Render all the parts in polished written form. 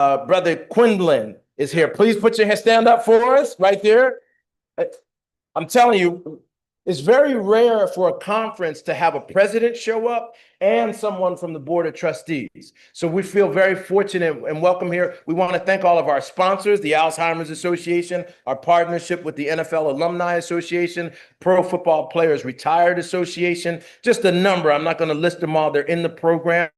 Brother Quinlan is here. Please put your hand, stand up for us right there. I'm telling you, it's very rare for a conference to have a president show up and someone from the board of trustees. So we feel very fortunate and welcome here. We want to thank all of our sponsors, the Alzheimer's Association, our partnership with the NFL Alumni Association, Pro Football Players Retired Association, just a number. I'm not going to list them all. They're in the program,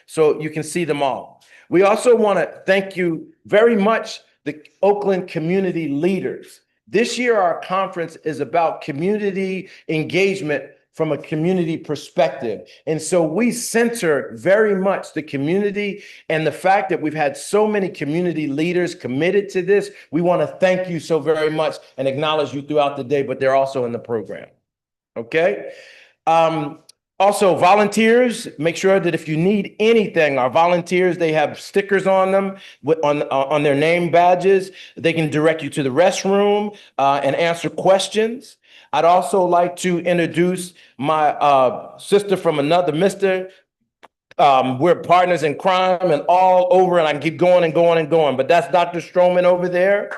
so you can see them all. We also want to thank you very much, the Oakland community leaders. This year, our conference is about community engagement from a community perspective. And so we center very much the community, and the fact that we've had so many community leaders committed to this. We want to thank you so very much and acknowledge you throughout the day, but they're also in the program. Okay. Also, volunteers, make sure that if you need anything, our volunteers, they have stickers on them on their name badges. They can direct you to the restroom and answer questions. I'd also like to introduce my sister from another mister. We're partners in crime and all over, and I can keep going and going and going, but that's Dr. Stroman over there.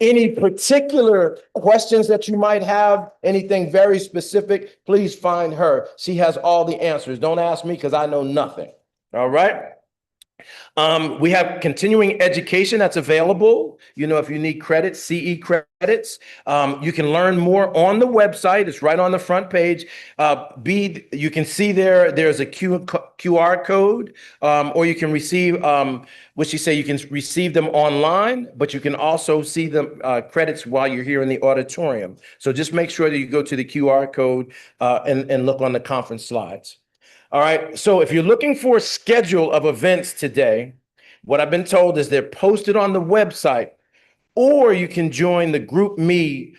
Any particular questions that you might have, anything very specific, please find her. She has all the answers. Don't ask me because I know nothing. All right. We have continuing education that's available. You know, if you need credits, CE credits, you can learn more on the website. It's right on the front page. You can see there's a QR code, or you can receive, what you say, you can receive them online, but you can also see the credits while you're here in the auditorium. So just make sure that you go to the QR code and look on the conference slides. All right, so if you're looking for a schedule of events today, what I've been told is they're posted on the website, or you can join the GroupMe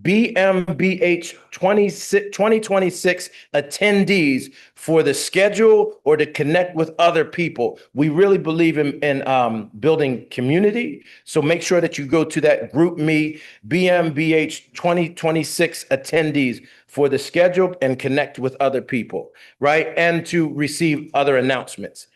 BMBH 2026 attendees for the schedule or to connect with other people. We really believe in building community. So make sure that you go to that GroupMe BMBH 2026 attendees for the schedule and connect with other people, right? And to receive other announcements.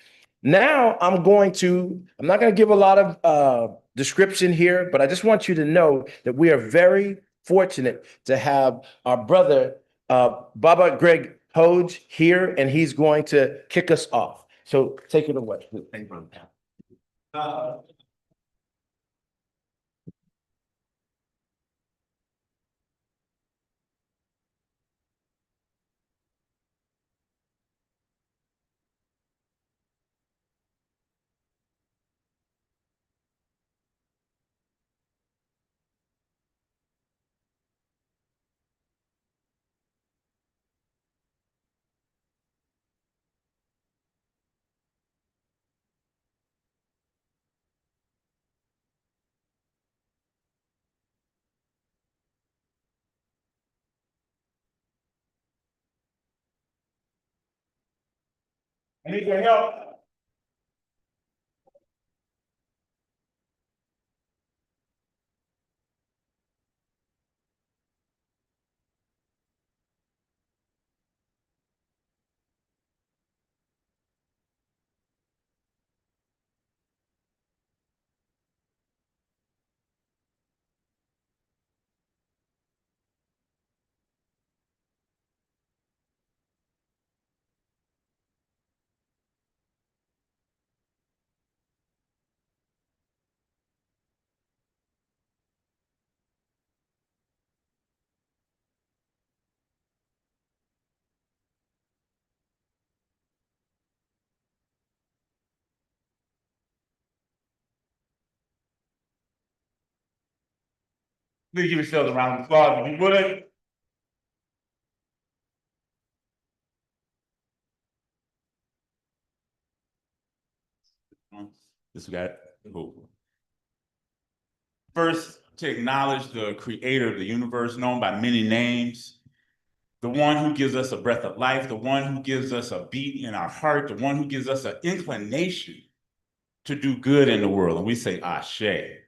Now I'm not going to give a lot of description here, but I just want you to know that we are very fortunate to have our brother, Baba Greg Hodge here, and he's going to kick us off. So take it away. Thank you. Anything else? Please give yourselves a round of applause if you would. This guy. Cool. First, to acknowledge the creator of the universe, known by many names, the one who gives us a breath of life, the one who gives us a beat in our heart, the one who gives us an inclination to do good in the world. And we say Ashe.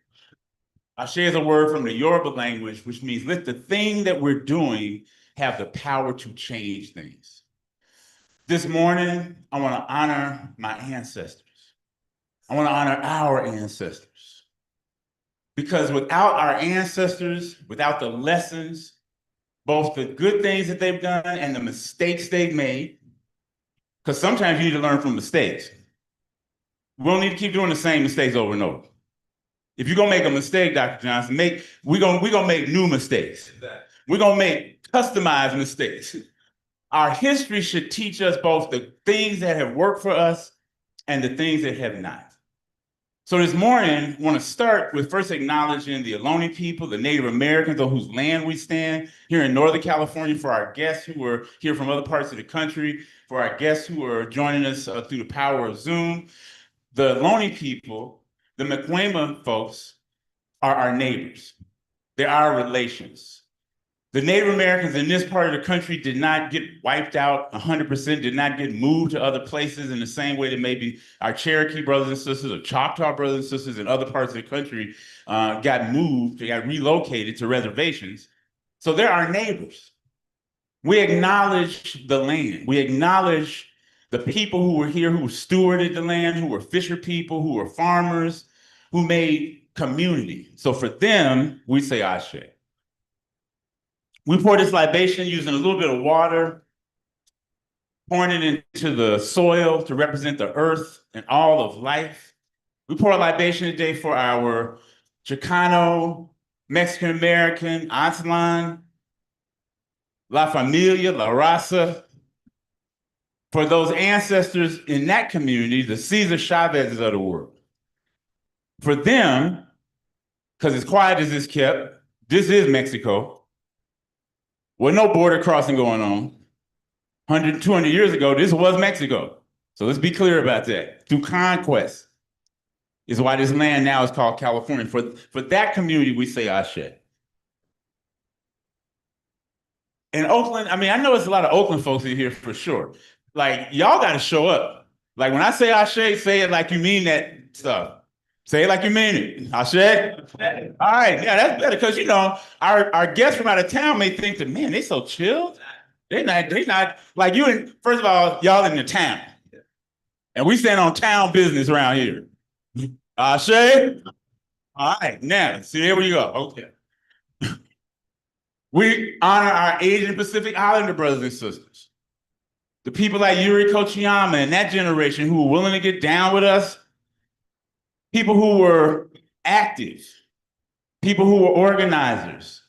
Ashe is a word from the Yoruba language, which means let the thing that we're doing have the power to change things. This morning, I want to honor my ancestors. I want to honor our ancestors. Because without our ancestors, without the lessons, both the good things that they've done and the mistakes they've made, because sometimes you need to learn from mistakes. We don't need to keep doing the same mistakes over and over. If you're gonna make a mistake, Dr. Johnson, we're gonna make new mistakes. We're gonna make customized mistakes. Our history should teach us both the things that have worked for us and the things that have not. So this morning, I want to start with first acknowledging the Ohlone people, the Native Americans on whose land we stand here in Northern California, for our guests who are here from other parts of the country, for our guests who are joining us through the power of Zoom. The Ohlone people, the Mukwege folks, are our neighbors. They're our relations. The Native Americans in this part of the country did not get wiped out 100%, did not get moved to other places in the same way that maybe our Cherokee brothers and sisters or Choctaw brothers and sisters in other parts of the country got moved, they got relocated to reservations. So they're our neighbors. We acknowledge the land. We acknowledge the people who were here, who stewarded the land, who were fisher people, who were farmers, who made community. So for them, we say Ashe. We pour this libation using a little bit of water, pouring it into the soil to represent the earth and all of life. We pour a libation today for our Chicano, Mexican-American, Aztlan, La Familia, La Raza, for those ancestors in that community, the Cesar Chavez's of the world. For them, because as quiet as it's kept, this is Mexico. With no border crossing going on. 100, 200 years ago, this was Mexico. So let's be clear about that. Through conquest is why this land now is called California. For that community, we say Ashe. In Oakland, I mean, I know it's a lot of Oakland folks in here for sure. Like, y'all got to show up. Like, when I say Ashe, say it like you mean that stuff. Say it like you mean it. Ashe? All right, yeah, that's better because, you know, our guests from out of town may think that, man, they so chilled. They not like you. First of all, y'all in the town. And we stand on town business around here. Ashe? All right, now, see, here we go. Okay. We honor our Asian Pacific Islander brothers and sisters. The people like Yuri Kochiyama and that generation who were willing to get down with us. People who were active, people who were organizers,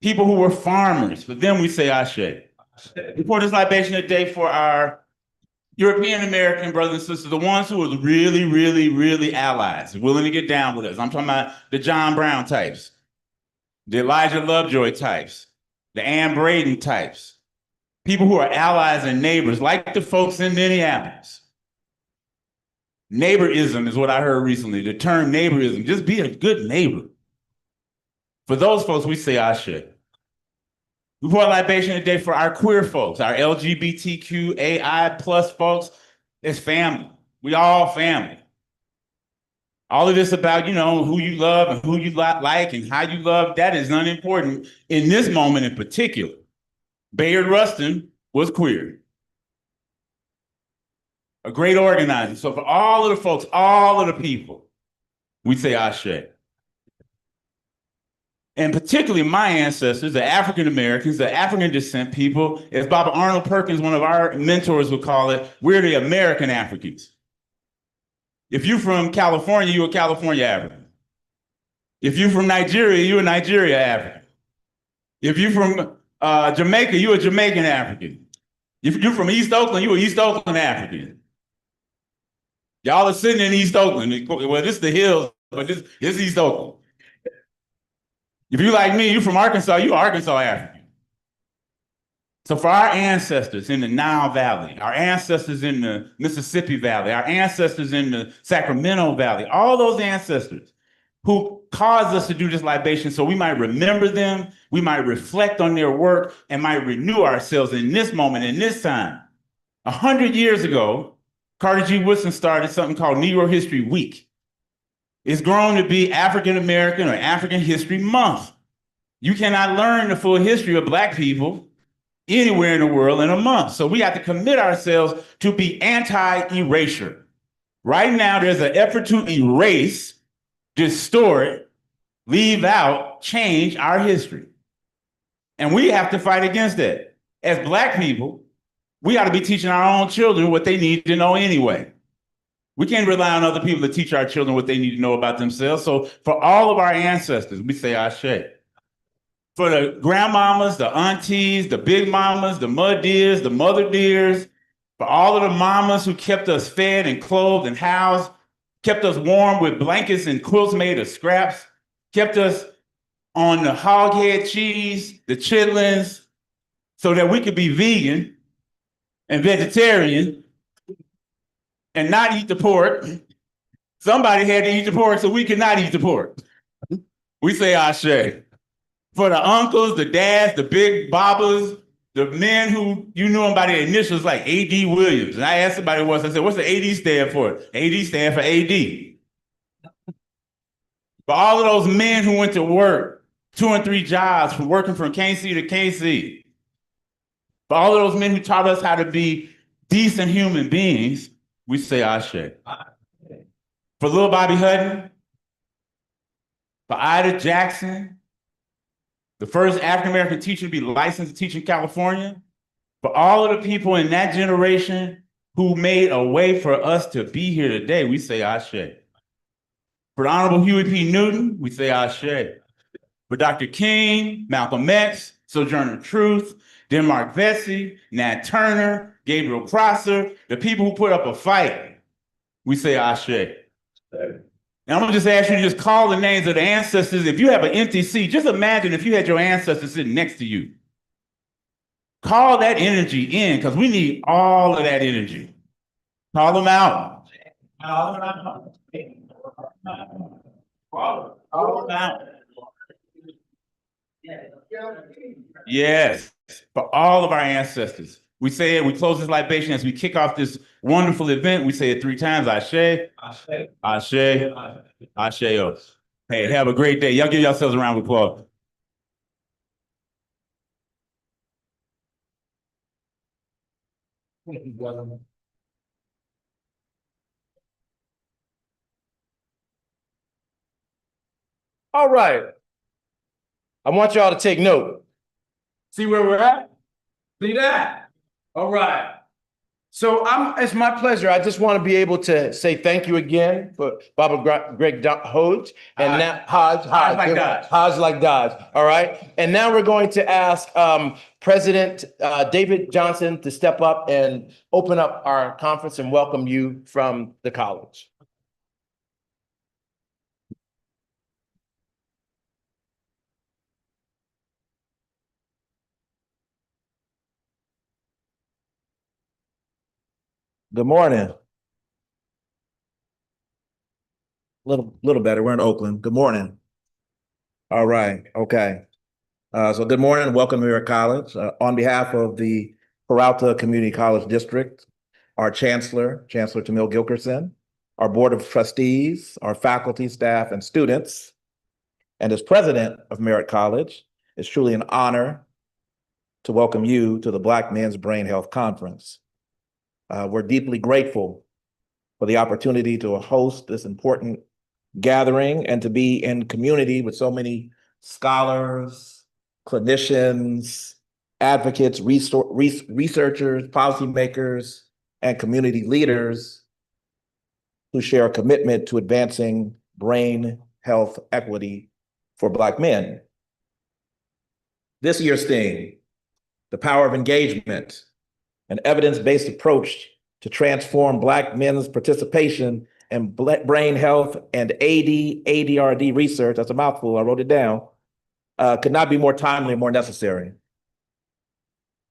people who were farmers. For them, we say Ashe. We pour this libation today for our European American brothers and sisters, the ones who were really, really, really allies, willing to get down with us. I'm talking about the John Brown types, the Elijah Lovejoy types, the Ann Braden types, people who are allies and neighbors, like the folks in Minneapolis. Neighborism is what I heard recently, the term neighborism. Just be a good neighbor. For those folks, we say Ashe. We pour a libation today for our queer folks, our LGBTQAI plus folks. It's family. We all family. All of this about, you know, who you love and who you like and how you love, that is unimportant in this moment in particular. Bayard Rustin was queer. A great organizer. So for all of the folks, all of the people, we say Ashe. And particularly my ancestors, the African Americans, the African descent people, as Baba Arnold Perkins, one of our mentors, would call it, we're the American Africans. If you're from California, you're a California African. If you're from Nigeria, you're a Nigeria African. If you're from Jamaica, you're a Jamaican African. If you're from East Oakland, you're an East Oakland African. Y'all are sitting in East Oakland. Well, this is the hills, but this is East Oakland. If you like me, you're from Arkansas, you're Arkansas African. So for our ancestors in the Nile Valley, our ancestors in the Mississippi Valley, our ancestors in the Sacramento Valley, all those ancestors who caused us to do this libation so we might remember them, we might reflect on their work, and might renew ourselves in this moment, in this time. 100 years ago, Carter G. Woodson started something called Negro History Week. It's grown to be African American or African History Month. You cannot learn the full history of Black people anywhere in the world in a month. So we have to commit ourselves to be anti-erasure. Right now, there's an effort to erase, distort, leave out, change our history. And we have to fight against that. As Black people, we ought to be teaching our own children what they need to know anyway. We can't rely on other people to teach our children what they need to know about themselves. So for all of our ancestors, we say Ashe. For the grandmamas, the aunties, the big mamas, the mud deers, the mother deers, for all of the mamas who kept us fed and clothed and housed, kept us warm with blankets and quilts made of scraps, kept us on the hog head cheese, the chitlins, so that we could be vegan and vegetarian and not eat the pork. Somebody had to eat the pork so we could not eat the pork. We say Ashe. For the uncles, the dads, the big bobbers, the men who you knew them by their initials like A.D. Williams. And I asked somebody once, I said, what's the A.D. stand for? A.D. stand for A.D. For all of those men who went to work 2 and 3 jobs, from working from KC to KC. For all of those men who taught us how to be decent human beings, we say Ashe. For Lil Bobby Hutton, for Ida Jackson, the first African-American teacher to be licensed to teach in California, for all of the people in that generation who made a way for us to be here today, we say Ashe. For the Honorable Huey P. Newton, we say Ashe. For Dr. King, Malcolm X, Sojourner Truth, Denmark Vesey, Nat Turner, Gabriel Prosser, the people who put up a fight, we say Ashe. And I'm gonna just ask you to just call the names of the ancestors. If you have an empty seat, just imagine if you had your ancestors sitting next to you. Call that energy in, because we need all of that energy. Call them out. Call them out. Call them out. Yes, for all of our ancestors. We say it, we close this libation as we kick off this wonderful event. We say it 3 times, Ashe, Ashe, Ashe. Hey, have a great day. Y'all give yourselves a round of applause. All right. I want y'all to take note. See where we're at? See that? All right. So it's my pleasure. I just want to be able to say thank you again for Baba Greg Hodge and now Hodge like Dodge. Hodge like Dodge. All right. And now we're going to ask President David Johnson to step up and open up our conference and welcome you from the college. Good morning. Little better. We're in Oakland. Good morning. All right. Okay. So good morning. Welcome to Merritt College. On behalf of the Peralta Community College District, our Chancellor Tamil Gilkerson, our Board of Trustees, our faculty, staff, and students, and as President of Merritt College, it's truly an honor to welcome you to the Black Men's Brain Health Conference. We're deeply grateful for the opportunity to host this important gathering and to be in community with so many scholars, clinicians, advocates, researchers, policymakers, and community leaders who share a commitment to advancing brain health equity for Black men. This year's theme, the power of engagement, an evidence-based approach to transform Black men's participation in brain health and ADRD research, that's a mouthful, I wrote it down, could not be more timely and more necessary.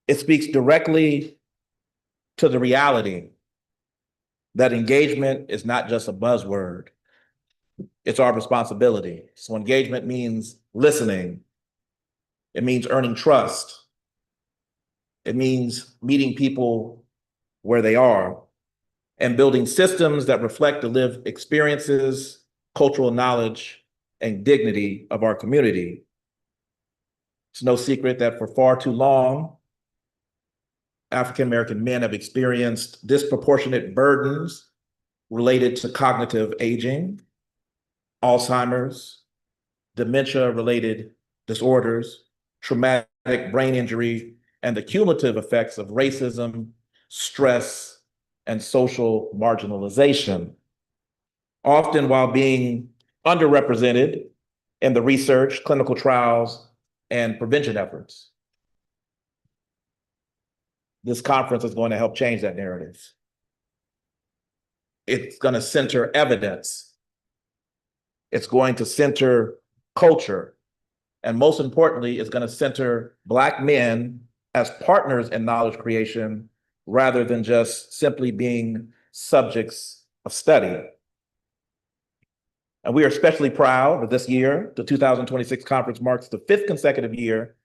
It speaks directly to the reality that engagement is not just a buzzword, it's our responsibility. So engagement means listening. It means earning trust. It means meeting people where they are and building systems that reflect the lived experiences, cultural knowledge, and dignity of our community. It's no secret that for far too long, African-American men have experienced disproportionate burdens related to cognitive aging, Alzheimer's, dementia-related disorders, traumatic brain injury, and the cumulative effects of racism, stress, and social marginalization, often while being underrepresented in the research, clinical trials, and prevention efforts. This conference is going to help change that narrative. It's going to center evidence. It's going to center culture. And most importantly, it's going to center Black men as partners in knowledge creation rather than just simply being subjects of study. And we are especially proud that this year, the 2026 conference marks the 5th consecutive year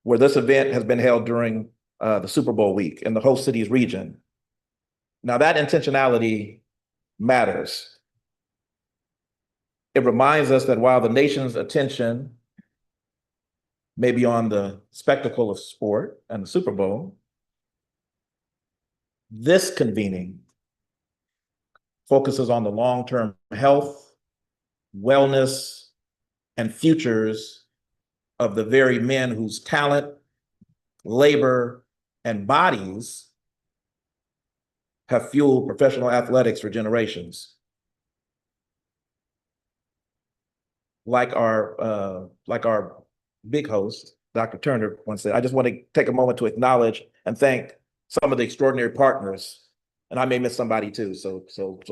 where this event has been held during the Super Bowl week in the host city's region. Now that intentionality matters. It reminds us that while the nation's attention may be on the spectacle of sport and the Super Bowl, this convening focuses on the long-term health, wellness, and futures of the very men whose talent, labor, and bodies have fueled professional athletics for generations. Like our big host, Dr. Turner once said, I just want to take a moment to acknowledge and thank some of the extraordinary partners, and I may miss somebody too, so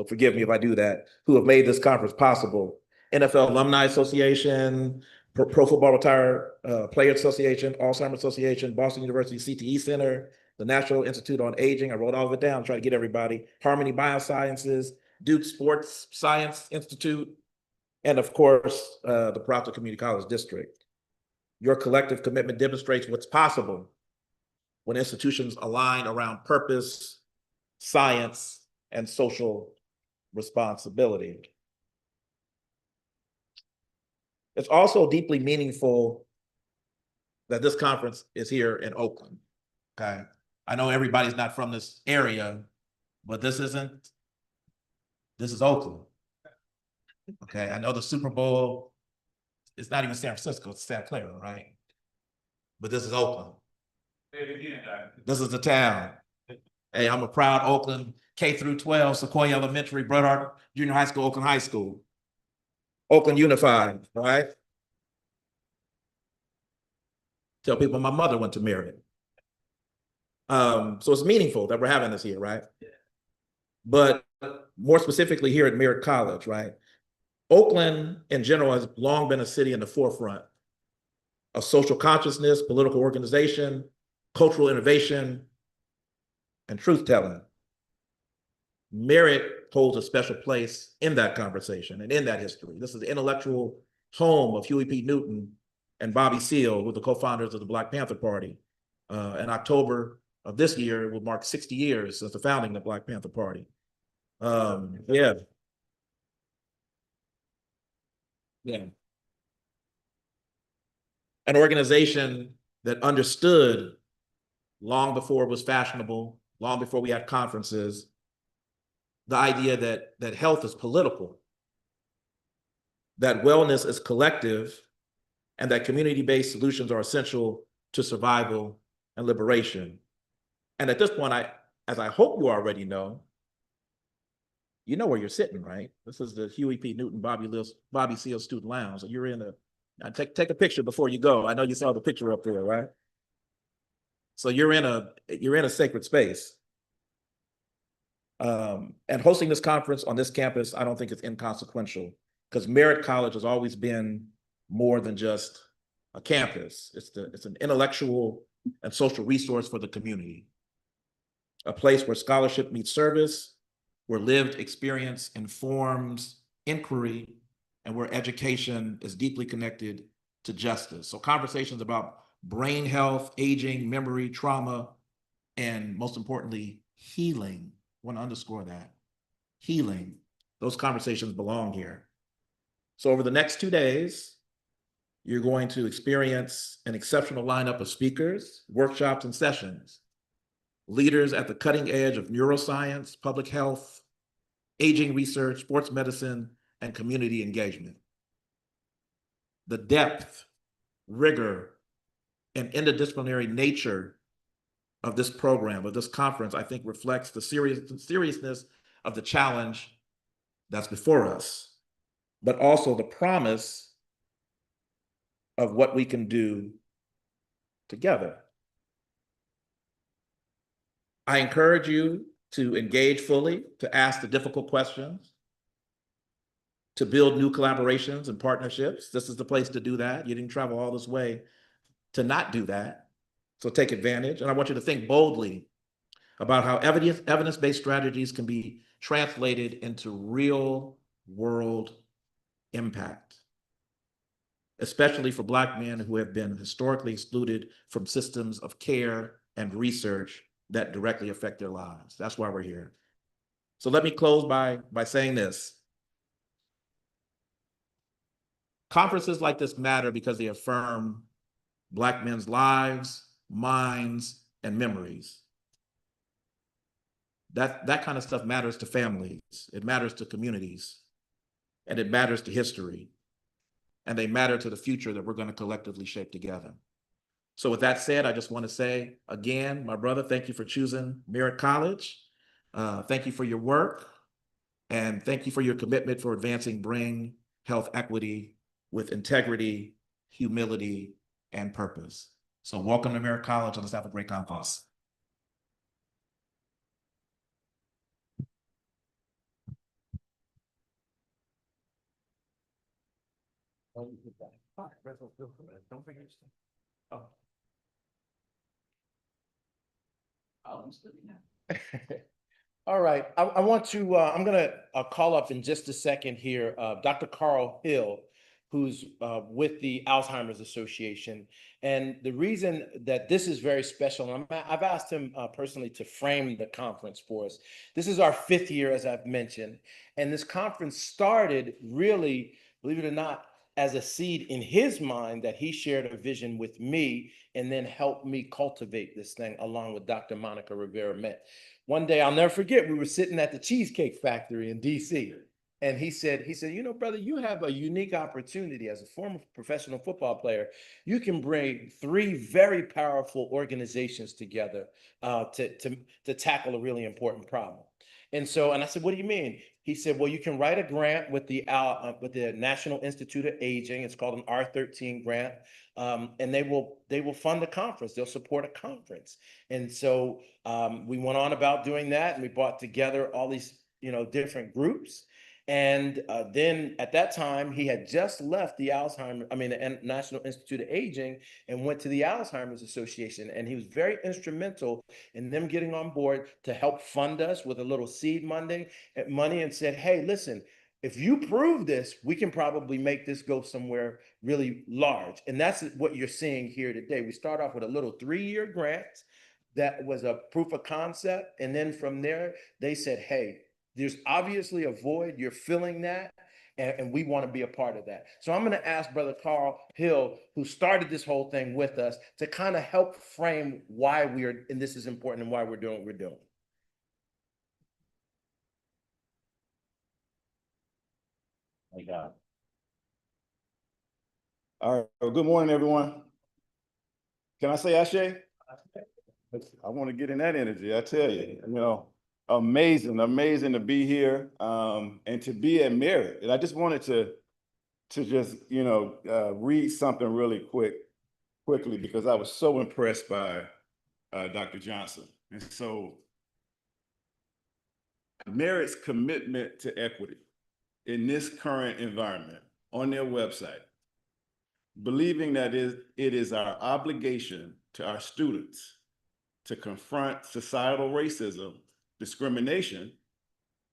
forgive me if I do that, who have made this conference possible. NFL Alumni Association, Pro Football Retired Players Association, Alzheimer's Association, Boston University CTE Center, the National Institute on Aging, I wrote all of it down, trying to get everybody, Harmony Biosciences, Duke Sports Science Institute, and of course, the Peralta Community College District. Your collective commitment demonstrates what's possible when institutions align around purpose, science, and social responsibility. It's also deeply meaningful that this conference is here in Oakland, okay? I know everybody's not from this area, but this is Oakland, okay? I know the Super Bowl, it's not even San Francisco, it's Santa Clara, right? But this is Oakland. This is the town. Hey, I'm a proud Oakland K through 12, Sequoia Elementary, Bret Harte Junior High School, Oakland High School. Oakland Unified, right? Tell people my mother went to Merritt. So it's meaningful that we're having this here, right? Yeah. But more specifically here at Merritt College, right? Oakland in general has long been a city in the forefront of social consciousness, political organization, cultural innovation, and truth-telling. Merritt holds a special place in that conversation and in that history. This is the intellectual home of Huey P. Newton and Bobby Seale, who are the co-founders of the Black Panther Party. In October of this year, it will mark 60 years since the founding of the Black Panther Party. Yeah. An organization that understood long before it was fashionable, long before we had conferences, the idea that health is political, that wellness is collective, and that community-based solutions are essential to survival and liberation. And at this point, as I hope you already know, you know where you're sitting, right? This is the Huey P. Newton, Bobby Seale Student Lounge. So you're in take a picture before you go. I know you saw the picture up there, right? So you're in a sacred space. And hosting this conference on this campus, I don't think it's inconsequential, because Merritt College has always been more than just a campus. It's an intellectual and social resource for the community, a place where scholarship meets service, where lived experience informs inquiry, and where education is deeply connected to justice. So conversations about brain health, aging, memory, trauma, and most importantly, healing. I want to underscore that. Healing. Those conversations belong here. So over the next 2 days, you're going to experience an exceptional lineup of speakers, workshops, and sessions. Leaders at the cutting edge of neuroscience, public health, aging research, sports medicine, and community engagement. The depth, rigor, and interdisciplinary nature of this program, of this conference, I think reflects the seriousness of the challenge that's before us, but also the promise of what we can do together. I encourage you to engage fully, to ask the difficult questions, to build new collaborations and partnerships. This is the place to do that. You didn't travel all this way to not do that. So take advantage. And I want you to think boldly about how evidence-based strategies can be translated into real world impact, especially for Black men who have been historically excluded from systems of care and research that directly affect their lives. That's why we're here. So let me close by saying this. Conferences like this matter because they affirm Black men's lives, minds, and memories. That kind of stuff matters to families, it matters to communities, and it matters to history. And they matter to the future that we're going to collectively shape together. So with that said, I just want to say again, my brother, thank you for choosing Merritt College. Thank you for your work. And thank you for your commitment for advancing Bring health equity with integrity, humility, and purpose. So welcome to Merritt College, and let's have a great conference. Don't forget. Oh. All right, I want to, I'm gonna call up in just a second here, Dr. Carl Hill, who's with the Alzheimer's Association. And the reason that this is very special, and I've asked him personally to frame the conference for us. This is our 5th year, as I've mentioned, and this conference started really, believe it or not, as a seed in his mind that he shared a vision with me and then helped me cultivate this thing along with Dr. Monica Rivera-Met. One day, I'll never forget, we were sitting at the Cheesecake Factory in DC. And he said, you know, brother, you have a unique opportunity as a former professional football player. You can bring 3 very powerful organizations together to tackle a really important problem. And I said, what do you mean? He said, well, you can write a grant with the National Institute of Aging. It's called an R13 grant. And they will fund a conference. They'll support a conference. And so we went on about doing that, and we brought together all these, different groups. And then at that time, he had just left the National Institute of Aging and went to the Alzheimer's Association. And he was very instrumental in them getting on board to help fund us with a little seed money and said, hey, listen, if you prove this, we can probably make this go somewhere really large. And that's what you're seeing here today. We start off with a little 3-year grant that was a proof of concept. And then from there, they said, hey, there's obviously a void. You're filling that. And we want to be a part of that. So I'm going to ask Brother Carl Hill, who started this whole thing with us, to kind of help frame why and this is important and why we're doing what we're doing. My God. All right. Well, good morning, everyone. Can I say Ashe? I want to get in that energy. I tell you, amazing to be here and to be at Merritt. And I just wanted to just, read something really quickly because I was so impressed by Dr. Johnson. And so Merritt's commitment to equity in this current environment on their website, believing that it is our obligation to our students to confront societal racism, discrimination,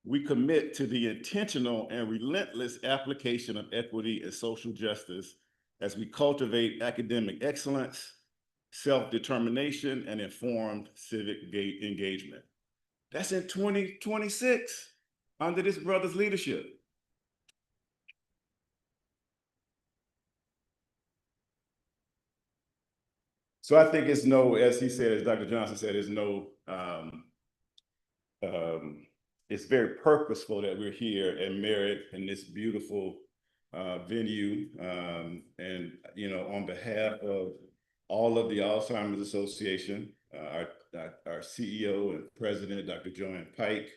we commit to the intentional and relentless application of equity and social justice as we cultivate academic excellence, self-determination, and informed civic engagement. That's in 2026 under this brother's leadership. So I think as he said, as Dr. Johnson said, it's very purposeful that we're here at Merit in this beautiful venue. And, you know, on behalf of all of the Alzheimer's Association, our CEO and president, Dr. Joanne Pike,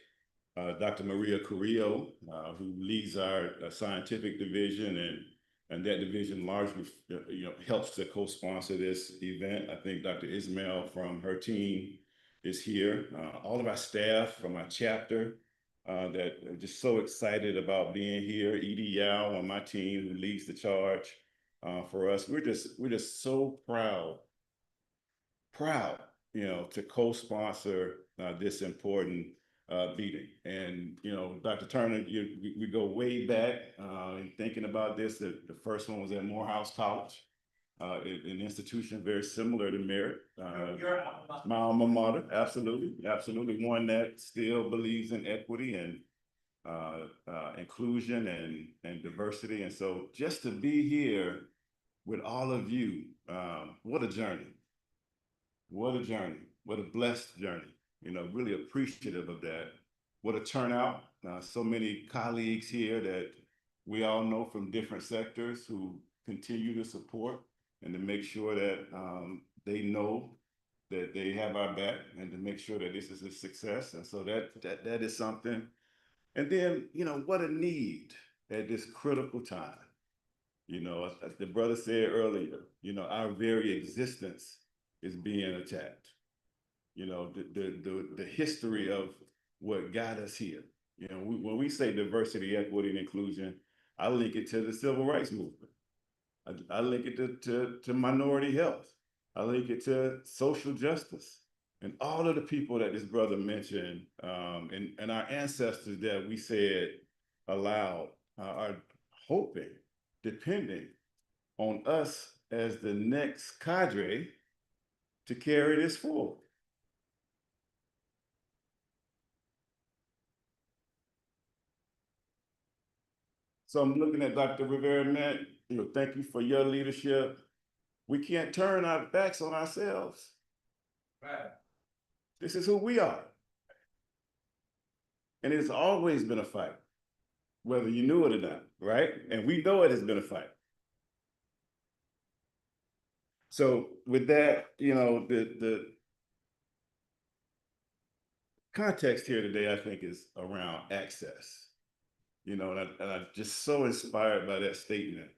Dr. Maria Carrillo, who leads our scientific division, and that division largely, you know, helps to co-sponsor this event. I think Dr. Ismail from her team is here. All of our staff from our chapter that are just so excited about being here. Edie Yao on my team, who leads the charge for us. We're just so proud, you know, to co-sponsor this important meeting. And, you know, Dr. Turner, we go way back in thinking about this. The first one was at Morehouse College, an institution very similar to Merit. My alma mater, absolutely, absolutely. One that still believes in equity and inclusion and diversity. And so just to be here with all of you, what a journey. What a journey, what a blessed journey. You know, really appreciative of that. What a turnout. So many colleagues here that we all know from different sectors who continue to support and to make sure that they know that they have our back, and to make sure that this is a success. And so that is something. And then, you know, what a need at this critical time. You know, as the brother said earlier, you know, our very existence is being attacked. You know, the history of what got us here. You know, when we say diversity, equity, and inclusion, I link it to the civil rights movement. I link it to minority health. I link it to social justice. And all of the people that this brother mentioned, and our ancestors that we said aloud, are hoping, depending on us as the next cadre to carry this forward. So I'm looking at Dr. Rivera-Mint, you know, thank you for your leadership. We can't turn our backs on ourselves. Right. This is who we are. And it's always been a fight, whether you knew it or not, right? And we know it has been a fight. So with that, you know, the context here today, I think, is around access. You know, and I'm just so inspired by that statement,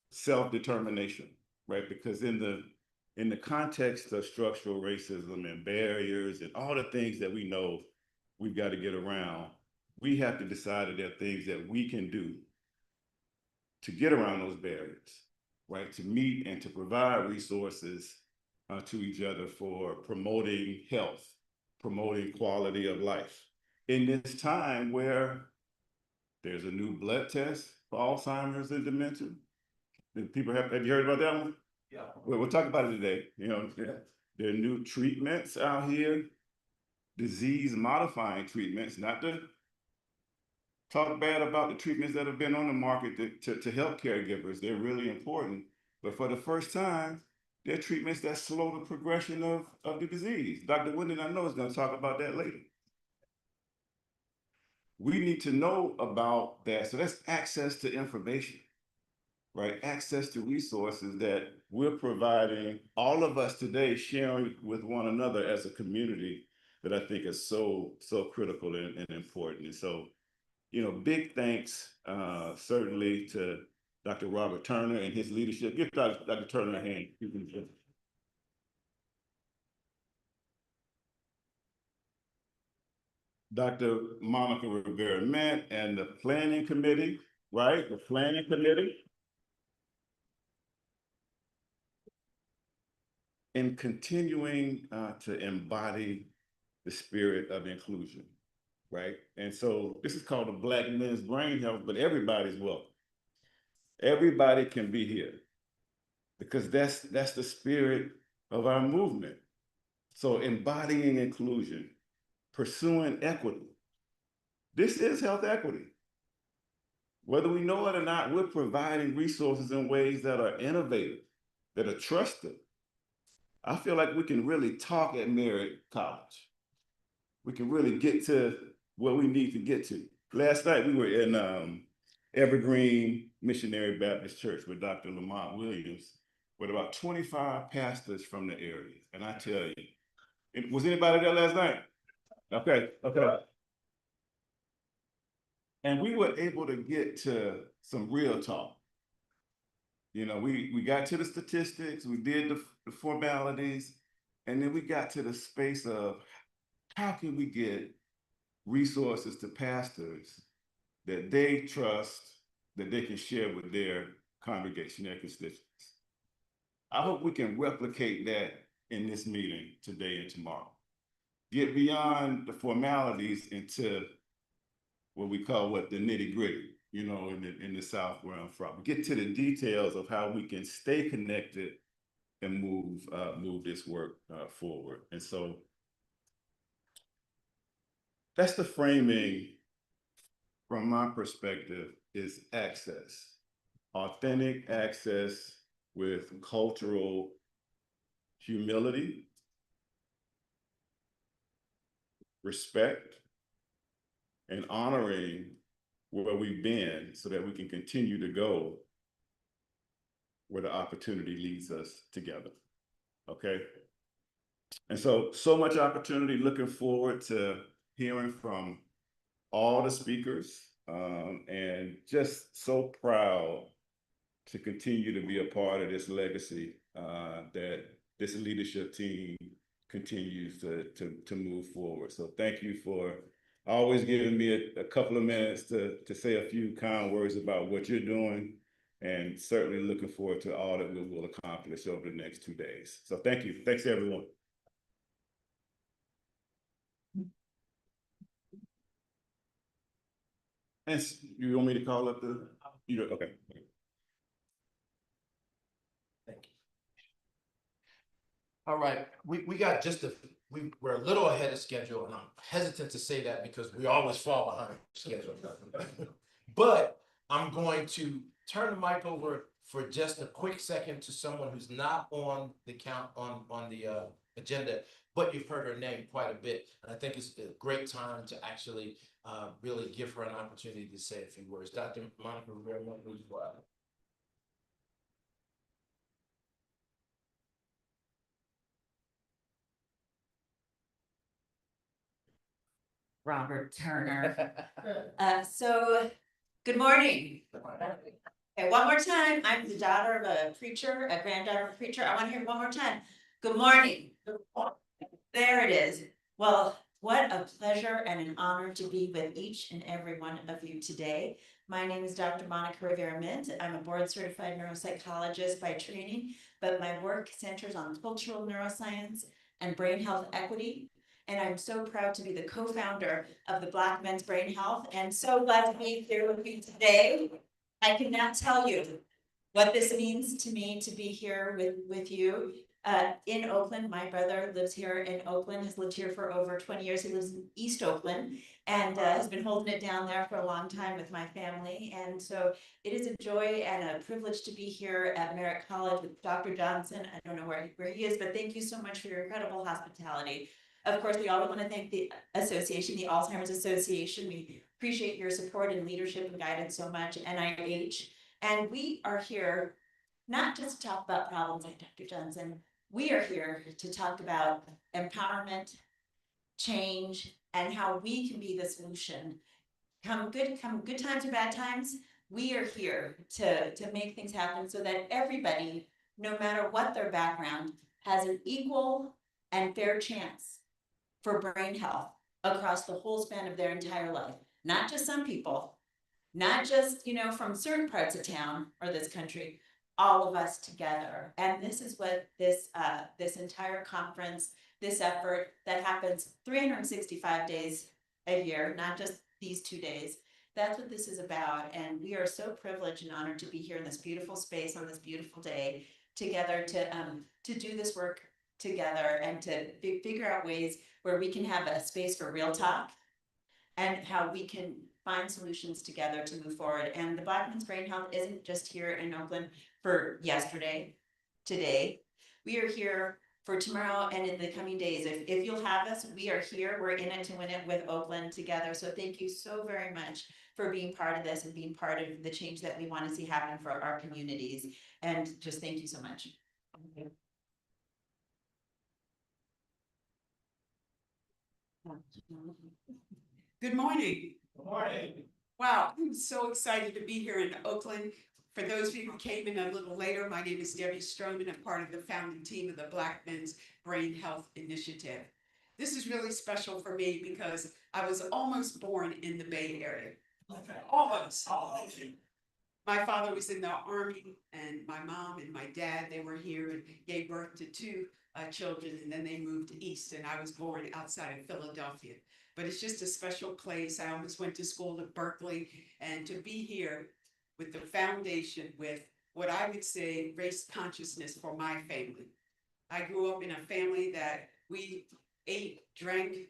self-determination, right? Because in the context of structural racism and barriers and all the things that we know we've got to get around, we have to decide that there are things that we can do to get around those barriers, right? To meet and to provide resources to each other for promoting health, promoting quality of life. In this time where there's a new blood test for Alzheimer's and dementia. People have you heard about that one? Yeah. We'll talk about it today. You know, there are new treatments out here, disease modifying treatments, not to talk bad about the treatments that have been on the market to help caregivers. They're really important. But for the first time, there are treatments that slow the progression of the disease. Dr. Winden, I know, is going to talk about that later. We need to know about that. So that's access to information, right? Access to resources that we're providing, all of us today, sharing with one another as a community, that I think is so critical and important. And so, you know, big thanks certainly to Dr. Robert Turner and his leadership. Give Dr. Turner a hand. Dr. Monica Rivera-Mint and the planning committee, right? The planning committee. In continuing to embody the spirit of inclusion, right? And so this is called the Black Men's Brain Health, but everybody's welcome. Everybody can be here because that's the spirit of our movement. So embodying inclusion, pursuing equity. This is health equity. Whether we know it or not, we're providing resources in ways that are innovative, that are trusted. I feel like we can really talk at Merit College. We can really get to where we need to get to. Last night, we were in Evergreen Missionary Baptist Church with Dr. Lamont Williams, with about 25 pastors from the area. And I tell you, was anybody there last night? Okay, okay. And we were able to get to some real talk. You know, we got to the statistics, we did the formalities, and then we got to the space of how can we get resources to pastors that they trust, that they can share with their congregation, their constituents. I hope we can replicate that in this meeting today and tomorrow. Get beyond the formalities into what we call the nitty gritty, you know, in the South where I'm from. Get to the details of how we can stay connected and move this work forward. And so that's the framing from my perspective, is access. Authentic access with cultural humility, respect, and honoring where we've been so that we can continue to go where the opportunity leads us together, okay? And so much opportunity, looking forward to hearing from all the speakers, and just so proud to continue to be a part of this legacy that this leadership team continues to move forward. So thank you for always giving me a couple of minutes to say a few kind words about what you're doing, and certainly looking forward to all that we will accomplish over the next 2 days. So thank you. Thanks, everyone. And you want me to call up okay. Thank you. All right, we got we're a little ahead of schedule, and I'm hesitant to say that because we always fall behind schedule. But I'm going to turn the mic over for just a quick second to someone who's not on the agenda, but you've heard her name quite a bit. And I think it's a great time to actually really give her an opportunity to say a few words. Dr. Monica Rivera, please go ahead. Robert Turner. So, good morning. Okay, one more time. I'm the daughter of a preacher, a granddaughter of a preacher. I want to hear it one more time. Good morning. There it is. Well, what a pleasure and an honor to be with each and every one of you today. My name is Dr. Monica Rivera-Mint. I'm a board-certified neuropsychologist by training, but my work centers on cultural neuroscience and brain health equity. And I'm so proud to be the co-founder of the Black Men's Brain Health, and so glad to be here with you today. I cannot tell you what this means to me to be here with you in Oakland. My brother lives here in Oakland, has lived here for over 20 years. He lives in East Oakland and has been holding it down there for a long time with my family. And so it is a joy and a privilege to be here at Merritt College with Dr. Johnson. I don't know where he is, but thank you so much for your incredible hospitality. Of course, we always want to thank the association, the Alzheimer's Association. We appreciate your support and leadership and guidance so much, NIH. And we are here not just to talk about problems like Dr. Johnson. We are here to talk about empowerment, change, and how we can be the solution. Come good times or bad times, we are here to make things happen so that everybody, no matter what their background, has an equal and fair chance for brain health across the whole span of their entire life. Not just some people, not just, from certain parts of town or this country, all of us together. And this is what this entire conference, this effort that happens 365 days a year, not just these 2 days, that's what this is about. And we are so privileged and honored to be here in this beautiful space on this beautiful day together to do this work together and to figure out ways where we can have a space for real talk and how we can find solutions together to move forward. And the Black Men's Brain Health isn't just here in Oakland for yesterday, today. We are here for tomorrow and in the coming days. If you'll have us, we are here. We're in it to win it with Oakland together. So thank you so very much for being part of this and being part of the change that we want to see happen for our communities. And just thank you so much. Good morning. Good morning. Wow, I'm so excited to be here in Oakland. For those of you who came in a little later, my name is Debbie Stroman. I'm part of the founding team of the Black Men's Brain Health Initiative. This is really special for me because I was almost born in the Bay Area. Almost. My father was in the Army, and my mom and my dad, they were here and gave birth to two children, and then they moved east, and I was born outside of Philadelphia. But it's just a special place. I almost went to school at Berkeley, and to be here with the foundation, with what I would say race consciousness for my family. I grew up in a family that we ate, drank,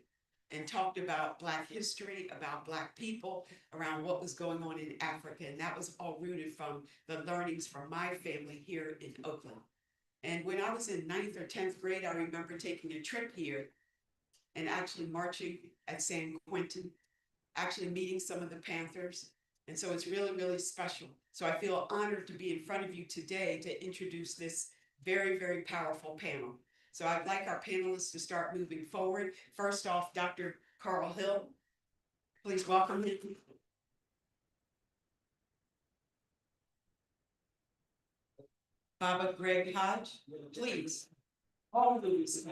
and talked about Black history, about Black people, around what was going on in Africa. And that was all rooted from the learnings from my family here in Oakland. And when I was in 9th or 10th grade, I remember taking a trip here and actually marching at San Quentin, actually meeting some of the Panthers. And so it's really, really special. So I feel honored to be in front of you today to introduce this very, very powerful panel. So I'd like our panelists to start moving forward. First off, Dr. Carl Hill, please welcome him. Baba Greg Hodge, please. All of these.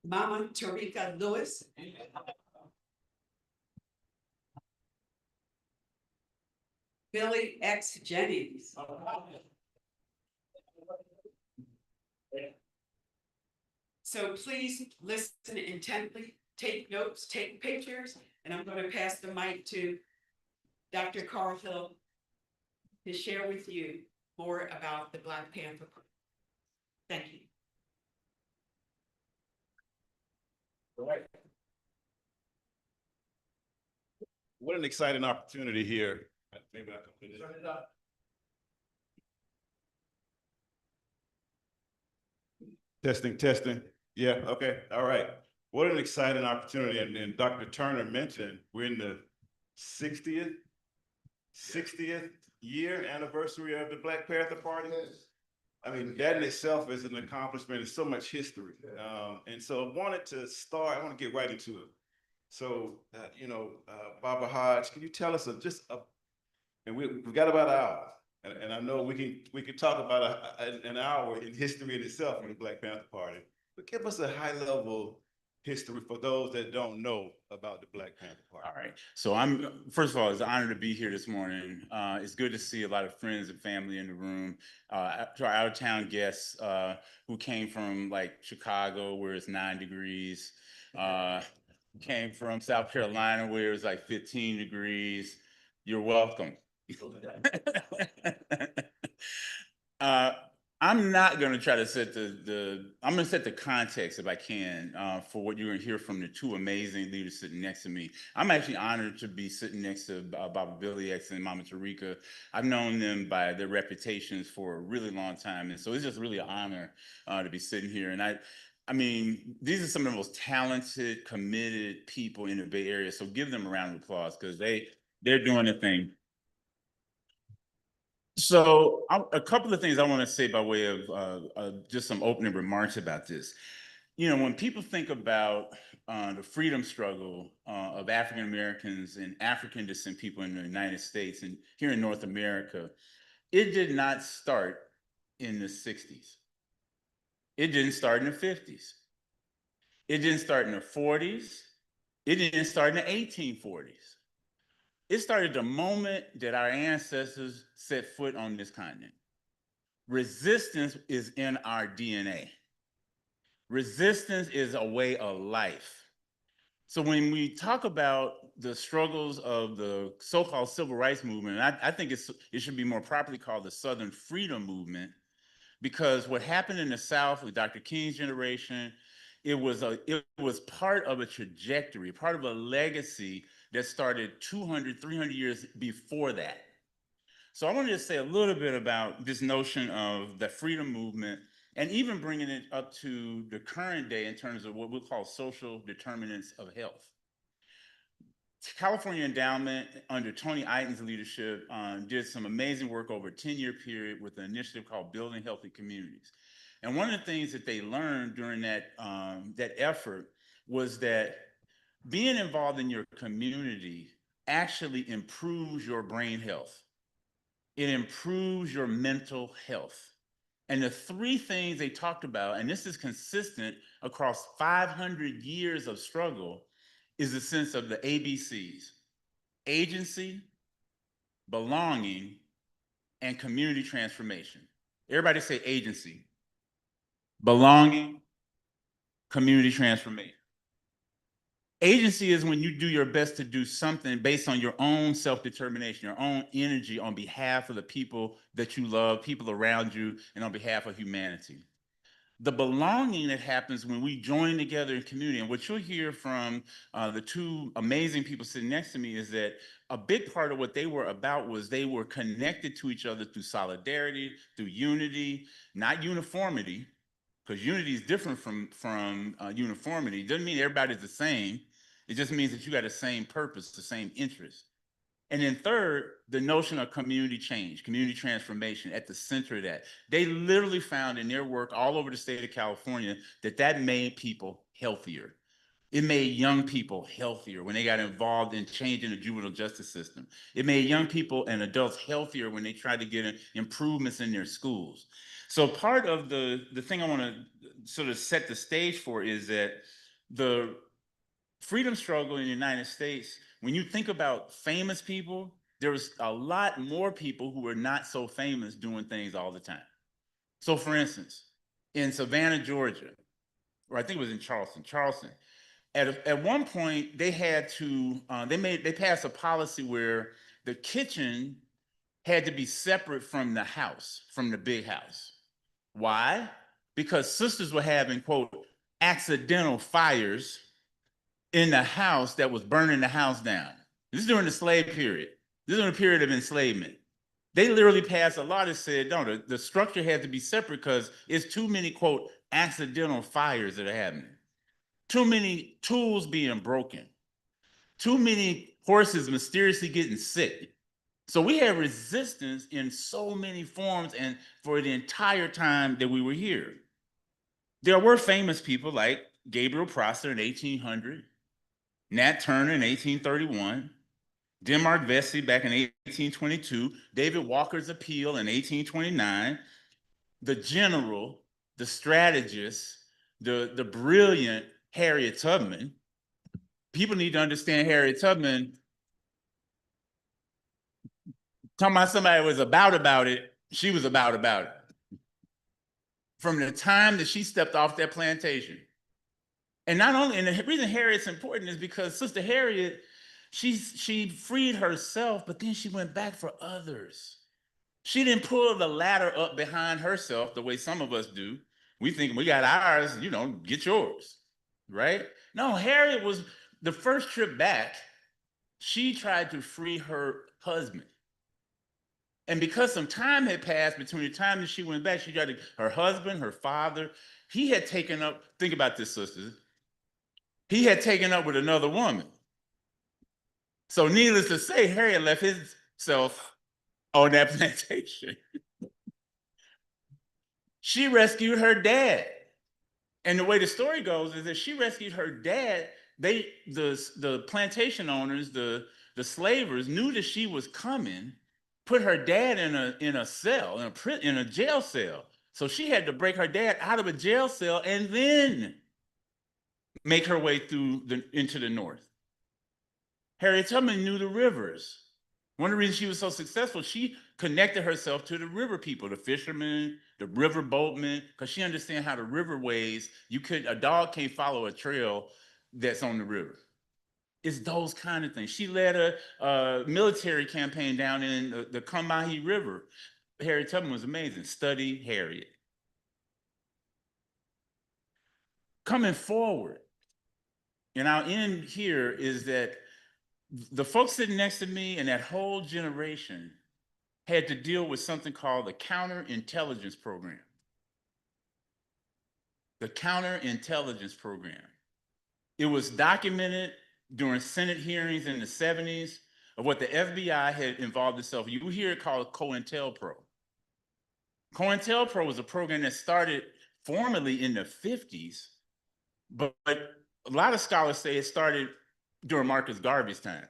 Mama Tarika Lewis. Billy X. Jennings. So please listen intently, take notes, take pictures, and I'm going to pass the mic to Dr. Carl Hill to share with you more about the Black Panther Party. Thank you. What an exciting opportunity here. Maybe I can finish. Testing. Yeah, okay, all right. What an exciting opportunity. And Dr. Turner mentioned we're in the 60th year anniversary of the Black Panther Party. I mean, that in itself is an accomplishment. It's so much history. And so I want to get right into it. So, Baba Hodge, can you tell us and we've got about an hour. And I know we can talk about an hour in history in itself in the Black Panther Party, but give us a high level history for those that don't know about the Black Panther Party. All right. So first of all, it's an honor to be here this morning. It's good to see a lot of friends and family in the room. To our out-of-town guests who came from like Chicago, where it's 9 degrees, came from South Carolina, where it's like 15 degrees. You're welcome. I'm not going to try to set I'm going to set the context if I can for what you're going to hear from the two amazing leaders sitting next to me. I'm actually honored to be sitting next to Baba Billy X and Mama Tarika. I've known them by their reputations for a really long time. And so it's just really an honor to be sitting here. And I mean, these are some of the most talented, committed people in the Bay Area. So give them a round of applause because they're doing their thing. So a couple of things I want to say by way of just some opening remarks about this. You know, when people think about the freedom struggle of African Americans and African descent people in the United States and here in North America, it did not start in the 60s. It didn't start in the 50s. It didn't start in the 40s. It didn't start in the 1840s. It started the moment that our ancestors set foot on this continent. Resistance is in our DNA. Resistance is a way of life. So when we talk about the struggles of the so-called civil rights movement, I think it should be more properly called the Southern Freedom Movement, because what happened in the South with Dr. King's generation, it was part of a trajectory, part of a legacy that started 200, 300 years before that. So I wanted to say a little bit about this notion of the freedom movement and even bringing it up to the current day in terms of what we call social determinants of health. California Endowment under Tony Eiten's leadership did some amazing work over a 10-year period with an initiative called Building Healthy Communities. And one of the things that they learned during that effort was that being involved in your community actually improves your brain health. It improves your mental health. And the three things they talked about, and this is consistent across 500 years of struggle, is the sense of the ABCs: agency, belonging, and community transformation. Everybody say agency, belonging, community transformation. Agency is when you do your best to do something based on your own self-determination, your own energy on behalf of the people that you love, people around you, and on behalf of humanity. The belonging that happens when we join together in community, and what you'll hear from the two amazing people sitting next to me is that a big part of what they were about was they were connected to each other through solidarity, through unity, not uniformity, because unity is different from uniformity. It doesn't mean everybody's the same. It just means that you got the same purpose, the same interest. And then third, the notion of community change, community transformation at the center of that. They literally found in their work all over the state of California that made people healthier. It made young people healthier when they got involved in changing the juvenile justice system. It made young people and adults healthier when they tried to get improvements in their schools. So part of the thing I want to sort of set the stage for is that the freedom struggle in the United States, when you think about famous people, there was a lot more people who were not so famous doing things all the time. So for instance, in Savannah, Georgia, or I think it was in Charleston, at one point they had to, they passed a policy where the kitchen had to be separate from the house, from the big house. Why? Because sisters were having, quote, accidental fires in the house that was burning the house down. This is during the slave period. This is during a period of enslavement. They literally passed a law that said, no, the structure had to be separate because it's too many, quote, accidental fires that are happening. Too many tools being broken. Too many horses mysteriously getting sick. So we had resistance in so many forms and for the entire time that we were here. There were famous people like Gabriel Prosser in 1800, Nat Turner in 1831, Denmark Vesey back in 1822, David Walker's Appeal in 1829, the general, the strategist, the brilliant Harriet Tubman. People need to understand Harriet Tubman. Talking about somebody was about it, she was about it. From the time that she stepped off that plantation. And not only, and the reason Harriet's important is because Sister Harriet, she freed herself, but then she went back for others. She didn't pull the ladder up behind herself the way some of us do. We think we got ours, get yours, right? No, Harriet was the first trip back. She tried to free her husband. And because some time had passed between the time that she went back, she tried to, her husband, her father, he had taken up, think about this, sisters. He had taken up with another woman. So needless to say, Harriet left himself on that plantation. She rescued her dad. And the way the story goes is that she rescued her dad. The plantation owners, the slavers knew that she was coming, put her dad in a cell, in a jail cell. So she had to break her dad out of a jail cell and then make her way into the north. Harriet Tubman knew the rivers. One of the reasons she was so successful, she connected herself to the river people, the fishermen, the river boatmen, because she understands how the river ways. A dog can't follow a trail that's on the river. It's those kind of things. She led a military campaign down in the Combahee River. Harriet Tubman was amazing. Study Harriet. Coming forward, and I'll end here, is that the folks sitting next to me and that whole generation had to deal with something called the Counterintelligence Program. The Counterintelligence Program. It was documented during Senate hearings in the 70s of what the FBI had involved itself. You hear it called COINTELPRO. COINTELPRO was a program that started formally in the 50s, but a lot of scholars say it started during Marcus Garvey's time.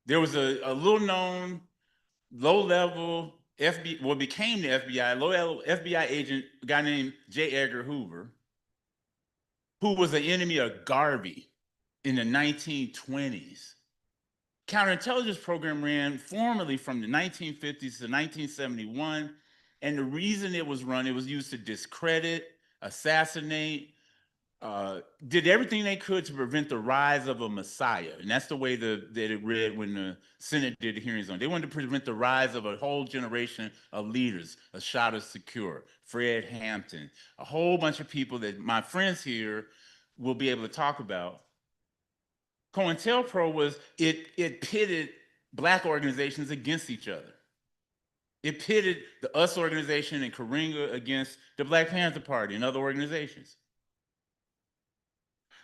There was a little known, low level FBI, what became the FBI, low level FBI agent, a guy named J. Edgar Hoover, who was an enemy of Garvey in the 1920s. Counterintelligence program ran formally from the 1950s to 1971. And the reason it was run, it was used to discredit, assassinate, did everything they could to prevent the rise of a messiah. And that's the way that it read when the Senate did the hearings on it. They wanted to prevent the rise of a whole generation of leaders, Ashada Secure, Fred Hampton, a whole bunch of people that my friends here will be able to talk about. COINTELPRO was, it pitted Black organizations against each other. It pitted the US organization in Karenga against the Black Panther Party and other organizations.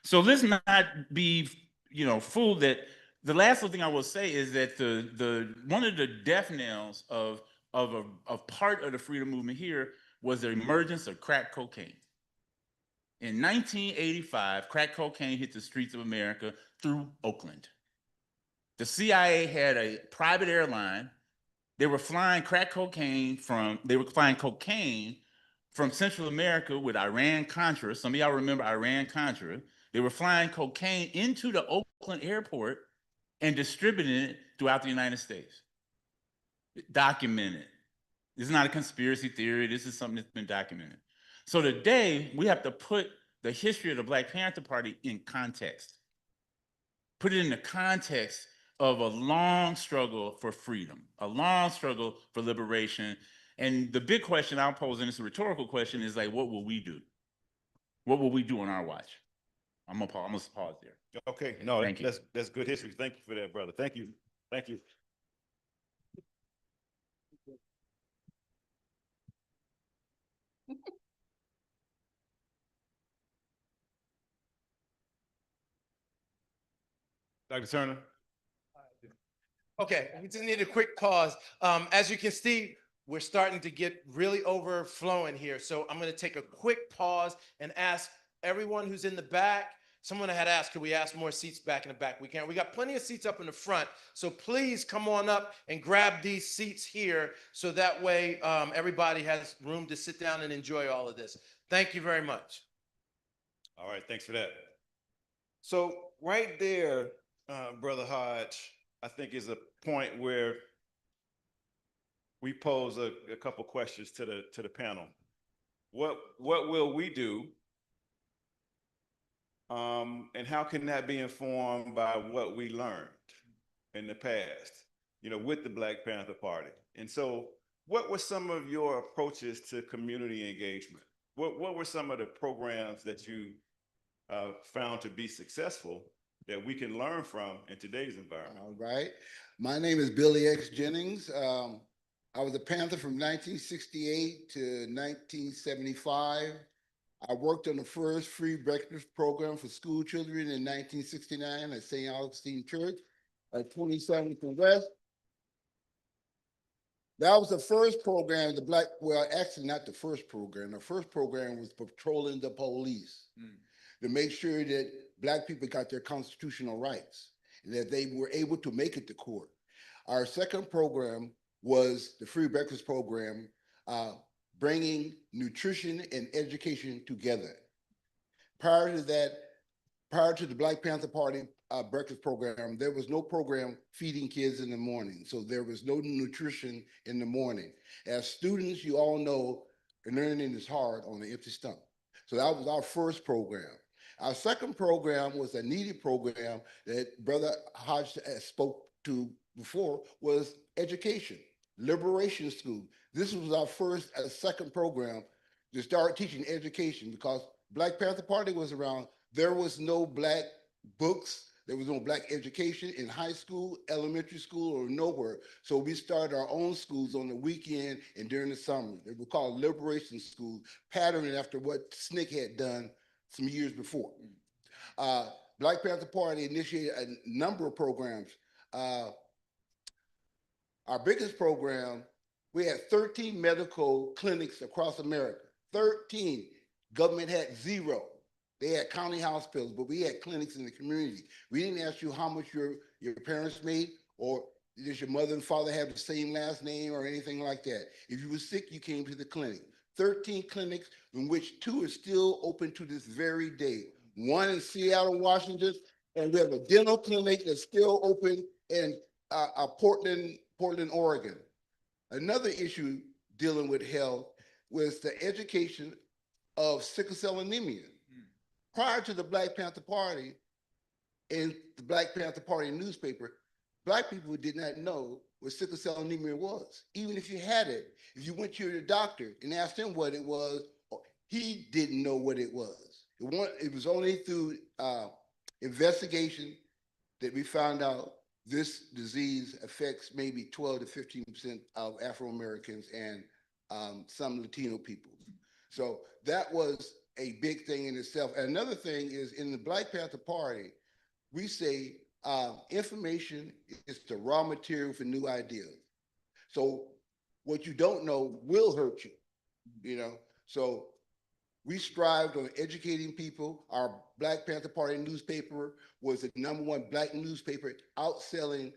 So let's not be, fooled that the last thing I will say is that the one of the death knells of part of the freedom movement here was the emergence of crack cocaine. In 1985, crack cocaine hit the streets of America through Oakland. The CIA had a private airline. They were flying cocaine from Central America with Iran-Contra. Some of y'all remember Iran-Contra. They were flying cocaine into the Oakland airport and distributing it throughout the United States. Documented. This is not a conspiracy theory. This is something that's been documented. So today, we have to put the history of the Black Panther Party in context. Put it in the context of a long struggle for freedom, a long struggle for liberation. And the big question I'll pose, and it's a rhetorical question, is like, what will we do? What will we do on our watch? I'm gonna pause there. Okay, no, Thank you. that's good history. Thank you for that, brother. Thank you. Thank you. Dr. Turner? Okay, we just need a quick pause. As you can see, we're starting to get really overflowing here. So I'm going to take a quick pause and ask everyone who's in the back. Someone had asked, could we ask more seats back in the back? We can. We got plenty of seats up in the front. So please come on up and grab these seats here so that way everybody has room to sit down and enjoy all of this. Thank you very much. All right, thanks for that. So right there, Brother Hodge, I think is a point where we pose a couple questions to the panel. What will we do? And how can that be informed by what we learned in the past, with the Black Panther Party? And so what were some of your approaches to community engagement? What were some of the programs that you found to be successful that we can learn from in today's environment? All right. My name is Billy X. Jennings. I was a Panther from 1968 to 1975. I worked on the first free breakfast program for school children in 1969 at St. Augustine Church at 27th and West. That was the first program, actually not the first program. The first program was patrolling the police to make sure that Black people got their constitutional rights and that they were able to make it to court. Our second program was the free breakfast program, bringing nutrition and education together. Prior to the Black Panther Party breakfast program, there was no program feeding kids in the morning. So there was no nutrition in the morning. As students, you all know, learning is hard on an empty stomach. So that was our first program. Our second program was a needed program that Brother Hodge spoke to before, was education, Liberation School. This was our second program to start teaching education because Black Panther Party was around. There was no Black books, There was no black education in high school, elementary school, or nowhere. So we started our own schools on the weekend and during the summer. They were called liberation schools, patterning after what SNCC had done some years before. Black Panther Party initiated a number of programs. Our biggest program, we had 13 medical clinics across America. 13. Government had 0. They had county hospitals, but we had clinics in the community. We didn't ask you how much your parents made, or does your mother and father have the same last name or anything like that. If you were sick, you came to the clinic. 13 clinics, in which 2 are still open to this very day. 1 in Seattle, Washington, and we have a dental clinic that's still open in Portland, Oregon. Another issue dealing with health was the education of sickle cell anemia. Prior to the Black Panther Party and the Black Panther Party newspaper, Black people did not know what sickle cell anemia was. Even if you had it, if you went to your doctor and asked him what it was, he didn't know what it was. It was only through investigation that we found out this disease affects maybe 12 to 15% of Afro-Americans and some Latino people. So that was a big thing in itself. And another thing is, in the Black Panther Party, we say information is the raw material for new ideas. So what you don't know will hurt you, you know? So we strived on educating people. Our Black Panther Party newspaper was the #1 Black newspaper, outselling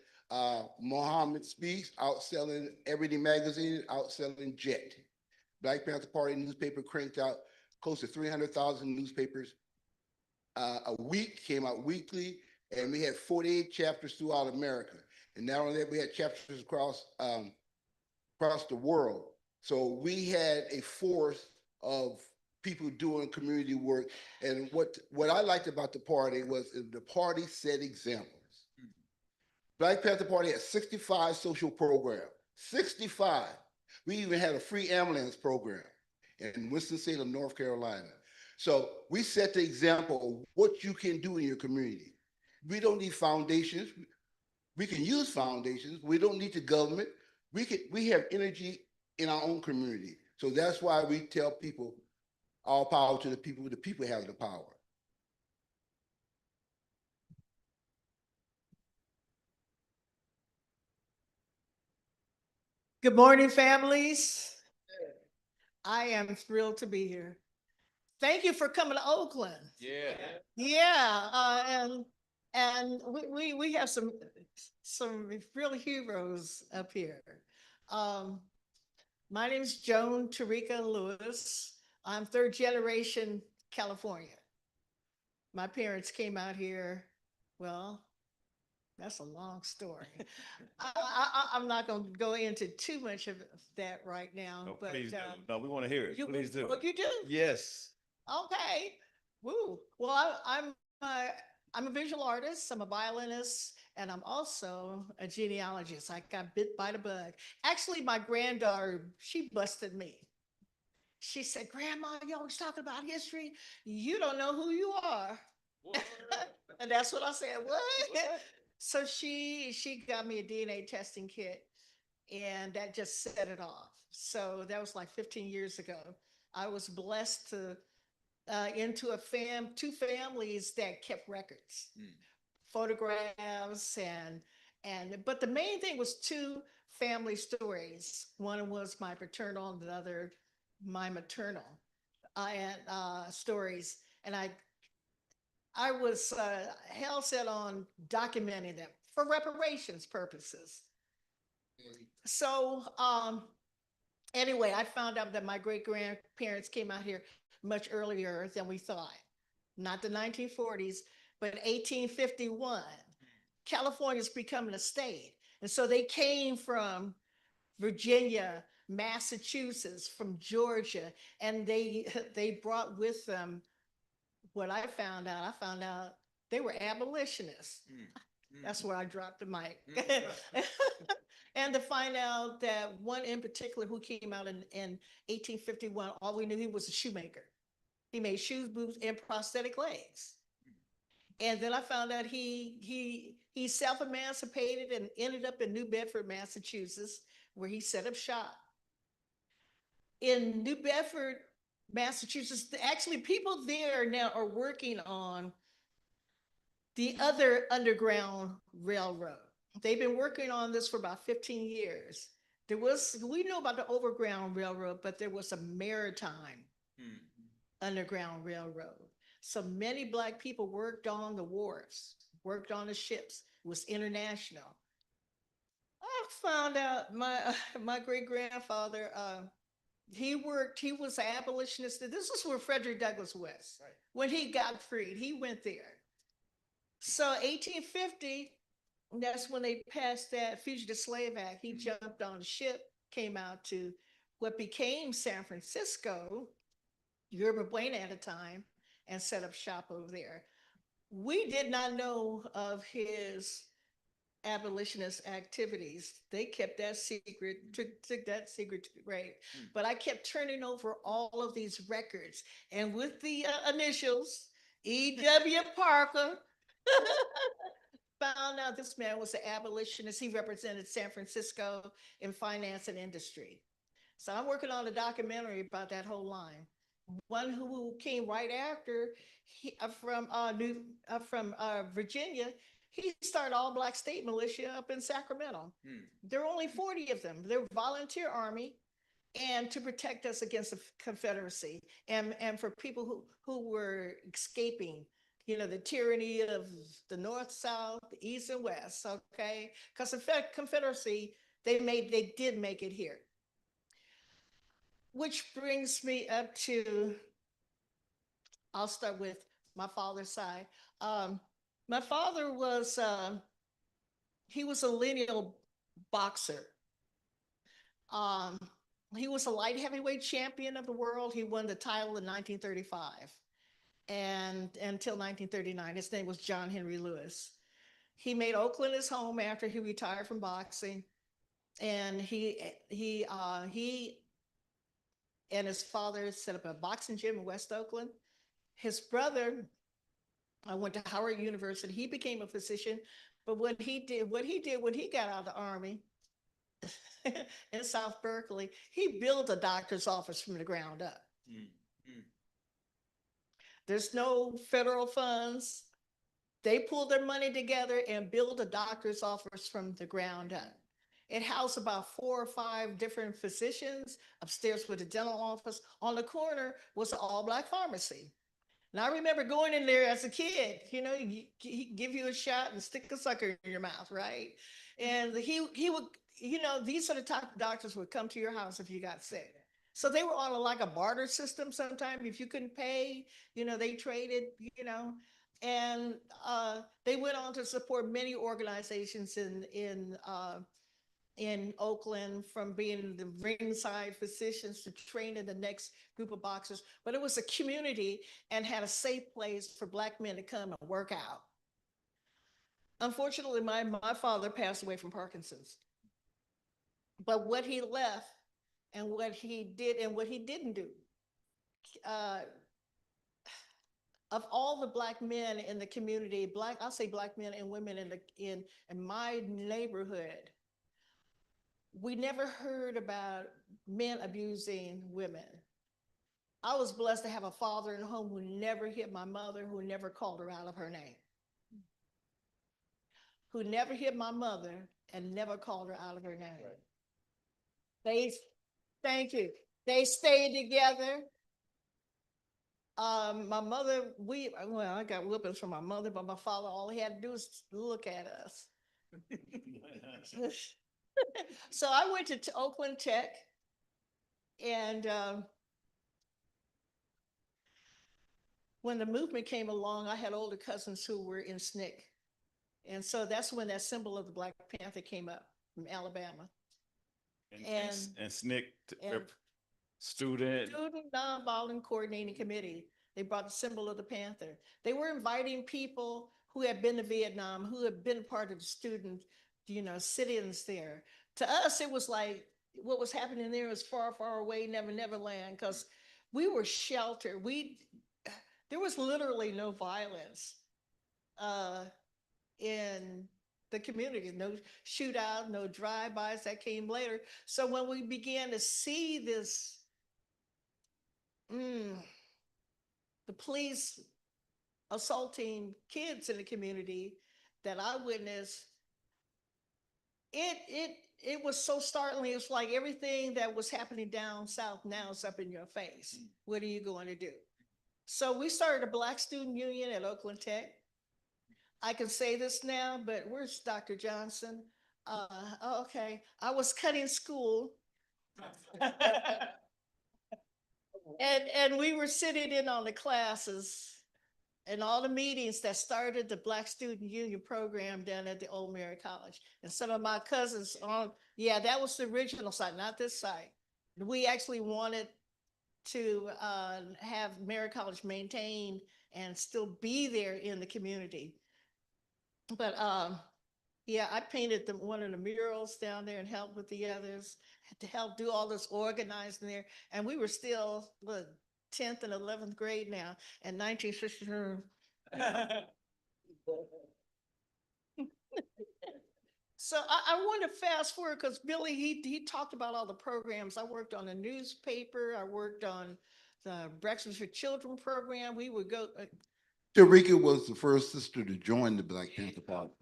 Muhammad Speaks, outselling Everyday Magazine, outselling Jet. Black Panther Party newspaper cranked out close to 300,000 newspapers a week, came out weekly, and we had 48 chapters throughout America. And not only that, we had chapters across the world. So we had a force of people doing community work. And what I liked about the party was the party set examples. Black Panther Party had 65 social programs, 65. We even had a free ambulance program in Winston-Salem, North Carolina. So we set the example of what you can do in your community. We don't need foundations. We can use foundations. We don't need the government. We have energy in our own community. So that's why we tell people, all power to the people have the power. Good morning, families. I am thrilled to be here. Thank you for coming to Oakland. Yeah. Yeah, and we have some real heroes up here. My name is Joan Tarika Lewis. I'm 3rd generation California. My parents came out here, well, that's a long story. I'm not going to go into too much of that right now. No, but please do. No, we want to hear it. Please do. What you do? Yes. Okay. Woo. Well, I'm a visual artist. I'm a violinist, and I'm also a genealogist. I got bit by the bug. Actually, my granddaughter, she busted me. She said, "Grandma, you always talking about history. You don't know who you are." And that's what I said. What? So she got me a DNA testing kit, and that just set it off. So that was like 15 years ago. I was blessed to into two families that kept records, photographs, but the main thing was 2 family stories. One was my paternal, and the other my maternal, stories, and I was hell set on documenting them for reparations purposes. So anyway, I found out that my great grandparents came out here much earlier than we thought. Not the 1940s, but 1851. California's becoming a state. And so they came from Virginia, Massachusetts, from Georgia, and they brought with them what I found out they were abolitionists. That's where I dropped the mic. And to find out that one in particular who came out in 1851, all we knew he was a shoemaker. He made shoes, boots, and prosthetic legs. And then I found out he self-emancipated and ended up in New Bedford, Massachusetts, where he set up shop. In New Bedford, Massachusetts, actually people there now are working on the other Underground Railroad. They've been working on this for about 15 years. We know about the Overground Railroad, but there was a maritime Underground Railroad. So many Black people worked on the wharves, worked on the ships, was international. I found out my great grandfather, he was an abolitionist. This is where Frederick Douglass was. Right. When he got freed, he went there. So 1850, that's when they passed that Fugitive Slave Act. He jumped on a ship, came out to what became San Francisco, Yerba Buena at the time, and set up shop over there. We did not know of his abolitionist activities. They kept that secret, took that secret to the grave. But I kept turning over all of these records, and with the initials, E.W. Parker, found out this man was an abolitionist. He represented San Francisco in finance and industry. So I'm working on a documentary about that whole line. One who came right after, from Virginia, he started all Black state militia up in Sacramento. There are only 40 of them. They're volunteer army, and to protect us against the Confederacy and for people who were escaping, the tyranny of the North, South, the East, and West, okay? Because the Confederacy, they did make it here. Which brings me up to, I'll start with my father's side. My father was, he was a lineal boxer. He was a light heavyweight champion of the world. He won the title in 1935. And until 1939, his name was John Henry Lewis. He made Oakland his home after he retired from boxing. And he and his father set up a boxing gym in West Oakland. His brother went to Howard University. He became a physician, but what he did when he got out of the Army in South Berkeley, he built a doctor's office from the ground up. There's no federal funds. They pulled their money together and built a doctor's office from the ground up. It housed about 4 or 5 different physicians. Upstairs was a dental office. On the corner was an all-Black pharmacy. And I remember going in there as a kid, he give you a shot and stick a sucker in your mouth, right? And he would, these are the type of doctors would come to your house if you got sick. So they were on like a barter system sometimes. If you couldn't pay, they traded, and they went on to support many organizations in Oakland, from being the ringside physicians to training the next group of boxers. But it was a community and had a safe place for Black men to come and work out. Unfortunately, my father passed away from Parkinson's. But what he left and what he did and what he didn't do, of all the Black men in the community, I'll say Black men and women in my neighborhood, we never heard about men abusing women. I was blessed to have a father in home who never hit my mother, who never called her out of her name. Who never hit my mother and never called her out of her name. Right. Thank you. They stayed together. My mother, I got whoopings from my mother, but my father, all he had to do was look at us. So I went to Oakland Tech, and when the movement came along, I had older cousins who were in SNCC. And so that's when that symbol of the Black Panther came up from Alabama. And SNCC, Student Nonviolent Coordinating Committee. They brought the symbol of the Panther. They were inviting people who had been to Vietnam, who had been part of the student, sit-ins there. To us, it was like what was happening there was far, far away, Never Land, because we were sheltered. There was literally no violence in the community. No shootout, no drive-bys that came later. So when we began to see this, the police assaulting kids in the community that I witnessed, it was so startling. It's like everything that was happening down south now is up in your face. What are you going to do? So we started a Black Student Union at Oakland Tech. I can say this now, but where's Dr. Johnson? Okay, I was cutting school. And we were sitting in on the classes and all the meetings that started the Black Student Union program down at the Old Mary College. And some of my cousins yeah, that was the original site, not this site. We actually wanted to have Mary College maintained and still be there in the community. But yeah, I painted one of the murals down there and helped with the others, had to help do all this organizing there. And we were still the 10th and 11th grade now in 1962. So I want to fast forward because Billy, he talked about all the programs. I worked on a newspaper. I worked on the Breakfast for Children program. We would go. Sharika was the first sister to join the Black Panther Party.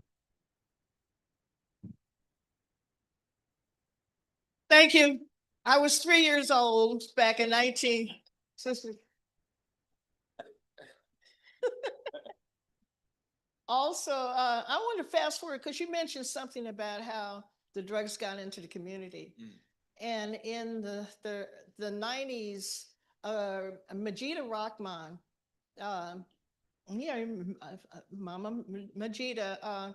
Thank you. I was 3 years old back in 1960. Also, I want to fast forward because you mentioned something about how the drugs got into the community. And in the 90s, Majida Rahman, Mama Majida,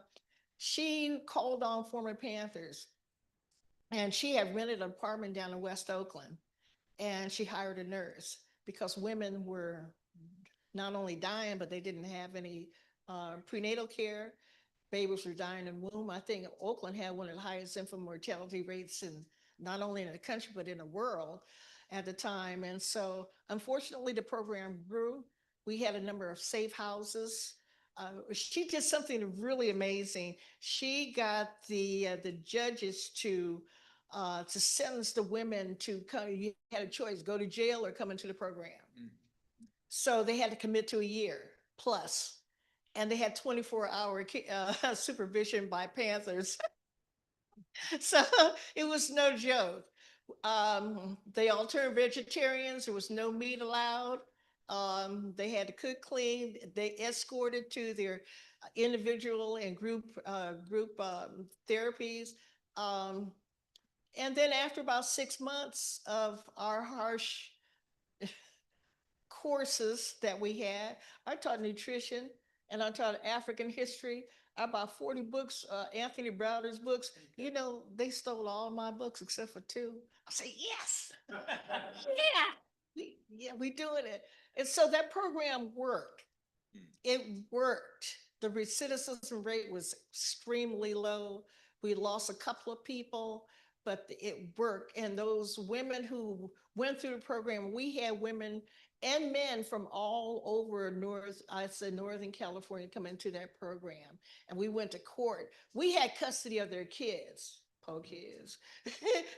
she called on former Panthers. And she had rented an apartment down in West Oakland. And she hired a nurse because women were not only dying, but they didn't have any prenatal care. Babies were dying in womb. I think Oakland had one of the highest infant mortality rates in not only in the country, but in the world at the time. And so unfortunately, the program grew. We had a number of safe houses. She did something really amazing. She got the judges to sentence the women to come. You had a choice, go to jail or come into the program. So they had to commit to a year plus. And they had 24-hour supervision by Panthers. So it was no joke. They all turned vegetarians. There was no meat allowed. They had to cook clean. They escorted to their individual and group therapies. And then after about 6 months of our harsh courses that we had, I taught nutrition and I taught African history. I bought 40 books, Anthony Browder's books. You know, they stole all my books except for 2. I say, yes, we doing it. And so that program worked. It worked. The recidivism rate was extremely low. We lost a couple of people, but it worked. And those women who went through the program, we had women and men from all over Northern California come into that program. And we went to court. We had custody of their kids, poor kids.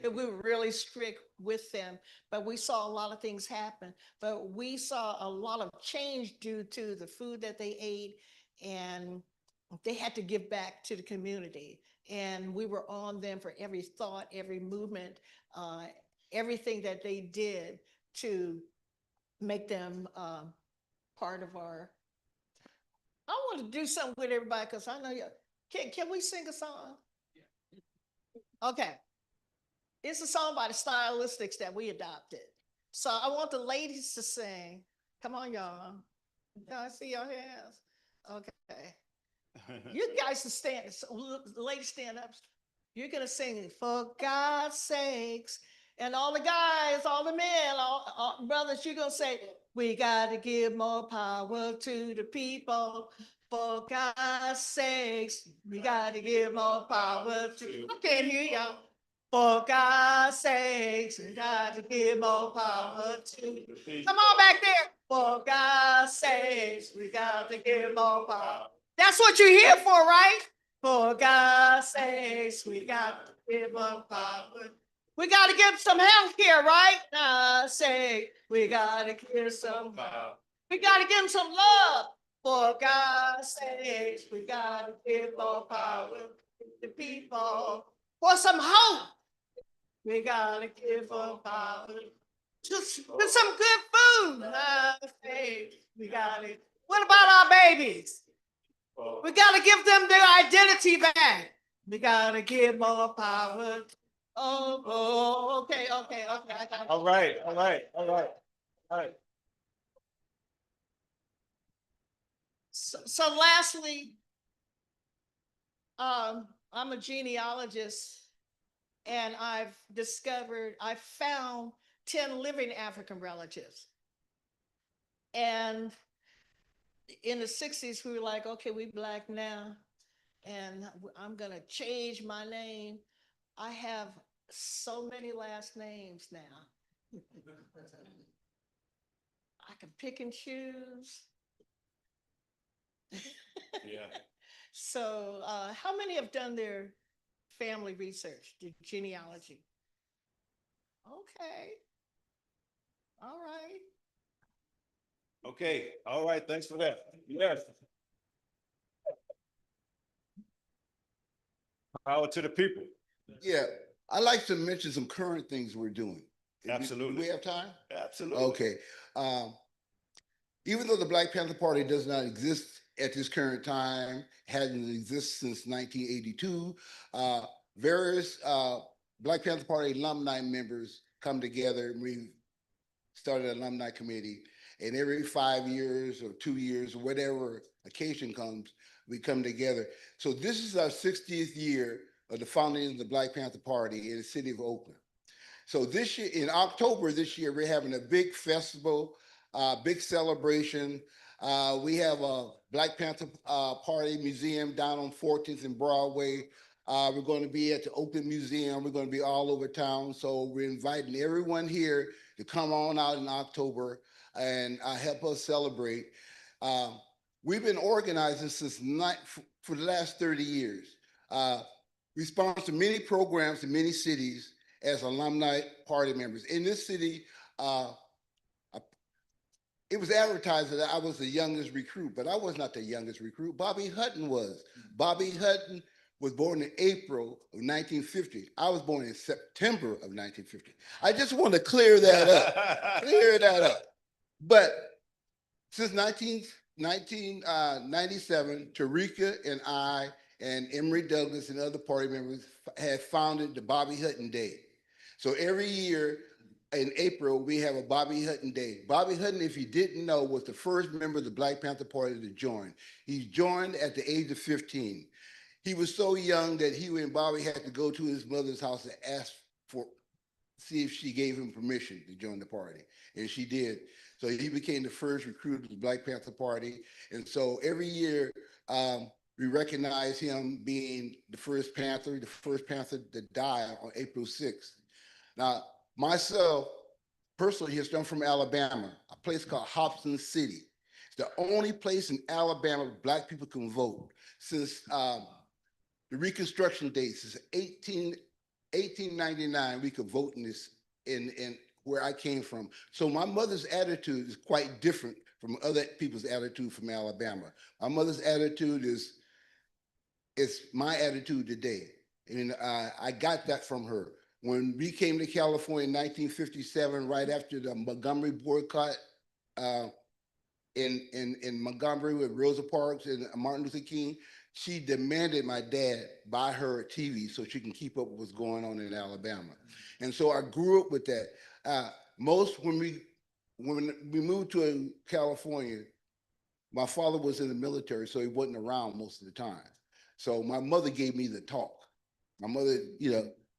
And we were really strict with them, but we saw a lot of things happen. But we saw a lot of change due to the food that they ate, and they had to give back to the community. And we were on them for every thought, every movement, everything that they did to make them part of our. I want to do something with everybody because I know you. Can we sing a song? Yeah. Okay. It's a song by the Stylistics that we adopted. So I want the ladies to sing. Come on, y'all. Can I see your hands? Okay. You guys can stand. Ladies, stand up. You're gonna sing "For God's Sakes." And all the guys, all the men, all brothers, you're going to say, we got to give more power to the people. For God's sakes, we got to give more power to. I can't hear y'all. For God's sakes, we got to give more power to. Come on back there. For God's sakes, we got to give more power. That's what you're here for, right? For God's sakes, we got to give up power. We got to give some health care, right? Say we got to give some power. We got to give them some love. For God's sakes, we got to give more power to the people. For some hope, we got to give more power. Just with some good food. Say we got it. What about our babies? We got to give them their identity back. We got to give more power. Okay. I got it. All right. So lastly, I'm a genealogist, and I found 10 living African relatives. And in the 60s, we were like, okay, we Black now, and I'm gonna change my name. I have so many last names now. I can pick and choose. Yeah. So how many have done their family research, the genealogy? Okay. All right. Okay. All right. Thanks for that. Yes. Power to the people. Yeah, I'd like to mention some current things we're doing. Absolutely. Do we have time? Absolutely. Okay. Even though the Black Panther Party does not exist at this current time, hasn't existed since 1982, various Black Panther Party alumni members come together. We started an alumni committee, and every 5 years or 2 years, whatever occasion comes, we come together. So this is our 60th year of the founding of the Black Panther Party in the city of Oakland. So this year, in October this year, we're having a big festival, big celebration. We have a Black Panther Party Museum down on 14th and Broadway. We're going to be at the Oakland Museum. We're going to be all over town. So we're inviting everyone here to come on out in October and help us celebrate. We've been organizing for the last 30 years. We sponsor many programs in many cities as alumni party members. In this city, it was advertised that I was the youngest recruit, but I was not the youngest recruit. Bobby Hutton was. Bobby Hutton was born in April of 1950. I was born in September of 1950. I just want to clear that up. But since 1997, Tarika and I and Emory Douglas and other party members have founded the Bobby Hutton Day. So every year in April, we have a Bobby Hutton Day. Bobby Hutton, if you didn't know, was the first member of the Black Panther Party to join. He joined at the age of 15. He was so young that he and Bobby had to go to his mother's house and see if she gave him permission to join the party. And she did. So he became the first recruit of the Black Panther Party. And so every year, we recognize him being the first Panther to die on April 6th. Now, myself, personally, I'm from Alabama, a place called Hobson City. It's the only place in Alabama where Black people can vote since the Reconstruction dates. Since 1899, we could vote in this in where I came from. So my mother's attitude is quite different from other people's attitude from Alabama. My mother's attitude is my attitude today. And I got that from her. When we came to California in 1957, right after the Montgomery boycott in Montgomery with Rosa Parks and Martin Luther King, she demanded my dad buy her a TV so she can keep up with what's going on in Alabama. And so I grew up with that. When we moved to California, my father was in the military, so he wasn't around most of the time. So my mother gave me the talk. My mother,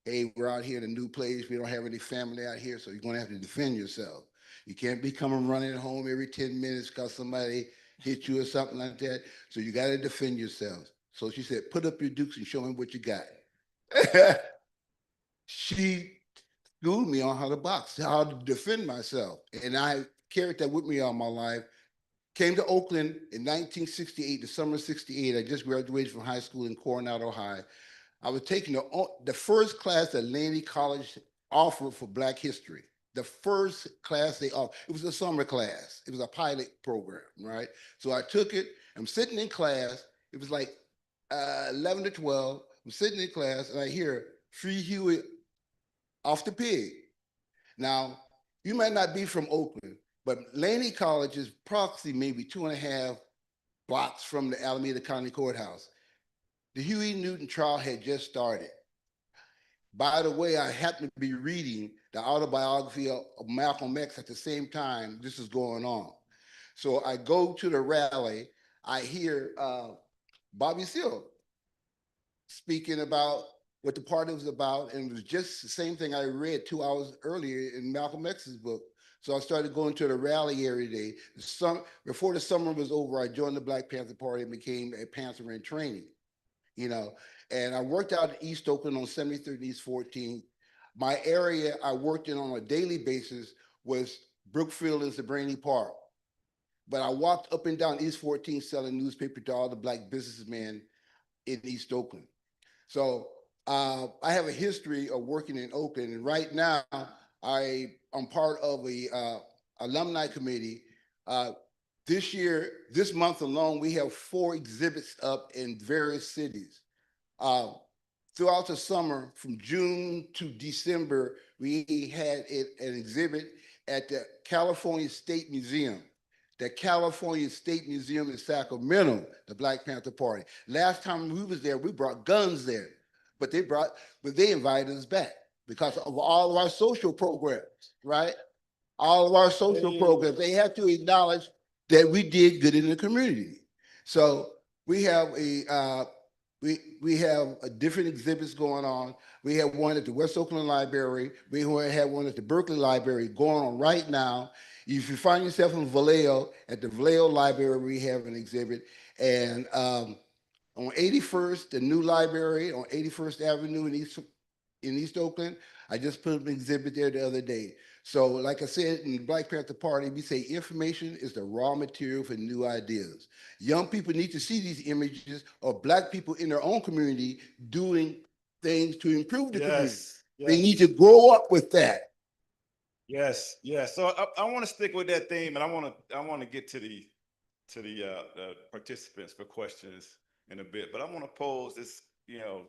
hey, we're out here in a new place. We don't have any family out here, so you're gonna have to defend yourself. You can't be coming running home every 10 minutes because somebody hit you or something like that. So you gotta defend yourself. So she said, put up your dukes and show him what you got. She schooled me on how to box, how to defend myself. And I carried that with me all my life. Came to Oakland in 1968, the summer of 68. I just graduated from high school in Coronado High. I was taking the first class that Laney College offered for Black history. The first class they offered. It was a summer class. It was a pilot program, right? So I took it. I'm sitting in class. It was like 11 to 12. I'm sitting in class and I hear Free Huey off the pig. Now, you might not be from Oakland, but Laney College is approximately maybe 2.5 blocks from the Alameda County Courthouse. The Huey Newton trial had just started. By the way, I happened to be reading the autobiography of Malcolm X at the same time this is going on. So I go to the rally, I hear Bobby Seale speaking about what the party was about, and it was just the same thing I read 2 hours earlier in Malcolm X's book. So I started going to the rally every day. Before the summer was over, I joined the Black Panther Party and became a Panther in training, you know. And I worked out in East Oakland on 73rd and East 14th. My area I worked in on a daily basis was Brookfield and Sabrani Park. But I walked up and down East 14th selling newspaper to all the Black businessmen in East Oakland. So I have a history of working in Oakland, and right now I'm part of a alumni committee. This month alone, we have 4 exhibits up in various cities. Throughout the summer, from June to December, we had an exhibit at the California State Museum. The California State Museum in Sacramento, the Black Panther Party. Last time we was there, we brought guns there, but they invited us back because of all of our social programs, right? All of our social programs, they have to acknowledge that we did good in the community. So we have we have different exhibits going on. We have one at the West Oakland Library. We have one at the Berkeley Library going on right now. If you find yourself in Vallejo, at the Vallejo Library, we have an exhibit. And on 81st, the new library on 81st Avenue in East Oakland, I just put an exhibit there the other day. So like I said, in the Black Panther Party, we say information is the raw material for new ideas. Young people need to see these images of Black people in their own community doing things to improve the community. They need to grow up with that. Yes, yes. So I want to stick with that theme, and I want to get to the participants for questions in a bit. But I want to pose this,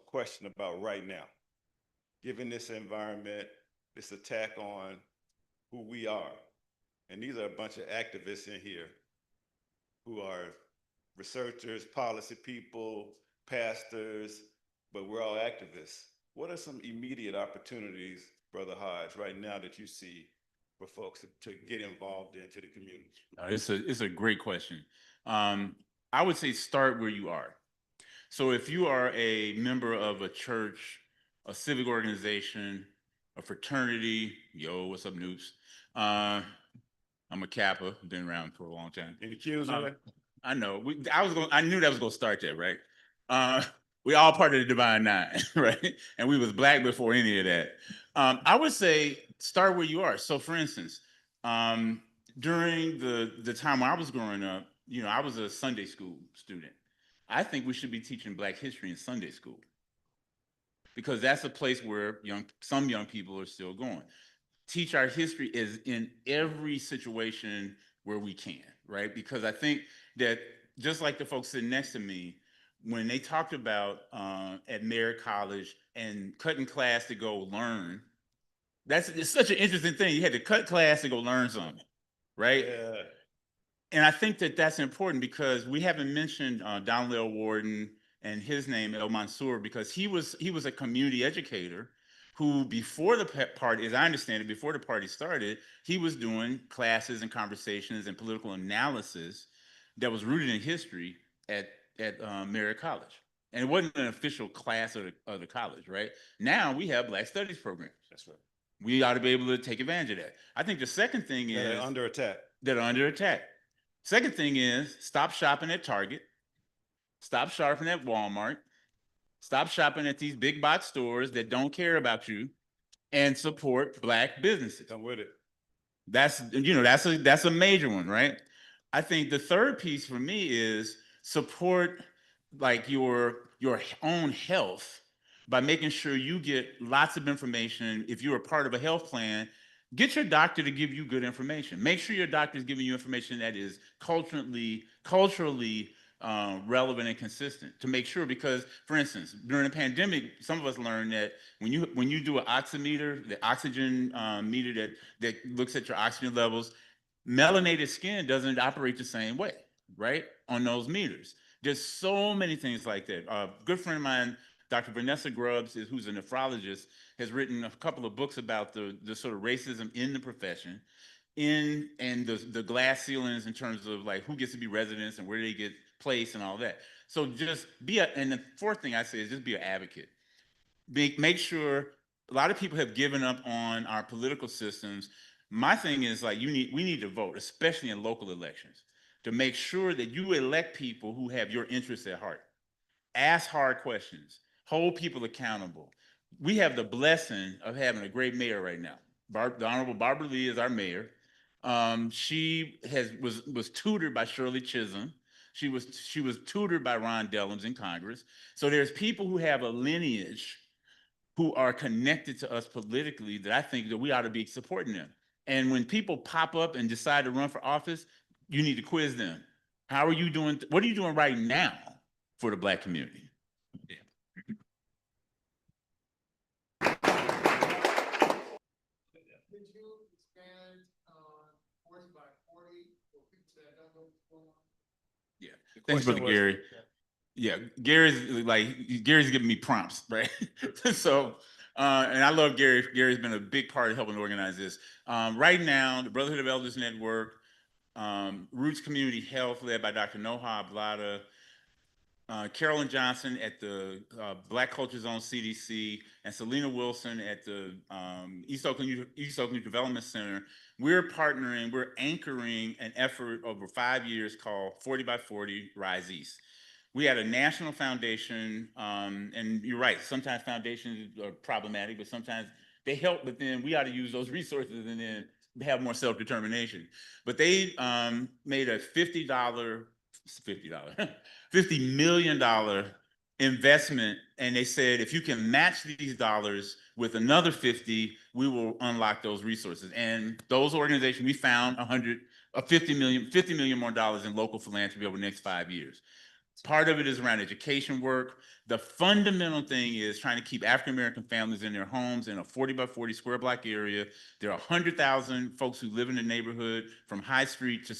question about right now, given this environment, this attack on who we are, and these are a bunch of activists in here who are researchers, policy people, pastors, but we're all activists. What are some immediate opportunities, Brother Hodge, right now that you see for folks to get involved into the community? It's a great question. I would say start where you are. So if you are a member of a church, a civic organization, a fraternity, what's up, Noops? I'm a Kappa, been around for a long time. Any cues on it? I know. I knew that was gonna start that, right? We all part of the Divine Nine, right? And we was Black before any of that. I would say start where you are. So for instance, during the time when I was growing up, I was a Sunday school student. I think we should be teaching Black history in Sunday school, because that's a place where some young people are still going. Teach our history is in every situation where we can, right? Because I think that just like the folks sitting next to me, when they talked about at Merritt College and cutting class to go learn, it's such an interesting thing. You had to cut class to go learn something, right? Yeah. And I think that that's important because we haven't mentioned Donald Warden and his name, El Mansour, because he was a community educator who, before the party, as I understand it, before the party started, he was doing classes and conversations and political analysis that was rooted in history at Merritt College. And it wasn't an official class of the college, right? Now we have Black Studies programs. That's right. We ought to be able to take advantage of that. I think the second thing is That are under attack. That are under attack. Second thing is stop shopping at Target. Stop shopping at Walmart. Stop shopping at these big box stores that don't care about you, and support Black businesses. I'm with it. That's a major one, right? I think the third piece for me is support like your own health by making sure you get lots of information. If you're a part of a health plan, get your doctor to give you good information. Make sure your doctor is giving you information that is culturally relevant and consistent to make sure. Because, for instance, during the pandemic, some of us learned that when you do an oximeter, the oxygen meter that looks at your oxygen levels, melanated skin doesn't operate the same way, right? On those meters. There's so many things like that. A good friend of mine, Dr. Vanessa Grubbs, who's a nephrologist, has written a couple of books about the sort of racism in the profession, and the glass ceilings in terms of like who gets to be residents and where they get placed and all that. So just and the fourth thing I say is just be an advocate. Make sure. A lot of people have given up on our political systems. My thing is like we need to vote, especially in local elections, to make sure that you elect people who have your interests at heart. Ask hard questions, hold people accountable. We have the blessing of having a great mayor right now. The Honorable Barbara Lee is our mayor. She was tutored by Shirley Chisholm. She was tutored by Ron Dellums in Congress. So there's people who have a lineage who are connected to us politically that I think that we ought to be supporting them. And when people pop up and decide to run for office, you need to quiz them. How are you doing? What are you doing right now for the Black community? Yeah. Yeah. Thanks, Brother Gary. Yeah, Gary's giving me prompts, right? So, and I love Gary. Gary's been a big part of helping organize this. Right now, the Brotherhood of Elders Network, Roots Community Health, led by Dr. Noha Ablada, Carolyn Johnson at the Black Culture Zone CDC, and Selena Wilson at the East Oakland Development Center. We're anchoring an effort over 5 years called 40 by 40 Rise East. We had a national foundation, and you're right, sometimes foundations are problematic, but sometimes they help, but then we ought to use those resources and then have more self-determination. But they made a $50 $50 million investment, and they said, if you can match these dollars with another 50, we will unlock those resources. And those organizations, we found $50 million more dollars in local philanthropy over the next 5 years. Part of it is around education work. The fundamental thing is trying to keep African-American families in their homes in a 40 by 40 square block area. There are 100,000 folks who live in the neighborhood from High Street to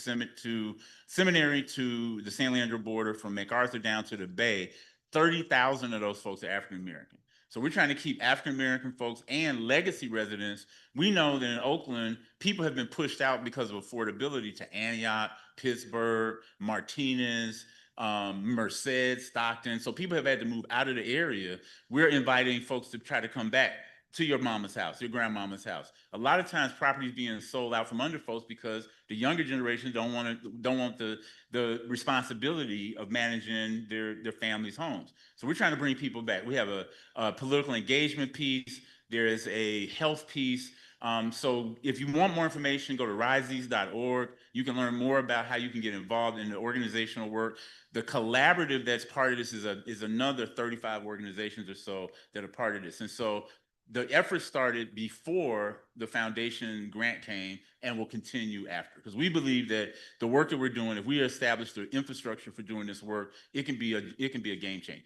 Seminary to the San Leandro border, from MacArthur down to the Bay. 30,000 of those folks are African-American. So we're trying to keep African-American folks and legacy residents. We know that in Oakland, people have been pushed out because of affordability to Antioch, Pittsburgh, Martinez, Merced, Stockton. So people have had to move out of the area. We're inviting folks to try to come back to your mama's house, your grandmama's house. A lot of times property is being sold out from under folks because the younger generation don't want the responsibility of managing their families' homes. So we're trying to bring people back. We have a political engagement piece. There is a health piece. So if you want more information, go to riseeast.org. You can learn more about how you can get involved in the organizational work. The collaborative that's part of this is another 35 organizations or so that are part of this. And so the effort started before the foundation grant came and will continue after, because we believe that the work that we're doing, if we establish the infrastructure for doing this work, it can be a game changer.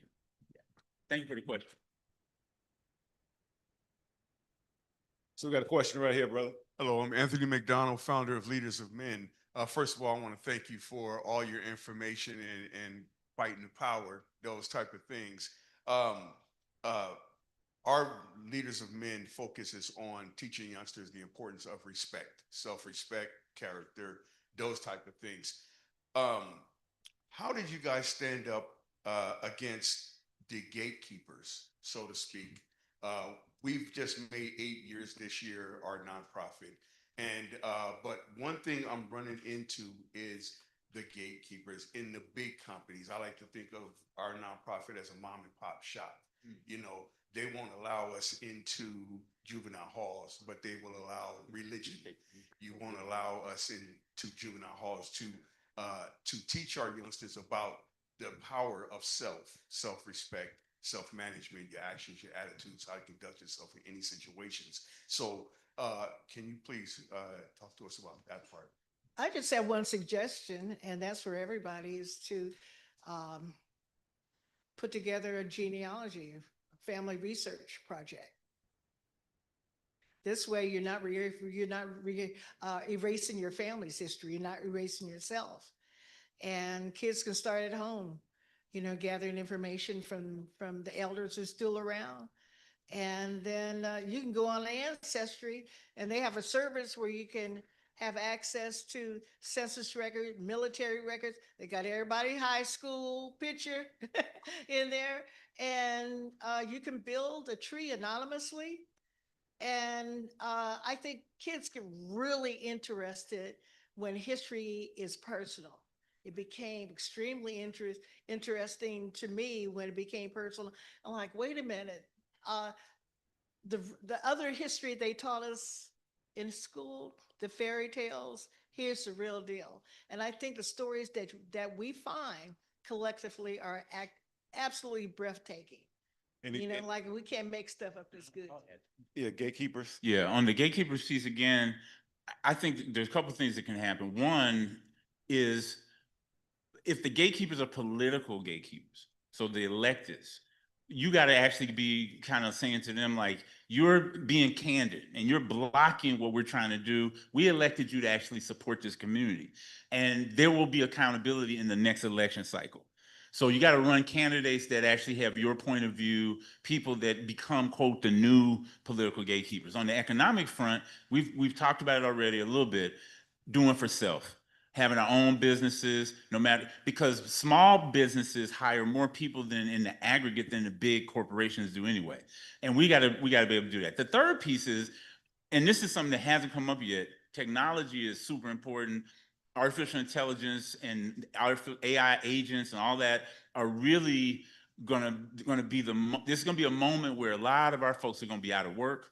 Thank you for the question. So we got a question right here, brother. Hello, I'm Anthony McDonald, founder of Leaders of Men. First of all, I want to thank you for all your information and fighting the power, those type of things. Our Leaders of Men focuses on teaching youngsters the importance of respect, self-respect, character, those type of things. How did you guys stand up against the gatekeepers, so to speak? We've just made 8 years this year, our nonprofit. And but one thing I'm running into is the gatekeepers in the big companies. I like to think of our nonprofit as a mom and pop shop. You know, they won't allow us into juvenile halls, but they will allow religion. You won't allow us into juvenile halls to to teach our youngsters about the power of self-respect, self-management, your actions, your attitudes, how to conduct yourself in any situations. So can you please talk to us about that part? I just have one suggestion, and that's for everybody, is to put together a genealogy, family research project. This way, you're not erasing your family's history. You're not erasing yourself. And kids can start at home, you know, gathering information from the elders who are still around. And then you can go on Ancestry, and they have a service where you can have access to census records, military records. They got everybody high school picture in there. And you can build a tree anonymously. And I think kids get really interested when history is personal. It became extremely interesting to me when it became personal. I'm like, wait a minute. The other history they taught us in school, the fairy tales, here's the real deal. And I think the stories that we find collectively are absolutely breathtaking. You know, like we can't make stuff up as good. Yeah, gatekeepers. Yeah, on the gatekeepers piece again, I think there's a couple of things that can happen. One is if the gatekeepers are political gatekeepers, so the electeds, you got to actually be kind of saying to them, like, you're being candid and you're blocking what we're trying to do. We elected you to actually support this community, and there will be accountability in the next election cycle. So you got to run candidates that actually have your point of view, people that become, quote, the new political gatekeepers. On the economic front, we've talked about it already a little bit, doing for self, having our own businesses, no matter, because small businesses hire more people than in the aggregate than the big corporations do anyway. And we gotta be able to do that. The third piece is, and this is something that hasn't come up yet, technology is super important. Artificial intelligence and AI agents and all that are really gonna be this is gonna be a moment where a lot of our folks are gonna be out of work.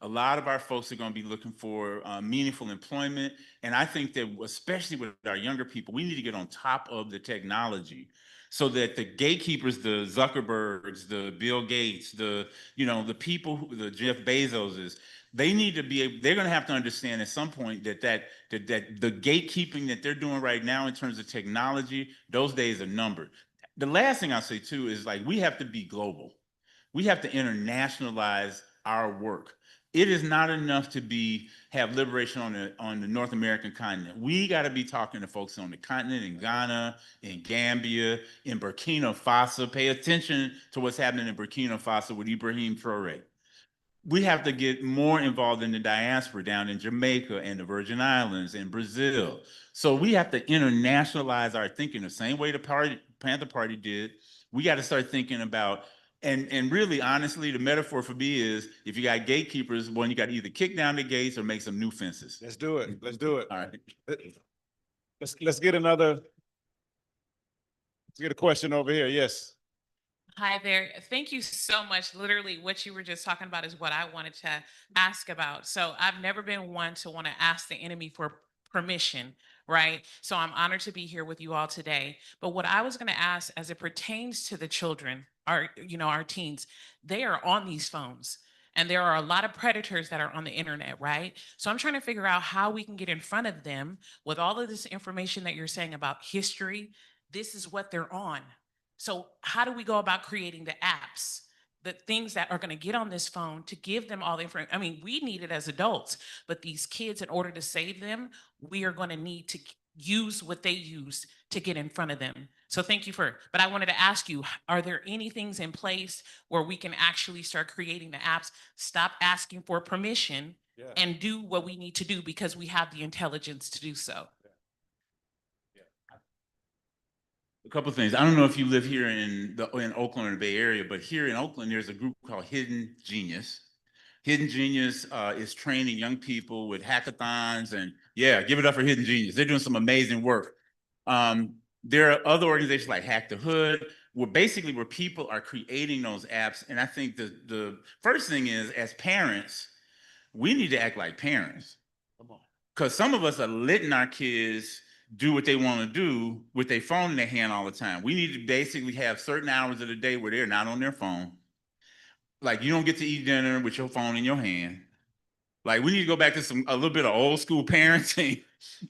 A lot of our folks are gonna be looking for meaningful employment. And I think that especially with our younger people, we need to get on top of the technology so that the gatekeepers, the Zuckerbergs, the Bill Gates, the people, the Jeff Bezoses, they need to be they're going to have to understand at some point that the gatekeeping that they're doing right now in terms of technology, those days are numbered. The last thing I'll say too is, like, we have to be global. We have to internationalize our work. It is not enough to have liberation on the North American continent. We got to be talking to folks on the continent, in Ghana, in Gambia, in Burkina Faso. Pay attention to what's happening in Burkina Faso with Ibrahim Traoré. We have to get more involved in the diaspora down in Jamaica and the Virgin Islands and Brazil. So we have to internationalize our thinking the same way the Panther Party did. We got to start thinking about, and really, honestly, the metaphor for me is, if you got gatekeepers, one, you got to either kick down the gates or make some new fences. Let's do it. Let's do it. All right. Let's get a question over here. Yes. Hi there. Thank you so much. Literally, what you were just talking about is what I wanted to ask about. So I've never been one to want to ask the enemy for permission, right? So I'm honored to be here with you all today. But what I was going to ask, as it pertains to the children, our teens, they are on these phones. And there are a lot of predators that are on the internet, right? So I'm trying to figure out how we can get in front of them with all of this information that you're saying about history. This is what they're on. So how do we go about creating the apps, the things that are going to get on this phone to give them all the information? I mean, we need it as adults, but these kids, in order to save them, we are going to need to use what they use to get in front of them. So thank you but I wanted to ask you, are there any things in place where we can actually start creating the apps, stop asking for permission, and do what we need to do because we have the intelligence to do so? A couple of things. I don't know if you live here in Oakland or the Bay Area, but here in Oakland, there's a group called Hidden Genius. Hidden Genius is training young people with hackathons, and give it up for Hidden Genius. They're doing some amazing work. There are other organizations like Hack the Hood, where people are creating those apps. And I think the first thing is, as parents, we need to act like parents. Because some of us are letting our kids do what they want to do with their phone in their hand all the time. We need to basically have certain hours of the day where they're not on their phone. Like you don't get to eat dinner with your phone in your hand. Like we need to go back to a little bit of old school parenting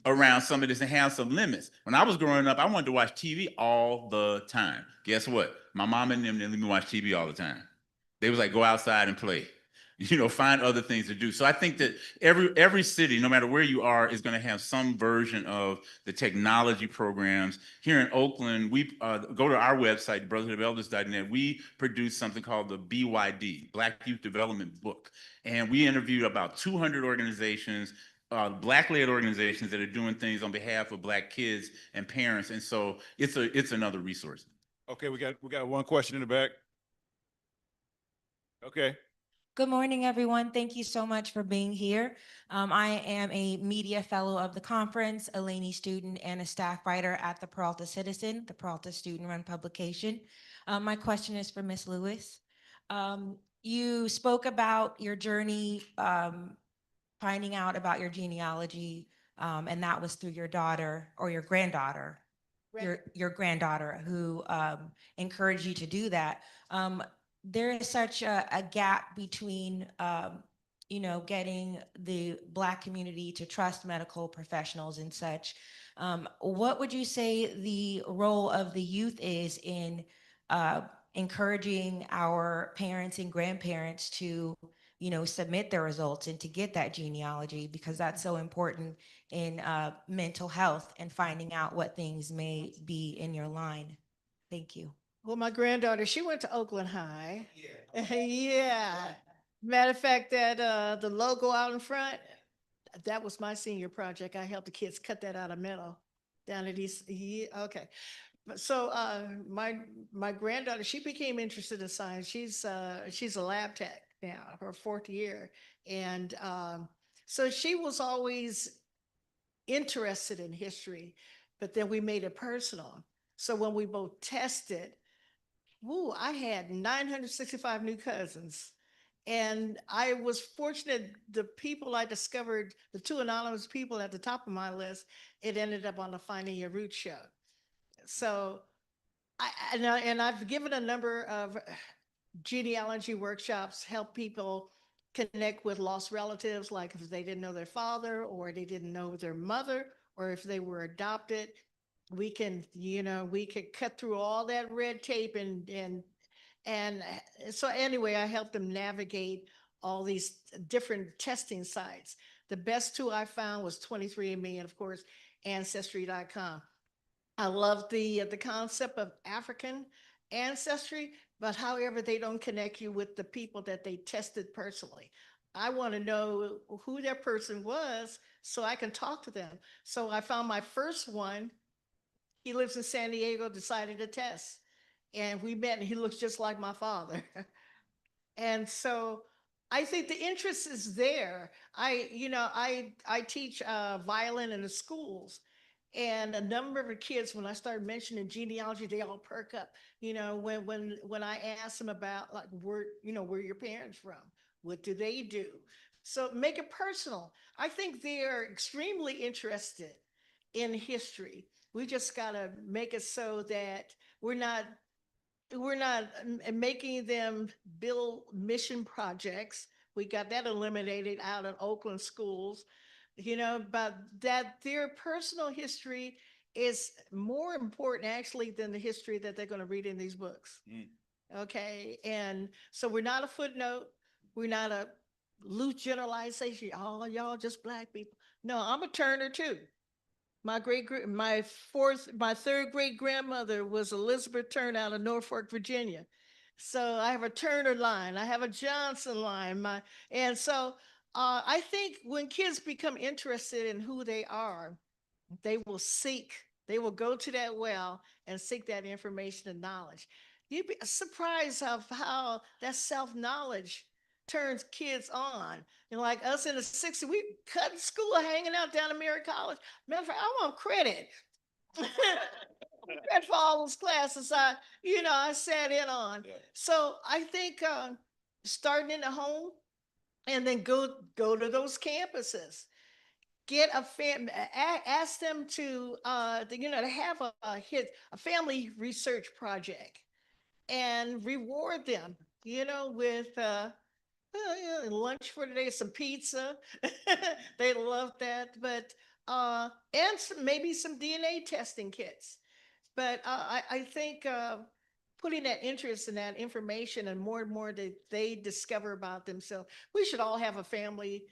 around some of this and have some limits. When I was growing up, I wanted to watch TV all the time. Guess what? My mom and them didn't let me watch TV all the time. They was like, go outside and play. Find other things to do. So I think that every city, no matter where you are, is going to have some version of the technology programs. Here in Oakland, we go to our website, brotherhoodofelders.net. We produce something called the BYD, Black Youth Development Book. And we interviewed about 200 organizations, Black-led organizations that are doing things on behalf of Black kids and parents. And so it's another resource. Okay, we got one question in the back. Okay. Good morning, everyone. Thank you so much for being here. I am a media fellow of the conference, a Laney student, and a staff writer at the Peralta Citizen, the Peralta student-run publication. My question is for Ms. Lewis. You spoke about your journey, finding out about your genealogy, and that was through your daughter or your granddaughter, your granddaughter who encouraged you to do that. There is such a gap between, getting the Black community to trust medical professionals and such. What would you say the role of the youth is in encouraging our parents and grandparents to, submit their results and to get that genealogy, because that's so important in mental health and finding out what things may be in your line? Thank you. Well, my granddaughter, she went to Oakland High. Yeah. Yeah. Matter of fact, that the logo out in front, that was my senior project. I helped the kids cut that out of metal down at East. Yeah, okay. So my granddaughter, she became interested in science. She's a lab tech now, her 4th year. And so she was always interested in history, but then we made it personal. So when we both tested, I had 965 new cousins. And I was fortunate, the people I discovered, the 2 anonymous people at the top of my list, it ended up on the Finding Your Roots show. So I've given a number of genealogy workshops, help people connect with lost relatives, like if they didn't know their father or they didn't know their mother, or if they were adopted. We can cut through all that red tape and so anyway, I helped them navigate all these different testing sites. The best 2 I found was 23andMe and of course, Ancestry.com. I love the concept of African ancestry, but however, they don't connect you with the people that they tested personally. I want to know who that person was so I can talk to them. So I found my first one. He lives in San Diego, decided to test. And we met and he looks just like my father. And so I think the interest is there. I teach violin in the schools. And a number of kids, when I started mentioning genealogy, they all perk up. When I ask them about like where your parents from? What do they do? So make it personal. I think they're extremely interested in history. We just gotta make it so that we're not making them build mission projects. We got that eliminated out of Oakland schools, but that their personal history is more important actually than the history that they're going to read in these books. Okay. And so we're not a footnote. We're not a loose generalization. Oh, y'all just Black people. No, I'm a Turner too. My third great grandmother was Elizabeth Turner out of Norfolk, Virginia. So I have a Turner line, I have a Johnson line. And so I think when kids become interested in who they are, they will go to that well and seek that information and knowledge. You'd be surprised of how that self-knowledge turns kids on. Like us in the 60s, we cut school hanging out down at Mary College. Matter of fact, I want credit. Credit for all those classes I sat in on. Yeah. So I think starting in the home and then go to those campuses. get ask them to, to have a family research project and reward them, with, lunch for today, some pizza. They love that, but, and maybe some DNA testing kits. But I think putting that interest in that information and more that they discover about themselves, we should all have a family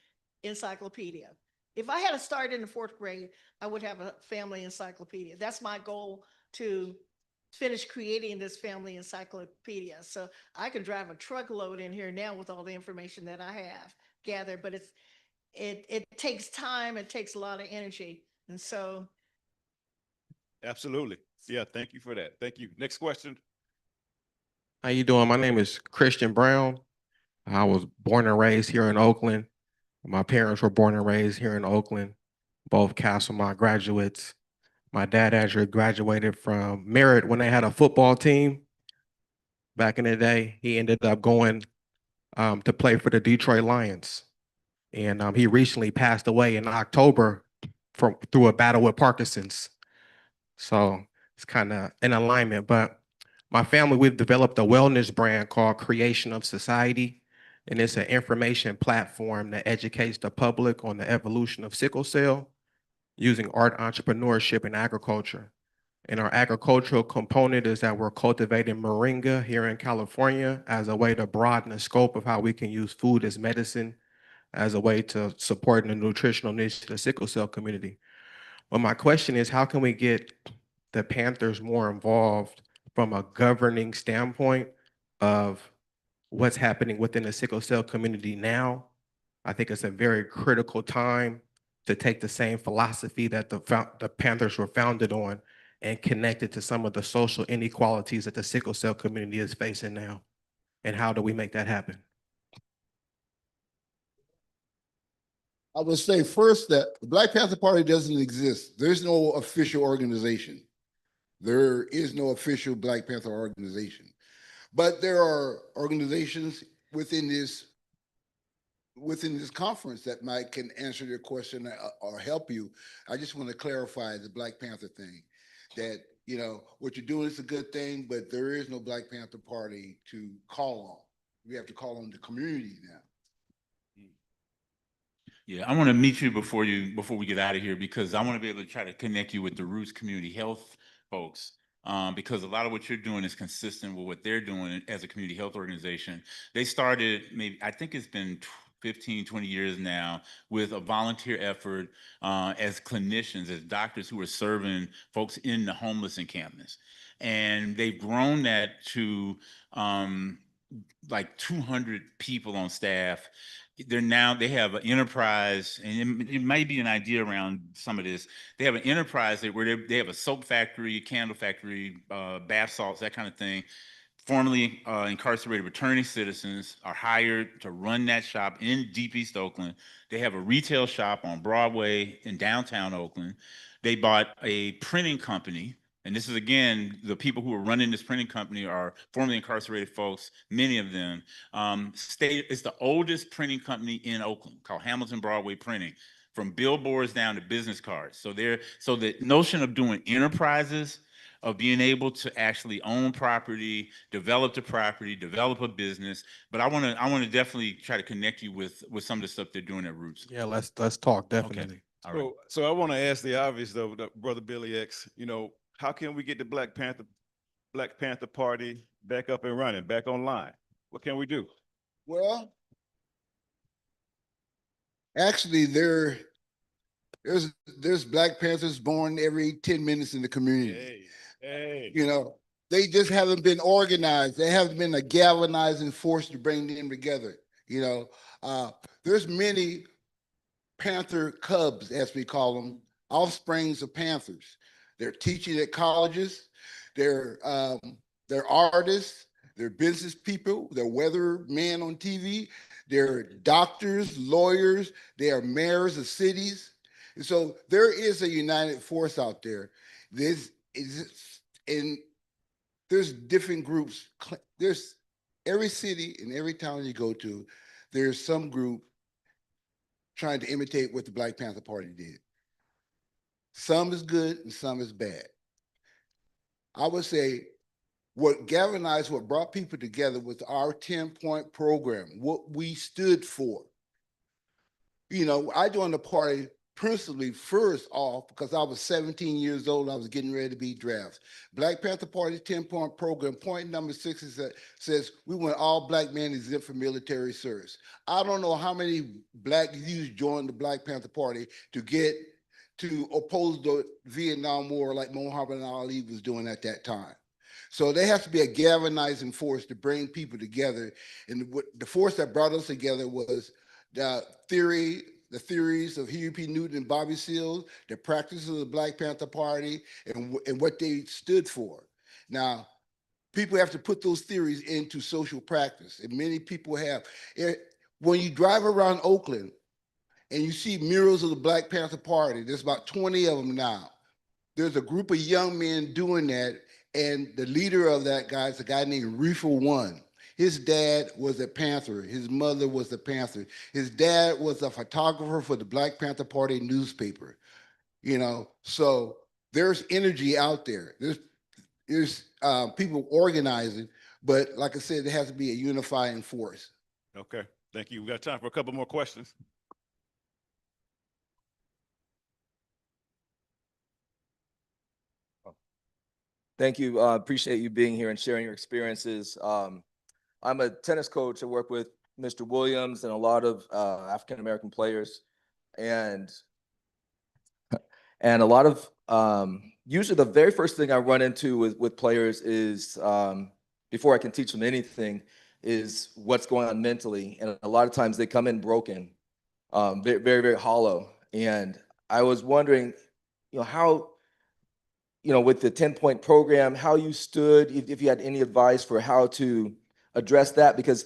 encyclopedia. If I had to start in the fourth grade, I would have a family encyclopedia. That's my goal, to finish creating this family encyclopedia. So I could drive a truckload in here now with all the information that I have gathered, but it takes time, it takes a lot of energy. And so Absolutely. Yeah, thank you for that. Thank you. Next question. How you doing? My name is Christian Brown. I was born and raised here in Oakland. My parents were born and raised here in Oakland, both Castlemont graduates. My dad actually graduated from Merritt when they had a football team back in the day. He ended up going to play for the Detroit Lions. And he recently passed away in October through a battle with Parkinson's. So it's kind of in alignment. But my family, we've developed a wellness brand called Creation of Society. And it's an information platform that educates the public on the evolution of sickle cell using art, entrepreneurship, and agriculture. And our agricultural component is that we're cultivating moringa here in California as a way to broaden the scope of how we can use food as medicine, as a way to support the nutritional needs to the sickle cell community. But my question is, how can we get the Panthers more involved from a governing standpoint of what's happening within the sickle cell community now? I think it's a very critical time to take the same philosophy that the Panthers were founded on and connect it to some of the social inequalities that the sickle cell community is facing now. And how do we make that happen? I would say first that the Black Panther Party doesn't exist. There's no official organization. There is no official Black Panther organization. But there are organizations within this conference that can answer your question or help you. I just want to clarify the Black Panther thing, that what you're doing is a good thing, but there is no Black Panther Party to call on. We have to call on the community now. Yeah, I want to meet you before we get out of here, because I want to be able to try to connect you with the Roots Community Health folks. Because a lot of what you're doing is consistent with what they're doing as a community health organization. They started, I think it's been 15, 20 years now, with a volunteer effort as clinicians, as doctors who are serving folks in the homeless encampments. And they've grown that to like 200 people on staff. They have an enterprise, and it might be an idea around some of this. They have an enterprise where they have a soap factory, candle factory, bath salts, that kind of thing. Formerly incarcerated returning citizens are hired to run that shop in Deep East Oakland. They have a retail shop on Broadway in downtown Oakland. They bought a printing company. And this is, again, the people who are running this printing company are formerly incarcerated folks, many of them. It's the oldest printing company in Oakland, called Hamilton Broadway Printing, from billboards down to business cards. So the notion of doing enterprises, of being able to actually own property, develop the property, develop a business. But I want to definitely try to connect you with some of the stuff they're doing at Roots. Yeah, let's talk, definitely. Okay. All right. So I want to ask the obvious though, Brother Billy X, how can we get the Black Panther Party back up and running, back online? What can we do? Well, actually, there's Black Panthers born every 10 minutes in the community. Hey. They just haven't been organized. They haven't been a galvanizing force to bring them together. There's many Panther cubs, as we call them, offsprings of Panthers. They're teaching at colleges. They're artists. They're business people. They're weathermen on TV. They're doctors, lawyers. They are mayors of cities. And so there is a united force out there. There's different groups. There's every city and every town you go to, there's some group trying to imitate what the Black Panther Party did. Some is good and some is bad. I would say what galvanized, what brought people together was our 10-point program, what we stood for. You know, I joined the party principally first off because I was 17 years old. I was getting ready to be drafted. Black Panther Party 10-point program, point number 6 is that says we want all Black men exempt from military service. I don't know how many Black youths joined the Black Panther Party to oppose the Vietnam War like Muhammad Ali was doing at that time. So there has to be a galvanizing force to bring people together. And the force that brought us together was the theories of Huey P. Newton and Bobby Seale, the practices of the Black Panther Party, and what they stood for. Now, people have to put those theories into social practice, and many people have. When you drive around Oakland and you see murals of the Black Panther Party, there's about 20 of them now. There's a group of young men doing that, and the leader of that guy is a guy named Reefer One. His dad was a Panther. His mother was a Panther. His dad was a photographer for the Black Panther Party newspaper. You know, so there's energy out there. There's people organizing, but like I said, there has to be a unifying force. Okay, thank you. We got time for a couple more questions. Thank you. Appreciate you being here and sharing your experiences. I'm a tennis coach. I work with Mr. Williams and a lot of African-American players. And a lot of, usually the very first thing I run into with players is, before I can teach them anything, is what's going on mentally. And a lot of times they come in broken, very, very, very hollow. And I was wondering, how, with the 10-point program, how you stood, if you had any advice for how to address that, because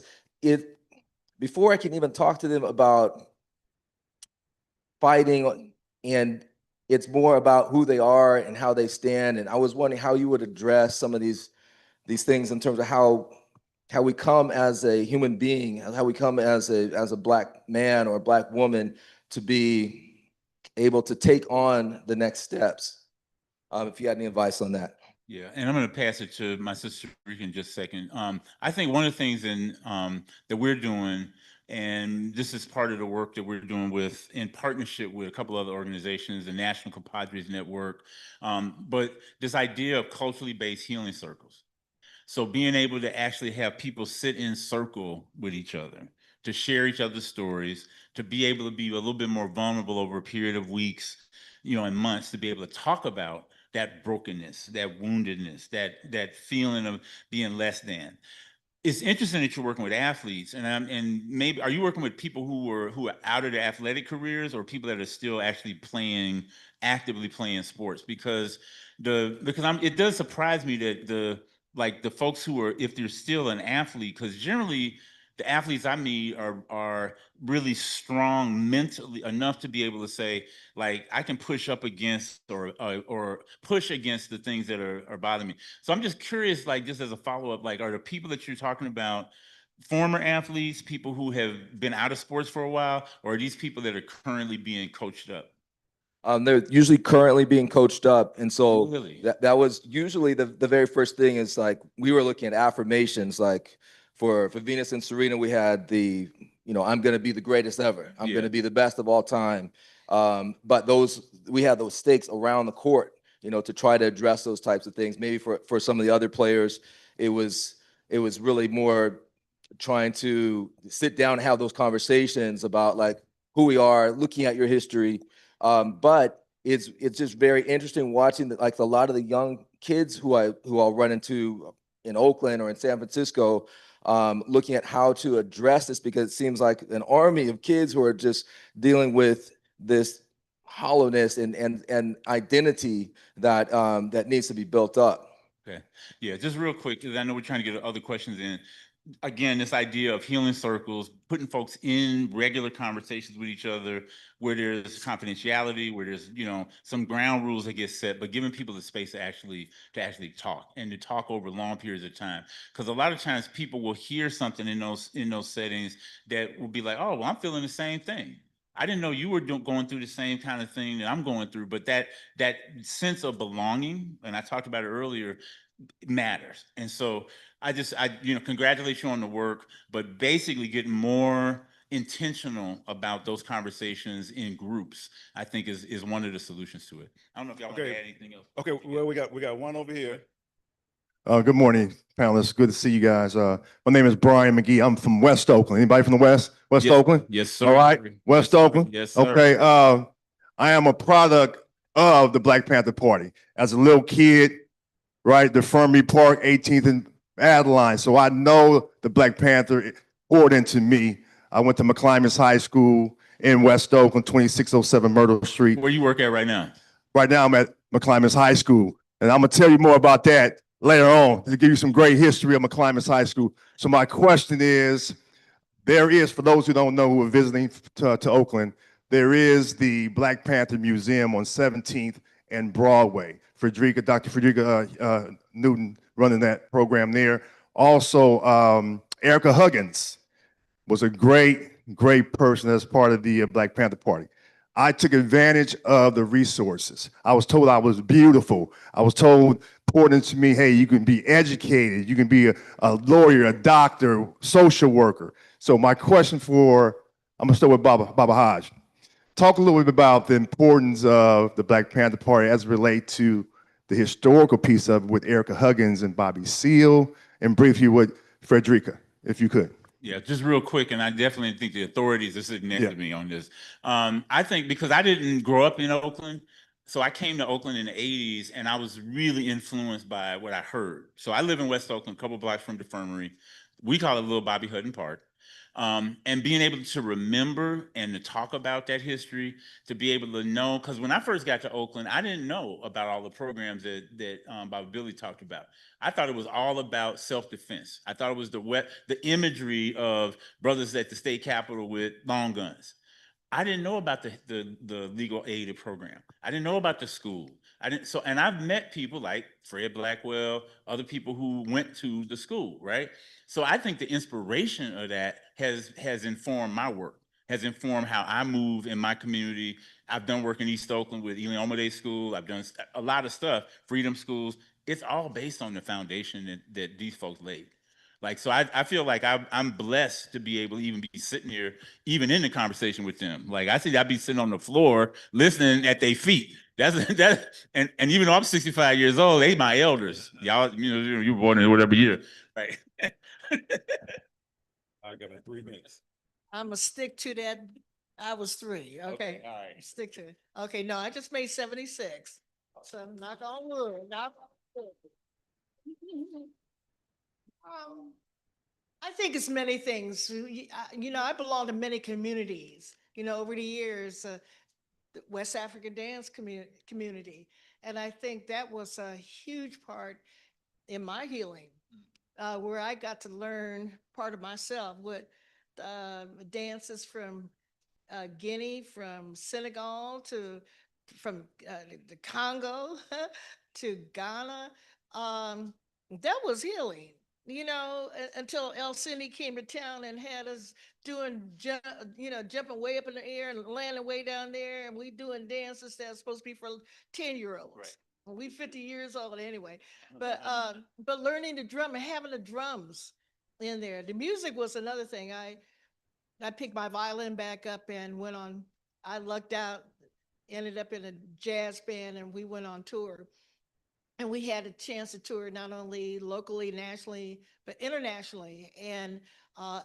before I can even talk to them about fighting, and it's more about who they are and how they stand. And I was wondering how you would address some of these things in terms of how we come as a human being, how we come as a Black man or a Black woman to be able to take on the next steps. If you had any advice on that. Yeah, and I'm going to pass it to my sister in just a second. I think one of the things that we're doing, and this is part of the work that we're doing in partnership with a couple other organizations, the National Compadres Network, but this idea of culturally based healing circles. So being able to actually have people sit in circle with each other, to share each other's stories, to be able to be a little bit more vulnerable over a period of weeks, and months, to be able to talk about that brokenness, that woundedness, that feeling of being less than. It's interesting that you're working with athletes, and maybe are you working with people who are out of their athletic careers, or people that are still actually actively playing sports? Because it does surprise me that the folks who are, if they're still an athlete, because generally the athletes I meet are really strong mentally enough to be able to say, like, I can push up against or push against the things that are bothering me. So I'm just curious, like, just as a follow-up, like, are the people that you're talking about former athletes, people who have been out of sports for a while, or are these people that are currently being coached up? They're usually currently being coached up. And so Really? that was usually the very first thing is, like, we were looking at affirmations, like for Venus and Serena, we had I'm going to be the greatest ever. I'm going to be the best of all time. But we had those stakes around the court, to try to address those types of things. Maybe for some of the other players, it was really more trying to sit down and have those conversations about, like, who we are, looking at your history. But it's just very interesting watching a lot of the young kids who I'll run into in Oakland or in San Francisco, looking at how to address this, because it seems like an army of kids who are just dealing with this hollowness and identity that needs to be built up. Okay. Yeah, just real quick, because I know we're trying to get other questions in. Again, this idea of healing circles, putting folks in regular conversations with each other, where there's confidentiality, where there's, some ground rules that get set, but giving people the space to actually talk, and to talk over long periods of time. Because a lot of times people will hear something in those settings that will be like, oh, well, I'm feeling the same thing. I didn't know you were going through the same kind of thing that I'm going through, but that sense of belonging, and I talked about it earlier, matters. And so congratulate you on the work, but basically getting more intentional about those conversations in groups, I think is one of the solutions to it. I don't know if y'all want to Okay. add anything else. Okay, well, we got one over here. Good morning, panelists. Good to see you guys. My name is Brian McGee. I'm from West Oakland. Anybody from the West Yes. Oakland? Yes, sir. All right, Yes, West sir. Oakland? Yes, sir. Okay, I am a product of the Black Panther Party. As a little kid, right, the Fermi Park, 18th and Adeline. So I know the Black Panther poured into me. I went to McClymonds High School in West Oakland, 2607 Myrtle Street. Where you work at right now? Right now, I'm at McClymonds High School, and I'm gonna tell you more about that later on to give you some great history of McClymonds High School. So my question is, there is, for those who don't know who are visiting to Oakland, there is the Black Panther Museum on 17th and Broadway. Dr. Frederica Newton running that program there. Also, Erica Huggins was a great person as part of the Black Panther Party. I took advantage of the resources. I was told I was beautiful. I was told, poured into me, hey, you can be educated, you can be a lawyer, a doctor, social worker. So my question I'm gonna start with Baba Hodge. Talk a little bit about the importance of the Black Panther Party as it relates to the historical piece of it with Erica Huggins and Bobby Seale, and briefly with Frederica, if you could. Yeah, just real quick, and I definitely think the authorities are sitting next to me on this. I think because I didn't grow up in Oakland, so I came to Oakland in the 80s, and I was really influenced by what I heard. So I live in West Oakland, a couple blocks from the Infirmary. We call it Little Bobby Hutton Park. And being able to remember and to talk about that history, to be able to know, because when I first got to Oakland, I didn't know about all the programs that Bobby Billy talked about. I thought it was all about self-defense. I thought it was the imagery of brothers at the state capitol with long guns. I didn't know about the legal aid program. I didn't know about the school. And I've met people like Fred Blackwell, other people who went to the school, right? So I think the inspiration of that has informed my work, has informed how I move in my community. I've done work in East Oakland with Ely Day School. I've done a lot of stuff, Freedom Schools. It's all based on the foundation that these folks laid. Like, so I feel like I'm blessed to be able to even be sitting here, even in the conversation with them. Like I'd be sitting on the floor listening at their feet. And even though I'm 65 years old, they my elders. Y'all, you were born in whatever year, right? I got 3 minutes. I'm gonna stick to that. I was 3. Okay. All right. Stick to it. Okay, no, I just made 76. So knock on wood, knock on wood. I think it's many things. I belong to many communities, over the years, the West African dance community. And I think that was a huge part in my healing, where I got to learn part of myself with dances from Guinea, from Senegal from the Congo to Ghana. That was healing, until El Cine came to town and had us doing, jumping way up in the air and landing way down there. And we doing dances that's supposed to be for 10-year-olds. Right. Well, we 50 years old anyway, but learning the drum and having the drums in there. The music was another thing. I picked my violin back up and I lucked out, ended up in a jazz band, and we went on tour. And we had a chance to tour not only locally, nationally, but internationally. And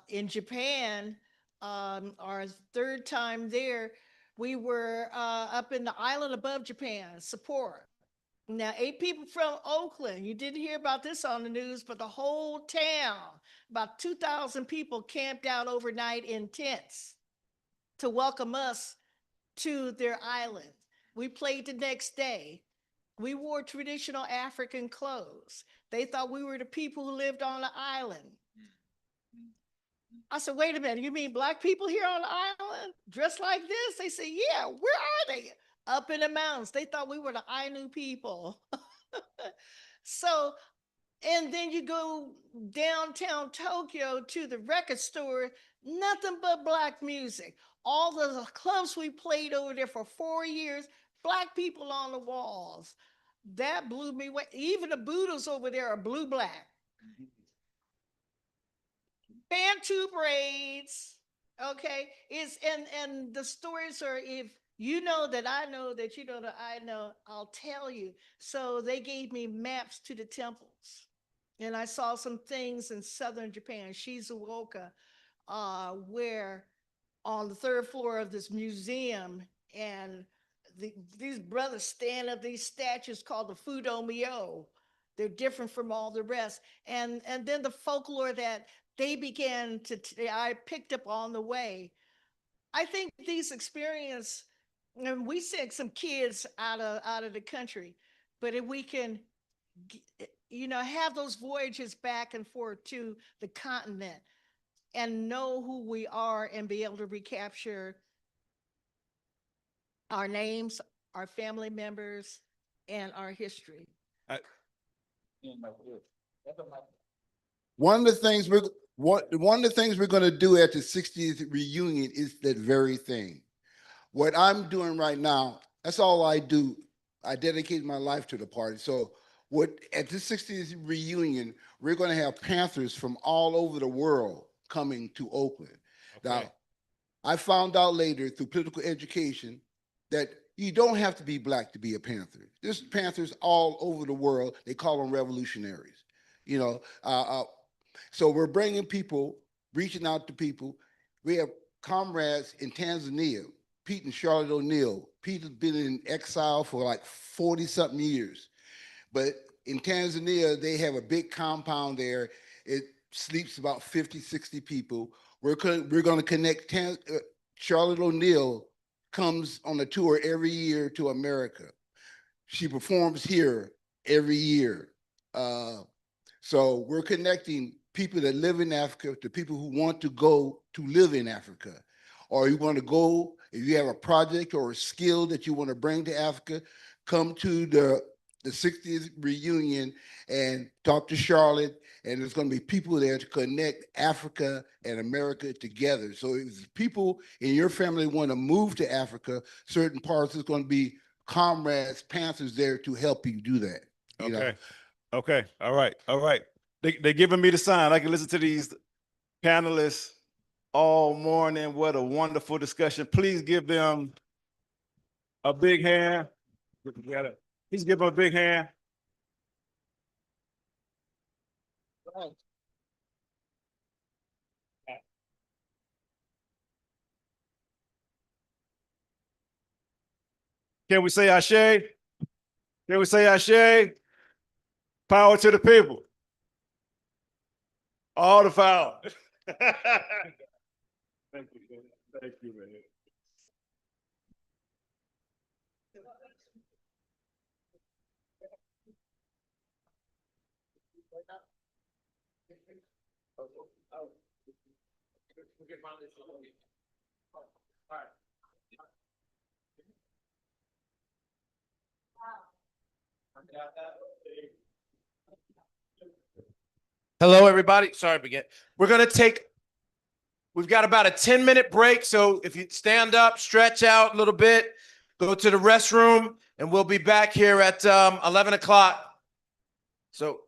in Japan, our 3rd time there, we were up in the island above Japan, Sapporo. Now, 8 people from Oakland, you didn't hear about this on the news, but the whole town, about 2,000 people camped out overnight in tents to welcome us to their island. We played the next day. We wore traditional African clothes. They thought we were the people who lived on the island. I said, wait a minute, you mean Black people here on the island dressed like this? They said, yeah, where are they? Up in the mountains. They thought we were the Ainu people. So, and then you go downtown Tokyo to the record store nothing but Black music. All the clubs we played over there for 4 years, Black people on the walls. That blew me away. Even the Buddhas over there are blue Black. Bantu braids. Okay. And the stories are, if you know that I know that you know that I know, I'll tell you. So they gave me maps to the temples. And I saw some things in southern Japan, Shizuoka, where on the third floor of this museum, and these brothers stand up these statues called the Fudomyo. They're different from all the rest. And then the folklore that they began to, I picked up on the way. I think these experiences, and we sent some kids out of the country, but if we can, have those voyages back and forth to the continent and know who we are and be able to recapture our names, our family members, and our history. One of the things we're going to do at the 60th reunion is that very thing. What I'm doing right now, that's all I do. I dedicated my life to the party. So at the 60th reunion, we're going to have Panthers from all over the world coming to Oakland. Okay. Now, I found out later through political education that you don't have to be Black to be a Panther. There's Panthers all over the world. They call them revolutionaries. So we're bringing people, reaching out to people. We have comrades in Tanzania, Pete and Charlotte O'Neill. Pete has been in exile for like 40-something years. But in Tanzania, they have a big compound there. It sleeps about 50, 60 people. We're going to connect. Charlotte O'Neill comes on a tour every year to America. She performs here every year. So we're connecting people that live in Africa to people who want to go to live in Africa. Or you want to go, if you have a project or a skill that you want to bring to Africa, come to the 60th reunion and talk to Charlotte, and there's going to be people there to connect Africa and America together. So if people in your family want to move to Africa, certain parts, there's going to be comrades, Panthers there to help you do that. Okay. Okay. All right. All right. They're giving me the sign. I can listen to these panelists all morning. What a wonderful discussion. Please give them a big hand. Please give them a big hand. Can we say Ashe? Can we say Ashe? Power to the people. All the power. Thank you, man. Thank you, man. Hello, everybody. Sorry, begin. We've got about a 10-minute break. So if you stand up, stretch out a little bit, go to the restroom, and we'll be back here at 11 o'clock. So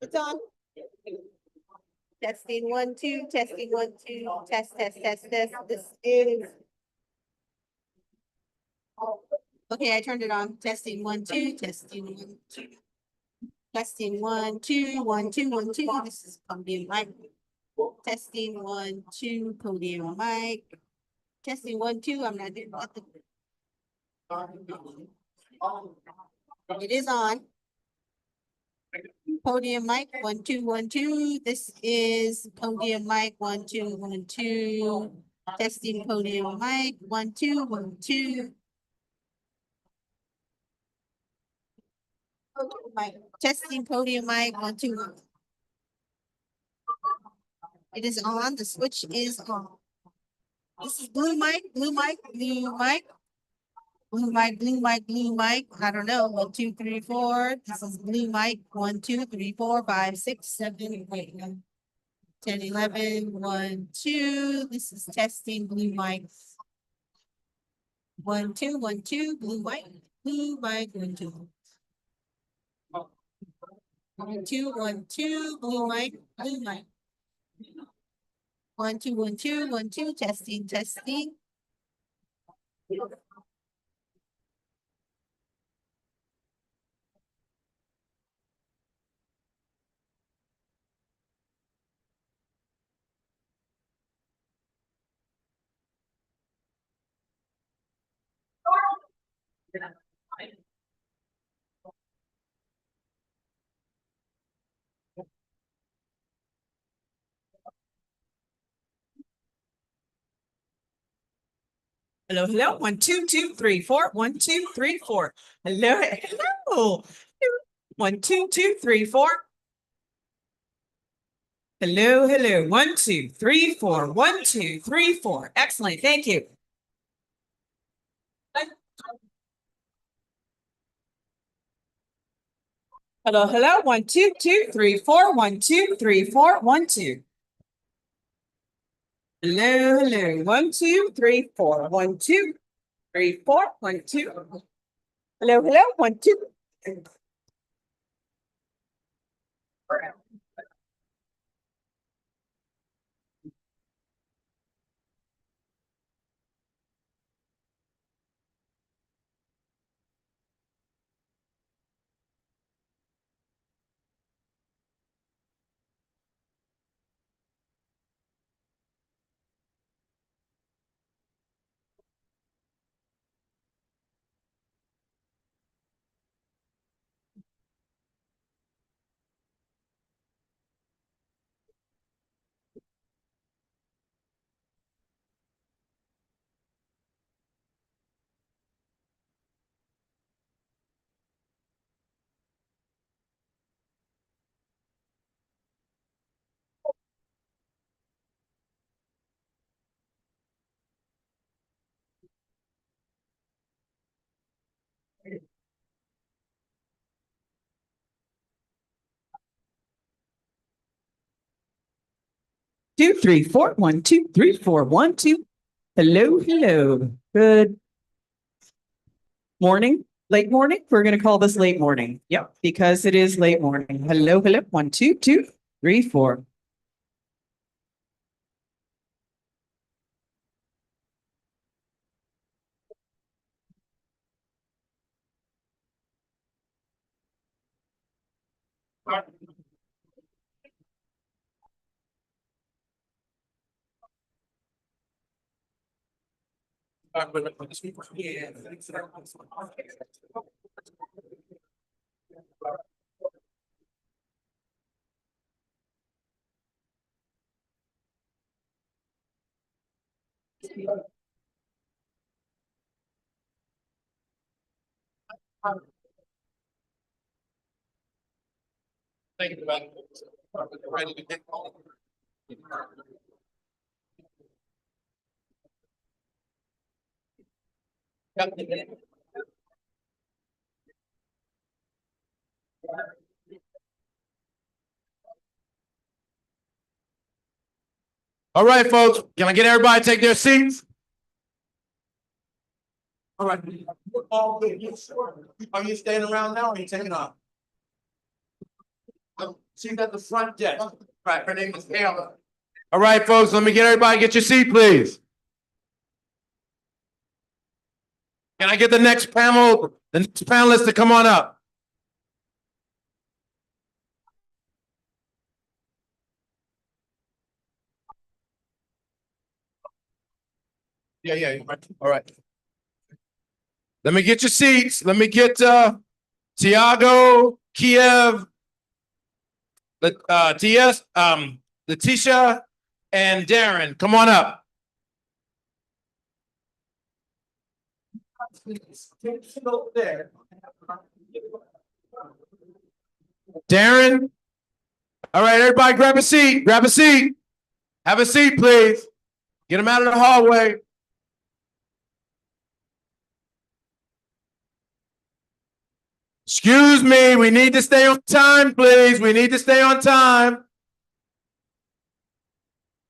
It's on. Testing 1, 2, testing 1, 2, test, test, test, test. This is. Okay, I turned it on. Testing 1, 2, testing 1, 2. Testing 1, 2, 1, 2, 1, 2. This is podium mic. Testing 1, 2, podium mic. Testing 1, 2. I'm not doing nothing. It is on. Podium mic, 1, 2, 1, 2. This is podium mic, 1, 2, 1, 2. Testing podium mic, 1, 2, 1, 2. Podium mic. Testing podium mic, 1, 2, 1. It is on. The switch is on. This is blue mic, blue mic, blue mic. Blue mic, blue mic, blue mic. I don't know. 1, 2, 3, 4. This is blue mic. 1, 2, 3, 4, 5, 6, 7, 8, 9, 10, 11. 1, 2. This is testing blue mic. 1, 2, 1, 2. Blue mic. Blue mic. 1, 2. 1, 2, 1, 2. Blue mic. Blue mic. 1, 2, 1, 2, 1, 2. Testing, testing. Hello, hello. 1, 2, 2, 3, 4. 1, 2, 3, 4. Hello, hello. 1, 2, 2, 3, 4. Hello, hello. 1, 2, 3, 4. 1, 2, 3, 4. Excellent. Thank you. Hello, hello. 1, 2, 2, 3, 4. 1, 2, 3, 4. 1, 2. Hello, hello. 1, 2, 3, 4. 1, 2, 3, 4. 1, 2. Hello, hello. 1, 2. 2, 3, 4. 1, 2, 3, 4. 1, 2. Hello, hello. Good morning, late morning. We're going to call this late morning. Yep, because it is late morning. Hello, hello. 1, 2, 2, 3, 4. All right, folks, can I get everybody to take their seats? All right. All good. Are you staying around now or are you taking off? She's at the front desk. Right, her name is Taylor. All right, folks, let me get everybody, get your seat, please. Can I get the next panelist to come on up? Yeah, all right. Let me get your seats. Let me get Tiago, Kiev, TS, Letitia, and Darren. Come on up. Darren. All right, everybody grab a seat. Grab a seat. Have a seat, please. Get them out of the hallway. Excuse me, we need to stay on time, please. We need to stay on time.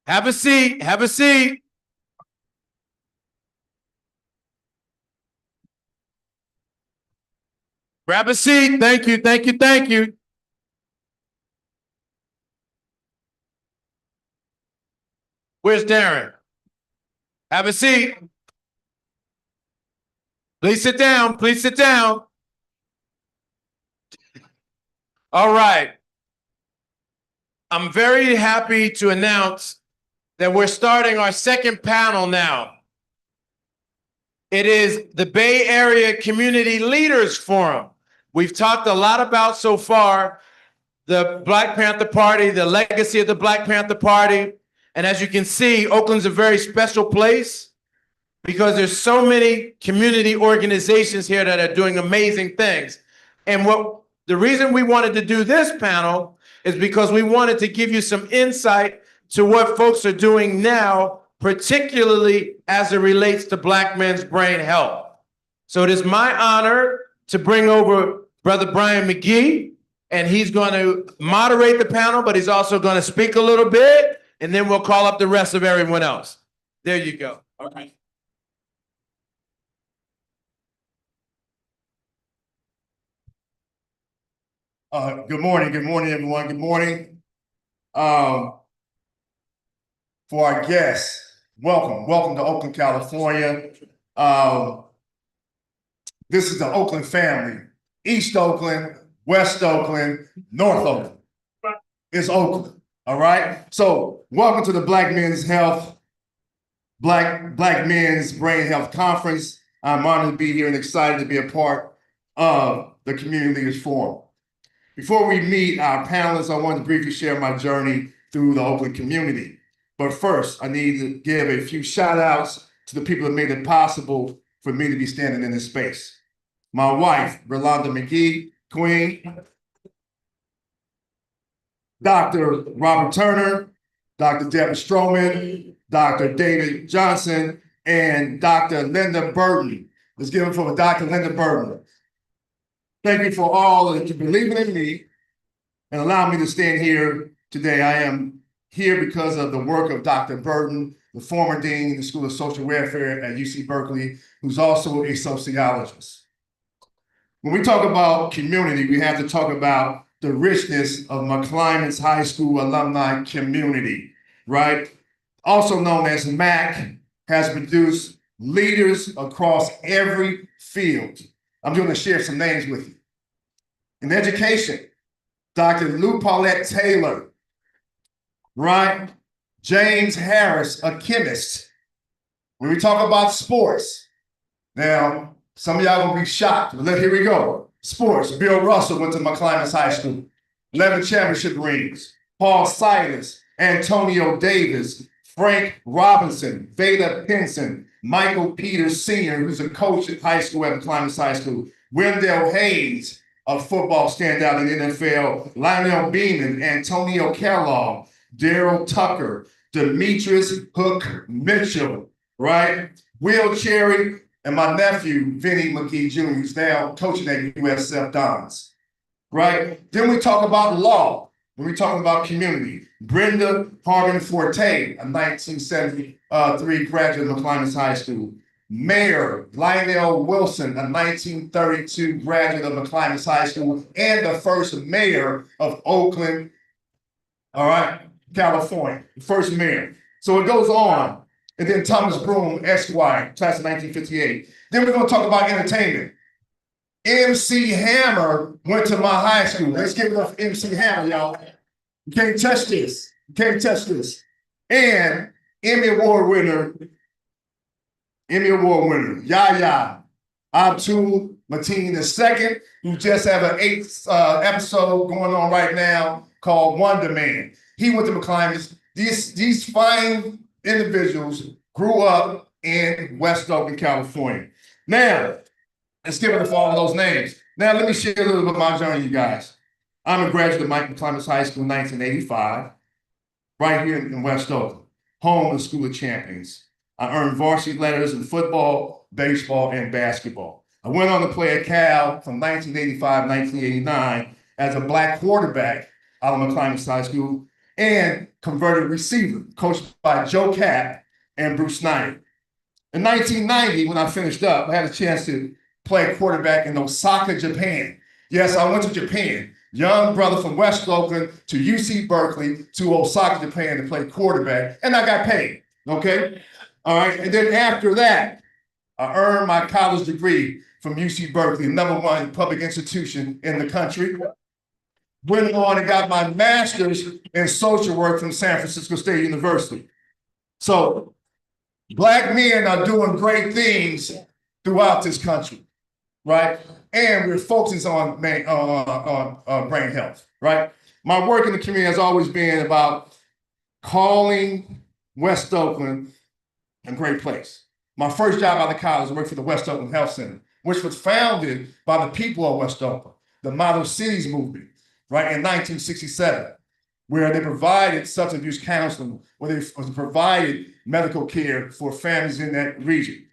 Have a seat. Have a seat. Grab a seat. Thank you. Thank you. Thank you. Where's Darren? Have a seat. Please sit down. Please sit down. All right. I'm very happy to announce that we're starting our second panel now. It is the Bay Area Community Leaders Forum. We've talked a lot about so far the Black Panther Party, the legacy of the Black Panther Party. And as you can see, Oakland's a very special place because there's so many community organizations here that are doing amazing things. And the reason we wanted to do this panel is because we wanted to give you some insight to what folks are doing now, particularly as it relates to Black men's brain health. So it is my honor to bring over Brother Brian McGee, and he's going to moderate the panel, but he's also going to speak a little bit, and then we'll call up the rest of everyone else. There you go. All right. Good morning, everyone. Good morning. For our guests, welcome to Oakland, California. This is the Oakland family. East Oakland, West Oakland, North Oakland. It's Oakland, all right? So welcome to the Black Men's Brain Health Conference. I'm honored to be here and excited to be a part of the Community Leaders Forum. Before we meet our panelists, I want to briefly share my journey through the Oakland community. But first, I need to give a few shout outs to the people that made it possible for me to be standing in this space. My wife, Rolanda McGee, Queen, Dr. Robert Turner, Dr. Deborah Stroman, Dr. David Johnson, and Dr. Linda Burton. Let's give it for Dr. Linda Burton. Thank you for all that you believe in me and allow me to stand here today. I am here because of the work of Dr. Burton, the former dean of the School of Social Welfare at UC Berkeley, who's also a sociologist. When we talk about community, we have to talk about the richness of McClymonds High School alumni community, right? Also known as MAC, has produced leaders across every field. I'm going to share some names with you. In education, Dr. Lou Paulette Taylor, right? James Harris, a chemist. When we talk about sports, now, some of y'all gonna be shocked, but here we go. Sports, Bill Russell went to McClymonds High School. 11 championship rings. Paul Silas, Antonio Davis, Frank Robinson, Veda Pinson, Michael Peters Sr., who's a coach at high school at McClymonds High School. Wendell Hayes, a football standout in the NFL. Lionel Beeman, Antonio Kellogg, Daryl Tucker, Demetrius Hook Mitchell, right? Will Cherry, and my nephew, Vinny McGee Jr., who's now coaching at USF Dons, right? Then we talk about law. When we talk about community, Brenda Hardin Forte, a 1973 graduate of McClymonds High School. Mayor Lionel Wilson, a 1932 graduate of McClimas High School and the first mayor of Oakland, all right, California, the first mayor. So it goes on. And then Thomas Broom, Esquire, class of 1958. Then we're going to talk about entertainment. MC Hammer went to my high school. Let's give it up for MC Hammer, y'all. You can't touch this. You can't touch this. And Emmy Award winner, Yahya Abdul Mateen II, who just have an 8th episode going on right now called Wonder Man. He went to McClimas. These fine individuals grew up in West Oakland, California. Now, let's give it up for all of those names. Now, let me share a little bit of my journey, you guys. I'm a graduate of Mike McClimas High School in 1985, right here in West Oakland, home of the School of Champions. I earned varsity letters in football, baseball, and basketball. I went on to play at Cal from 1985 to 1989 as a black quarterback out of McClimas High School and converted receiver, coached by Joe Kapp and Bruce Snyder. In 1990, when I finished up, I had a chance to play quarterback in Osaka, Japan. Yes, I went to Japan. Young brother from West Oakland to UC Berkeley to Osaka, Japan to play quarterback, and I got paid, okay? All right, and then after that, I earned my college degree from UC Berkeley, #1 public institution in the country. Went on and got my master's in social work from San Francisco State University. So Black men are doing great things throughout this country, right? And we're focusing on brain health, right? My work in the community has always been about calling West Oakland a great place. My first job out of college, I worked for the West Oakland Health Center, which was founded by the people of West Oakland, the Model Cities movement, right, in 1967, where they provided substance abuse counseling, where they provided medical care for families in that region.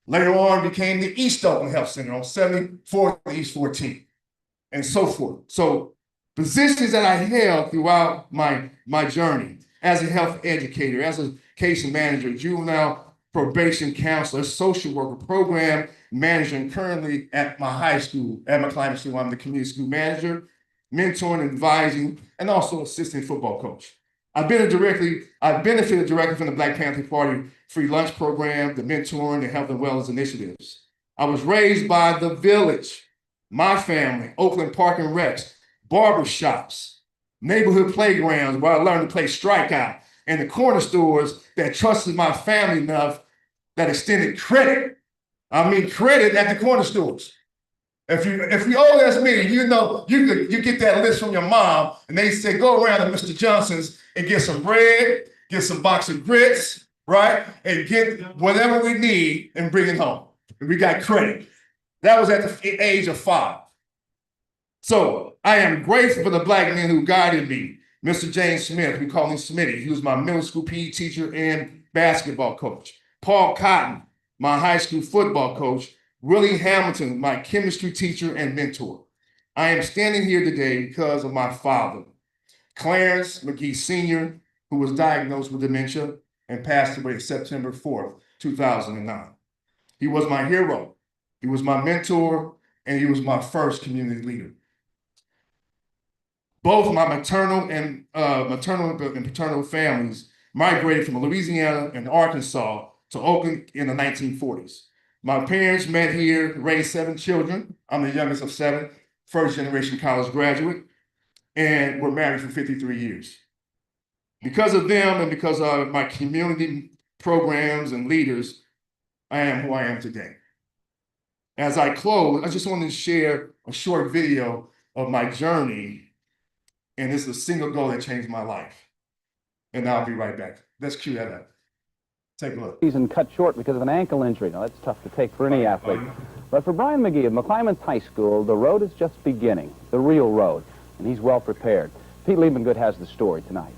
Later on, became the East Oakland Health Center on 74th and East 14th, and so forth. So positions that I held throughout my journey as a health educator, as a case manager, juvenile probation counselor, social worker, program manager, and currently at my high school, at McClimas School, I'm the community school manager, mentoring, advising, and also assistant football coach. I benefited directly from the Black Panther Party free lunch program, the mentoring, the health and wellness initiatives. I was raised by the village, my family, Oakland Park and Recs, barbershops, neighborhood playgrounds where I learned to play strikeout, and the corner stores that trusted my family enough that extended credit. I mean credit at the corner stores. If you old as me, you know you get that list from your mom, and they say go around to Mr. Johnson's and get some bread, get some box of grits, right, and get whatever we need and bring it home. And we got credit. That was at the age of 5. So I am grateful for the Black men who guided me. Mr. James Smith, we call him Smitty. He was my middle school PE teacher and basketball coach. Paul Cotton, my high school football coach. Willie Hamilton, my chemistry teacher and mentor. I am standing here today because of my father, Clarence McGee Sr., who was diagnosed with dementia and passed away September 4th, 2009. He was my hero. He was my mentor, and he was my first community leader. Both my maternal and paternal families migrated from Louisiana and Arkansas to Oakland in the 1940s. My parents met here, raised 7 children. I'm the youngest of 7, first generation college graduate, and we're married for 53 years. Because of them and because of my community programs and leaders, I am who I am today. As I close, I just wanted to share a short video of my journey, and this is a single goal that changed my life. And I'll be right back. Let's cue that up. Take a look. Season cut short because of an ankle injury. Now, that's tough to take for any athlete. But for Brian McGee of McClimas High School, the road is just beginning, the real road, and he's well prepared. Pete Liebengood has the story tonight.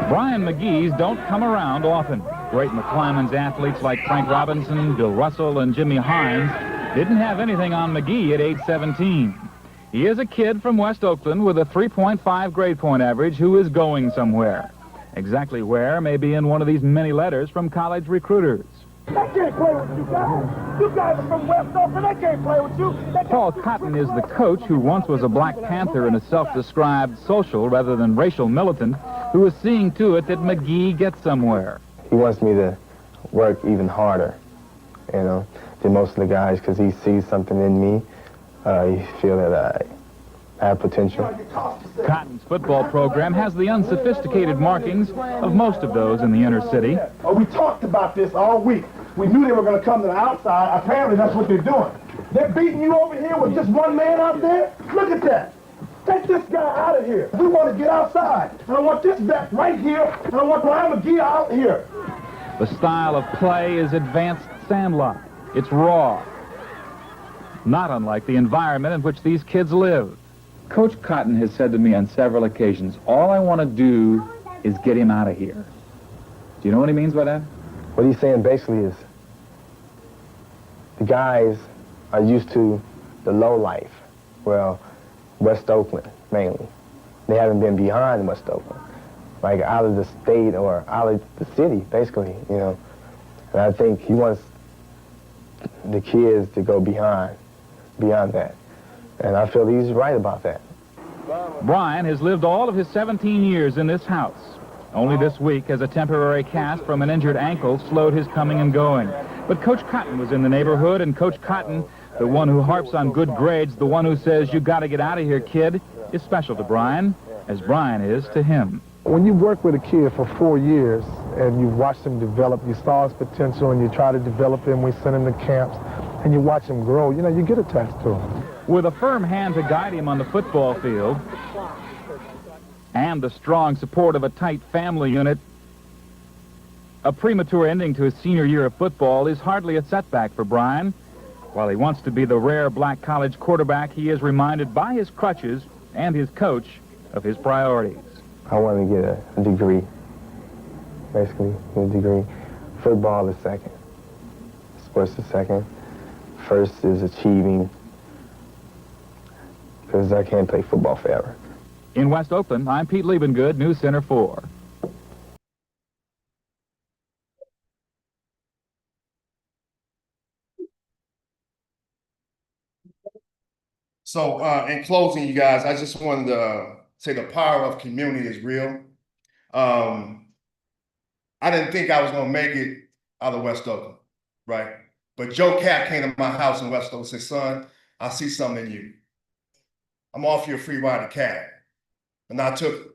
Brian McGee's don't come around often. Great McClimas athletes like Frank Robinson, Bill Russell, and Jimmy Hines didn't have anything on McGee at age 17. He is a kid from West Oakland with a 3.5 grade point average who is going somewhere. Exactly where may be in one of these many letters from college recruiters. They can't play with you guys. You guys are from West Oakland. They can't play with you. Paul Cotton is the coach who once was a Black Panther and a self-described social rather than racial militant who is seeing to it that McGee gets somewhere. He wants me to work even harder, than most of the guys because he sees something in me. He feel that I have potential. Cotton's football program has the unsophisticated markings of most of those in the inner city. We talked about this all week. We knew they were going to come to the outside. Apparently, that's what they're doing. They're beating you over here with just one man out there. Look at that. Take this guy out of here. We want to get outside. And I want this back right here. And I want Brian McGee out here. The style of play is advanced sandlot. It's raw. Not unlike the environment in which these kids live. Coach Cotton has said to me on several occasions, all I want to do is get him out of here. Do you know what he means by that? What he's saying basically is the guys are used to the low life. Well, West Oakland, mainly. They haven't been behind West Oakland. Like out of the state or out of the city, basically, And I think he wants the kids to go beyond that. And I feel he's right about that. Brian has lived all of his 17 years in this house. Only this week has a temporary cast from an injured ankle slowed his coming and going. But Coach Cotton was in the neighborhood, and Coach Cotton, the one who harps on good grades, the one who says, you got to get out of here, kid, is special to Brian, as Brian is to him. When you work with a kid for 4 years and you watch him develop, you saw his potential and you try to develop him, we send him to camps, and you watch him grow, you get attached to him. With a firm hand to guide him on the football field and the strong support of a tight family unit, a premature ending to his senior year of football is hardly a setback for Brian. While he wants to be the rare black college quarterback, he is reminded by his crutches and his coach of his priorities. I want to get a degree, basically, a degree. Football is second. Sports is second. First is achieving, because I can't play football forever. In West Oakland, I'm Pete Liebengood, News Center 4. So in closing, you guys, I just wanted to say the power of community is real. I didn't think I was going to make it out of West Oakland, right? But Joe Cat came to my house in West Oakland and said, son, I see something in you. I'm off your free ride to CAD. And I could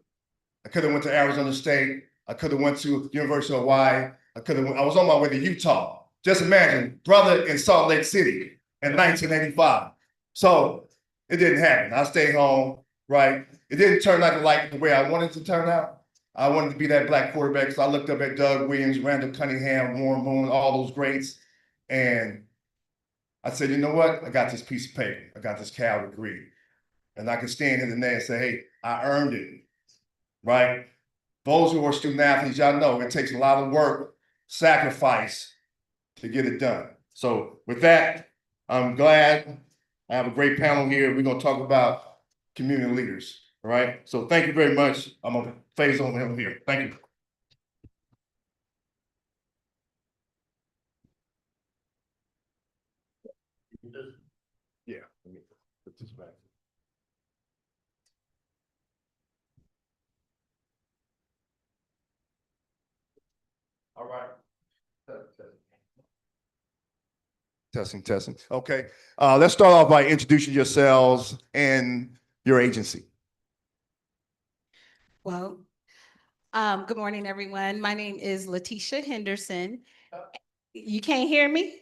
have went to Arizona State. I could have went to University of Hawaii. I was on my way to Utah. Just imagine, brother in Salt Lake City in 1985. So it didn't happen. I stayed home, right? It didn't turn out like the way I wanted it to turn out. I wanted to be that black quarterback, so I looked up at Doug Williams, Randall Cunningham, Warren Moon, all those greats. And I said, you know what? I got this piece of paper. I got this Cal degree. And I can stand in the day and say, hey, I earned it, right? Those who are student athletes, y'all know it takes a lot of work, sacrifice to get it done. So with that, I'm glad I have a great panel here. We're going to talk about community leaders, all right? So thank you very much. I'm going to phase over here. Thank you. Yeah, let me put this back. All right. Testing. Okay. Let's start off by introducing yourselves and your agency. Well, good morning, everyone. My name is Letitia Henderson. You can't hear me?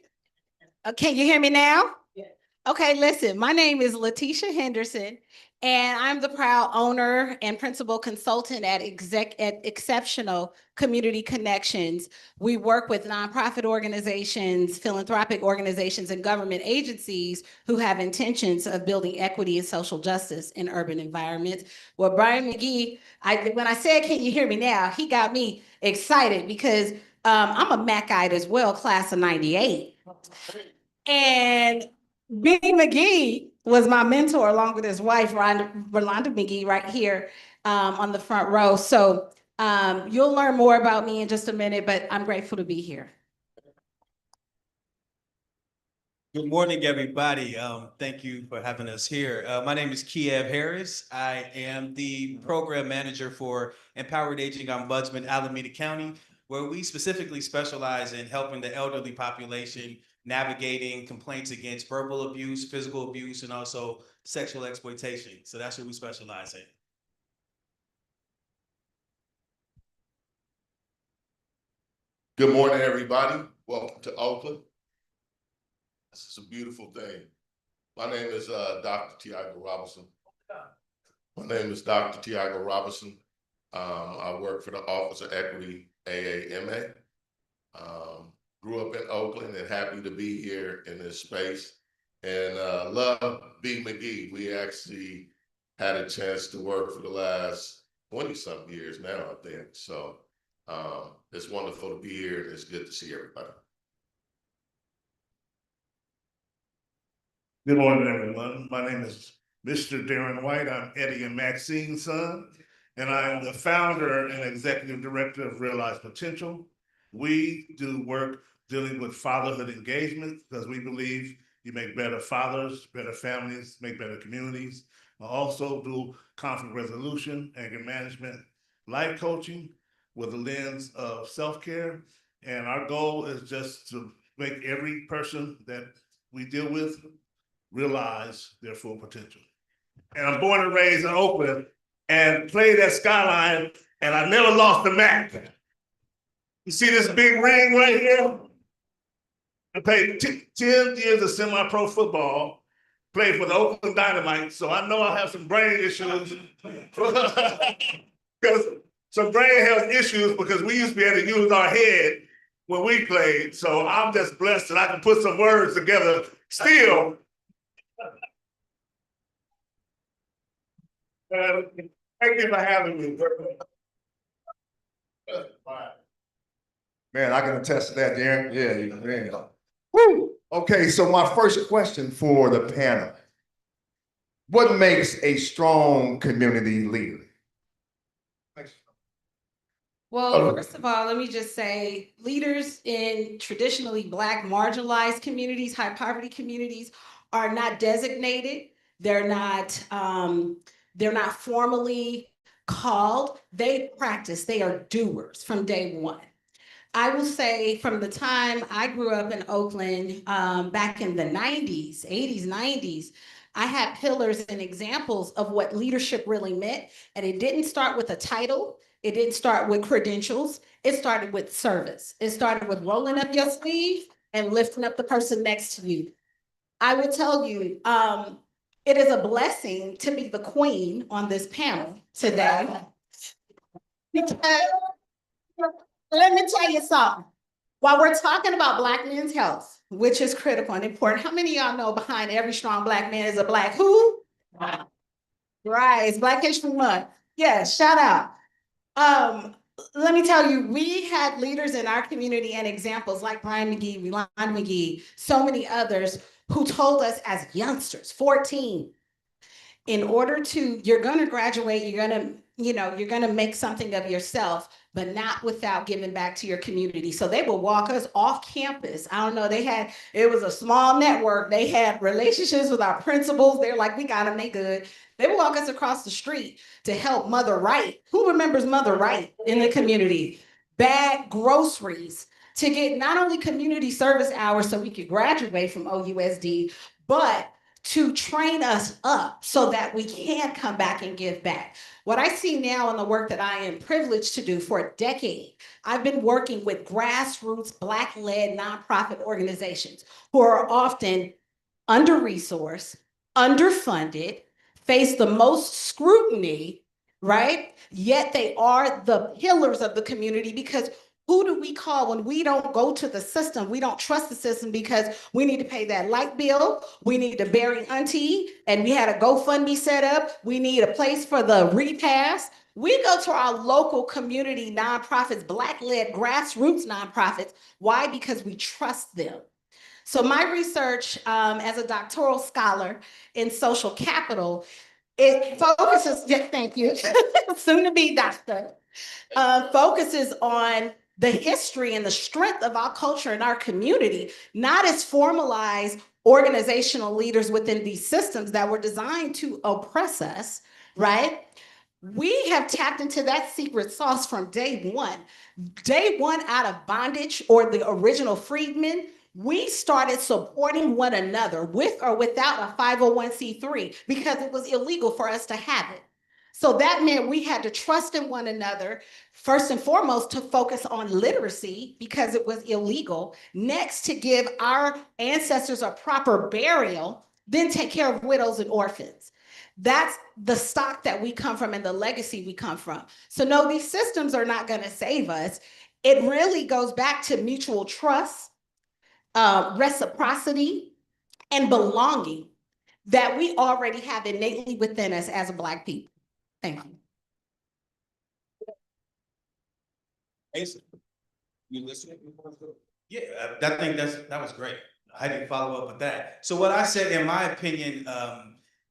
Can you hear me now? Yeah. Okay, listen, my name is Letitia Henderson, and I'm the proud owner and principal consultant at Exceptional Community Connections. We work with nonprofit organizations, philanthropic organizations, and government agencies who have intentions of building equity and social justice in urban environments. Well, Brian McGee, when I said, can you hear me now? He got me excited because I'm a MACite as well, class of 98. And B. McGee was my mentor along with his wife, Rolanda McGee, right here on the front row. So You'll learn more about me in just a minute, but I'm grateful to be here. Good morning, everybody. Thank you for having us here. My name is Kiev Harris. I am the program manager for Empowered Aging Ombudsman, Alameda County, where we specifically specialize in helping the elderly population navigating complaints against verbal abuse, physical abuse, and also sexual exploitation. So that's what we specialize in. Good morning, everybody. Welcome to Oakland. This is a beautiful thing. My name is Dr. Tiago Robinson. I work for the Office of Equity, AAMA. Grew up in Oakland and happy to be here in this space. And love B. McGee. We actually had a chance to work for the last 20-something years now, I think. So it's wonderful to be here and it's good to see everybody. Good morning, everyone. My name is Mr. Darren White. I'm Eddie and Maxine's son, and I'm the founder and executive director of Realize Potential. We do work dealing with fatherhood engagement because we believe you make better fathers, better families, make better communities. I also do conflict resolution, anger management, life coaching with a lens of self-care. And our goal is just to make every person that we deal with realize their full potential. And I'm born and raised in Oakland and played at Skyline, and I never lost a match. You see this big ring right here? I played 10 years of semi-pro football, played for the Oakland Dynamite, so I know I have some brain issues. Because some brain health issues because we used to be able to use our head when we played. So I'm just blessed that I can put some words together still. Thank you for having me. Man, I can attest to that, Darren. Yeah, man. Woo! Okay, so my first question for the panel. What makes a strong community leader? Well, first of all, let me just say leaders in traditionally Black marginalized communities, high poverty communities are not designated. They're not formally called. They practice, they are doers from day one. I will say from the time I grew up in Oakland back in the 90s, 80s, 90s, I had pillars and examples of what leadership really meant. And it didn't start with a title. It didn't start with credentials. It started with service. It started with rolling up your sleeve and lifting up the person next to you. I will tell you, it is a blessing to be the queen on this panel today. Because, let me tell you something. While we're talking about Black men's health, which is critical and important, how many of y'all know behind every strong Black man is a Black who? Right, it's Black History Month. Yes, shout out. Let me tell you, we had leaders in our community and examples like Brian McGee, Relon McGee, so many others who told us as youngsters, 14, in order to, you're gonna graduate, you're gonna make something of yourself, but not without giving back to your community. So they would walk us off campus. I don't know, it was a small network. They had relationships with our principals. They're like, we gotta make good. They would walk us across the street to help Mother Wright. Who remembers Mother Wright in the community? Bag groceries to get not only community service hours so we could graduate from OUSD, but to train us up so that we can come back and give back. What I see now in the work that I am privileged to do for a decade, I've been working with grassroots Black-led nonprofit organizations who are often under-resourced, underfunded, face the most scrutiny, right? Yet they are the pillars of the community because who do we call when we don't go to the system? We don't trust the system because we need to pay that light bill. We need to bury auntie, and we had a GoFundMe set up. We need a place for the repast. We go to our local community nonprofits, Black-led grassroots nonprofits. Why? Because we trust them. So my research as a doctoral scholar in social capital, it focuses, thank you, soon to be doctor. focuses on the history and the strength of our culture and our community, not as formalized organizational leaders within these systems that were designed to oppress us, right? We have tapped into that secret sauce from day one. Day one out of bondage or the original freedmen, we started supporting one another with or without a 501c3 because it was illegal for us to have it. So that meant we had to trust in one another, first and foremost, to focus on literacy because it was illegal. Next, to give our ancestors a proper burial, then take care of widows and orphans. That's the stock that we come from and the legacy we come from. So no, these systems are not going to save us. It really goes back to mutual trust, reciprocity, and belonging that we already have innately within us as Black people. Thank you. Asa, you listening? Yeah, I think that was great. I didn't follow up with that. So what I said, in my opinion,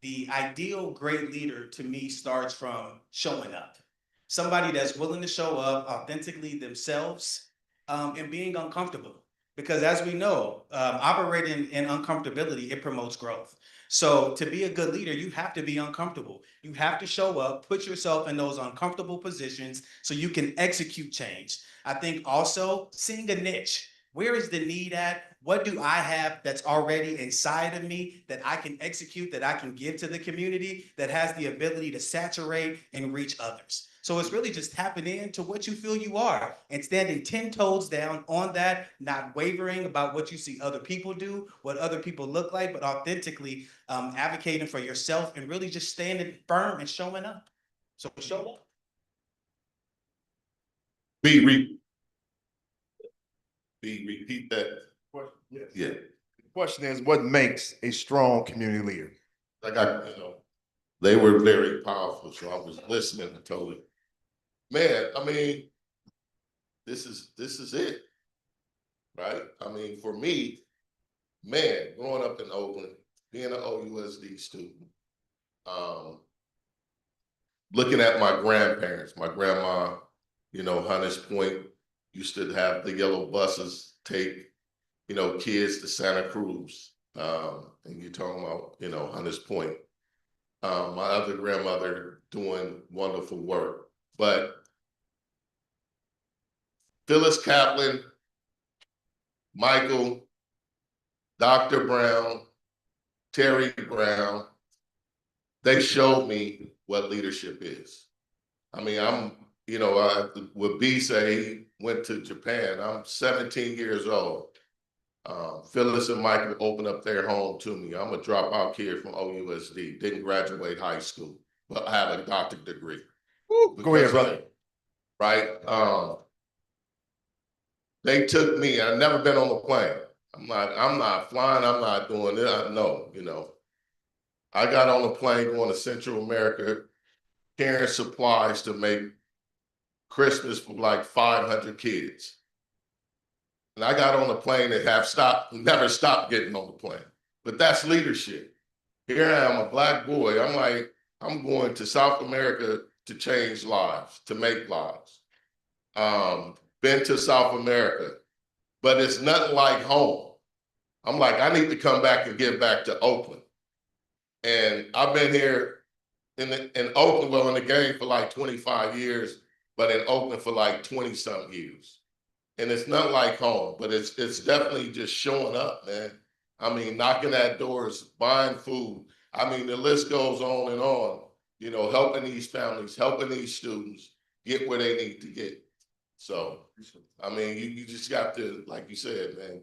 the ideal great leader to me starts from showing up. Somebody that's willing to show up authentically themselves and being uncomfortable. Because as we know, operating in uncomfortability, it promotes growth. So to be a good leader, you have to be uncomfortable. You have to show up, put yourself in those uncomfortable positions so you can execute change. I think also seeing a niche. Where is the need at? What do I have that's already inside of me that I can execute, that I can give to the community, that has the ability to saturate and reach others? So it's really just tapping into what you feel you are and standing 10 toes down on that, not wavering about what you see other people do, what other people look like, but authentically advocating for yourself and really just standing firm and showing up. So show up. Repeat that. Yes. Yeah. The question is, what makes a strong community leader? They were very powerful, so I was listening and totally. Man, I mean, this is it, right? I mean, for me, man, growing up in Oakland, being an OUSD student, looking at my grandparents, my grandma, Hunters Point used to have the yellow buses take, kids to Santa Cruz. And you're talking about, Hunters Point. My other grandmother doing wonderful work. But Phyllis Kaplan, Michael, Dr. Brown, Terry Brown, they showed me what leadership is. I mean, with B say he went to Japan, I'm 17 years old. Phyllis and Michael opened up their home to me. I'm a dropout kid from OUSD, didn't graduate high school, but I have a doctorate degree. Go ahead, brother. Right? They took me, I've never been on a plane. I'm not flying, I'm not doing it. No, I got on a plane going to Central America, carrying supplies to make Christmas for like 500 kids. And I got on the plane and never stopped getting on the plane. But that's leadership. Here I am, a Black boy. I'm going to South America to change lives, to make lives. Been to South America, but it's nothing like home. I'm like, I need to come back and give back to Oakland. And I've been here in Oakland, well, in the game for like 25 years, but in Oakland for like 20-something years. And it's not like home, but it's definitely just showing up, man. I mean, knocking at doors, buying food. I mean, the list goes on and on, helping these families, helping these students get where they need to get. So, I mean, you just got to, like you said, man,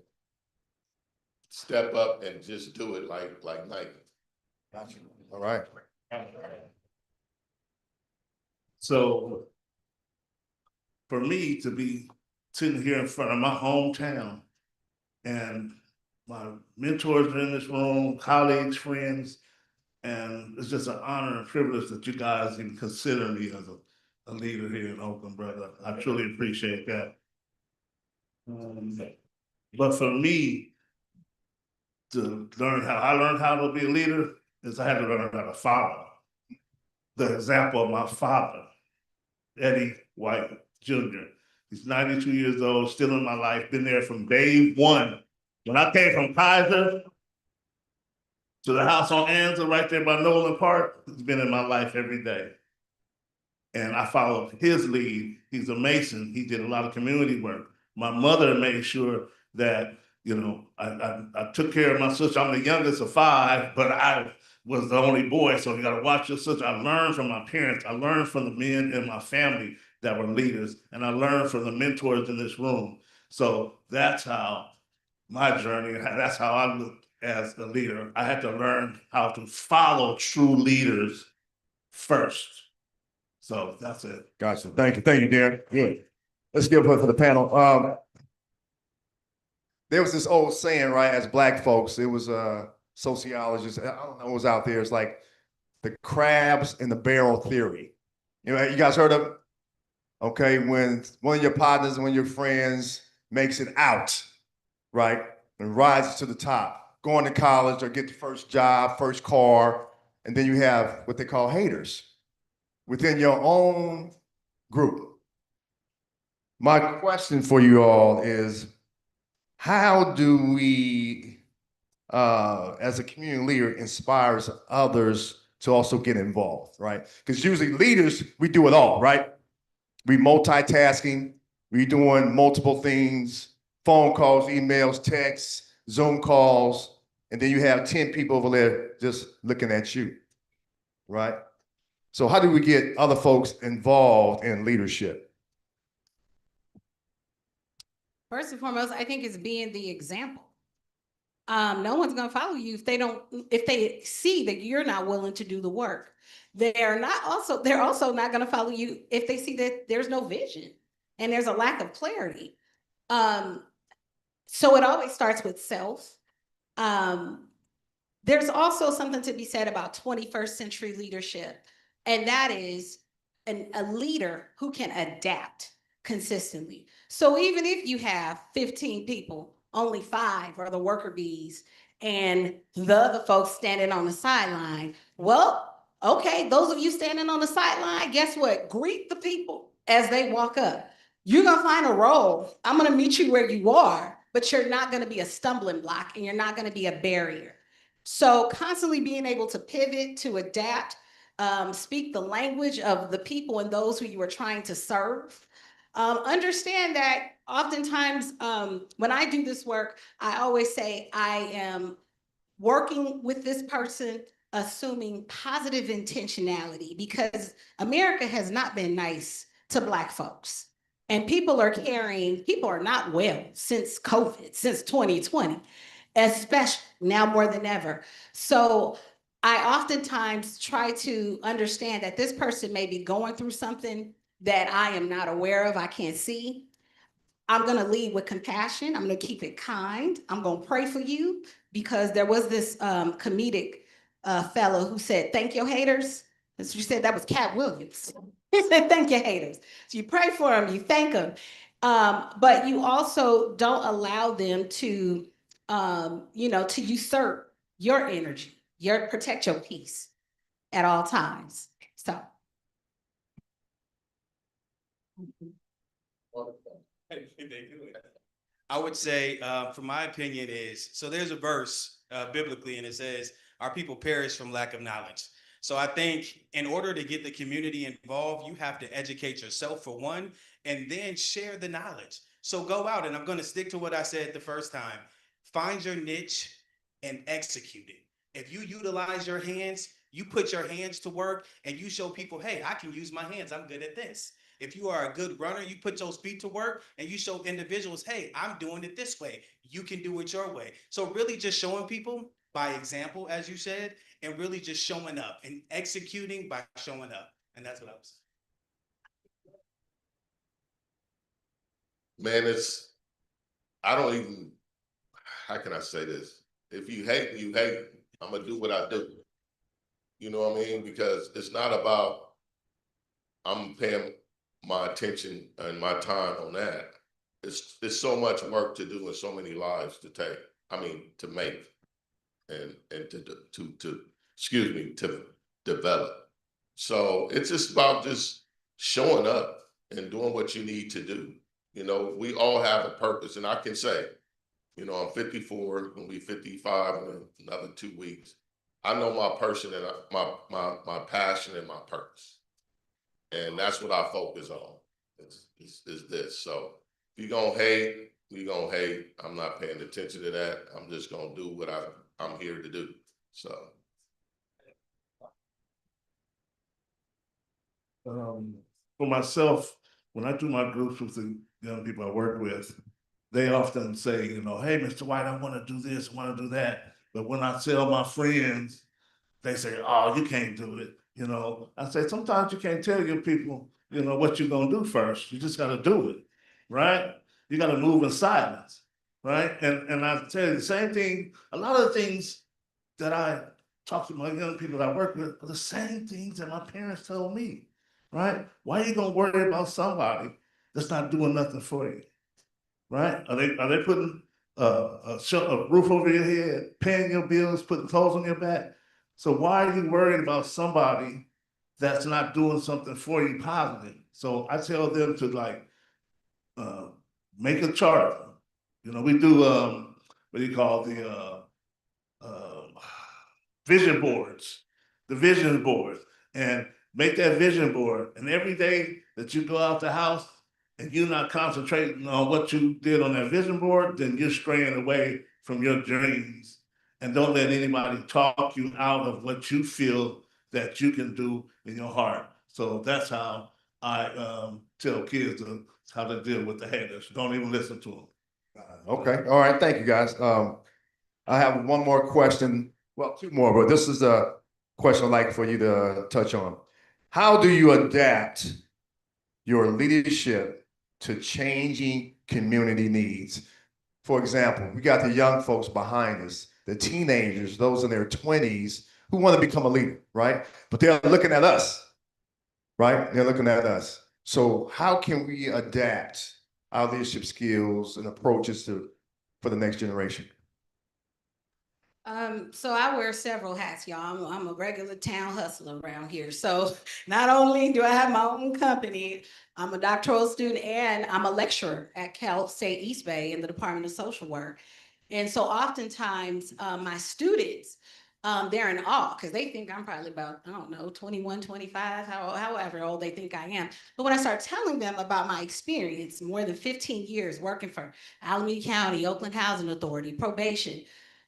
step up and just do it like Nike. Gotcha. All right. So for me to be sitting here in front of my hometown and my mentors are in this room, colleagues, friends, and it's just an honor and privilege that you guys even consider me as a leader here in Oakland, brother. I truly appreciate that. But for me, to learn I learned how to be a leader is I had to learn how to follow the example of my father, Eddie White Jr. He's 92 years old, still in my life, been there from day one. When I came from Kaiser to the house on Anza right there by Nolan Park, he's been in my life every day. And I followed his lead. He's a Mason. He did a lot of community work. My mother made sure that, you know, I took care of my sister. I'm the youngest of 5, but I was the only boy. So you got to watch your sister. I learned from my parents. I learned from the men in my family that were leaders. And I learned from the mentors in this room. So that's how my journey, that's how I look as a leader. I had to learn how to follow true leaders first. So that's it. Gotcha. Thank you, Darren. Good. Let's give it for the panel. There was this old saying, right? As Black folks, it was a sociologist. I don't know what was out there. It's like the crabs in the barrel theory. You know, you guys heard of it? Okay, when one of your partners, one of your friends makes it out, right, and rises to the top, going to college or get the first job, first car, and then you have what they call haters within your own group. My question for you all is, how do we, as a community leader, inspire others to also get involved, right? Because usually leaders, we do it all, right? We multitasking, we doing multiple things, phone calls, emails, texts, Zoom calls, and then you have 10 people over there just looking at you, right? So how do we get other folks involved in leadership? First and foremost, I think it's being the example. No one's going to follow you if they see that you're not willing to do the work. They're also not going to follow you if they see that there's no vision and there's a lack of clarity. So it always starts with self. There's also something to be said about 21st century leadership, and that is a leader who can adapt consistently. So even if you have 15 people, only 5 are the worker bees and the other folks standing on the sideline, well, okay, those of you standing on the sideline, guess what? Greet the people as they walk up. You're gonna find a role. I'm gonna meet you where you are, but you're not gonna be a stumbling block and you're not gonna be a barrier. So constantly being able to pivot, to adapt, speak the language of the people and those who you are trying to serve. Understand that oftentimes when I do this work, I always say I am working with this person, assuming positive intentionality, because America has not been nice to Black folks. And people are not well since COVID, since 2020, especially now more than ever. So I oftentimes try to understand that this person may be going through something that I am not aware of, I can't see. I'm gonna lead with compassion. I'm gonna keep it kind. I'm gonna pray for you, because there was this comedic fellow who said, "Thank your haters." That's what you said. That was Cat Williams. He said, "Thank your haters." So you pray for them, you thank them, but you also don't allow them to, to usurp your energy. Protect your peace at all times. So. I would say, from my opinion is, so there's a verse biblically and it says, our people perish from lack of knowledge. So I think in order to get the community involved, you have to educate yourself for one, and then share the knowledge. So go out, and I'm going to stick to what I said the first time. Find your niche and execute it. If you utilize your hands, you put your hands to work and you show people, hey, I can use my hands. I'm good at this. If you are a good runner, you put those feet to work and you show individuals, hey, I'm doing it this way. You can do it your way. So really just showing people by example, as you said, and really just showing up and executing by showing up. And that's what I was saying. Man, how can I say this? If you hate me, you hate me. I'm gonna do what I do. You know what I mean? Because it's not about, I'm paying my attention and my time on that. It's so much work to do and so many lives to make and to develop. So it's just about just showing up and doing what you need to do. You know, we all have a purpose, and I can say, you know, I'm 54, gonna be 55 in another 2 weeks. I know my person and my passion and my purpose. And that's what I focus on, is this. So if you're gonna hate, we gonna hate. I'm not paying attention to that. I'm just gonna do what I'm here to do, so. For myself, when I do my groups with the young people I work with, they often say, you know, hey, Mr. White, I want to do this, I want to do that. But when I tell my friends, they say, oh, you can't do it. You know, I say, sometimes you can't tell your people, you know, what you're going to do first. You just got to do it, right? You got to move in silence, right? And I tell you the same thing, a lot of the things that I talk to my young people that I work with are the same things that my parents told me, right? Why are you going to worry about somebody that's not doing nothing for you, right? Are they putting a roof over your head, paying your bills, putting clothes on your back? So why are you worried about somebody that's not doing something for you positive? So I tell them to like make a chart. You know, we do what do you call the vision boards, the vision board, and make that vision board. And every day that you go out the house and you're not concentrating on what you did on that vision board, then you're straying away from your dreams. And don't let anybody talk you out of what you feel that you can do in your heart. So that's how I tell kids how to deal with the haters. Don't even listen to them. Okay, all right, thank you, guys. I have one more question, well, two more, but this is a question I'd like for you to touch on. How do you adapt your leadership to changing community needs? For example, we got the young folks behind us, the teenagers, those in their 20s who want to become a leader, right? But they're looking at us, right? They're looking at us. So how can we adapt our leadership skills and approaches for the next generation? So I wear several hats, y'all. I'm a regular town hustler around here. So not only do I have my own company, I'm a doctoral student and I'm a lecturer at Cal State East Bay in the Department of Social Work. And so oftentimes my students, they're in awe because they think I'm probably about, I don't know, 21, 25, however old they think I am. But when I start telling them about my experience, more than 15 years working for Alameda County, Oakland Housing Authority, probation,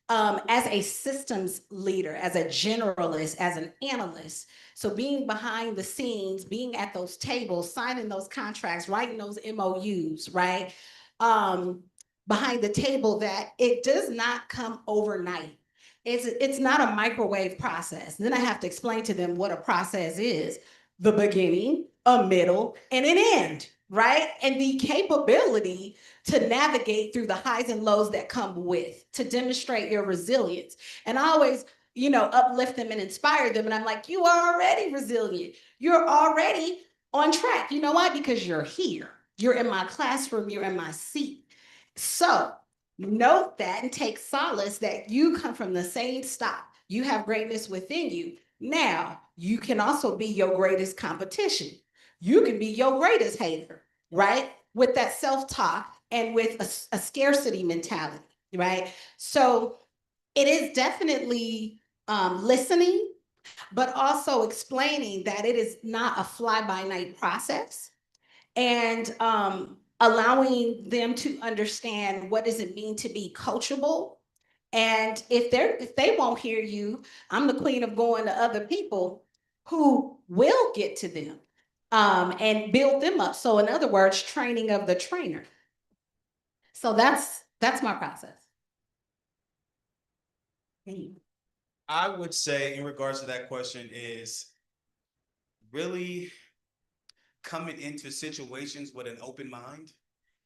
as a systems leader, as a generalist, as an analyst. So being behind the scenes, being at those tables, signing those contracts, writing those MOUs, right? Behind the table, that it does not come overnight. It's not a microwave process. Then I have to explain to them what a process is: the beginning, a middle, and an end, right? And the capability to navigate through the highs and lows that come with, to demonstrate your resilience. And I always, you know, uplift them and inspire them. And I'm like, you are already resilient. You're already on track. You know why? Because you're here. You're in my classroom. You're in my seat. So note that and take solace that you come from the same stock. You have greatness within you. Now, you can also be your greatest competition. You can be your greatest hater, right? With that self-talk and with a scarcity mentality, right? So it is definitely listening, but also explaining that it is not a fly-by-night process, and allowing them to understand what does it mean to be coachable. And if they won't hear you, I'm the queen of going to other people who will get to them and build them up. So in other words, training of the trainer. So that's my process. I would say in regards to that question is really coming into situations with an open mind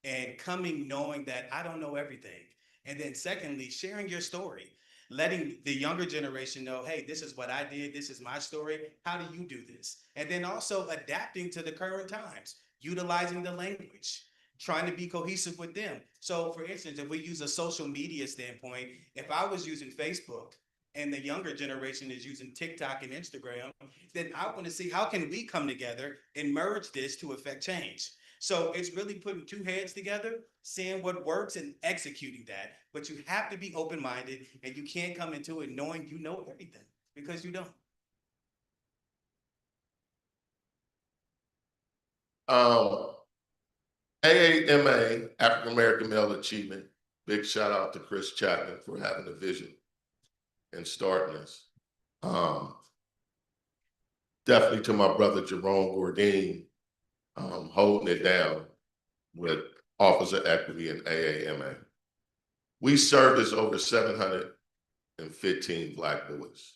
and coming knowing that I don't know everything. And then secondly, sharing your story, letting the younger generation know, hey, this is what I did, this is my story, how do you do this? And then also adapting to the current times, utilizing the language, trying to be cohesive with them. So for instance, if we use a social media standpoint, if I was using Facebook and the younger generation is using TikTok and Instagram, then I want to see how can we come together and merge this to affect change. So it's really putting two heads together, seeing what works and executing that. But you have to be open-minded, and you can't come into it knowing you know everything, because you don't. AAMA, African American Male Achievement, big shout out to Chris Chapman for having the vision and starting this. Definitely to my brother Jerome Gordine, holding it down with Office of Equity and AAMA. We service over 715 Black boys.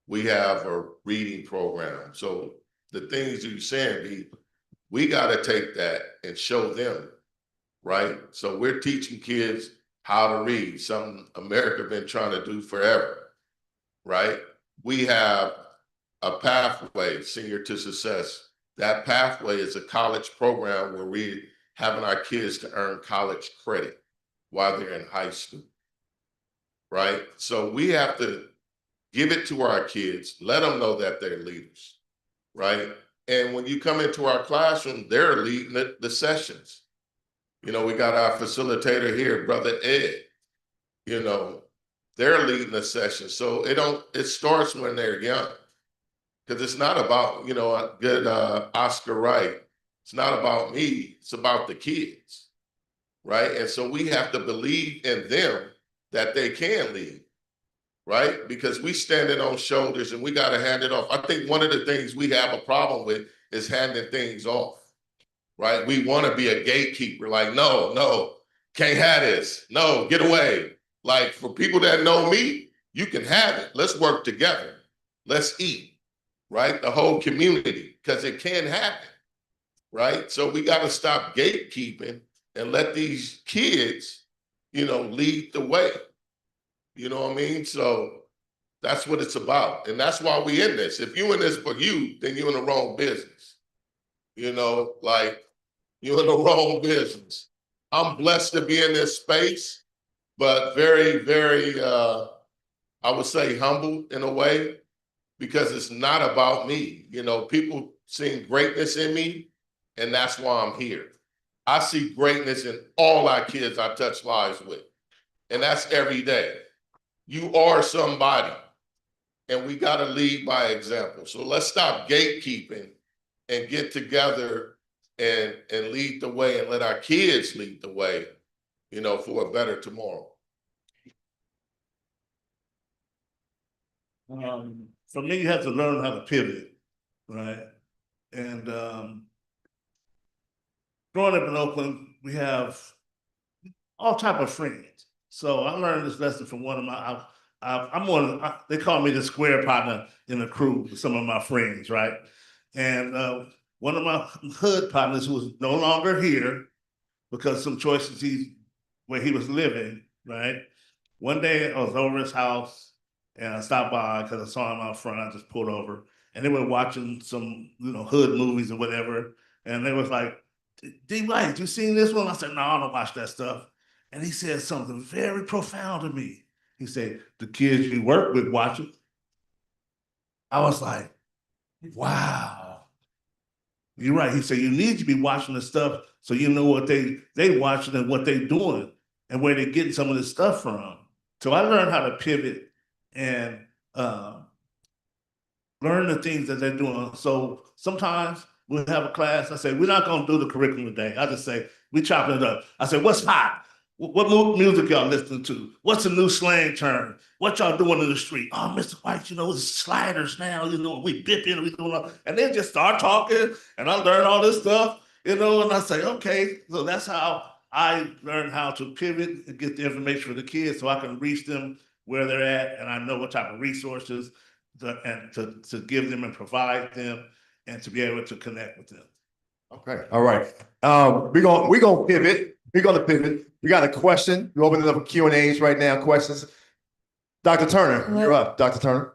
We have a reading program. So the things you're saying, we got to take that and show them, right? So we're teaching kids how to read, something America been trying to do forever, right? We have a pathway, Senior to Success. That pathway is a college program where we're having our kids to earn college credit while they're in high school, right? So we have to give it to our kids, let them know that they're leaders, right? And when you come into our classroom, they're leading the sessions. You know, we got our facilitator here, Brother Ed, you know, they're leading the session. So it starts when they're young. Because it's not about, you know, good Oscar Wright. It's not about me, it's about the kids, right? And so we have to believe in them that they can lead, right? Because we standing on shoulders and we got to hand it off. I think one of the things we have a problem with is handing things off, right? We want to be a gatekeeper, like, no, can't have this. No, get away. Like, for people that know me, you can have it. Let's work together. Let's eat, right? The whole community, because it can happen, right? So we got to stop gatekeeping and let these kids, you know, lead the way. You know what I mean? So that's what it's about. And that's why we in this. If you in this for you, then you're in the wrong business. You know, like, you're in the wrong business. I'm blessed to be in this space, but very, very, I would say humble in a way, because it's not about me. You know, people seeing greatness in me, and that's why I'm here. I see greatness in all our kids I touch lives with, and that's every day. You are somebody, and we got to lead by example. So let's stop gatekeeping and get together and lead the way, and let our kids lead the way, you know, for a better tomorrow. For me, you have to learn how to pivot, right? And growing up in Oakland, we have all type of friends. So I learned this lesson from one of my, they call me the square partner in the crew with some of my friends, right? And one of my hood partners, who was no longer here because some choices where he was living, right? One day I was over his house, and I stopped by because I saw him out front. I just pulled over, and they were watching some, you know, hood movies or whatever. And they was like, D. White, you seen this one? I said, no, I don't watch that stuff. And he said something very profound to me. He said, the kids you work with watch it. I was like, wow. You're right. He said, you need to be watching the stuff so you know what they watching and what they doing and where they getting some of this stuff from. So I learned how to pivot and learn the things that they're doing. So sometimes we'll have a class, I say, we're not gonna do the curriculum today. I just say, we chopping it up. I say, what's hot? What music y'all listening to? What's a new slang term? What y'all doing in the street? Oh, Mr. White, you know, it's sliders now, you know, we bipping, we doing all, and they just start talking, and I learn all this stuff, you know, and I say, okay, so that's how I learned how to pivot and get the information for the kids so I can reach them where they're at, and I know what type of resources to give them and provide them, and to be able to connect with them. Okay, all right. We're gonna pivot. We're gonna pivot. We got a question. We're opening up for Q&As right now, questions. Dr. Turner, you're up. Dr. Turner.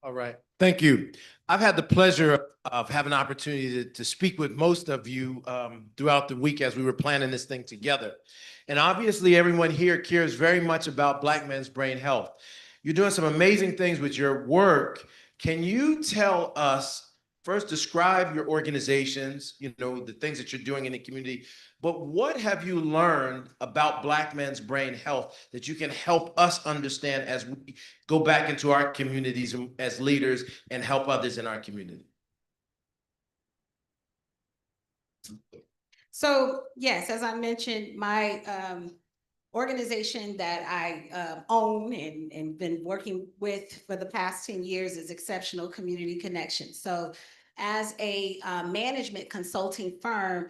All right, thank you. I've had the pleasure of having an opportunity to speak with most of you throughout the week as we were planning this thing together. And obviously everyone here cares very much about Black men's brain health. You're doing some amazing things with your work. Can you tell us, first describe your organizations, you know, the things that you're doing in the community, but what have you learned about Black men's brain health that you can help us understand as we go back into our communities as leaders and help others in our community? So yes, as I mentioned, my organization that I own and been working with for the past 10 years is Exceptional Community Connections. So as a management consulting firm,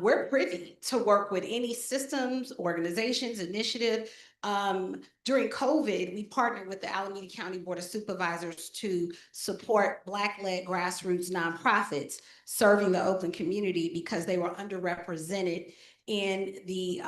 we're privy to work with any systems, organizations, initiative. During COVID, we partnered with the Alameda County Board of Supervisors to support Black-led grassroots nonprofits serving the Oakland community because they were underrepresented in the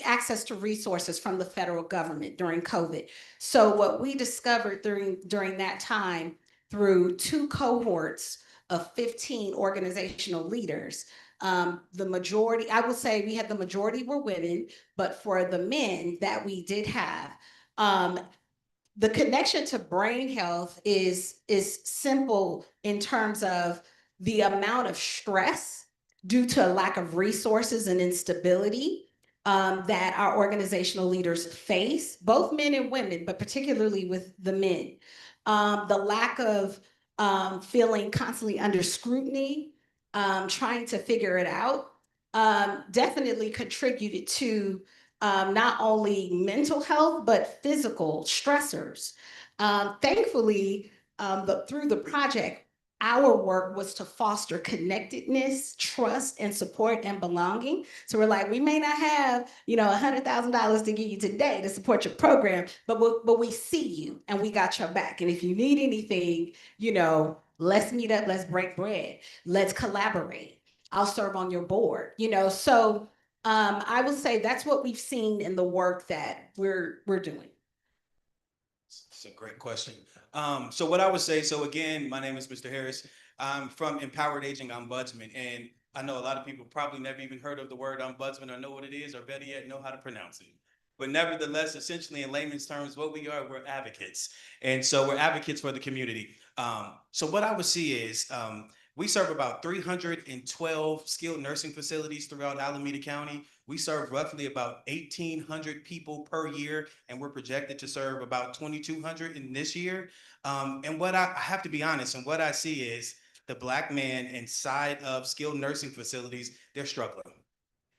access to resources from the federal government during COVID. So what we discovered during that time through 2 cohorts of 15 organizational leaders, the majority, I would say we had the majority were women, but for the men that we did have, the connection to brain health is simple in terms of the amount of stress due to a lack of resources and instability that our organizational leaders face, both men and women, but particularly with the men. The lack of feeling constantly under scrutiny, trying to figure it out, definitely contributed to not only mental health, but physical stressors. Thankfully, through the project, our work was to foster connectedness, trust, and support and belonging. So we're like, we may not have, you know, $100,000 to give you today to support your program, but we see you and we got your back. And if you need anything, you know, let's meet up, let's break bread, let's collaborate. I'll serve on your board, you know. So I would say that's what we've seen in the work that we're doing. It's a great question. So what I would say, so again, my name is Mr. Harris. I'm from Empowered Aging Ombudsman, and I know a lot of people probably never even heard of the word ombudsman or know what it is, or better yet, know how to pronounce it. But nevertheless, essentially in layman's terms, what we are, we're advocates. And so we're advocates for the community. So what I would see is we serve about 312 skilled nursing facilities throughout Alameda County. We serve roughly about 1,800 people per year, and we're projected to serve about 2,200 in this year. And what I have to be honest, and what I see is the Black man inside of skilled nursing facilities, they're struggling.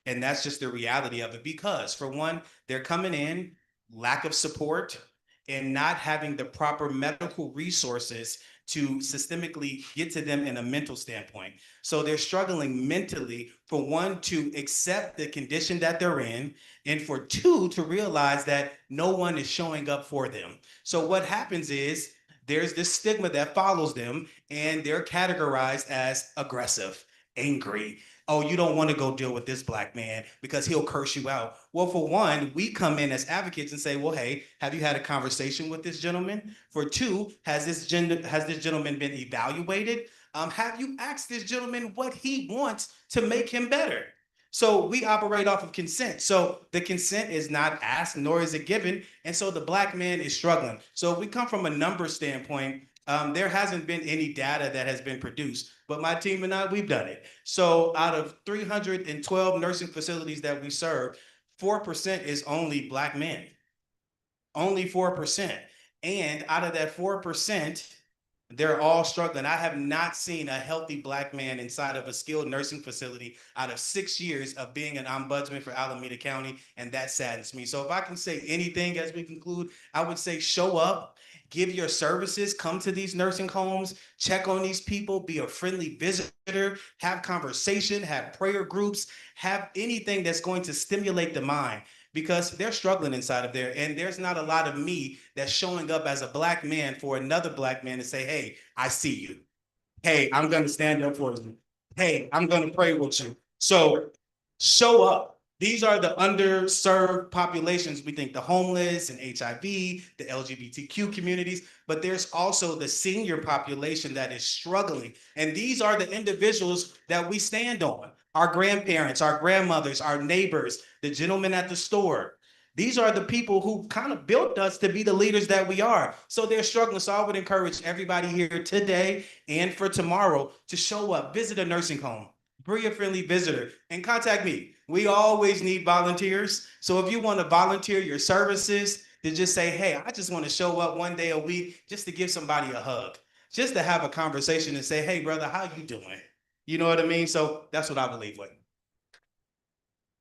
And that's just the reality of it, because for one, they're coming in, lack of support, and not having the proper medical resources to systemically get to them in a mental standpoint. So they're struggling mentally, for one, to accept the condition that they're in, and for two, to realize that no one is showing up for them. So what happens is there's this stigma that follows them, and they're categorized as aggressive, angry. Oh, you don't want to go deal with this Black man because he'll curse you out. Well, for one, we come in as advocates and say, well, hey, have you had a conversation with this gentleman? For two, has this gentleman been evaluated? Have you asked this gentleman what he wants to make him better? So we operate off of consent. So the consent is not asked, nor is it given. And so the Black man is struggling. So we come from a numbers standpoint. There hasn't been any data that has been produced, but my team and I, we've done it. So out of 312 nursing facilities that we serve, 4% is only Black men, only 4%. And out of that 4%, they're all struggling. I have not seen a healthy Black man inside of a skilled nursing facility out of 6 years of being an ombudsman for Alameda County, and that saddens me. So if I can say anything as we conclude, I would say show up. Give your services, come to these nursing homes, check on these people, be a friendly visitor, have conversation, have prayer groups, have anything that's going to stimulate the mind, because they're struggling inside of there. And there's not a lot of me that's showing up as a Black man for another Black man to say, hey, I see you. Hey, I'm going to stand up for you. Hey, I'm going to pray with you. So show up. These are the underserved populations. We think the homeless and HIV, the LGBTQ communities, but there's also the senior population that is struggling. And these are the individuals that we stand on. Our grandparents, our grandmothers, our neighbors, the gentleman at the store. These are the people who kind of built us to be the leaders that we are. So they're struggling. So I would encourage everybody here today and for tomorrow to show up, visit a nursing home, bring a friendly visitor, and contact me. We always need volunteers. So if you want to volunteer your services, to just say, hey, I just want to show up one day a week just to give somebody a hug, just to have a conversation and say, hey, brother, how you doing? You know what I mean? So that's what I believe with.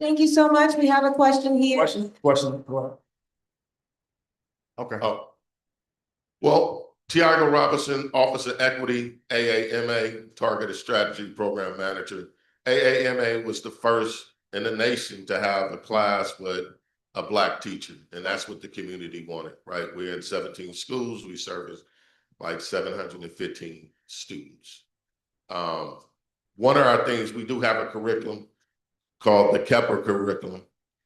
Thank you so much. We have a question here. Question, go ahead. Okay. Oh. Well, Tiago Robinson, Office of Equity, AAMA, Targeted Strategy Program Manager. AAMA was the first in the nation to have a class with a Black teacher, and that's what the community wanted, right? We're in 17 schools. We service like 715 students. One of our things, we do have a curriculum called the Kepler curriculum.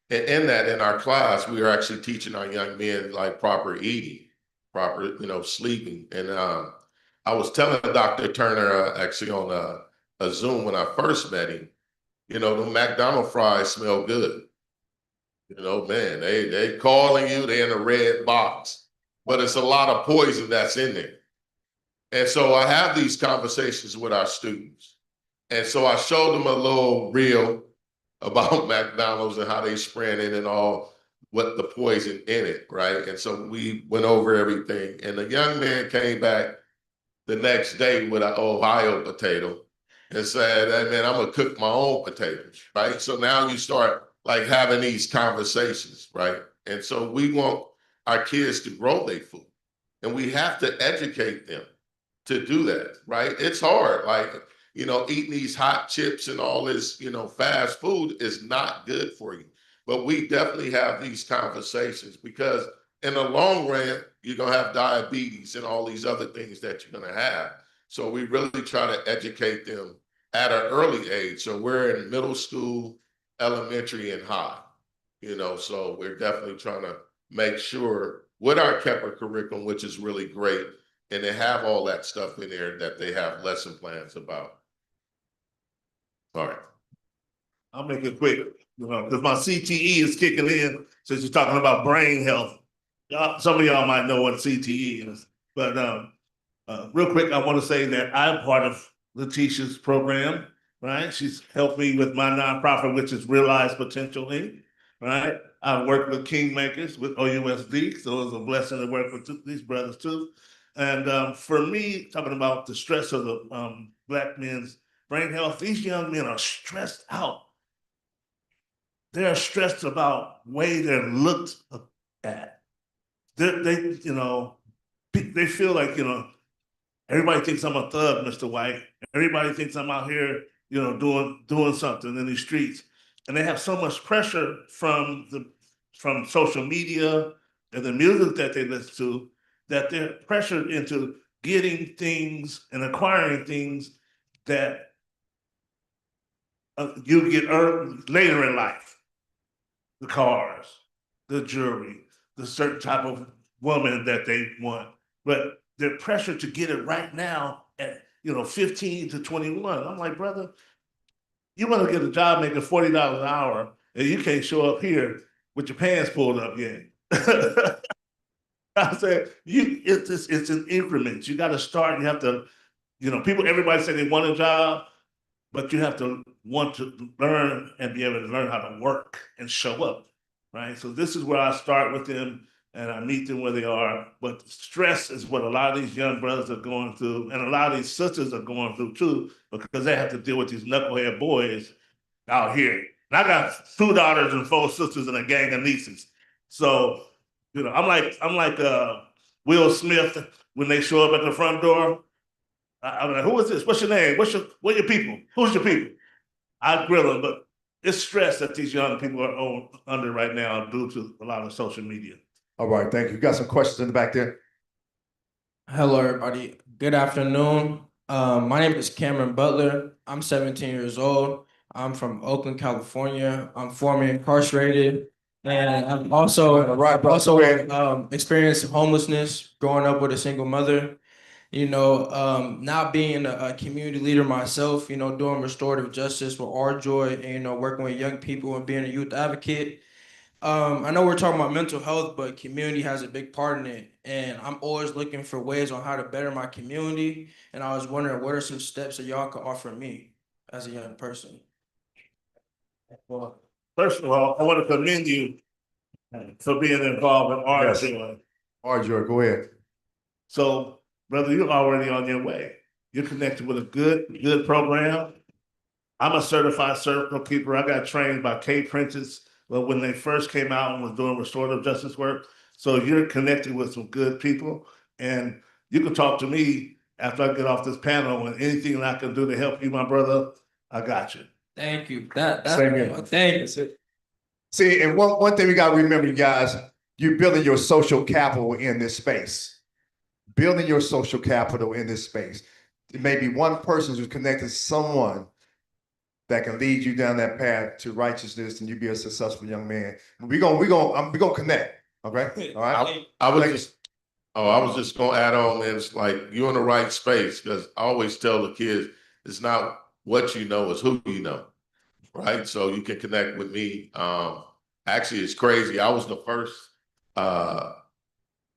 And in that, in our class, we are actually teaching our young men like proper eating, proper, sleeping. And I was telling Dr. Turner actually on a Zoom when I first met him, the McDonald's fries smell good. Man, they calling you, they're in a red box, but it's a lot of poison that's in there. And so I have these conversations with our students. And so I showed them a little reel about McDonald's and how they spraying it and all what the poison in it, right? And so we went over everything. And the young man came back the next day with an Ohio potato and said, hey, man, I'm gonna cook my own potatoes, right? So now you start like having these conversations, right? And so we want our kids to grow their food, and we have to educate them to do that, right? It's hard, like, eating these hot chips and all this, fast food is not good for you. But we definitely have these conversations because in the long run, you're gonna have diabetes and all these other things that you're gonna have. So we really try to educate them at an early age. So we're in middle school, elementary, and high, so we're definitely trying to make sure with our Kepler curriculum, which is really great, and they have all that stuff in there that they have lesson plans about. All right. I'll make it quick, because my CTE is kicking in since you're talking about brain health. Some of y'all might know what CTE is, but real quick, I want to say that I'm part of Letitia's program, right? She's helped me with my nonprofit, which is Realize Potential Inc., right? I work with Kingmakers with OUSD, so it's a blessing to work with these brothers too. And for me, talking about the stress of the Black men's brain health, these young men are stressed out. They're stressed about the way they're looked at. They feel like, everybody thinks I'm a thug, Mr. White. Everybody thinks I'm out here, doing something in these streets. And they have so much pressure from social media and the music that they listen to, that they're pressured into getting things and acquiring things that you get later in life. The cars, the jewelry, the certain type of woman that they want. But they're pressured to get it right now at 15 to 21. I'm like, brother, you want to get a job making $40 an hour and you can't show up here with your pants pulled up yet. I said, it's in increments. You got to start. You have to, everybody say they want a job, but you have to want to learn and be able to learn how to work and show up, right? So this is where I start with them and I meet them where they are. But stress is what a lot of these young brothers are going through, and a lot of these sisters are going through too, because they have to deal with these knucklehead boys out here. And I got 2 daughters and 4 sisters and a gang of nieces. So, I'm like Will Smith when they show up at the front door. I'm like, who is this? What's your name? What your people? Who's your people? I grill them, but it's stress that these young people are under right now due to a lot of social media. All right, thank you. Got some questions in the back there. Hello, everybody. Good afternoon. My name is Cameron Butler. I'm 17 years old. I'm from Oakland, California. I'm formerly incarcerated, and I've also experienced homelessness growing up with a single mother. Now being a community leader myself, doing restorative justice with our joy and, working with young people and being a youth advocate, I know we're talking about mental health, but community has a big part in it. And I'm always looking for ways on how to better my community. And I was wondering, what are some steps that y'all could offer me as a young person? Well, first of all, I want to commend you for being involved in Yes. RJ, go ahead. So, brother, you're already on your way. You're connected with a good program. I'm a certified circle keeper. I got trained by Kate Prentice when they first came out and was doing restorative justice work. So you're connected with some good people, and you can talk to me after I get off this panel, and anything I can do to help you, my brother, I got you. Thank you. That's Same here. thank you. See, and one thing we got to remember, you guys, you're building your social capital in this space. Building your social capital in this space. It may be one person who's connected to someone that can lead you down that path to righteousness, and you be a successful young man. We gonna connect. Okay. All right. I was just gonna add on, and it's like you're in the right space, because I always tell the kids, it's not what you know, it's who you know. Right. So you can connect with me. Actually, it's crazy. I was the first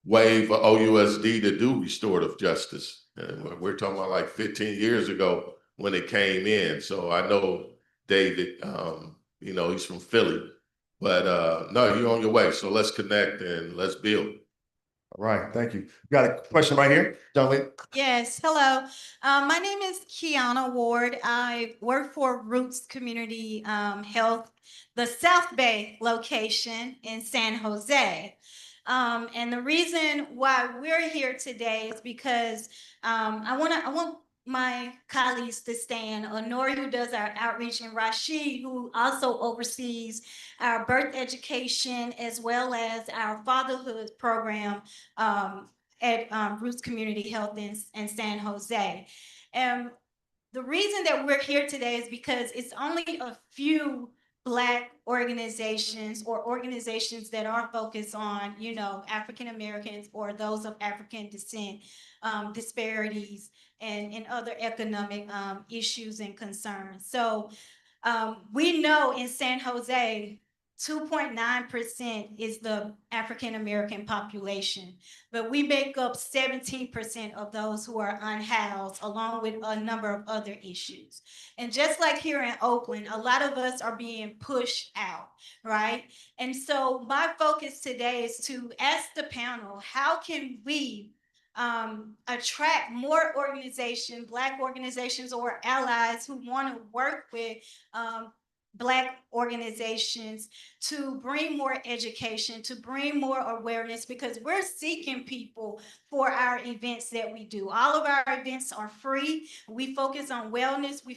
wave of OUSD to do restorative justice. And we're talking about like 15 years ago when it came in. So I know David, he's from Philly. But no, you're on your way. So let's connect and let's build. All right, thank you. Got a question right here, Jolene. Yes, hello. My name is Kiana Ward. I work for Roots Community Health, the South Bay location in San Jose. And the reason why we're here today is because I want my colleagues to stand, Nori, who does our outreach, and Rashid, who also oversees our birth education as well as our fatherhood program at Roots Community Health in San Jose. And the reason that we're here today is because it's only a few Black organizations or organizations that are focused on, African Americans or those of African descent, disparities, and other economic issues and concerns. So we know in San Jose, 2.9% is the African American population, but we make up 17% of those who are unhoused, along with a number of other issues. And just like here in Oakland, a lot of us are being pushed out, right? And so my focus today is to ask the panel, how can we attract more organizations, Black organizations or allies who want to work with Black organizations to bring more education, to bring more awareness, because we're seeking people for our events that we do. All of our events are free. We focus on wellness. We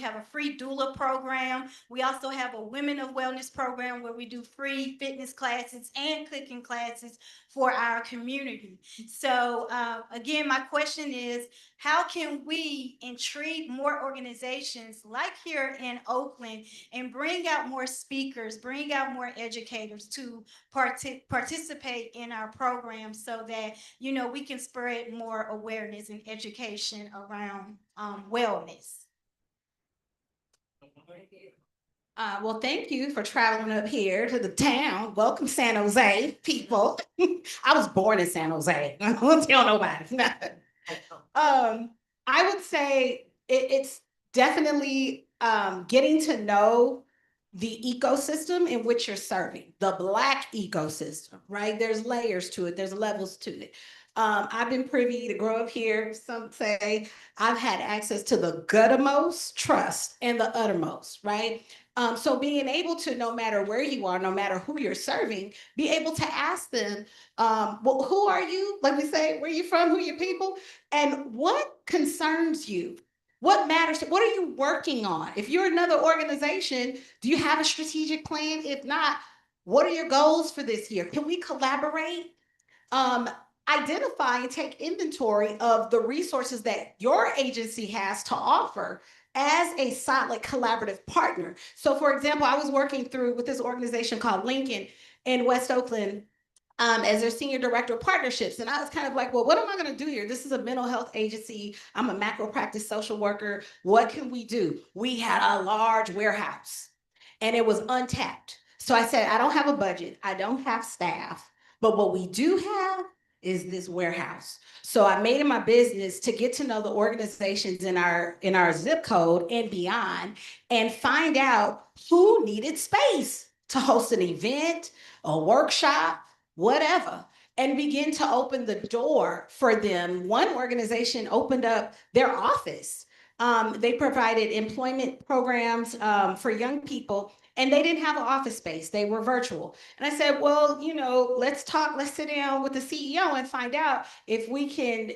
have a free doula program. We also have a Women of Wellness program where we do free fitness classes and cooking classes for our community. So again, my question is, how can we intrigue more organizations like here in Oakland and bring out more speakers, bring out more educators to participate in our program so that, we can spread more awareness and education around wellness? Well, thank you for traveling up here to the town. Welcome, San Jose people. I was born in San Jose. I won't tell nobody. I would say it's definitely getting to know the ecosystem in which you're serving, the Black ecosystem, right? There's layers to it. There's levels to it. I've been privy to grow up here. Some say I've had access to the guttermost trust and the uttermost, right? So being able to, no matter where you are, no matter who you're serving, be able to ask them, well, who are you? Like we say, where you from? Who are your people? And what concerns you? What matters? What are you working on? If you're another organization, do you have a strategic plan? If not, what are your goals for this year? Can we collaborate? Identify and take inventory of the resources that your agency has to offer as a solid collaborative partner. So for example, I was working with this organization called Lincoln in West Oakland as their senior director of partnerships. And I was kind of like, well, what am I going to do here? This is a mental health agency. I'm a macro practice social worker. What can we do? We had a large warehouse and it was untapped. So I said, I don't have a budget, I don't have staff, but what we do have is this warehouse. So I made it my business to get to know the organizations in our zip code and beyond, and find out who needed space to host an event, a workshop, whatever, and begin to open the door for them. One organization opened up their office. They provided employment programs for young people, and they didn't have an office space. They were virtual. And I said, well, let's talk, let's sit down with the CEO and find out if we can,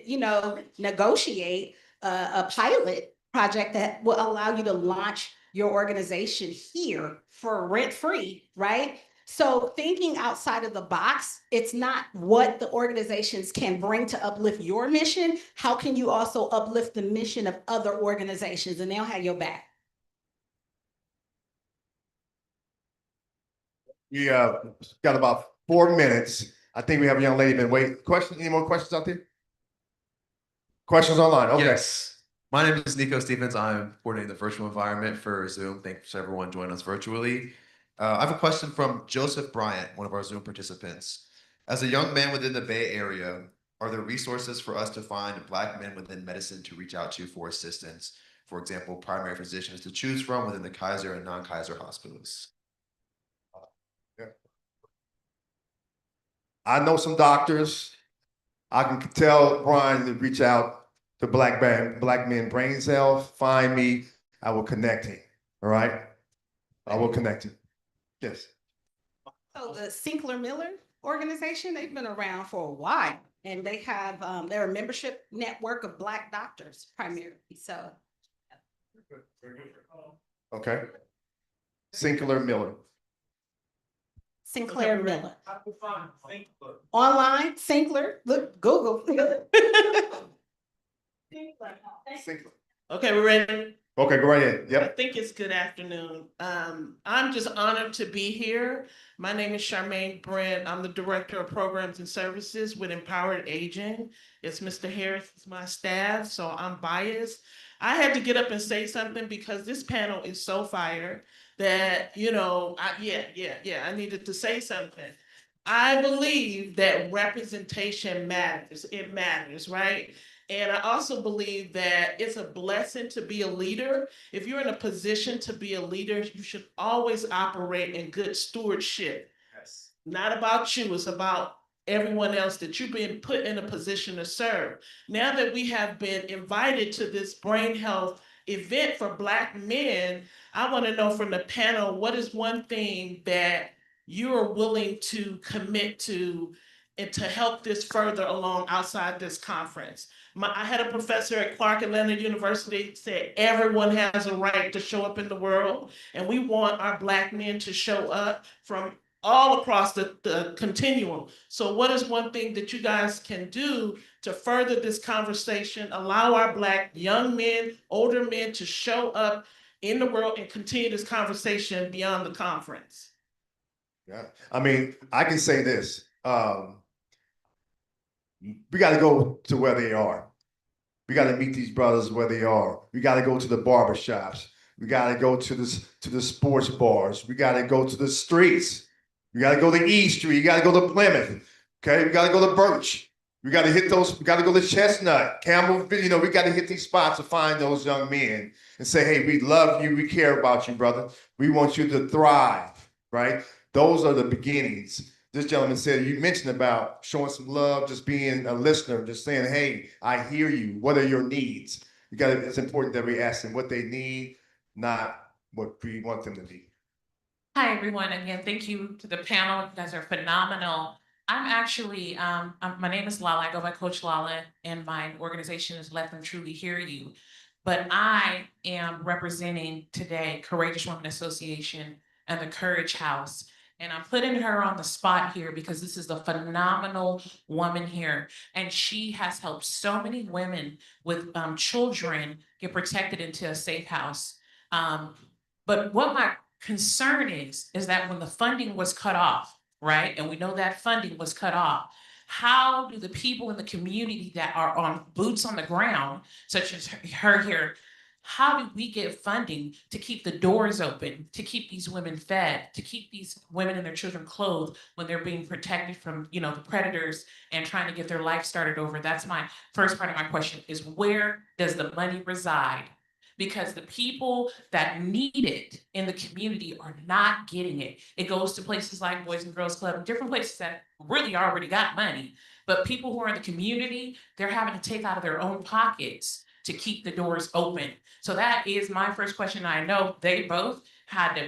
negotiate a pilot project that will allow you to launch your organization here for rent-free, right? So thinking outside of the box, it's not what the organizations can bring to uplift your mission. How can you also uplift the mission of other organizations, and they'll have your back? We got about 4 minutes. I think we have a young lady been waiting. Any more questions out there? Questions online? Okay. Yes. My name is Nico Stevens. I'm coordinating the virtual environment for Zoom. Thanks to everyone joining us virtually. I have a question from Joseph Bryant, one of our Zoom participants. As a young man within the Bay Area, are there resources for us to find Black men within medicine to reach out to for assistance? For example, primary physicians to choose from within the Kaiser and non-Kaiser hospitals? I know some doctors. I can tell Brian to reach out to Black Men Brain Health. Find me. I will connect him. All right? I will connect him. Yes. So the Sinclair Miller organization, they've been around for a while, and they have, they're a membership network of Black doctors primarily, so. Okay. Sinclair Miller. Sinclair Miller. Online, Sinclair, look, Google. Okay, we're ready. Okay, go right ahead. I Yep. think it's good afternoon. I'm just honored to be here. My name is Charmaine Brent. I'm the Director of Programs and Services with Empowered Aging. It's Mr. Harris, it's my staff, so I'm biased. I had to get up and say something because this panel is so fire that, I needed to say something. I believe that representation matters. It matters, right? And I also believe that it's a blessing to be a leader. If you're in a position to be a leader, you should always operate in good stewardship. Yes. Not about you, it's about everyone else that you've been put in a position to serve. Now that we have been invited to this brain health event for Black men, I want to know from the panel, what is one thing that you are willing to commit to and to help this further along outside this conference? I had a professor at Clark Atlanta University said everyone has a right to show up in the world, and we want our Black men to show up from all across the continuum. So what is one thing that you guys can do to further this conversation, allow our Black young men, older men to show up in the world and continue this conversation beyond the conference? Yeah. I mean, I can say this. We got to go to where they are. We got to meet these brothers where they are. We got to go to the barbershops. We got to go to the sports bars. We got to go to the streets. We got to go to E Street. You got to go to Plymouth. Okay, we got to go to Birch. We got to hit those. We got to go to Chestnut, Campbell. We got to hit these spots to find those young men and say, "Hey, we love you. We care about you, brother. We want you to thrive." Right? Those are the beginnings. This gentleman said, you mentioned about showing some love, just being a listener, just saying, "Hey, I hear you. What are your needs?" It's important that we ask them what they need, not what we want them to need. Hi, everyone. Again, thank you to the panel. You guys are phenomenal. I'm actually, my name is Lala. I go by Coach Lala, and my organization is Let Them Truly Hear You. But I am representing today Courageous Women Association and the Courage House. And I'm putting her on the spot here because this is a phenomenal woman here. And she has helped so many women with children get protected into a safe house. But what my concern is that when the funding was cut off, right? And we know that funding was cut off. How do the people in the community that are on boots on the ground, such as her here, how do we get funding to keep the doors open, to keep these women fed, to keep these women and their children clothed when they're being protected from, the predators and trying to get their life started over? That's my first part of my question, is where does the money reside? Because the people that need it in the community are not getting it. It goes to places like Boys and Girls Club and different places that really already got money. But people who are in the community, they're having to take out of their own pockets to keep the doors open. So that is my first question. I know they both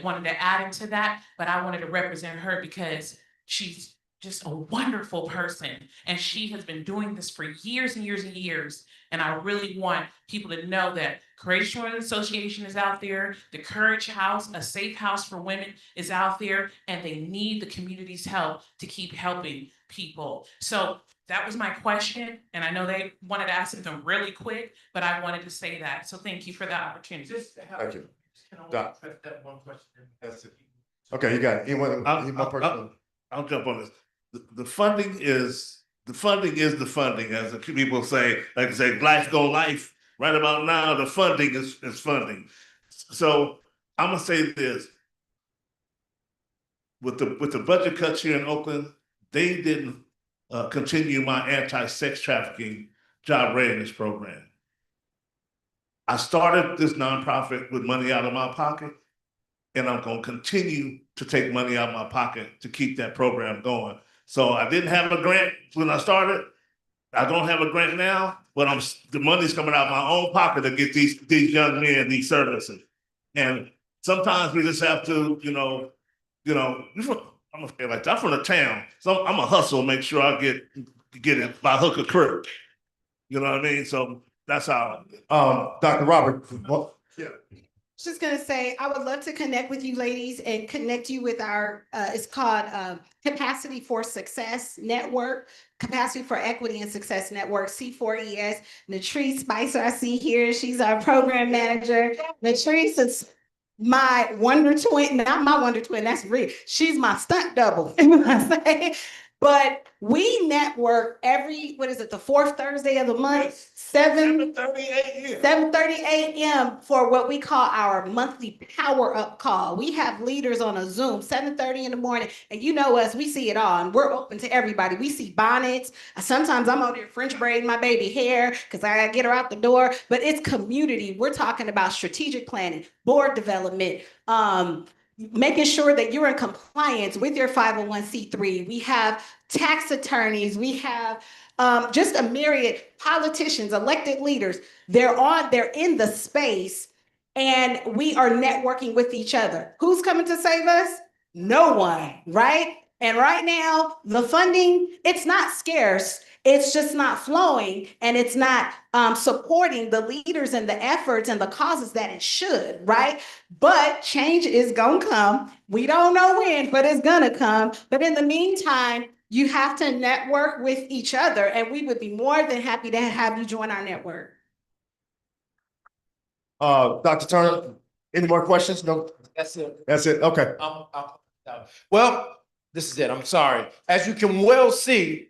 wanted to add into that, but I wanted to represent her because she's just a wonderful person. And she has been doing this for years and years and years. And I really want people to know that Courageous Women Association is out there. The Courage House, a safe house for women, is out there. And they need the community's help to keep helping people. So that was my question. And I know they wanted to ask something really quick, but I wanted to say that. So thank you for the opportunity. Thank you. Doc. That's it. Okay, you got it. Anyone more person? I'll jump on this. The funding is the funding, as the people say, like I say, life go life. Right about now, the funding is funding. So I'm gonna say this. With the budget cuts here in Oakland, they didn't continue my anti-sex trafficking job readiness program. I started this nonprofit with money out of my pocket, and I'm gonna continue to take money out of my pocket to keep that program going. So I didn't have a grant when I started. I don't have a grant now, but the money's coming out of my own pocket to get these young men these services. And sometimes we just have to, I'm gonna say like that. I'm from the town, so I'm a hustle, make sure I get it by hook or crook. You know what I mean? So that's how. Dr. Robert. Just gonna say, I would love to connect with you ladies and connect you with our, it's called Capacity for Success Network, Capacity for Equity and Success Network, C4ES. Natrice Spicer, I see here, she's our program manager. Natrice is my wonder twin, not my wonder twin, that's real. She's my stunt double. But we network every, the fourth Thursday of the month, 7:30 a.m. for what we call our monthly power up call. We have leaders on a Zoom, 7:30 in the morning, and you know us, we see it all, and we're open to everybody. We see bonnets. Sometimes I'm out there French braiding my baby hair because I gotta get her out the door, but it's community. We're talking about strategic planning, board development, making sure that you're in compliance with your 501c3. We have tax attorneys. We have just a myriad politicians, elected leaders. They're in the space, and we are networking with each other. Who's coming to save us? No one, right? And right now, the funding, it's not scarce. It's just not flowing, and it's not supporting the leaders and the efforts and the causes that it should, right? But change is gonna come. We don't know when, but it's gonna come. But in the meantime, you have to network with each other, and we would be more than happy to have you join our network. Dr. Turner, any more questions? No? That's it. That's it, okay. Well, this is it. I'm sorry. As you can well see,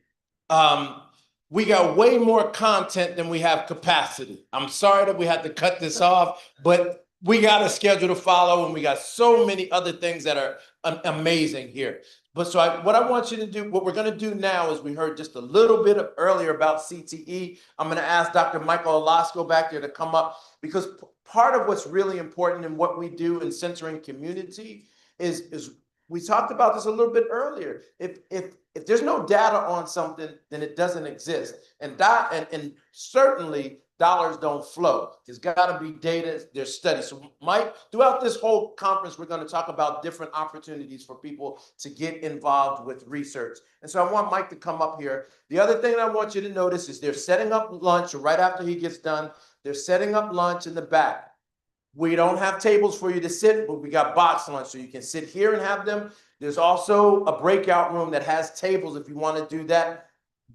we got way more content than we have capacity. I'm sorry that we had to cut this off, but we got a schedule to follow, and we got so many other things that are amazing here. But what I want you to do, what we're going to do now is we heard just a little bit earlier about CTE. I'm going to ask Dr. Michael Alasko back there to come up, because part of what's really important in what we do in centering community is we talked about this a little bit earlier. If there's no data on something, then it doesn't exist. And certainly dollars don't flow. There's got to be data, there's studies. So Mike, throughout this whole conference, we're going to talk about different opportunities for people to get involved with research. And so I want Mike to come up here. The other thing I want you to notice is they're setting up lunch right after he gets done. They're setting up lunch in the back. We don't have tables for you to sit, but we got box lunch, so you can sit here and have them. There's also a breakout room that has tables if you want to do that.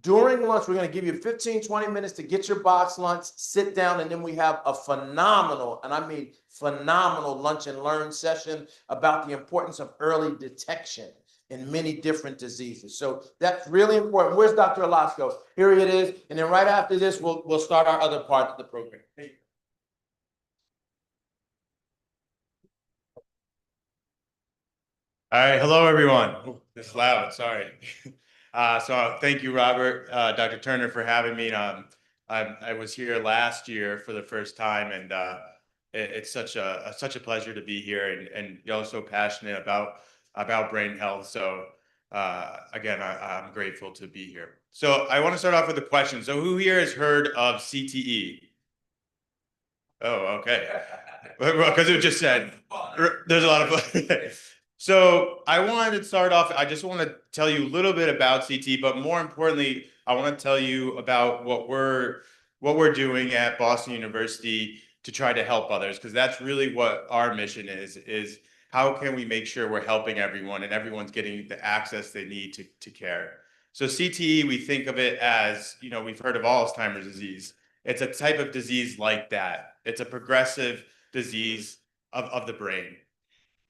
During lunch, we're going to give you 15, 20 minutes to get your box lunch, sit down, and then we have a phenomenal, and I mean phenomenal, lunch and learn session about the importance of early detection in many different diseases. So that's really important. Where's Dr. Alasko? Here it is. And then right after this, we'll start our other part of the program. All right, hello, everyone. Ooh, this is loud, sorry. So thank you, Robert, Dr. Turner, for having me. I was here last year for the first time, and it's such a pleasure to be here, and you're so passionate about brain health. So again, I'm grateful to be here. So I want to start off with a question. So who here has heard of CTE? Oh, okay. Because it just said there's a lot of. So I wanted to start off. I just want to tell you a little bit about CTE, but more importantly, I want to tell you about what we're doing at Boston University to try to help others, because that's really what our mission is how can we make sure we're helping everyone and everyone's getting the access they need to care. So CTE, we think of it as, we've heard of Alzheimer's disease. It's a type of disease like that. It's a progressive disease of the brain.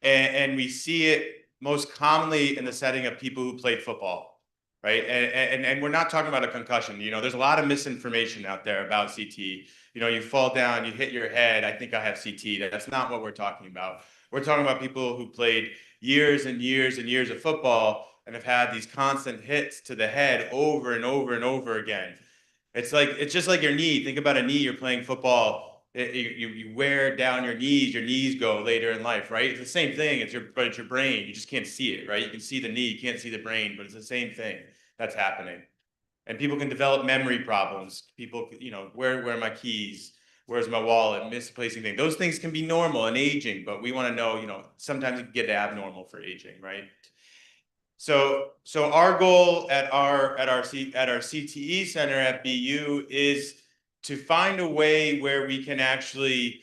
And we see it most commonly in the setting of people who played football, right? And we're not talking about a concussion. There's a lot of misinformation out there about CTE. You fall down, you hit your head, I think I have CTE. That's not what we're talking about. We're talking about people who played years and years and years of football and have had these constant hits to the head over and over and over again. It's just like your knee. Think about a knee. You're playing football. You wear down your knees go later in life, right? It's the same thing. But it's your brain. You just can't see it, right? You can see the knee, you can't see the brain, but it's the same thing that's happening. And people can develop memory problems. People, where are my keys? Where's my wallet? Misplacing things. Those things can be normal in aging, but we want to know, sometimes it can get abnormal for aging, right? So our goal at our CTE center at BU is to find a way where we can actually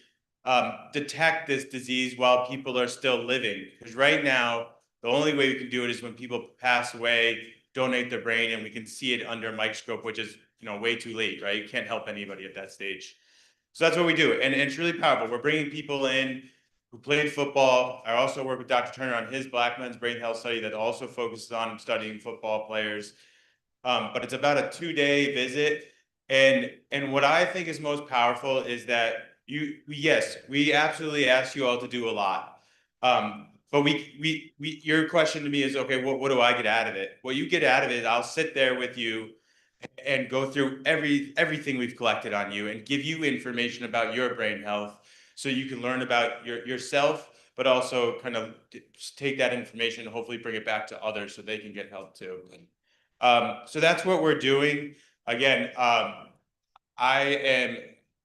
detect this disease while people are still living. Because right now, the only way we can do it is when people pass away, donate their brain, and we can see it under a microscope, which is way too late, right? You can't help anybody at that stage. So that's what we do, and it's really powerful. We're bringing people in who played football. I also work with Dr. Turner on his Black Men's Brain Health study that also focuses on studying football players. But it's about a 2-day visit. And what I think is most powerful is that we absolutely ask you all to do a lot. But your question to me is, okay, what do I get out of it? What you get out of it, I'll sit there with you and go through everything we've collected on you and give you information about your brain health so you can learn about yourself, but also kind of take that information and hopefully bring it back to others so they can get help too. So that's what we're doing. Again,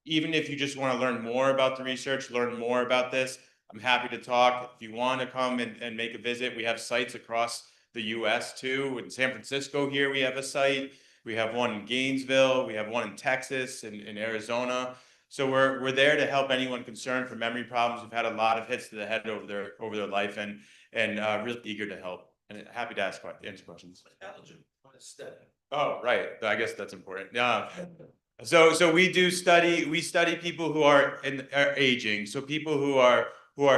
even if you just want to learn more about the research, learn more about this, I'm happy to talk. If you want to come and make a visit, we have sites across the US too. In San Francisco here, we have a site. We have one in Gainesville. We have one in Texas and in Arizona. So we're there to help anyone concerned for memory problems who've had a lot of hits to the head over their life, and really eager to help and happy to answer questions. Oh, right. I guess that's important. Yeah. So we study people who are aging. So people who are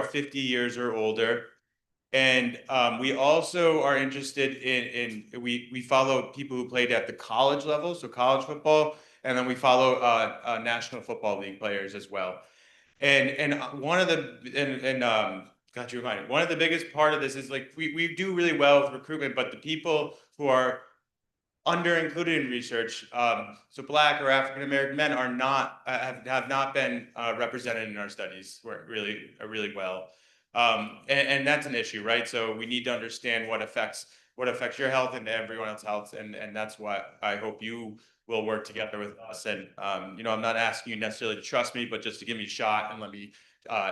50 years or older. And we also are interested we follow people who played at the college level, so college football, and then we follow National Football League players as well. And one of the got you reminded. One of the biggest part of this is we do really well with recruitment, but the people who are under-included in research, so Black or African American men are not have not been represented in our studies really well. And that's an issue, right? So we need to understand what affects your health and everyone else's health, and that's what I hope you will work together with us. And I'm not asking you necessarily to trust me, but just to give me a shot and let me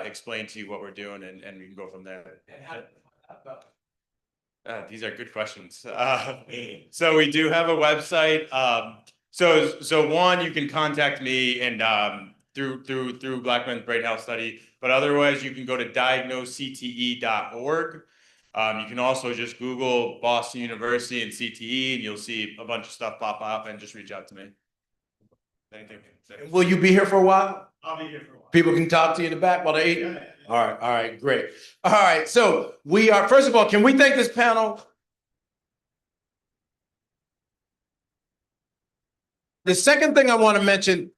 explain to you what we're doing, and we can go from there. These are good questions. So we do have a website. So one, you can contact me and through Black Men's Brain Health Study, but otherwise you can go to diagnosecte.org. You can also just Google Boston University and CTE, and you'll see a bunch of stuff pop up, and just reach out to me. Anything. Will you be here for a while? I'll be here for a while. People can talk to you in the back while they're eating? All right, great. All right, so we are, first of all, can we thank this panel? The second thing I want to mention,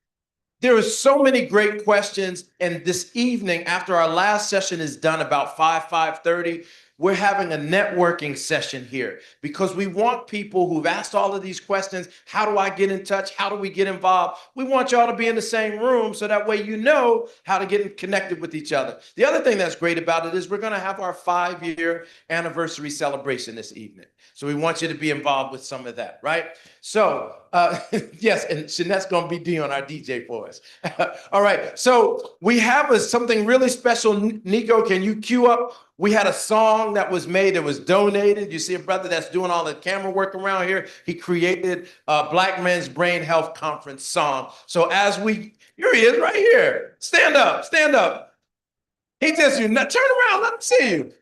there are so many great questions, and this evening, after our last session is done about 5:30, we're having a networking session here because we want people who've asked all of these questions. How do I get in touch? How do we get involved? We want y'all to be in the same room so that way you know how to get connected with each other. The other thing that's great about it is we're going to have our 5-year anniversary celebration this evening. So we want you to be involved with some of that, right? So, yes, and Shanette's going to be Dion, our DJ for us. All right, so we have something really special. Nico, can you cue up? We had a song that was made, that was donated. You see a brother that's doing all the camera work around here. He created a Black Men's Brain Health Conference song. So here he is right here. Stand up, stand up. He just, turn around, let him see you.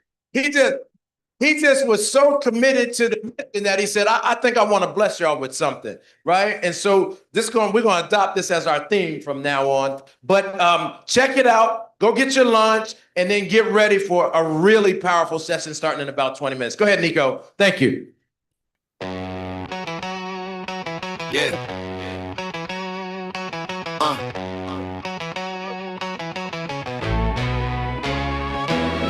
He just was so committed to the mission that he said, I think I want to bless y'all with something, right? And so we're going to adopt this as our theme from now on. But check it out. Go get your lunch and then get ready for a really powerful session starting in about 20 minutes. Go ahead, Nico. Thank you. Yeah.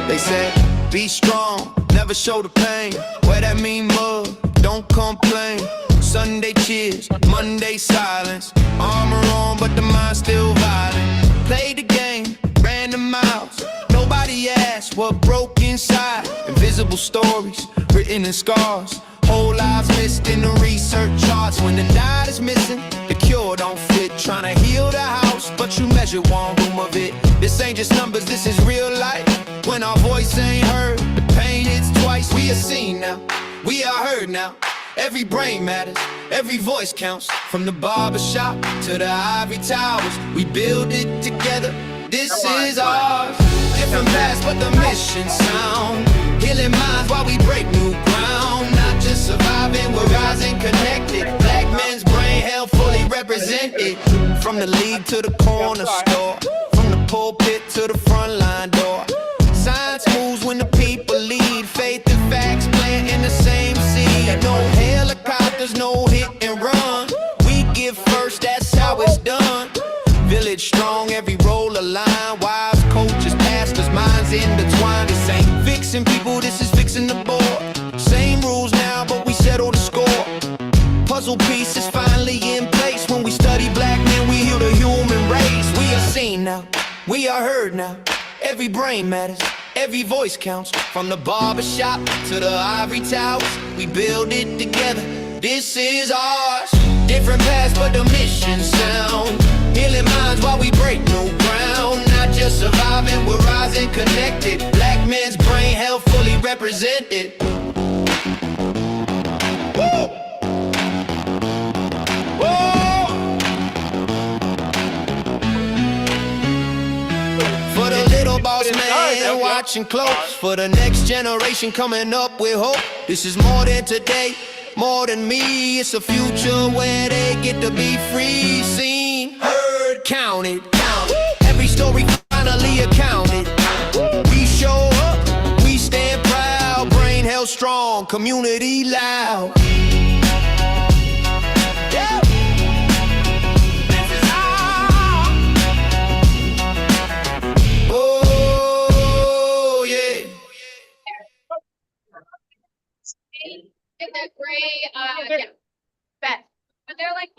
They said, be strong, never show the pain. Wear that mean mug, don't complain. Sunday cheers, Monday silence. Armor on, but the mind still violent. Play the game, random miles. Nobody asked what broke inside. Invisible stories, written in scars. Whole lives missed in the research charts. When the diet is missing, the cure don't fit. Trying to heal the house, but you measure one room of it. This ain't just numbers, this is real life. When our voice ain't heard, the pain hits twice. We are seen now, we are heard now. Every brain matters, every voice counts. From the barbershop to the ivory towers, we build it together. This is ours. Different paths, but the mission sound. Healing minds while we break new ground. Not just surviving, we're rising connected. Black men's brain health fully represented. From the league to the corner store, from the pulpit to the front line door. Science moves when the people lead. Faith and facts planting the same seed. No helicopters, no hit and run. We give first, that's how it's done. Village strong, every role aligned. Wives, coaches, pastors, minds intertwined. This ain't fixing people, this is fixing the board. Same rules now, but we settle the score. Puzzle pieces finally in place. When we study black men, we heal the human race. We are seen now, we are heard now. Every brain matters, every voice counts. From the barbershop to the ivory towers, we build it together. This is ours. Different paths, but the mission sound. Healing minds while we break new ground. Not just surviving, we're rising connected. Black men's brain health fully represented. Woo! For the little boss man watching close. For the next generation coming up with hope. This is more than today, more than me. It's a future where they get to be free. Seen, heard, counted. Every story finally accounted. We show up, we stand proud. Brain health strong, community loud. In that gray, vest, but they're like.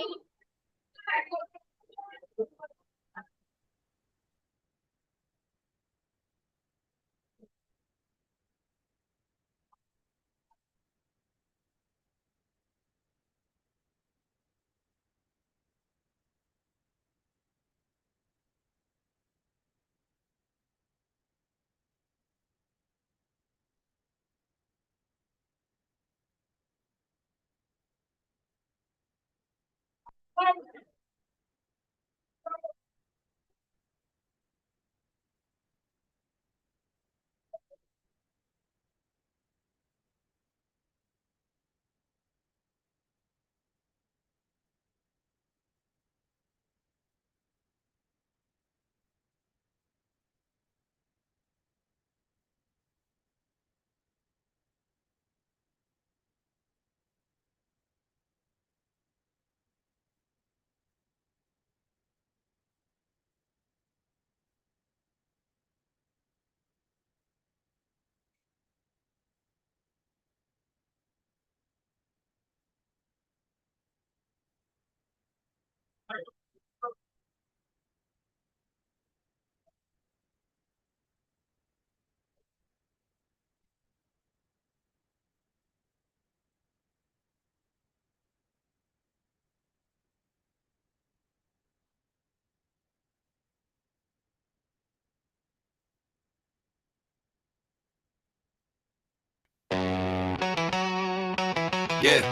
Yeah.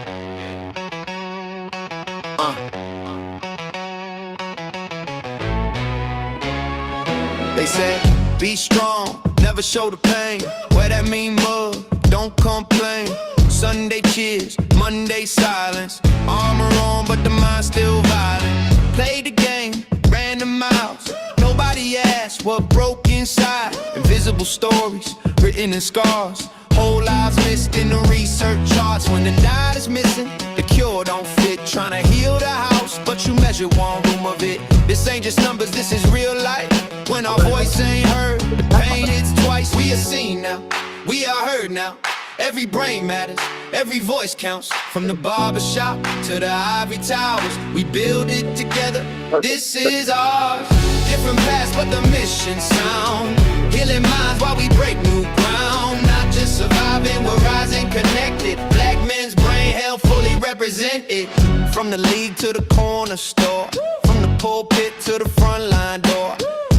They said, be strong, never show the pain. Wear that mean mug, don't complain. Sunday cheers, Monday silence. Armor on, but the mind still violent. Play the game, ran the miles. Nobody asked what broke inside. Invisible stories, written in scars. Whole lives missed in the research charts. When the dot is missing, the cure don't fit. Trying to heal the house, but you measure one room of it. This ain't just numbers, this is real life. When our voice ain't heard, the pain hits twice. We are seen now, we are heard now. Every brain matters, every voice counts. From the barbershop to the ivory towers, we build it together. This is ours. Different paths, but the mission sound. Healing minds while we break new ground. Not just surviving, we're rising connected. Black men's brain health fully represented. From the league to the corner store, from the pulpit to the front line door.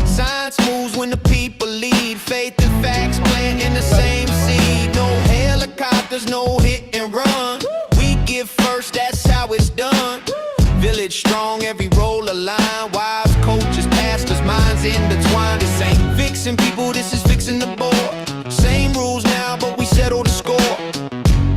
Science moves when the people lead. Faith and facts planting the same seed. No helicopters, no hit and run. We give first, that's how it's done. Village strong, every role aligned. Wives, coaches, pastors, minds intertwined. This ain't fixing people, this is fixing the board. Same rules now, but we settle the score.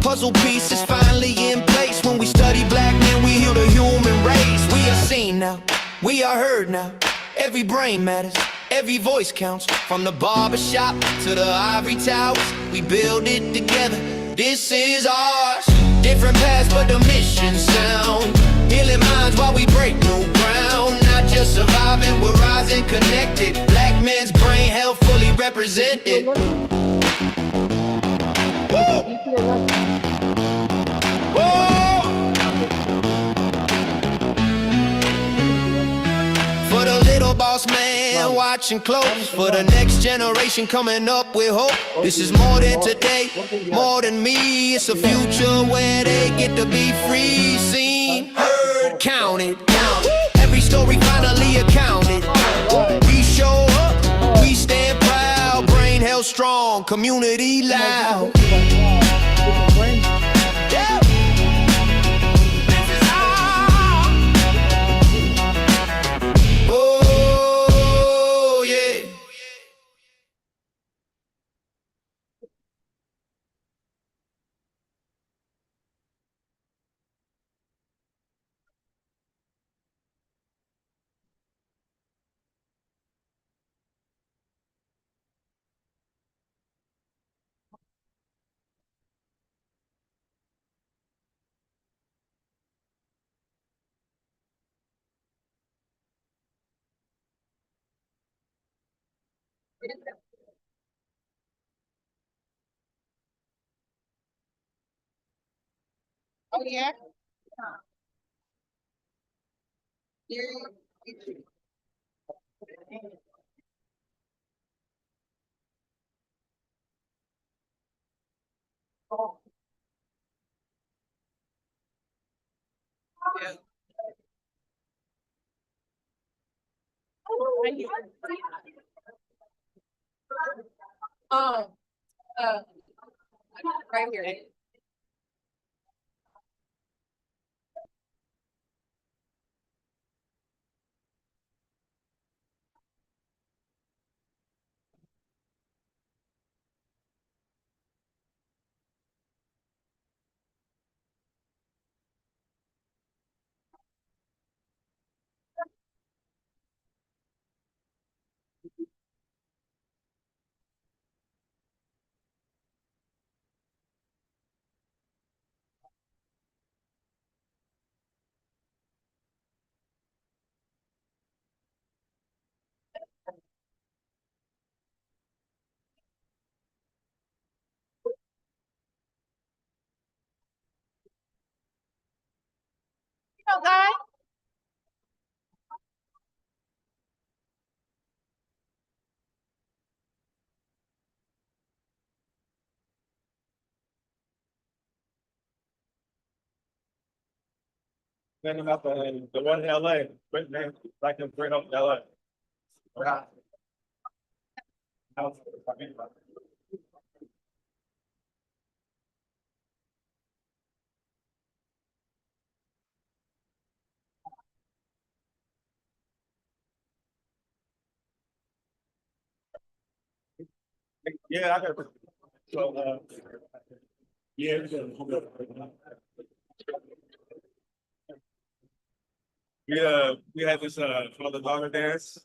Puzzle pieces finally in place. When we study black men, we heal the human race. We are seen now, we are heard now. Every brain matters, every voice counts. From the barbershop to the ivory towers, we build it together. This is ours. Different paths, but the mission sound. Healing minds while we break new ground. Not just surviving, we're rising connected. Black men's brain health fully represented. For the little boss man watching close. For the next generation coming up with hope. This is more than today, more than me. It's a future where they get to be free. Seen, heard, counted. Every story finally accounted. We show up, we stand proud. Brain held strong, community loud. Oh, yeah? Oh, right here. You know, guys. Then up the one in LA, like in Great Oak, LA. Yeah, I got. So, yeah. We had this father-daughter dance.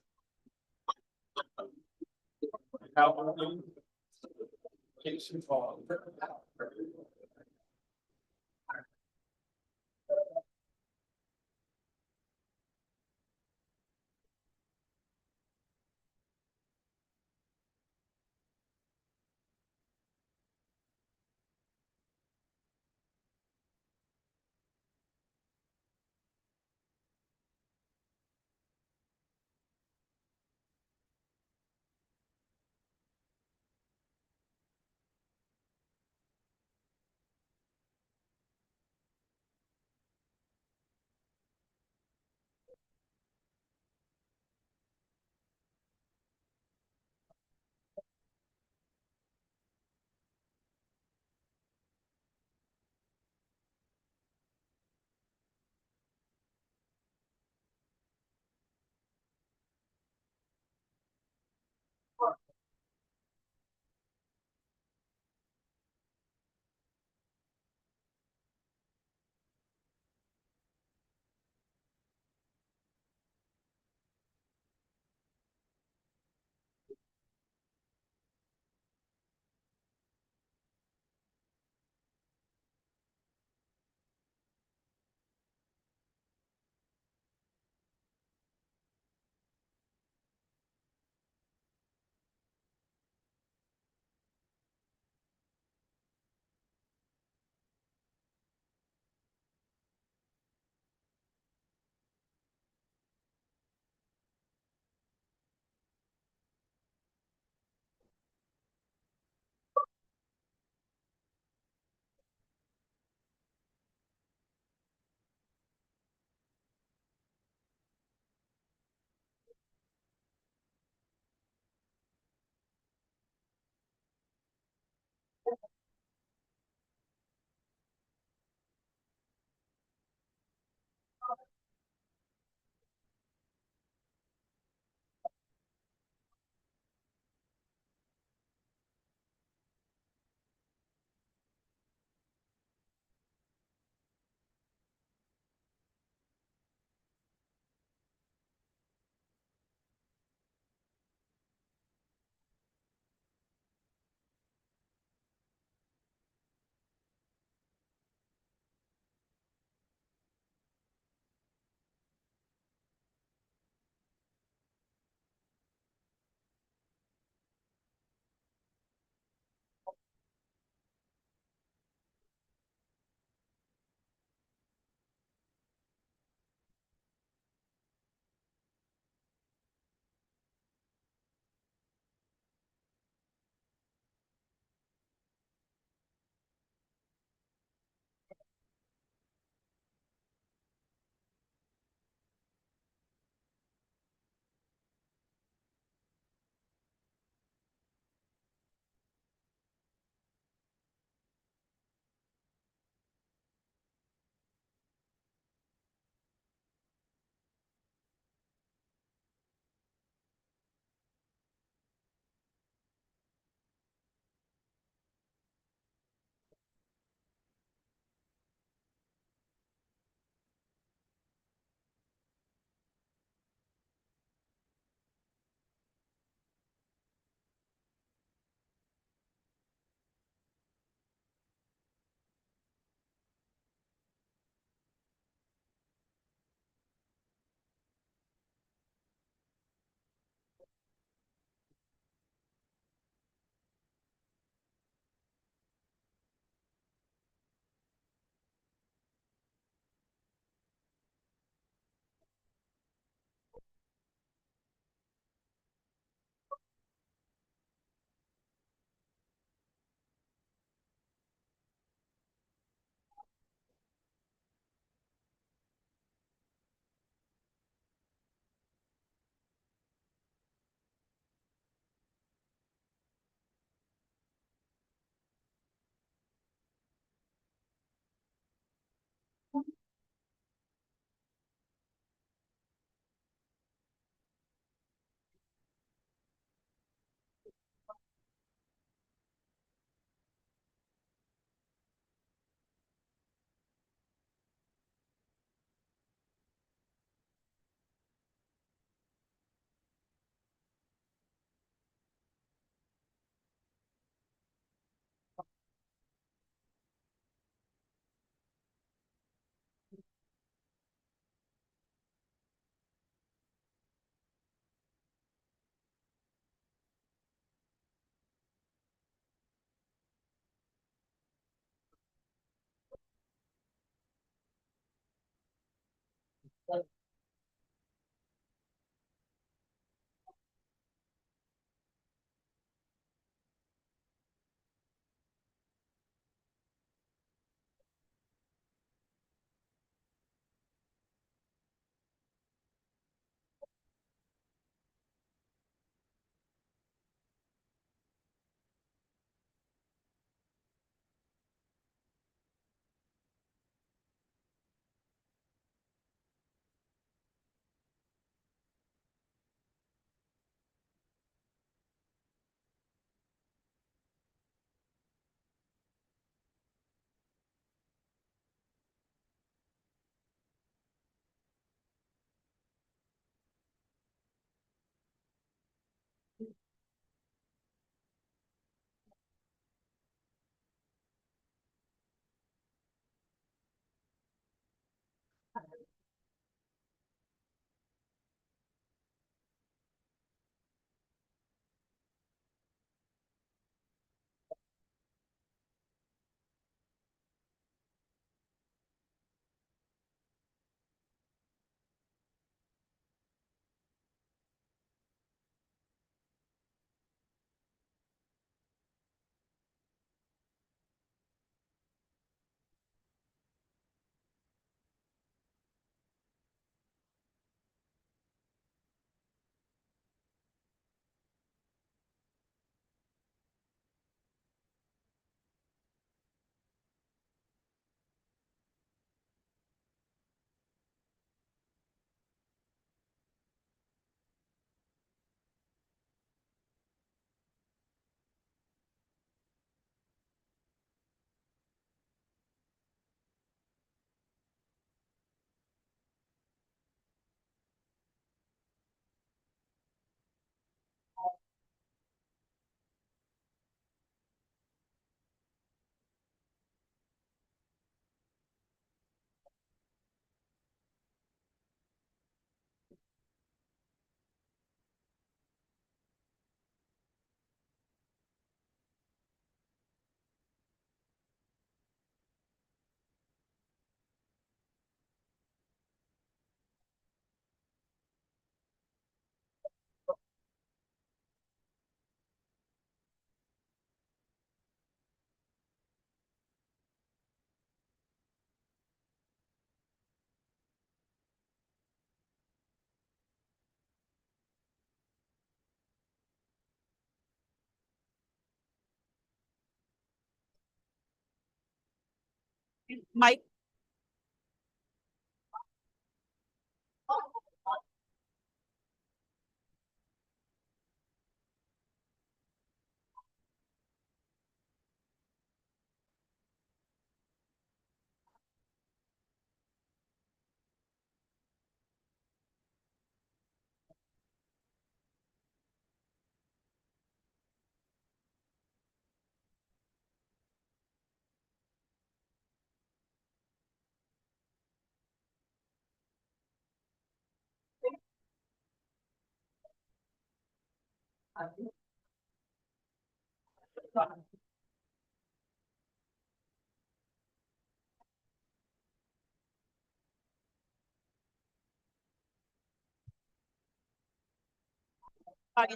Mike.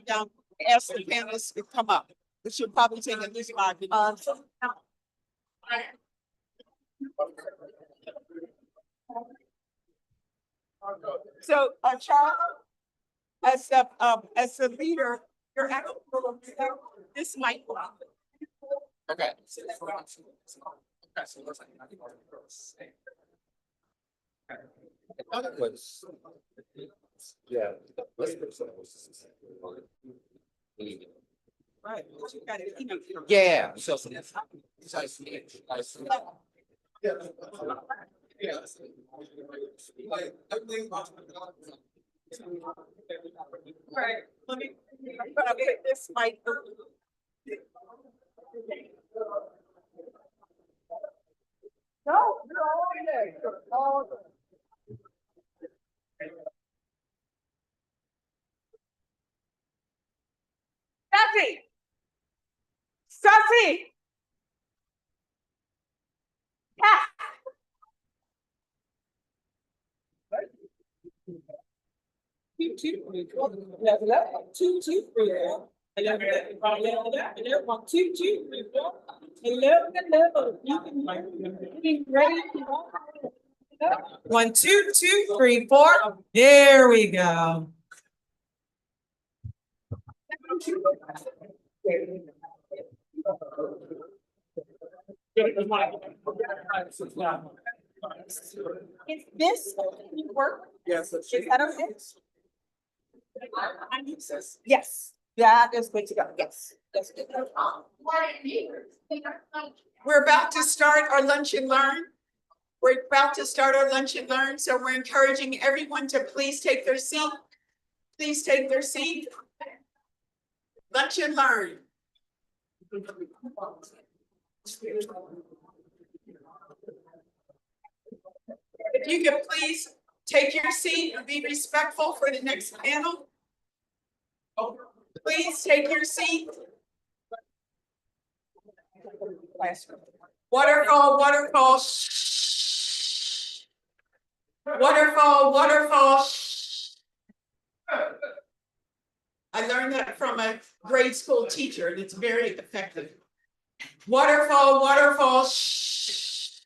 Down, ask the panelists to come up. It should probably take at least 5 minutes. So, Charles, as the leader, you're actually this mic. Okay. Yeah. Right. Yeah, so. Right. I'm gonna get this mic. No, you're all day. Sassy! Sassy! Yeah. 2, 3, 4. 11, 2, 2, 3, 4. 11, 1, 2, 2, 3, 4. 11. You can be ready. 1, 2, 2, 3, 4. There we go. Is this work? Yes. Is that okay? Yes, that is good to go. Yes. That's good. We're about to start our lunch and learn. We're about to start our lunch and learn, so we're encouraging everyone to please take their seat. Please take their seat. Lunch and learn. If you could please take your seat and be respectful for the next panel. Please take your seat. Waterfall, waterfall. Shh. Waterfall, waterfall. Shh. I learned that from a grade school teacher, and it's very effective. Waterfall, waterfall. Shh.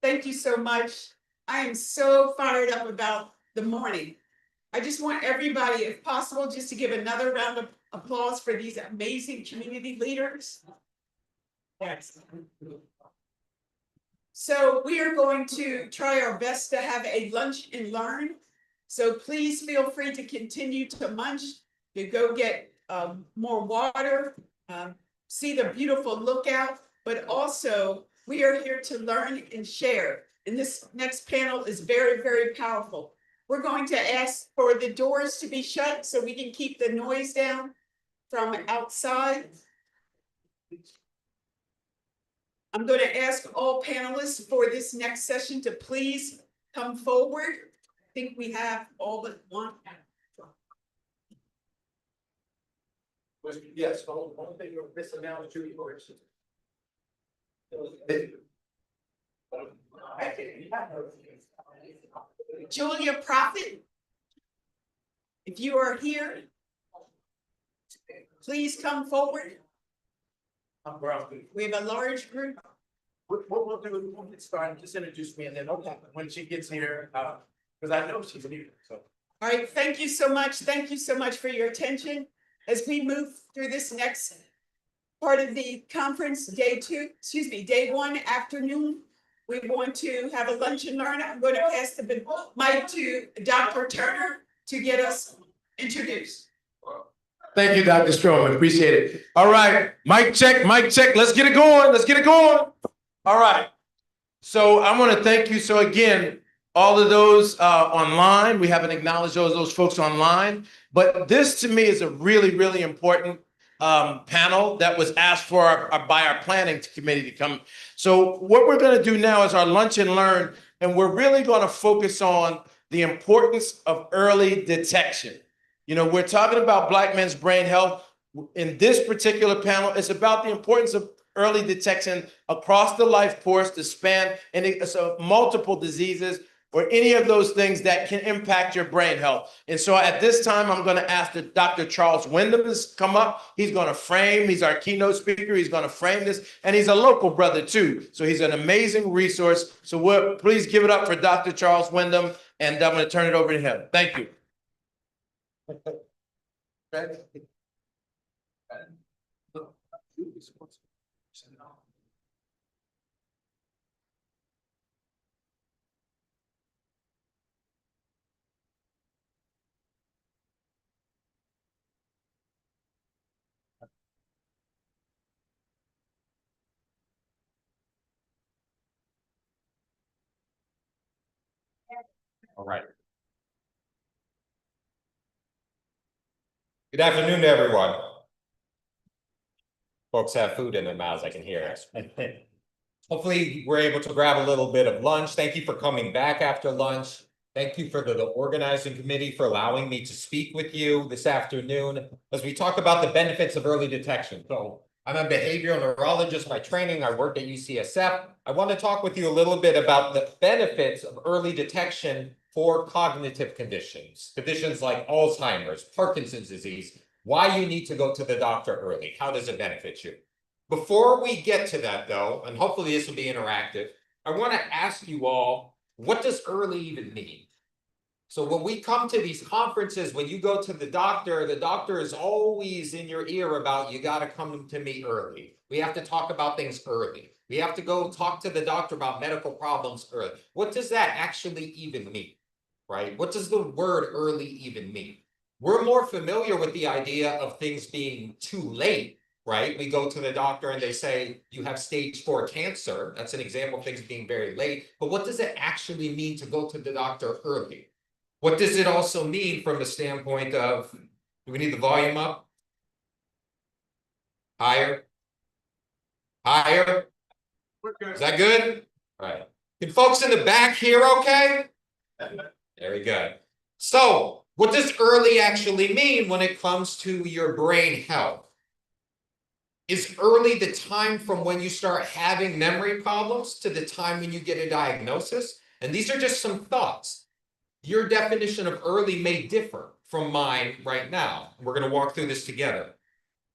Thank you so much. I am so fired up about the morning. I just want everybody, if possible, just to give another round of applause for these amazing community leaders. Yes. So we are going to try our best to have a lunch and learn. So please feel free to continue to munch, to go get more water, see the beautiful lookout, but also we are here to learn and share. And this next panel is very, very powerful. We're going to ask for the doors to be shut so we can keep the noise down from outside. I'm going to ask all panelists for this next session to please come forward. I think we have all but one. Yes, one thing you're missing now is Judy Horse. Julia Prophet, if you are here, please come forward. I'm Brown. We have a large group. What we'll do, we'll get started, just introduce me, and then when she gets here, because I know she's here, so. All right, thank you so much. Thank you so much for your attention. As we move through this next part of the conference, day 1 afternoon, we want to have a lunch and learn. I'm going to pass the mic to Dr. Turner to get us introduced. Thank you, Dr. Stroman. Appreciate it. All right, mic check, mic check. Let's get it going. Let's get it going. All right. So I want to thank you. So again, all of those online, we haven't acknowledged those folks online, but this to me is a really, really important panel that was asked for by our planning committee to come. So what we're going to do now is our lunch and learn, and we're really going to focus on the importance of early detection. You know, we're talking about Black men's brain health. In this particular panel, it's about the importance of early detection across the life course to span multiple diseases or any of those things that can impact your brain health. And so at this time, I'm going to ask Dr. Charles Wyndham to come up. He's going to frame, he's our keynote speaker. He's going to frame this, and he's a local brother too. So he's an amazing resource. So please give it up for Dr. Charles Wyndham, and I'm going to turn it over to him. Thank you. All right. Good afternoon, everyone. Folks have food in their mouths, I can hear it. Hopefully, we're able to grab a little bit of lunch. Thank you for coming back after lunch. Thank you for the organizing committee for allowing me to speak with you this afternoon as we talk about the benefits of early detection. So I'm a behavioral neurologist by training. I work at UCSF. I want to talk with you a little bit about the benefits of early detection for cognitive conditions, conditions like Alzheimer's, Parkinson's disease, why you need to go to the doctor early. How does it benefit you? Before we get to that though, and hopefully this will be interactive, I want to ask you all, what does early even mean? So when we come to these conferences, when you go to the doctor is always in your ear about, you got to come to me early. We have to talk about things early. We have to go talk to the doctor about medical problems early. What does that actually even mean, right? What does the word early even mean? We're more familiar with the idea of things being too late, right? We go to the doctor and they say, you have stage 4 cancer. That's an example of things being very late. But what does it actually mean to go to the doctor early? What does it also mean from the standpoint of, do we need the volume up? Higher? Higher? Is that good? All right. Can folks in the back hear okay? Very good. So, what does early actually mean when it comes to your brain health? Is early the time from when you start having memory problems to the time when you get a diagnosis? And these are just some thoughts. Your definition of early may differ from mine right now. We're going to walk through this together.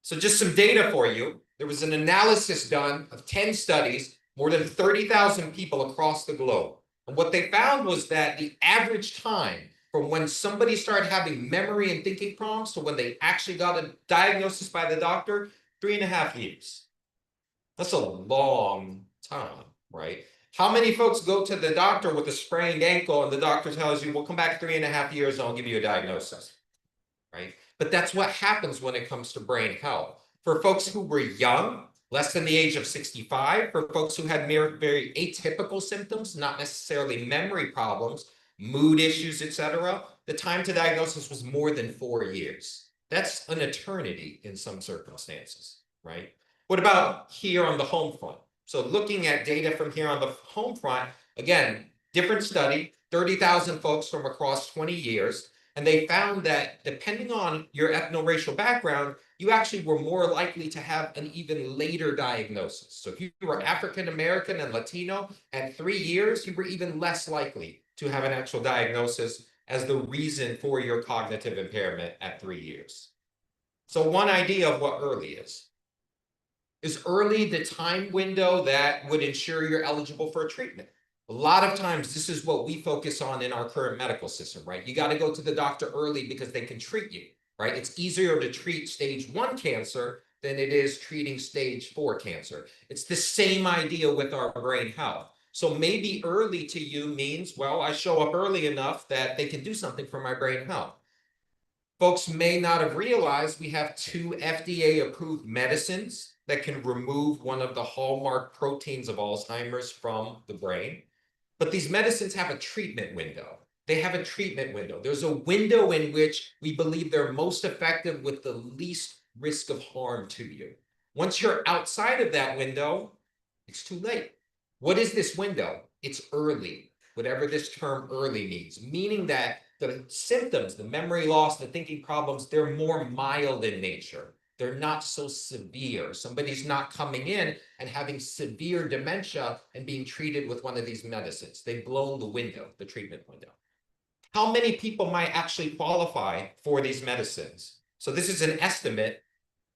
So just some data for you. There was an analysis done of 10 studies, more than 30,000 people across the globe. And what they found was that the average time from when somebody started having memory and thinking problems to when they actually got a diagnosis by the doctor, 3.5 years. That's a long time, right? How many folks go to the doctor with a sprained ankle and the doctor tells you, we'll come back 3.5 years and I'll give you a diagnosis, right? But that's what happens when it comes to brain health. For folks who were young, less than the age of 65, for folks who had very atypical symptoms, not necessarily memory problems, mood issues, etc., the time to diagnosis was more than 4 years. That's an eternity in some circumstances, right? What about here on the home front? So looking at data from here on the home front, again, different study, 30,000 folks from across 20 years, and they found that depending on your ethno-racial background, you actually were more likely to have an even later diagnosis. So if you were African American and Latino, at 3 years, you were even less likely to have an actual diagnosis as the reason for your cognitive impairment at 3 years. So one idea of what early is. Is early the time window that would ensure you're eligible for a treatment? A lot of times, this is what we focus on in our current medical system, right? You got to go to the doctor early because they can treat you, right? It's easier to treat stage 1 cancer than it is treating stage 4 cancer. It's the same idea with our brain health. So maybe early to you means, well, I show up early enough that they can do something for my brain health. Folks may not have realized we have 2 FDA-approved medicines that can remove one of the hallmark proteins of Alzheimer's from the brain. But these medicines have a treatment window. They have a treatment window. There's a window in which we believe they're most effective with the least risk of harm to you. Once you're outside of that window, it's too late. What is this window? It's early, whatever this term early means, meaning that the symptoms, the memory loss, the thinking problems, they're more mild in nature. They're not so severe. Somebody's not coming in and having severe dementia and being treated with one of these medicines. They've blown the window, the treatment window. How many people might actually qualify for these medicines? So this is an estimate.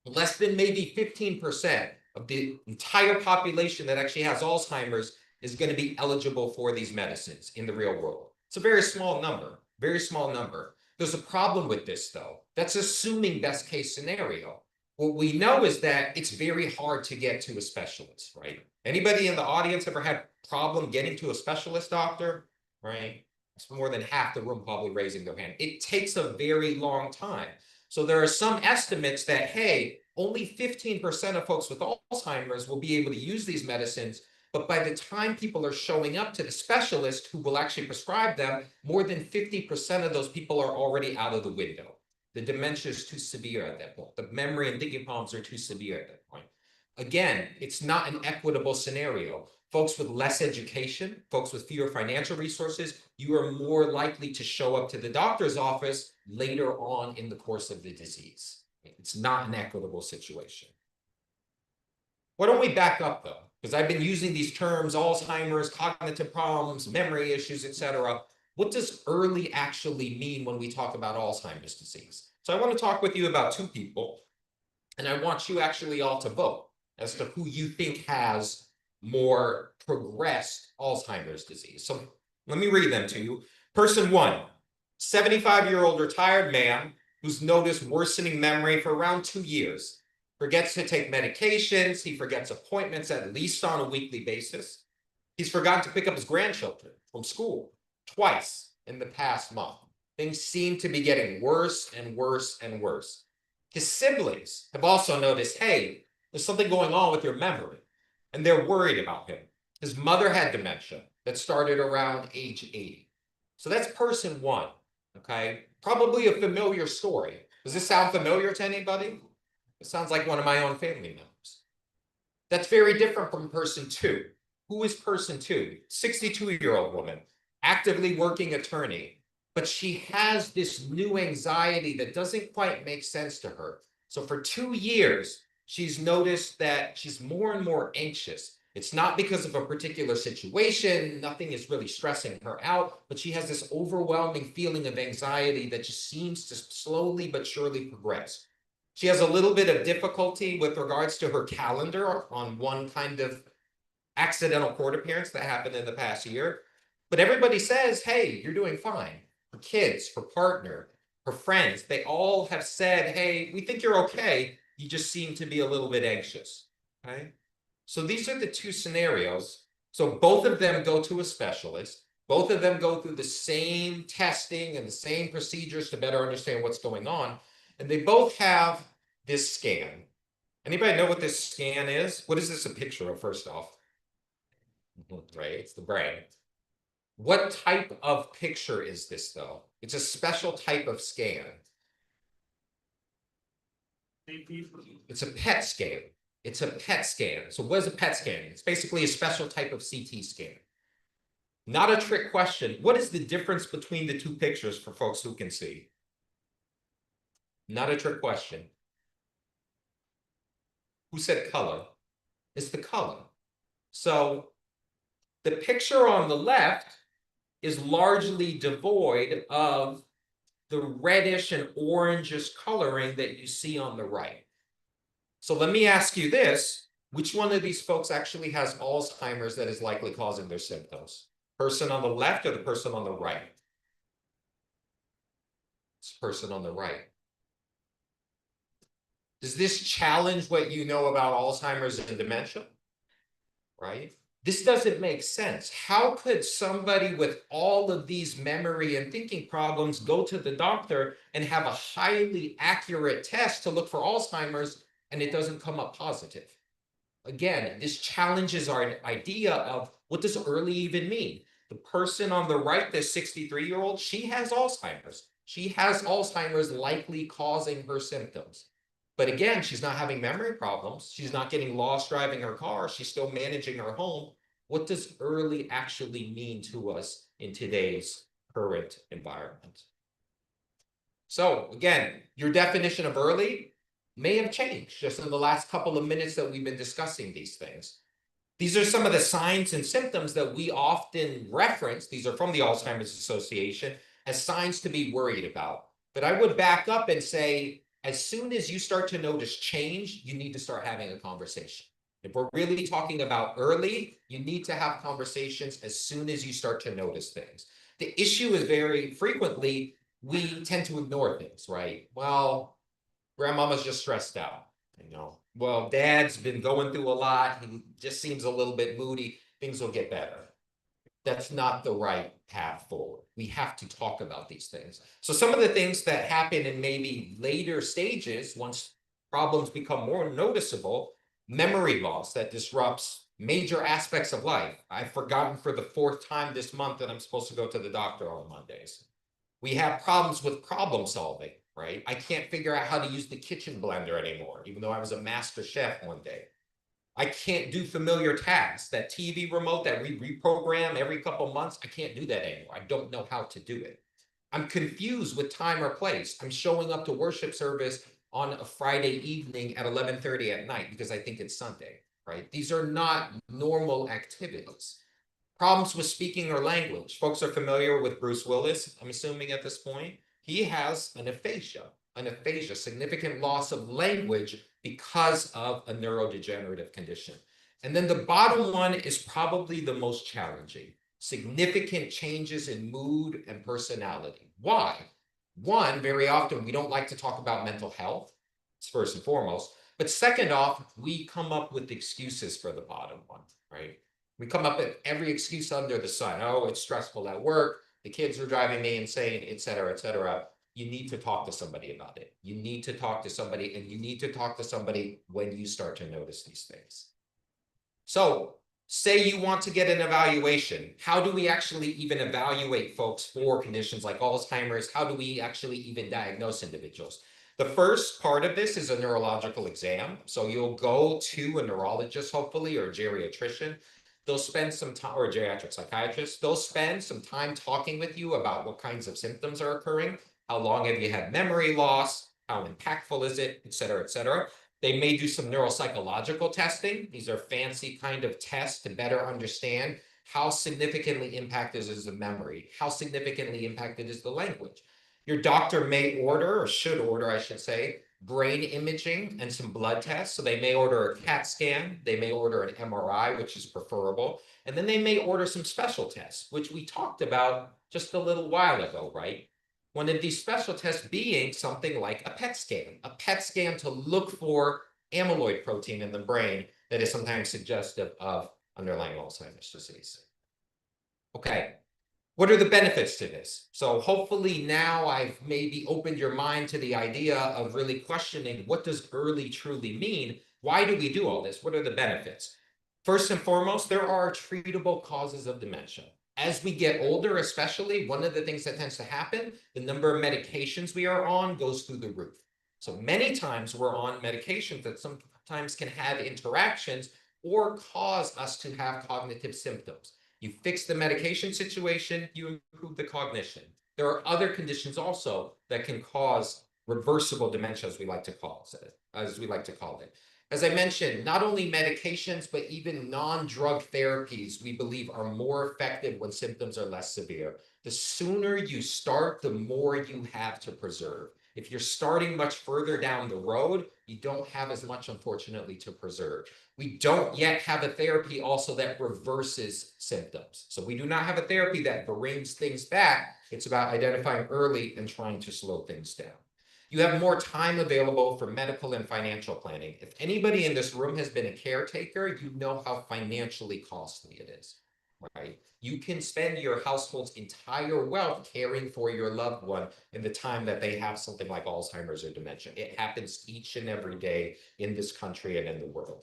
Less than maybe 15% of the entire population that actually has Alzheimer's is going to be eligible for these medicines in the real world. It's a very small number, very small number. There's a problem with this, though. That's assuming best case scenario. What we know is that it's very hard to get to a specialist, right? Anybody in the audience ever had problem getting to a specialist doctor, right? It's more than half the room probably raising their hand. It takes a very long time. So there are some estimates that, hey, only 15% of folks with Alzheimer's will be able to use these medicines. But by the time people are showing up to the specialist who will actually prescribe them, more than 50% of those people are already out of the window. The dementia is too severe at that point. The memory and thinking problems are too severe at that point. Again, it's not an equitable scenario. Folks with less education, folks with fewer financial resources, you are more likely to show up to the doctor's office later on in the course of the disease. It's not an equitable situation. Why don't we back up though? Because I've been using these terms, Alzheimer's, cognitive problems, memory issues, etc. what does early actually mean when we talk about Alzheimer's disease? So I want to talk with you about two people, and I want you actually all to vote as to who you think has more progressed Alzheimer's disease. So let me read them to you. Person one, 75-year-old retired man who's noticed worsening memory for around 2 years. Forgets to take medications. He forgets appointments at least on a weekly basis. He's forgotten to pick up his grandchildren from school twice in the past month. Things seem to be getting worse and worse and worse. His siblings have also noticed, hey, there's something going on with your memory, and they're worried about him. His mother had dementia that started around age 80. So that's person one, okay? Probably a familiar story. Does this sound familiar to anybody? It sounds like one of my own family members. That's very different from person two. Who is person two? 62-year-old woman, actively working attorney, but she has this new anxiety that doesn't quite make sense to her. So for 2 years, she's noticed that she's more and more anxious. It's not because of a particular situation, nothing is really stressing her out, but she has this overwhelming feeling of anxiety that just seems to slowly but surely progress. She has a little bit of difficulty with regards to her calendar on one kind of accidental court appearance that happened in the past year. But everybody says, hey, you're doing fine. Her kids, her partner, her friends, they all have said, hey, we think you're okay. You just seem to be a little bit anxious, okay? So these are the two scenarios. So both of them go to a specialist. Both of them go through the same testing and the same procedures to better understand what's going on. And they both have this scan. Anybody know what this scan is? What is this a picture of, first off? Right, it's the brain. What type of picture is this, though? It's a special type of scan. It's a PET scan. It's a PET scan. So what is a PET scan? It's basically a special type of CT scan. Not a trick question. What is the difference between the two pictures for folks who can see? Not a trick question. Who said color? It's the color. So the picture on the left is largely devoid of the reddish and orangish coloring that you see on the right. So let me ask you this. Which one of these folks actually has Alzheimer's that is likely causing their symptoms? Person on the left or the person on the right? It's the person on the right. Does this challenge what you know about Alzheimer's and dementia? Right? This doesn't make sense. How could somebody with all of these memory and thinking problems go to the doctor and have a highly accurate test to look for Alzheimer's and it doesn't come up positive? Again, this challenges our idea of what does early even mean? The person on the right, the 63-year-old, she has Alzheimer's. She has Alzheimer's likely causing her symptoms. But again, she's not having memory problems. She's not getting lost driving her car. She's still managing her home. What does early actually mean to us in today's current environment? So again, your definition of early may have changed just in the last couple of minutes that we've been discussing these things. These are some of the signs and symptoms that we often reference. These are from the Alzheimer's Association as signs to be worried about. But I would back up and say, as soon as you start to notice change, you need to start having a conversation. If we're really talking about early, you need to have conversations as soon as you start to notice things. The issue is very frequently, we tend to ignore things, right? Well, grandmama's just stressed out, you know. Well, dad's been going through a lot. He just seems a little bit moody. Things will get better. That's not the right path forward. We have to talk about these things. So some of the things that happen in maybe later stages, once problems become more noticeable, memory loss that disrupts major aspects of life. I've forgotten for the 4th time this month that I'm supposed to go to the doctor on Mondays. We have problems with problem solving, right? I can't figure out how to use the kitchen blender anymore, even though I was a master chef one day. I can't do familiar tasks. That TV remote that we reprogram every couple months, I can't do that anymore. I don't know how to do it. I'm confused with time or place. I'm showing up to worship service on a Friday evening at 11:30 at night because I think it's Sunday, right? These are not normal activities. Problems with speaking or language. Folks are familiar with Bruce Willis, I'm assuming at this point. He has an aphasia, significant loss of language because of a neurodegenerative condition. And then the bottom one is probably the most challenging. Significant changes in mood and personality. Why? One, very often we don't like to talk about mental health, first and foremost. But second off, we come up with excuses for the bottom one, right? We come up with every excuse under the sun. Oh, it's stressful at work. The kids are driving me insane, et cetera, et cetera. You need to talk to somebody about it. You need to talk to somebody, and you need to talk to somebody when you start to notice these things. So say you want to get an evaluation. How do we actually even evaluate folks for conditions like Alzheimer's? How do we actually even diagnose individuals? The first part of this is a neurological exam. So you'll go to a neurologist, hopefully, or a geriatrician. They'll spend some time, or a geriatric psychiatrist, they'll spend some time talking with you about what kinds of symptoms are occurring. How long have you had memory loss? How impactful is it, et cetera, et cetera. They may do some neuropsychological testing. These are fancy kind of tests to better understand how significantly impacted is the memory, how significantly impacted is the language. Your doctor may order, or should order, I should say, brain imaging and some blood tests. So they may order a CAT scan, they may order an MRI, which is preferable, and then they may order some special tests, which we talked about just a little while ago, right? One of these special tests being something like a PET scan to look for amyloid protein in the brain that is sometimes suggestive of underlying Alzheimer's disease. Okay. What are the benefits to this? So hopefully now I've maybe opened your mind to the idea of really questioning, what does early truly mean? Why do we do all this? What are the benefits? First and foremost, there are treatable causes of dementia. As we get older, especially, one of the things that tends to happen, the number of medications we are on goes through the roof. So many times we're on medications that sometimes can have interactions or cause us to have cognitive symptoms. You fix the medication situation, you improve the cognition. There are other conditions also that can cause reversible dementia, as we like to call it. As I mentioned, not only medications, but even non-drug therapies, we believe are more effective when symptoms are less severe. The sooner you start, the more you have to preserve. If you're starting much further down the road, you don't have as much, unfortunately, to preserve. We don't yet have a therapy also that reverses symptoms. So we do not have a therapy that brings things back. It's about identifying early and trying to slow things down. You have more time available for medical and financial planning. If anybody in this room has been a caretaker, you know how financially costly it is, right? You can spend your household's entire wealth caring for your loved one in the time that they have something like Alzheimer's or dementia. It happens each and every day in this country and in the world.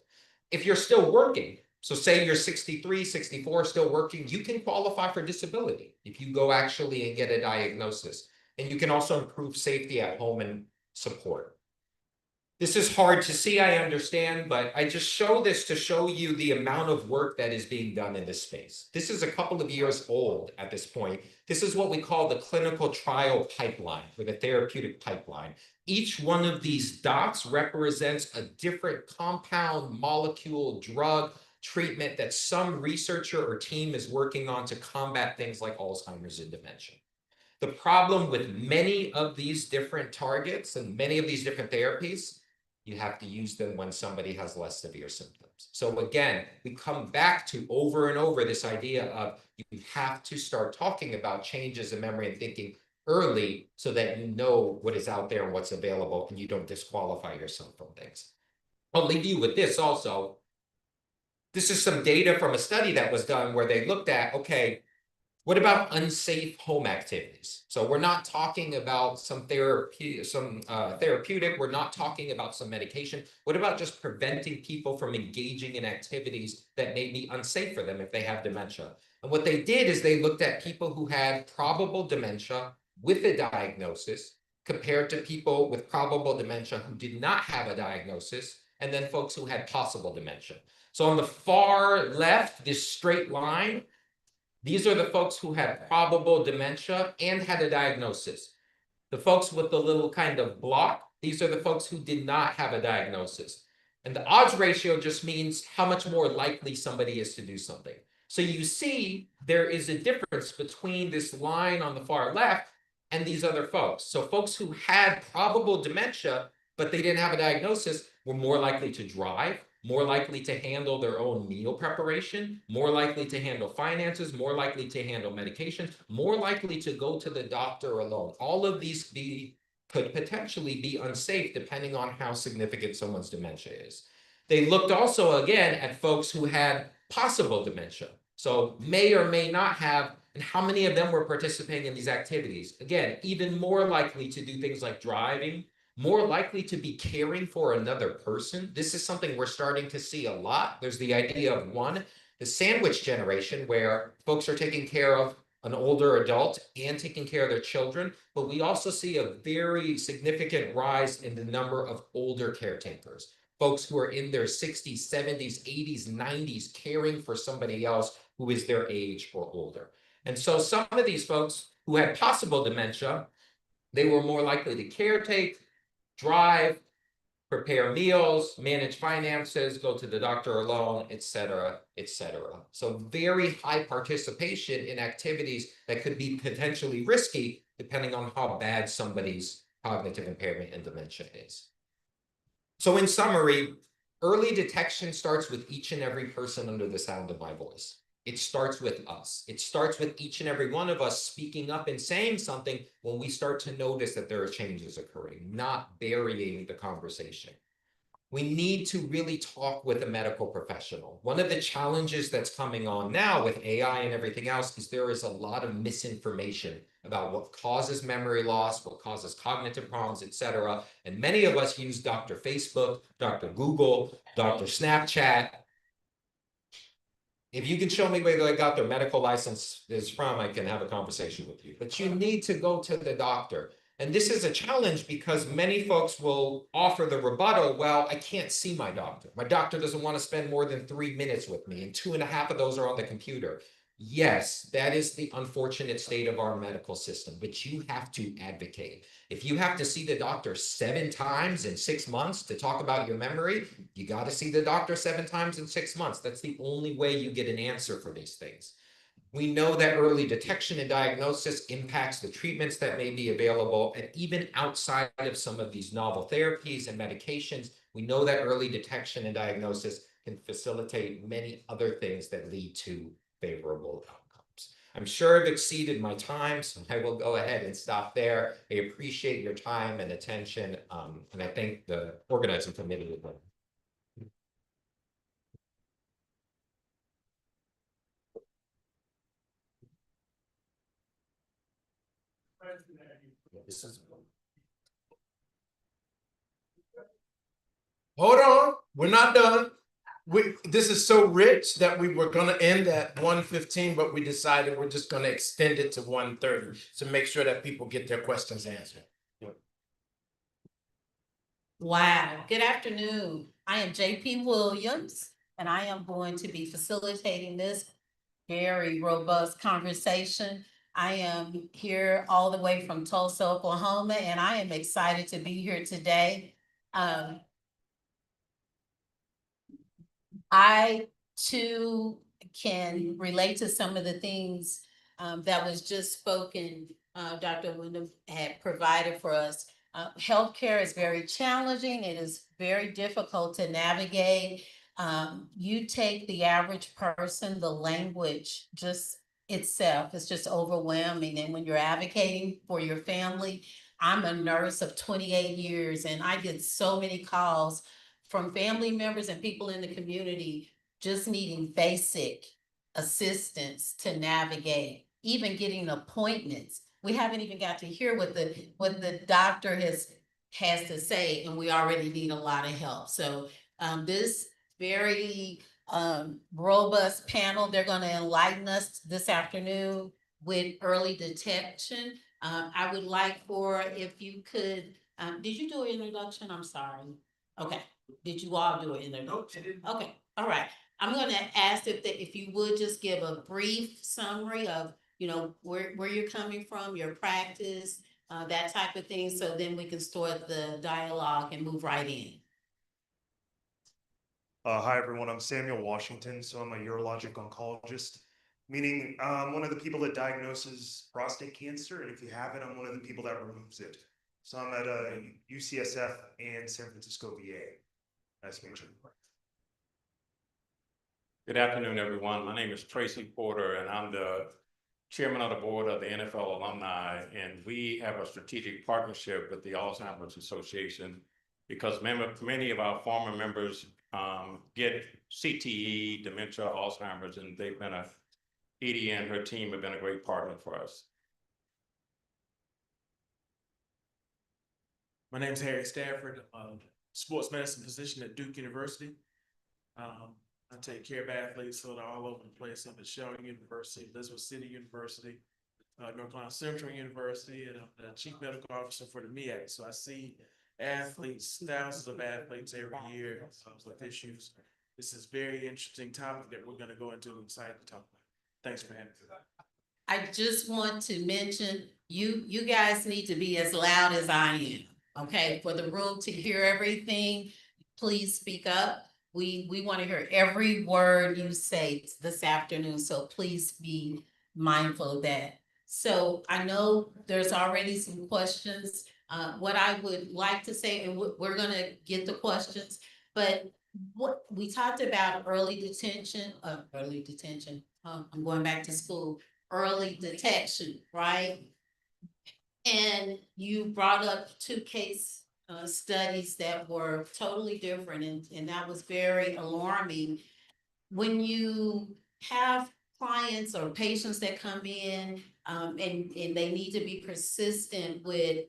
If you're still working, so say you're 63, 64, still working, you can qualify for disability if you go actually and get a diagnosis. And you can also improve safety at home and support. This is hard to see, I understand, but I just show this to show you the amount of work that is being done in this space. This is a couple of years old at this point. This is what we call the clinical trial pipeline, or the therapeutic pipeline. Each one of these dots represents a different compound, molecule, drug, treatment that some researcher or team is working on to combat things like Alzheimer's and dementia. The problem with many of these different targets and many of these different therapies, you have to use them when somebody has less severe symptoms. So again, we come back to over and over this idea of you have to start talking about changes in memory and thinking early so that you know what is out there and what's available and you don't disqualify yourself from things. I'll leave you with this also. This is some data from a study that was done where they looked at, okay, what about unsafe home activities? So we're not talking about some therapeutic, we're not talking about some medication. What about just preventing people from engaging in activities that may be unsafe for them if they have dementia? And what they did is they looked at people who had probable dementia with a diagnosis compared to people with probable dementia who did not have a diagnosis, and then folks who had possible dementia. So on the far left, this straight line, these are the folks who had probable dementia and had a diagnosis. The folks with the little kind of block, these are the folks who did not have a diagnosis. And the odds ratio just means how much more likely somebody is to do something. So you see, there is a difference between this line on the far left and these other folks. So folks who had probable dementia, but they didn't have a diagnosis, were more likely to drive, more likely to handle their own meal preparation, more likely to handle finances, more likely to handle medications, more likely to go to the doctor alone. All of these could potentially be unsafe depending on how significant someone's dementia is. They looked also again at folks who had possible dementia. So may or may not have, and how many of them were participating in these activities. Again, even more likely to do things like driving, more likely to be caring for another person. This is something we're starting to see a lot. There's the idea of the sandwich generation, where folks are taking care of an older adult and taking care of their children, but we also see a very significant rise in the number of older caretakers, folks who are in their 60s, 70s, 80s, 90s, caring for somebody else who is their age or older. And so some of these folks who had possible dementia, they were more likely to caretake, drive, prepare meals, manage finances, go to the doctor alone, et cetera, et cetera. So very high participation in activities that could be potentially risky depending on how bad somebody's cognitive impairment and dementia is. So in summary, early detection starts with each and every person under the sound of my voice. It starts with us. It starts with each and every one of us speaking up and saying something when we start to notice that there are changes occurring, not burying the conversation. We need to really talk with a medical professional. One of the challenges that's coming on now with AI and everything else is there is a lot of misinformation about what causes memory loss, what causes cognitive problems, et cetera. And many of us use Dr. Facebook, Dr. Google, Dr. Snapchat. If you can show me where they got their medical license is from, I can have a conversation with you. But you need to go to the doctor. And this is a challenge because many folks will offer the rebuttal, well, I can't see my doctor. My doctor doesn't want to spend more than 3 minutes with me, and 2.5 of those are on the computer. Yes, that is the unfortunate state of our medical system, but you have to advocate. If you have to see the doctor 7 times in 6 months to talk about your memory, you got to see the doctor 7 times in 6 months. That's the only way you get an answer for these things. We know that early detection and diagnosis impacts the treatments that may be available, and even outside of some of these novel therapies and medications, we know that early detection and diagnosis can facilitate many other things that lead to favorable outcomes. I'm sure I've exceeded my time, so I will go ahead and stop there. I appreciate your time and attention, and I thank the organizing committee as well. Hold on, we're not done. This is so rich that we were gonna end at 1:15, but we decided we're just gonna extend it to 1:30 to make sure that people get their questions answered. Wow, good afternoon. I am JP Williams, and I am going to be facilitating this very robust conversation. I am here all the way from Tulsa, Oklahoma, and I am excited to be here today. I too can relate to some of the things that was just spoken. Dr. Wyndham had provided for us. Healthcare is very challenging. It is very difficult to navigate. You take the average person, the language just itself is just overwhelming. And when you're advocating for your family, I'm a nurse of 28 years and I get so many calls from family members and people in the community just needing basic assistance to navigate, even getting appointments. We haven't even got to hear what the doctor has to say, and we already need a lot of help. So this very robust panel, they're going to enlighten us this afternoon with early detection. I would like for, if you could, did you do an introduction? I'm sorry. Okay. Did you all do an introduction? No, okay. All right. I'm going to ask if you would just give a brief summary of, you know, where you're coming from, your practice, that type of thing. So then we can start the dialogue and move right in. Hi, everyone. I'm Samuel Washington. So I'm a urologic oncologist. Meaning, I'm one of the people that diagnoses prostate cancer, and if you have it, I'm one of the people that removes it. So I'm at UCSF and San Francisco VA. Nice to meet you. Good afternoon, everyone. My name is Tracy Porter, and I'm the chairman of the board of the NFL alumni. And we have a strategic partnership with the Alzheimer's Association because many of our former members get CTE, dementia, Alzheimer's, and they've been Edie and her team have been a great partner for us. My name is Harry Stafford. I'm a sports medicine physician at Duke University. I take care of athletes so they're all over the place. I'm at Sheldon University, Elizabeth City University, North Carolina Central University, and I'm the chief medical officer for the MEAC. So I see athletes, thousands of athletes every year with issues. This is a very interesting topic that we're going to go into. I'm excited to talk about. Thanks for having me. I just want to mention, you guys need to be as loud as I am, okay? For the room to hear everything, please speak up. We want to hear every word you say this afternoon, so please be mindful of that. So I know there's already some questions. What I would like to say, and we're gonna get the questions, but what we talked about early detention, I'm going back to school, early detection, right? And you brought up 2 case studies that were totally different, and that was very alarming. When you have clients or patients that come in and they need to be persistent with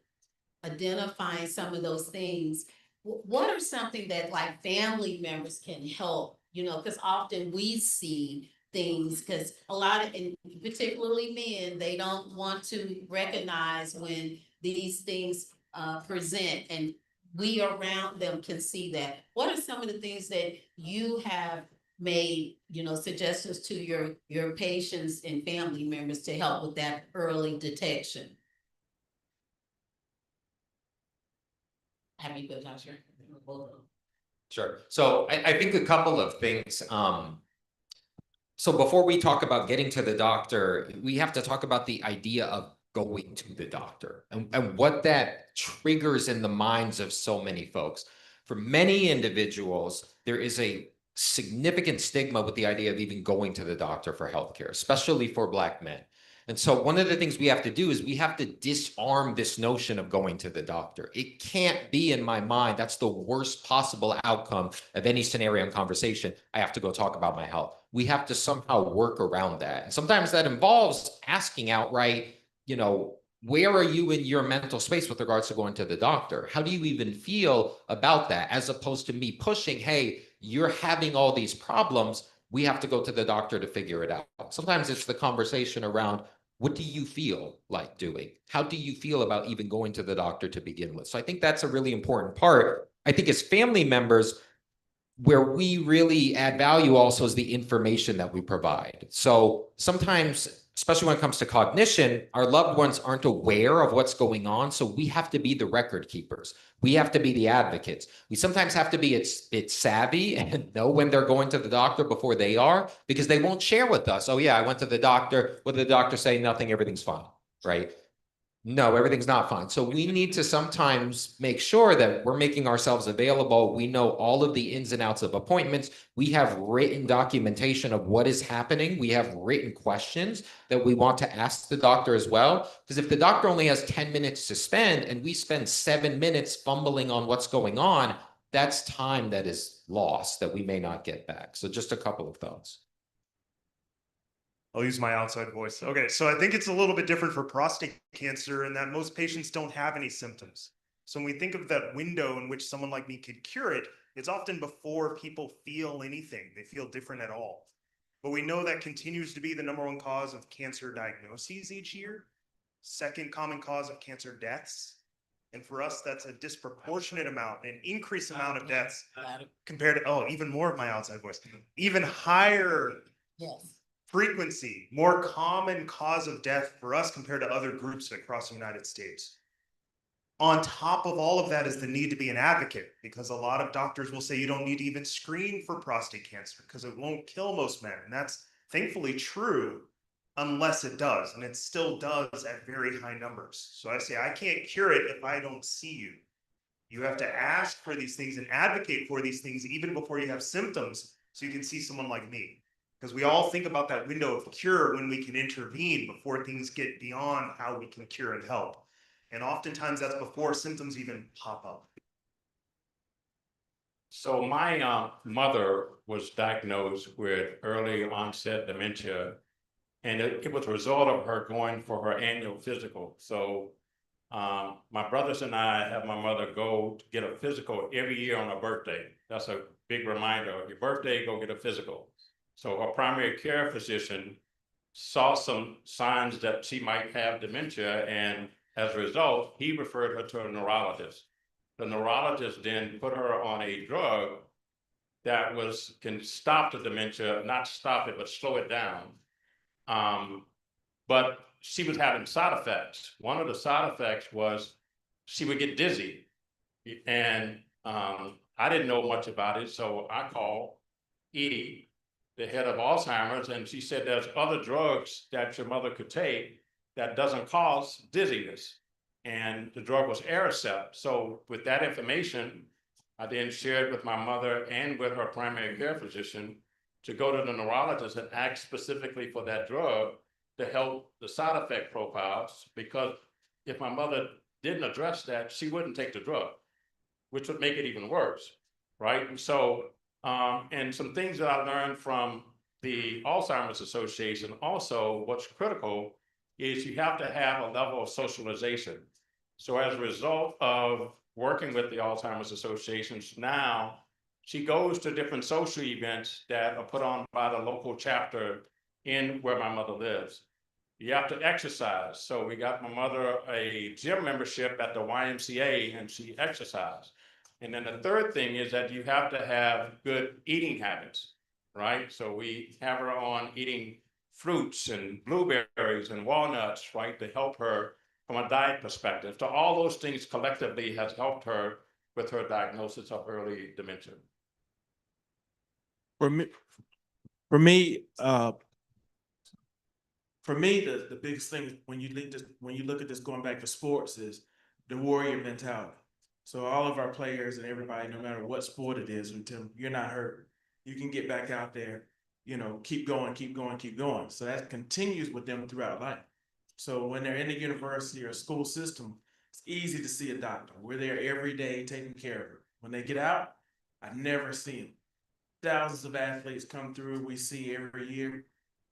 identifying some of those things, what are something that like family members can help, because often we see things, because a lot of, and particularly men, they don't want to recognize when these things present, and we around them can see that. What are some of the things that you have made, suggestions to your patients and family members to help with that early detection? Have you put out your? Sure. So I think a couple of things. So before we talk about getting to the doctor, we have to talk about the idea of going to the doctor and what that triggers in the minds of so many folks. For many individuals, there is a significant stigma with the idea of even going to the doctor for healthcare, especially for Black men. And so one of the things we have to do is we have to disarm this notion of going to the doctor. It can't be in my mind, that's the worst possible outcome of any scenario and conversation. I have to go talk about my health. We have to somehow work around that. And sometimes that involves asking outright, where are you in your mental space with regards to going to the doctor? How do you even feel about that? As opposed to me pushing, hey, you're having all these problems. We have to go to the doctor to figure it out. Sometimes it's the conversation around, what do you feel like doing? How do you feel about even going to the doctor to begin with? So I think that's a really important part. I think as family members, where we really add value also is the information that we provide. So sometimes, especially when it comes to cognition, our loved ones aren't aware of what's going on. So we have to be the record keepers. We have to be the advocates. We sometimes have to be a bit savvy and know when they're going to the doctor before they are, because they won't share with us. Oh yeah, I went to the doctor. What did the doctor say? Nothing, everything's fine, right? No, everything's not fine. So we need to sometimes make sure that we're making ourselves available. We know all of the ins and outs of appointments. We have written documentation of what is happening. We have written questions that we want to ask the doctor as well. Because if the doctor only has 10 minutes to spend and we spend 7 minutes fumbling on what's going on, that's time that is lost that we may not get back. So just a couple of thoughts. I'll use my outside voice. Okay, so I think it's a little bit different for prostate cancer in that most patients don't have any symptoms. So when we think of that window in which someone like me could cure it, it's often before people feel anything. They feel different at all. But we know that continues to be the #1 cause of cancer diagnoses each year, second common cause of cancer deaths. And for us, that's a disproportionate amount, an increased amount of deaths compared to, even more of my outside voice, even higher frequency, more common cause of death for us compared to other groups across the United States. On top of all of that is the need to be an advocate, because a lot of doctors will say you don't need to even screen for prostate cancer because it won't kill most men. And that's thankfully true unless it does, and it still does at very high numbers. So I say, I can't cure it if I don't see you. You have to ask for these things and advocate for these things even before you have symptoms, so you can see someone like me. Because we all think about that window of cure when we can intervene before things get beyond how we can cure and help. And oftentimes that's before symptoms even pop up. So my mother was diagnosed with early onset dementia, and it was a result of her going for her annual physical. So my brothers and I have my mother go to get a physical every year on her birthday. That's a big reminder. Your birthday, go get a physical. So her primary care physician saw some signs that she might have dementia, and as a result, he referred her to a neurologist. The neurologist then put her on a drug that can stop the dementia, not stop it, but slow it down. But she was having side effects. One of the side effects was she would get dizzy. And I didn't know much about it, so I called Edie, the head of Alzheimer's, and she said there's other drugs that your mother could take that doesn't cause dizziness. And the drug was Aricept. So with that information, I then shared with my mother and with her primary care physician to go to the neurologist and ask specifically for that drug to help the side effect profiles, because if my mother didn't address that, she wouldn't take the drug, which would make it even worse, right? And so, and some things that I learned from the Alzheimer's Association, also what's critical is you have to have a level of socialization. So as a result of working with the Alzheimer's Association, now she goes to different social events that are put on by the local chapter in where my mother lives. You have to exercise. So we got my mother a gym membership at the YMCA, and she exercised. And then the third thing is that you have to have good eating habits, right? So we have her on eating fruits and blueberries and walnuts, right, to help her from a diet perspective. So all those things collectively has helped her with her diagnosis of early dementia. For me, the biggest thing when you look at this going back to sports is the warrior mentality. So all of our players and everybody, no matter what sport it is, until you're not hurt, you can get back out there, keep going, keep going, keep going. So that continues with them throughout life. So when they're in the university or school system, it's easy to see a doctor. We're there every day taking care of her. When they get out, I never see them. Thousands of athletes come through, we see every year.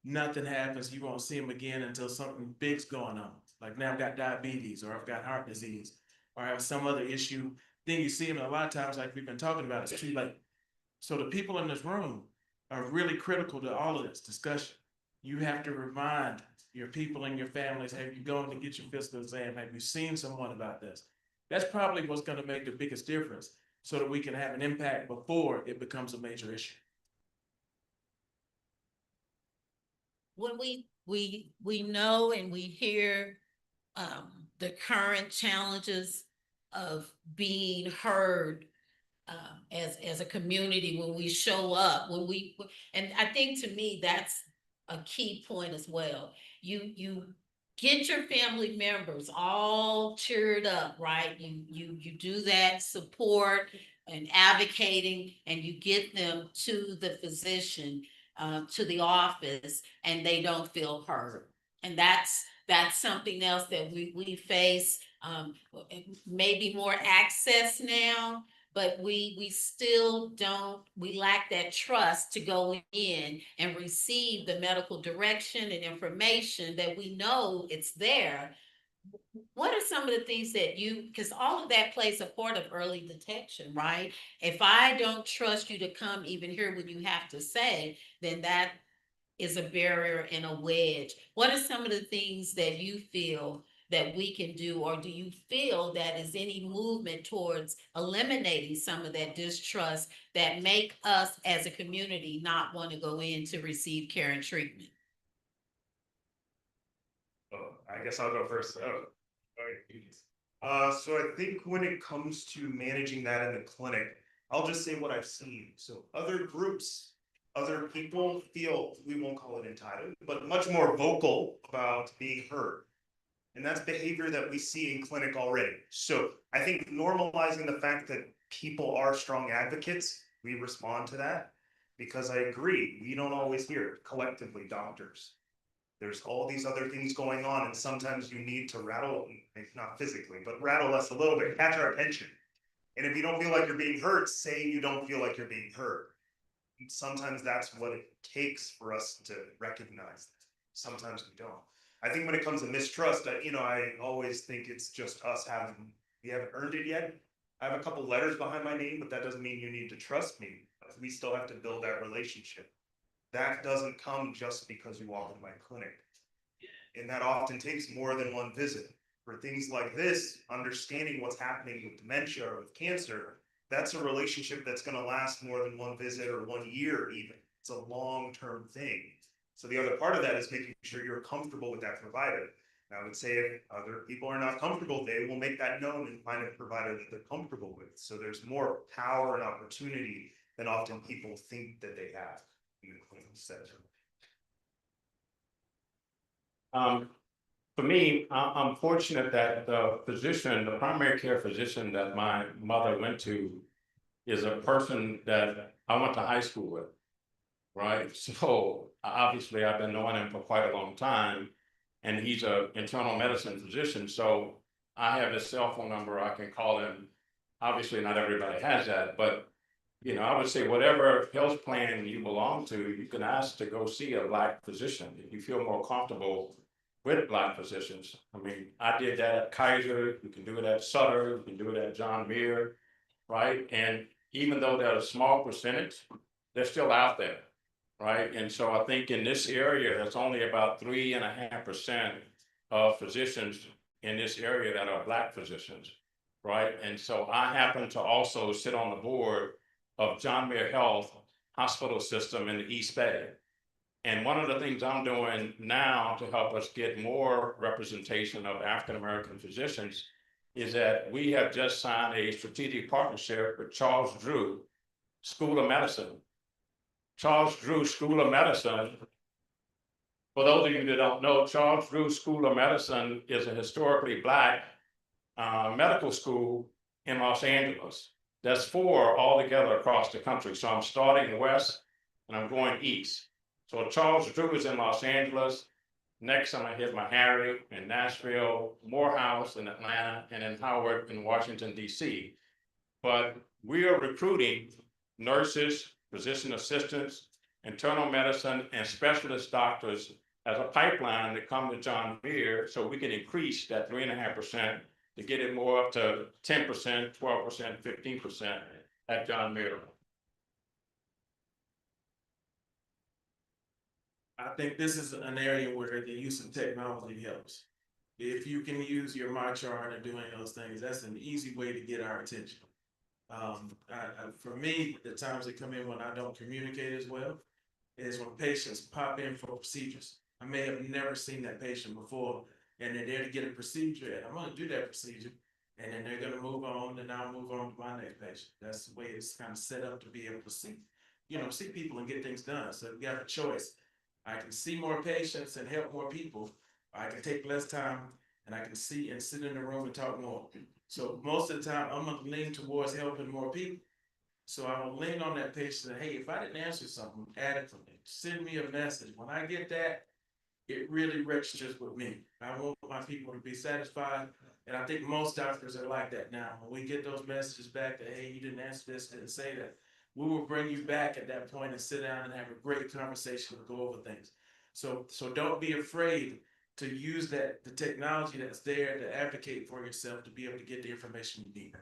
Nothing happens. You won't see them again until something big's going on. Like now I've got diabetes, or I've got heart disease, or I have some other issue. Then you see them a lot of times, like we've been talking about, it's too late. So the people in this room are really critical to all of this discussion. You have to remind your people and your families, have you gone to get your physical exam? Have you seen someone about this? That's probably what's going to make the biggest difference, so that we can have an impact before it becomes a major issue. When we know and we hear the current challenges of being heard as a community, when we show up, and I think to me that's a key point as well. You get your family members all cheered up, right? You do that support and advocating, and you get them to the physician, to the office, and they don't feel heard. And that's something else that we face. Maybe more access now, but we still we lack that trust to go in and receive the medical direction and information that we know it's there. What are some of the things that because all of that plays a part of early detection, right? If I don't trust you to come even hear what you have to say, then that is a barrier and a wedge. What are some of the things that you feel that we can do, or do you feel that is any movement towards eliminating some of that distrust that make us as a community not want to go in to receive care and treatment? I guess I'll go first. So I think when it comes to managing that in the clinic, I'll just say what I've seen. So other groups other people feel, we won't call it entitled, but much more vocal about being heard. And that's behavior that we see in clinic already. So I think normalizing the fact that people are strong advocates, we respond to that. Because I agree, we don't always hear it collectively, doctors. There's all these other things going on, and sometimes you need to rattle, not physically, but rattle us a little bit, catch our attention. And if you don't feel like you're being heard, say you don't feel like you're being heard. And sometimes that's what it takes for us to recognize that. Sometimes we don't. I think when it comes to mistrust, I always think it's just us we haven't earned it yet. I have a couple letters behind my name, but that doesn't mean you need to trust me. We still have to build that relationship. That doesn't come just because you walk in my clinic. And that often takes more than one visit. For things like this, understanding what's happening with dementia or with cancer, that's a relationship that's going to last more than one visit or 1 year even. It's a long-term thing. So the other part of that is making sure you're comfortable with that provider. And I would say if other people are not comfortable, they will make that known and find a provider that they're comfortable with. So there's more power and opportunity than often people think that they have in the clinical setting. For me, I'm fortunate that the physician, the primary care physician that my mother went to is a person that I went to high school with, right? So obviously I've been knowing him for quite a long time, and he's an internal medicine physician. So I have his cell phone number. I can call him. Obviously not everybody has that, but I would say whatever health plan you belong to, you can ask to go see a Black physician if you feel more comfortable with Black physicians. I mean, I did that at Kaiser, you can do it at Sutter, you can do it at John Muir, right? And even though they're a small percentage, they're still out there, right? And so I think in this area, there's only about 3.5% of physicians in this area that are Black physicians, right? And so I happen to also sit on the board of John Muir Health Hospital System in the East Bay. And one of the things I'm doing now to help us get more representation of African-American physicians is that we have just signed a strategic partnership with Charles Drew School of Medicine. Charles Drew School of Medicine, for those of you that don't know, Charles Drew School of Medicine is a historically Black medical school in Los Angeles. There's 4 altogether across the country. So I'm starting west and I'm going east. So Charles Drew is in Los Angeles. Next, I'm gonna hit Meharry in Nashville, Morehouse in Atlanta, and then Howard in Washington, DC. But we are recruiting nurses, physician assistants, internal medicine, and specialist doctors as a pipeline to come to John Muir so we can increase that 3.5% to get it more up to 10%, 12%, 15% at John Muir. I think this is an area where the use of technology helps. If you can use your MyChart and doing those things, that's an easy way to get our attention. For me, the times that come in when I don't communicate as well is when patients pop in for procedures. I may have never seen that patient before, and they're there to get a procedure, and I'm gonna do that procedure, and then they're gonna move on, and I'll move on to my next patient. That's the way it's kind of set up to be able to see people and get things done. So we have a choice. I can see more patients and help more people. I can take less time and I can see and sit in the room and talk more. So most of the time, I'm gonna lean towards helping more people. So I will lean on that patient and, hey, if I didn't answer something adequately, send me a message. When I get that, it really registers with me. I want my people to be satisfied. And I think most doctors are like that now. When we get those messages back that, hey, you didn't answer this, didn't say that, we will bring you back at that point and sit down and have a great conversation to go over things. So don't be afraid to use the technology that's there to advocate for yourself to be able to get the information you need.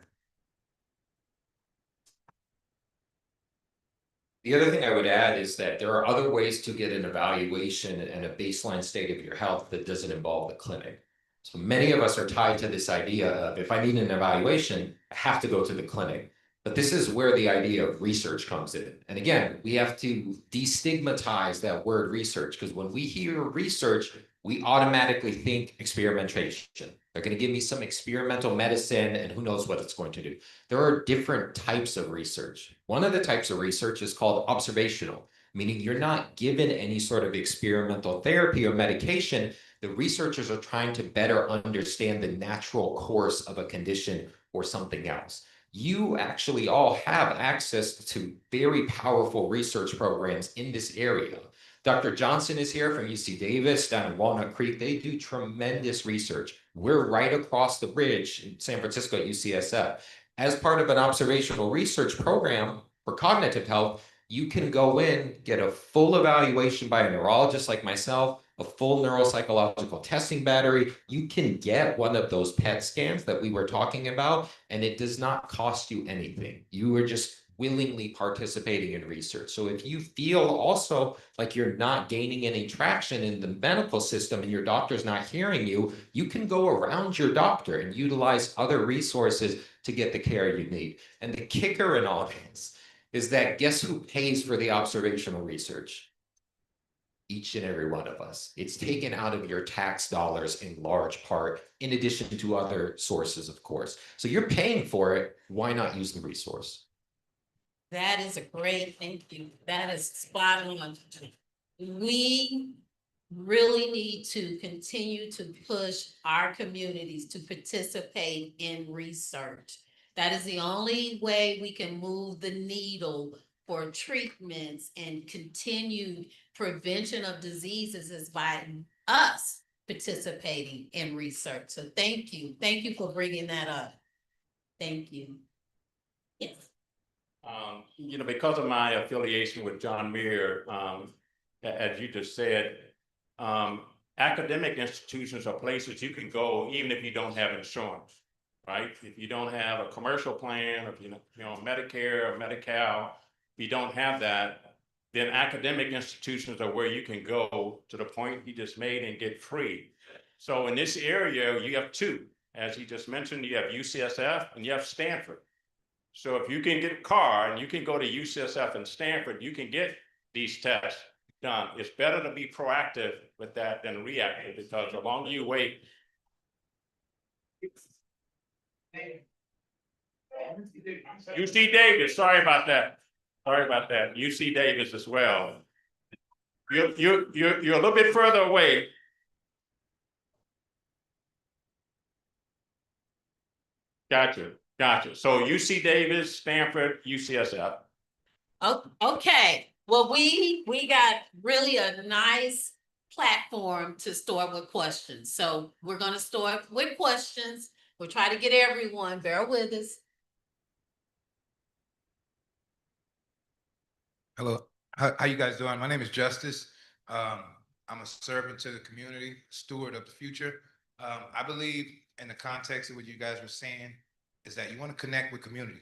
The other thing I would add is that there are other ways to get an evaluation and a baseline state of your health that doesn't involve the clinic. So many of us are tied to this idea of if I need an evaluation, I have to go to the clinic. But this is where the idea of research comes in. And again, we have to destigmatize that word research, because when we hear research, we automatically think experimentation. They're going to give me some experimental medicine and who knows what it's going to do. There are different types of research. One of the types of research is called observational. meaning you're not given any sort of experimental therapy or medication. The researchers are trying to better understand the natural course of a condition or something else. You actually all have access to very powerful research programs in this area. Dr. Johnson is here from UC Davis down in Walnut Creek. They do tremendous research. We're right across the bridge in San Francisco at UCSF. As part of an observational research program for cognitive health, you can go in, get a full evaluation by a neurologist like myself, a full neuropsychological testing battery. You can get one of those PET scans that we were talking about, and it does not cost you anything. You are just willingly participating in research. So if you feel also like you're not gaining any traction in the medical system and your doctor's not hearing you, you can go around your doctor and utilize other resources to get the care you need. And the kicker in all this is that guess who pays for the observational research? Each and every one of us. It's taken out of your tax dollars in large part, in addition to other sources, of course. So you're paying for it. Why not use the resource? That is a great, thank you. That is spot on. We really need to continue to push our communities to participate in research. That is the only way we can move the needle for treatments and continued prevention of diseases is by us participating in research. So thank you. Thank you for bringing that up. Thank you. Yes. You know, because of my affiliation with John Muir, as you just said, academic institutions are places you can go even if you don't have insurance, right? If you don't have a commercial plan, or if you know Medicare or Medi-Cal, if you don't have that, then academic institutions are where you can go to the point he just made and get free. So in this area, you have two. As he just mentioned, you have UCSF and you have Stanford. So if you can get a car and you can go to UCSF and Stanford, you can get these tests done. It's better to be proactive with that than reactive, because the longer you wait. UC Davis, sorry about that. Sorry about that. UC Davis as well. You're a little bit further away. Gotcha. Gotcha. So UC Davis, Stanford, UCSF. Oh, okay. Well, we got really a nice platform to start with questions. So we're going to start with questions. We'll try to get everyone. Bear with us. Hello, how you guys doing? My name is Justice. I'm a servant to the community, steward of the future. I believe in the context of what you guys were saying is that you want to connect with community.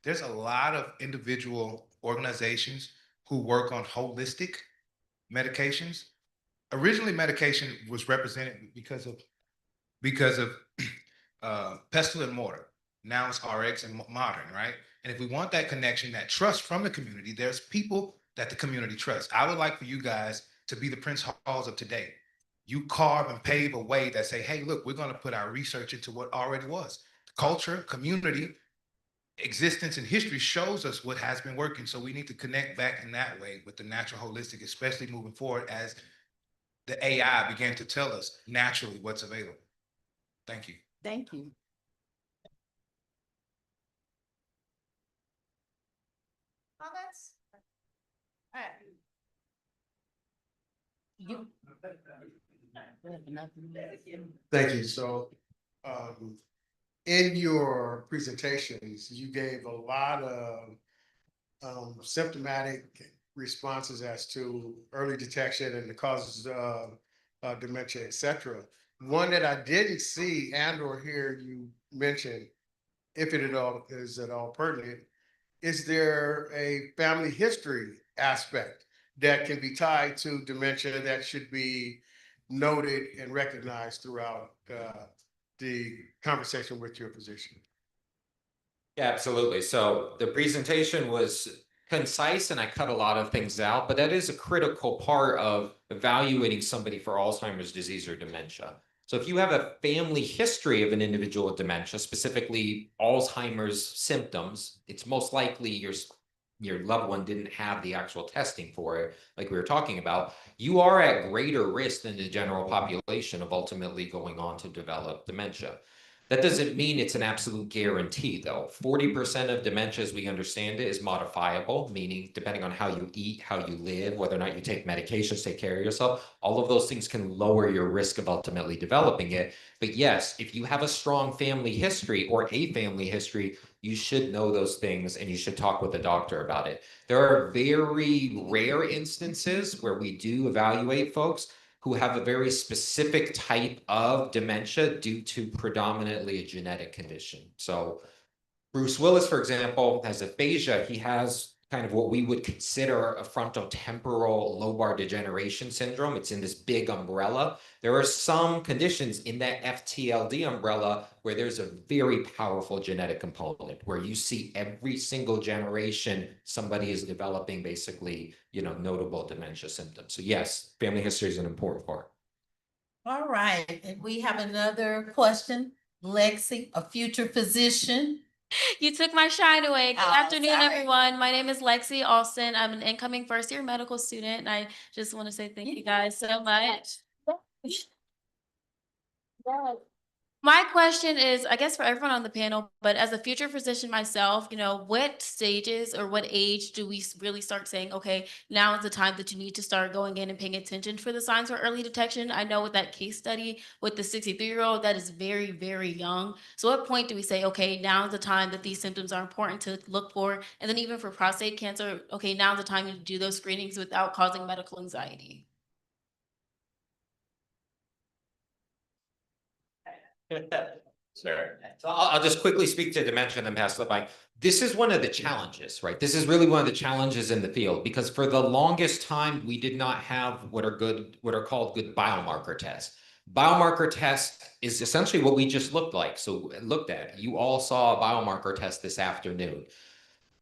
There's a lot of individual organizations who work on holistic medications. Originally, medication was represented because of pestle and mortar. Now it's RX and modern, right? And if we want that connection, that trust from the community, there's people that the community trusts. I would like for you guys to be the Prince Halls of today. You carve and pave a way that say, hey, look, we're going to put our research into what already was. Culture, community, existence, and history shows us what has been working. So we need to connect back in that way with the natural holistic, especially moving forward as the AI began to tell us naturally what's available. Thank you. Thank you. Comments? All right. Thank you. So, in your presentations, you gave a lot of symptomatic responses as to early detection and the causes of dementia, et cetera. One that I didn't see and or hear you mention, if it is at all pertinent, is there a family history aspect that can be tied to dementia that should be noted and recognized throughout the conversation with your physician? Yeah, absolutely. So the presentation was concise and I cut a lot of things out, but that is a critical part of evaluating somebody for Alzheimer's disease or dementia. So if you have a family history of an individual with dementia, specifically Alzheimer's symptoms, it's most likely your your loved one didn't have the actual testing for it, like we were talking about, you are at greater risk than the general population of ultimately going on to develop dementia. That doesn't mean it's an absolute guarantee, though. 40% of dementia, as we understand it, is modifiable, meaning depending on how you eat, how you live, whether or not you take medications, take care of yourself, all of those things can lower your risk of ultimately developing it. But yes, if you have a strong family history or a family history, you should know those things and you should talk with a doctor about it. There are very rare instances where we do evaluate folks who have a very specific type of dementia due to predominantly a genetic condition. So Bruce Willis, for example, has aphasia. He has kind of what we would consider a frontotemporal lobar degeneration syndrome. It's in this big umbrella. There are some conditions in that FTLD umbrella where there's a very powerful genetic component where you see every single generation, somebody is developing basically, notable dementia symptoms. So yes, family history is an important part. All right, and we have another question. Lexi, a future physician. You took my shine away. Good Oh, afternoon, sorry. everyone. My name is Lexi Austin. I'm an incoming first-year medical student, and I just want to say thank you guys so much. My question is, I guess for everyone on the panel, but as a future physician myself, what stages or what age do we really start saying, okay, now is the time that you need to start going in and paying attention for the signs for early detection? I know with that case study with the 63-year-old, that is very, very young. So what point do we say, okay, now is the time that these symptoms are important to look for? And then even for prostate cancer, okay, now is the time to do those screenings without causing medical anxiety. Sure. So I'll just quickly speak to dementia and then pass the mic. This is one of the challenges, right? This is really one of the challenges in the field because for the longest time, we did not have what are called good biomarker tests. Biomarker test is essentially what we just looked at. You all saw a biomarker test this afternoon.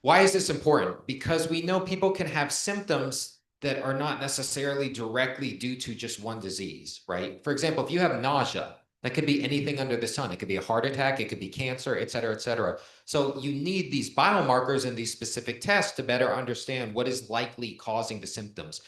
Why is this important? Because we know people can have symptoms that are not necessarily directly due to just one disease, right? For example, if you have nausea, that could be anything under the sun. It could be a heart attack, it could be cancer, et cetera, et cetera. So you need these biomarkers and these specific tests to better understand what is likely causing the symptoms.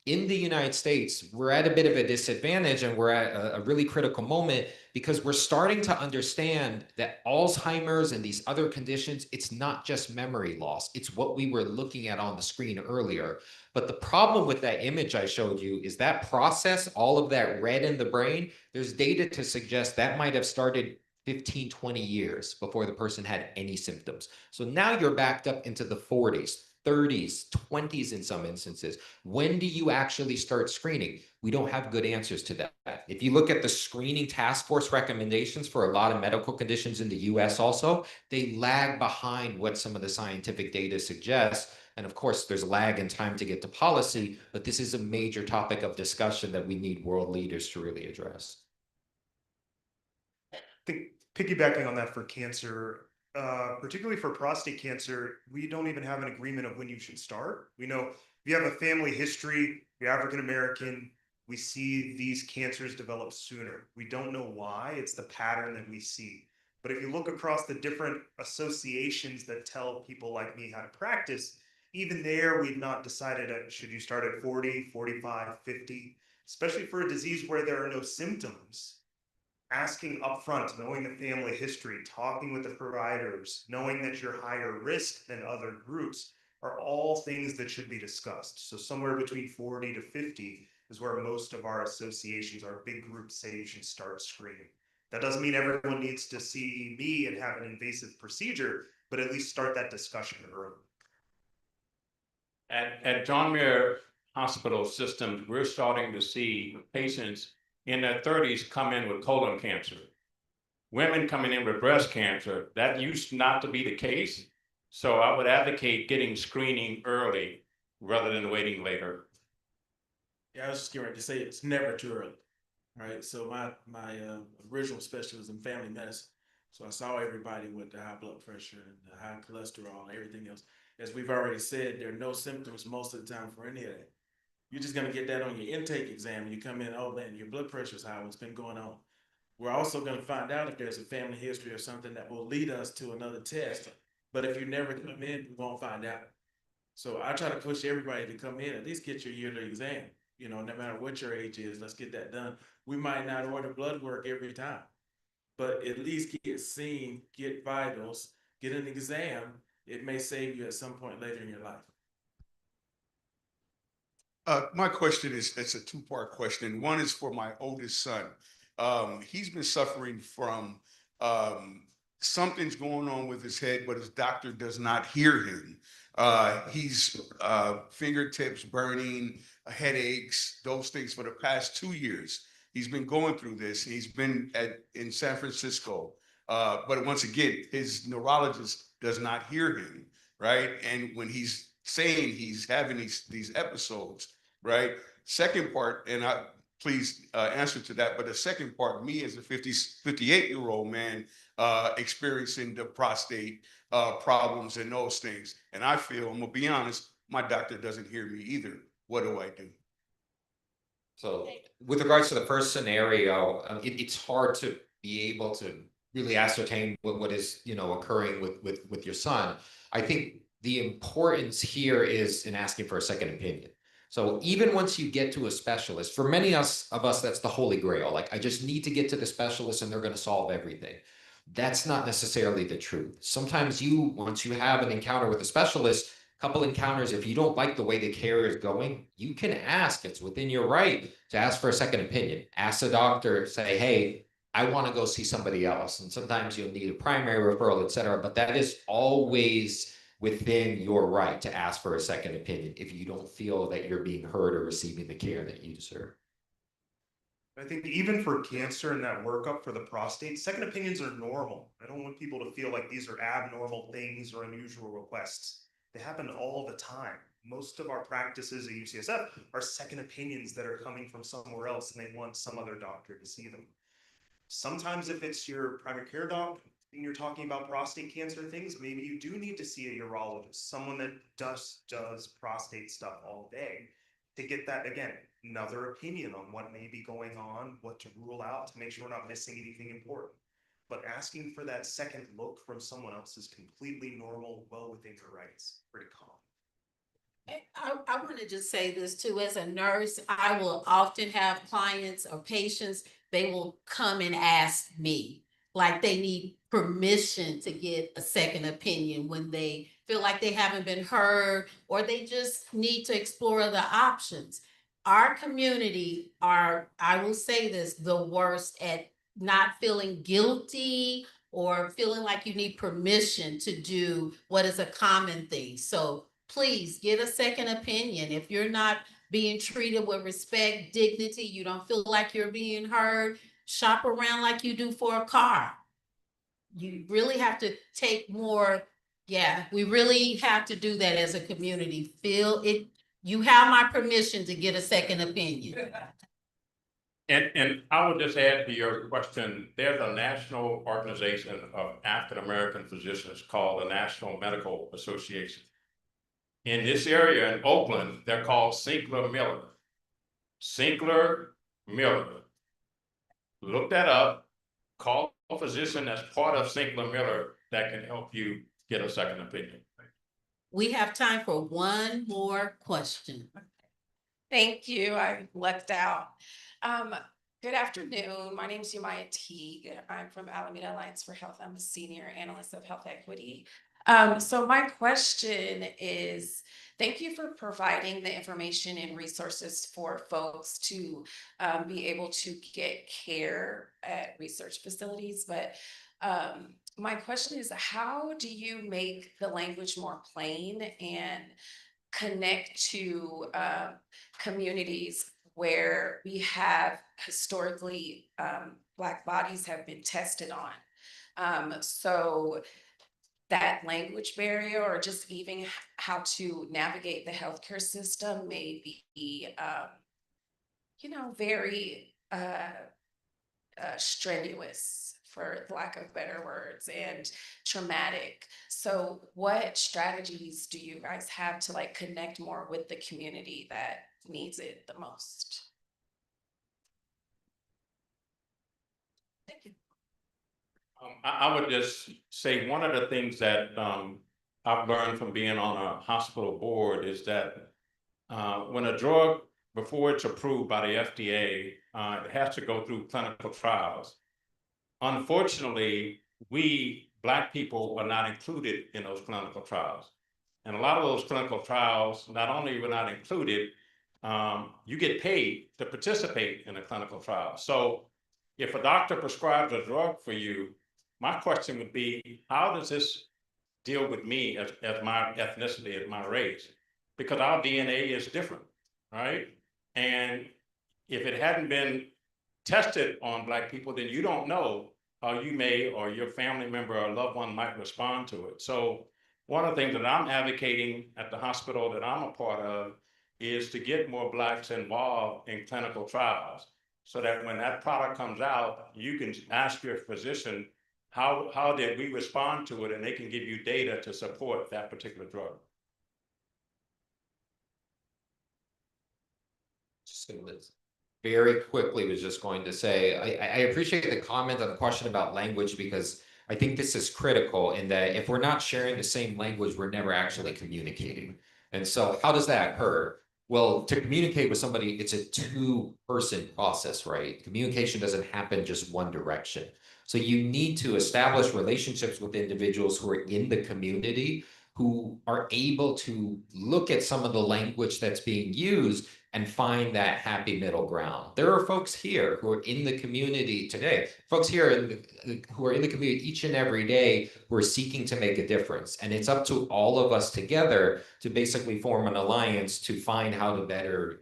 In the United States, we're at a bit of a disadvantage and we're at a really critical moment because we're starting to understand that Alzheimer's and these other conditions, it's not just memory loss. It's what we were looking at on the screen earlier. But the problem with that image I showed you is that process, all of that red in the brain, there's data to suggest that might have started 15, 20 years before the person had any symptoms. So now you're backed up into the 40s. 30s, 20s in some instances. When do you actually start screening? We don't have good answers to that. If you look at the screening task force recommendations for a lot of medical conditions in the US also, they lag behind what some of the scientific data suggests. And of course, there's lag in time to get to policy, but this is a major topic of discussion that we need world leaders to really address. I think piggybacking on that for cancer, particularly for prostate cancer, we don't even have an agreement of when you should start. We know if you have a family history, you're African American, we see these cancers develop sooner. We don't know why, it's the pattern that we see. But if you look across the different associations that tell people like me how to practice, even there, we've not decided, should you start at 40, 45, 50, especially for a disease where there are no symptoms. Asking upfront, knowing the family history, talking with the providers, knowing that you're higher risk than other groups are all things that should be discussed. So somewhere between 40 to 50 is where most of our associations, our big groups say you should start screening. That doesn't mean everyone needs to see me and have an invasive procedure, but at least start that discussion early. At John Muir Hospital Systems, we're starting to see patients in their 30s come in with colon cancer. Women coming in with breast cancer, that used not to be the case. So I would advocate getting screening early rather than waiting later. Yeah, I was just getting ready to say it's never too early. Right. So my original specialty was in family medicine. So I saw everybody with the high blood pressure and the high cholesterol and everything else. As we've already said, there are no symptoms most of the time for any of that. You're just going to get that on your intake exam. You come in, oh man, your blood pressure is high. What's been going on? We're also going to find out if there's a family history or something that will lead us to another test. But if you never come in, we won't find out. So I try to push everybody to come in, at least get your yearly exam, you know, no matter what your age is, let's get that done. We might not order blood work every time, but at least get seen, get vitals, get an exam. It may save you at some point later in your life. My question is, it's a two-part question. One is for my oldest son. He's been suffering from, something's going on with his head, but his doctor does not hear him. He's fingertips burning, headaches, those things for the past 2 years. He's been going through this. He's been in San Francisco. But once again, his neurologist does not hear him, right? And when he's saying he's having these episodes, right? Second part, and please answer to that, but the second part, me as a 58-year-old man experiencing the prostate problems and those things, and I feel, I'm gonna be honest, my doctor doesn't hear me either. What do I do? So with regards to the first scenario, it's hard to be able to really ascertain what is, you know, occurring with your son. I think the importance here is in asking for a second opinion. So even once you get to a specialist, for many of us, that's the holy grail. Like, I just need to get to the specialist and they're going to solve everything. That's not necessarily the truth. Sometimes once you have an encounter with a specialist, couple encounters, if you don't like the way the care is going, you can ask. It's within your right to ask for a second opinion. Ask the doctor, say, hey, I want to go see somebody else. And sometimes you'll need a primary referral, et cetera, but that is always within your right to ask for a second opinion if you don't feel that you're being heard or receiving the care that you deserve. I think even for cancer and that workup for the prostate, second opinions are normal. I don't want people to feel like these are abnormal things or unusual requests. They happen all the time. Most of our practices at UCSF are second opinions that are coming from somewhere else and they want some other doctor to see them. Sometimes if it's your primary care doc and you're talking about prostate cancer things, maybe you do need to see a urologist, someone that does prostate stuff all day, to get that, again, another opinion on what may be going on, what to rule out to make sure we're not missing anything important. But asking for that second look from someone else is completely normal, well within your rights. Pretty common. I want to just say this too, as a nurse, I will often have clients or patients, they will come and ask me, like they need permission to get a second opinion when they feel like they haven't been heard, or they just need to explore the options. Our community are, I will say this, the worst at not feeling guilty or feeling like you need permission to do what is a common thing. So please get a second opinion. If you're not being treated with respect, dignity, you don't feel like you're being heard, shop around like you do for a car. You really have to take more. Yeah, we really have to do that as a community. Feel it. You have my permission to get a second opinion. And I would just add to your question, there's a national organization of African-American physicians called the National Medical Association. In this area in Oakland, they're called Sinclair Miller. Sinclair Miller. Look that up, call a physician that's part of Sinclair Miller that can help you get a second opinion. We have time for one more question. Thank you. I lucked out. Good afternoon. My name is Umaya Teague. I'm from Alameda Alliance for Health. I'm a senior analyst of health equity. So my question is, thank you for providing the information and resources for folks to be able to get care at research facilities. But my question is, how do you make the language more plain and connect to communities where we have historically Black bodies have been tested on? So that language barrier, or just even how to navigate the healthcare system, may be, very strenuous, for lack of better words, and traumatic. So what strategies do you guys have to connect more with the community that needs it the most? I would just say one of the things that I've learned from being on a hospital board is that when a drug, before it's approved by the FDA, it has to go through clinical trials. Unfortunately, we Black people are not included in those clinical trials. And a lot of those clinical trials, not only were not included, you get paid to participate in a clinical trial. So if a doctor prescribes a drug for you, my question would be, how does this deal with me as my ethnicity, as my race? Because our DNA is different, right? And if it hadn't been tested on Black people, then you don't know how you may, or your family member or loved one might respond to it. So one of the things that I'm advocating at the hospital that I'm a part of is to get more Blacks involved in clinical trials, so that when that product comes out, you can ask your physician, how did we respond to it? And they can give you data to support that particular drug. Very quickly was just going to say, I appreciate the comment on the question about language, because I think this is critical in that if we're not sharing the same language, we're never actually communicating. And so how does that occur? Well, to communicate with somebody, it's a two-person process, right? Communication doesn't happen just one direction. So you need to establish relationships with individuals who are in the community, who are able to look at some of the language that's being used and find that happy middle ground. There are folks here who are in the community today, folks here who are in the community each and every day who are seeking to make a difference. And it's up to all of us together to basically form an alliance to find how to better,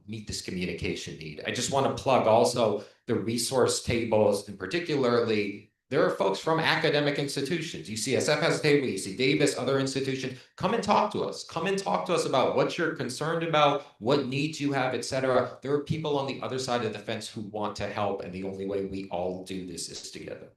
meet this communication need. I just want to plug also the resource tables, and particularly there are folks from academic institutions. UCSF has a table, UC Davis, other institutions. Come and talk to us. Come and talk to us about what you're concerned about, what needs you have, et cetera. There are people on the other side of the fence who want to help, and the only way we all do this is together.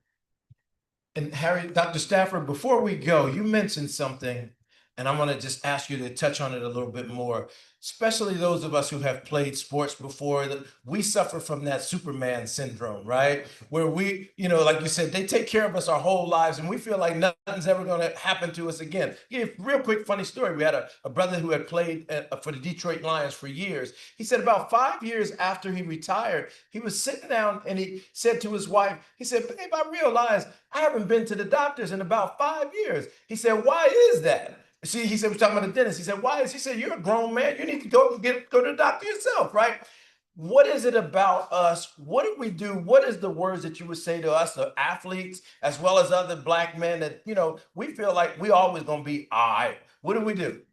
And Harry, Dr. Stafford, before we go, you mentioned something, and I'm going to just ask you to touch on it a little bit more, especially those of us who have played sports before. That we suffer from that Superman syndrome, right? Where we, like you said, they take care of us our whole lives, and we feel like nothing's ever going to happen to us again. Yeah, real quick, funny story. We had a brother who had played for the Detroit Lions for years. He said about 5 years after he retired, he was sitting down and he said to his wife, he said, "Babe, I realized I haven't been to the doctors in about 5 years." He said, "Why is that?" See, he said, we're talking about the dentist. He said, "Why is?" He said, "You're a grown man. You need to go to the doctor yourself, right?" What is it about us? What do we do? What is the words that you would say to us, the athletes, as well as other Black men that, we feel like we always going to be all right? What do we do?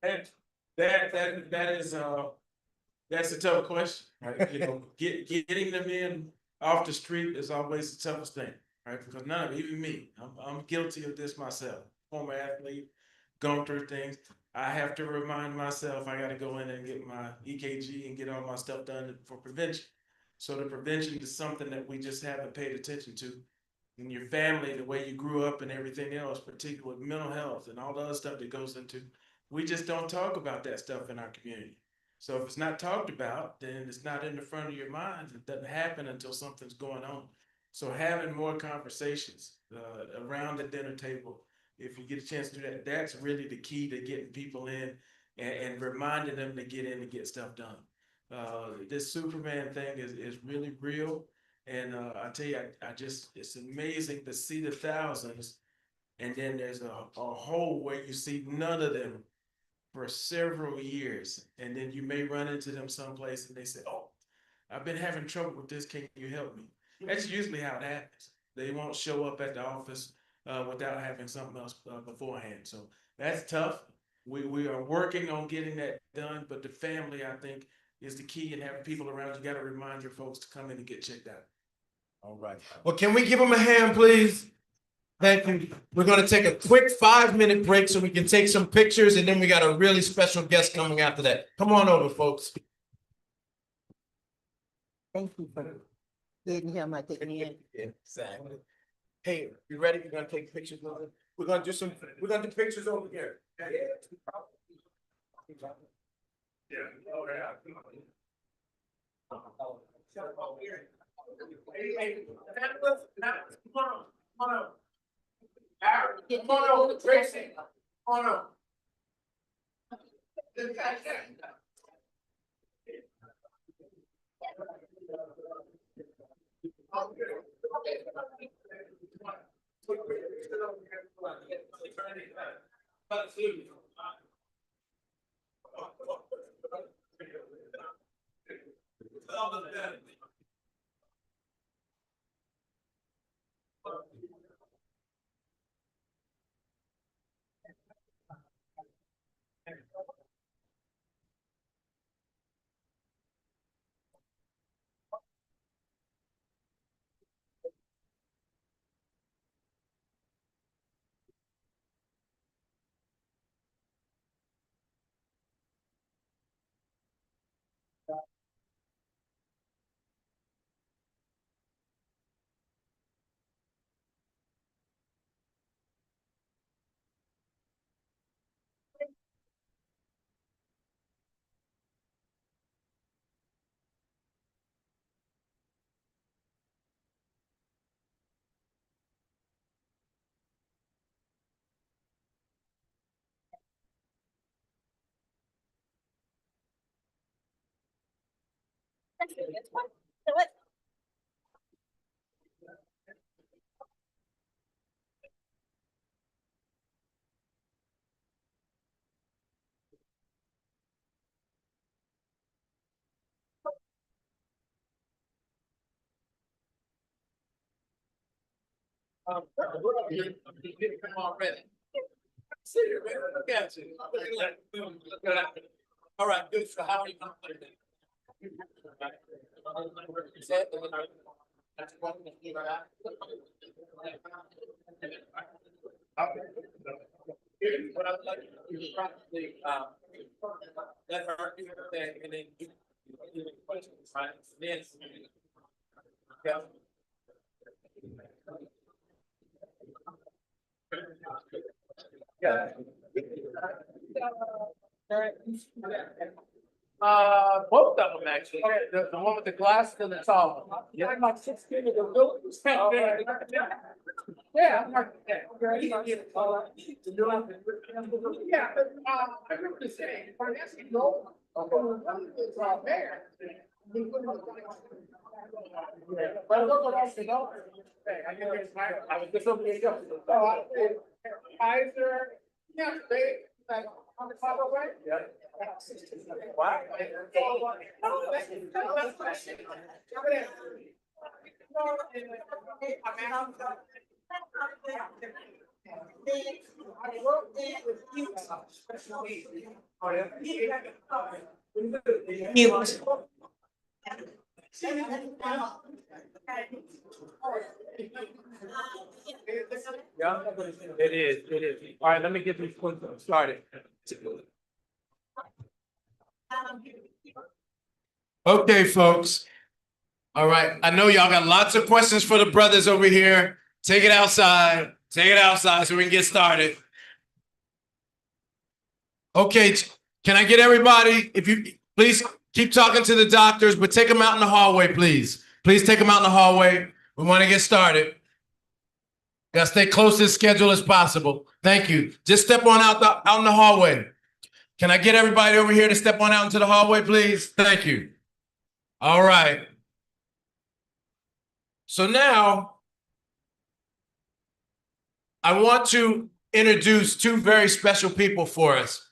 That's a tough question, right? Getting them in off the street is always the toughest thing, right? Because none of it, even me, I'm guilty of this myself. Former athlete, going through things. I have to remind myself I got to go in and get my EKG and get all my stuff done for prevention. So the prevention is something that we just haven't paid attention to. In your family, the way you grew up and everything else, particularly with mental health and all the other stuff that goes into, we just don't talk about that stuff in our community. So if it's not talked about, then it's not in the front of your mind. It doesn't happen until something's going on. So having more conversations around the dinner table, if we get a chance to do that, that's really the key to getting people in and reminding them to get in and get stuff done. This Superman thing is really real. And I tell you, it's amazing to see the thousands. And then there's a hole where you see none of them for several years. And then you may run into them someplace and they say, "Oh, I've been having trouble with this. Can you help me?" That's usually how it happens. They won't show up at the office without having something else beforehand. So that's tough. We are working on getting that done, but the family, I think, is the key, and having people around. You got to remind your folks to come in and get checked out. All right. Well, can we give them a hand, please? Thank you. We're going to take a quick 5-minute break so we can take some pictures, and then we got a really special guest coming after that. Come on over, folks. Thank you for getting him at the end. Exactly. Hey, you ready? We're going to take pictures of it. We're going to do pictures over here. Yeah. Hey, come on. Come on up. Aaron, come on over, Tracy. Come on up. All right, good. So how are you? What I would like to do is probably, let her do her thing and then you the questions, right? Then. Yeah. Yeah. Both of them actually. The one with the glasses and the tall one. Yeah, I'm like 16 of the yeah, I'm like, yeah. Yeah, but, I remember the saying, if I'm asking no, there. Well, look what else is over. I was just over there. Kaiser, yeah, they, like, on the top of it. Yeah. Wow. Yeah, it is. All right, let me get these questions started. Okay, folks. All right, I know y'all got lots of questions for the brothers over here. Take it outside so we can get started. Okay, can I get everybody, if you, please keep talking to the doctors, but take them out in the hallway, please. Please take them out in the hallway. We want to get started. Gotta stay close to the schedule as possible. Thank you. Just step on out in the hallway. Can I get everybody over here to step on out into the hallway, please? Thank you. All right. So now, I want to introduce two very special people for us.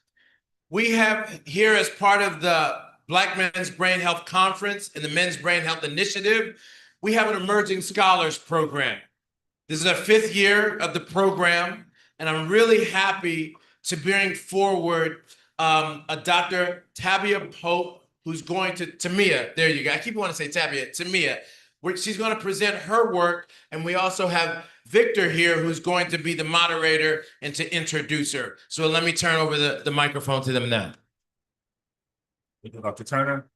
We have here as part of the Black Men's Brain Health Conference and the Men's Brain Health Initiative, we have an Emerging Scholars Program. This is our 5th year of the program, and I'm really happy to bring forward a Dr. Tabia Pope, who's going to, Tamia, there you go. I keep wanting to say Tabia, Tamia. She's going to present her work, and we also have Victor here, who's going to be the moderator and to introduce her. So let me turn over the microphone to them now. Thank you, Dr. Turner.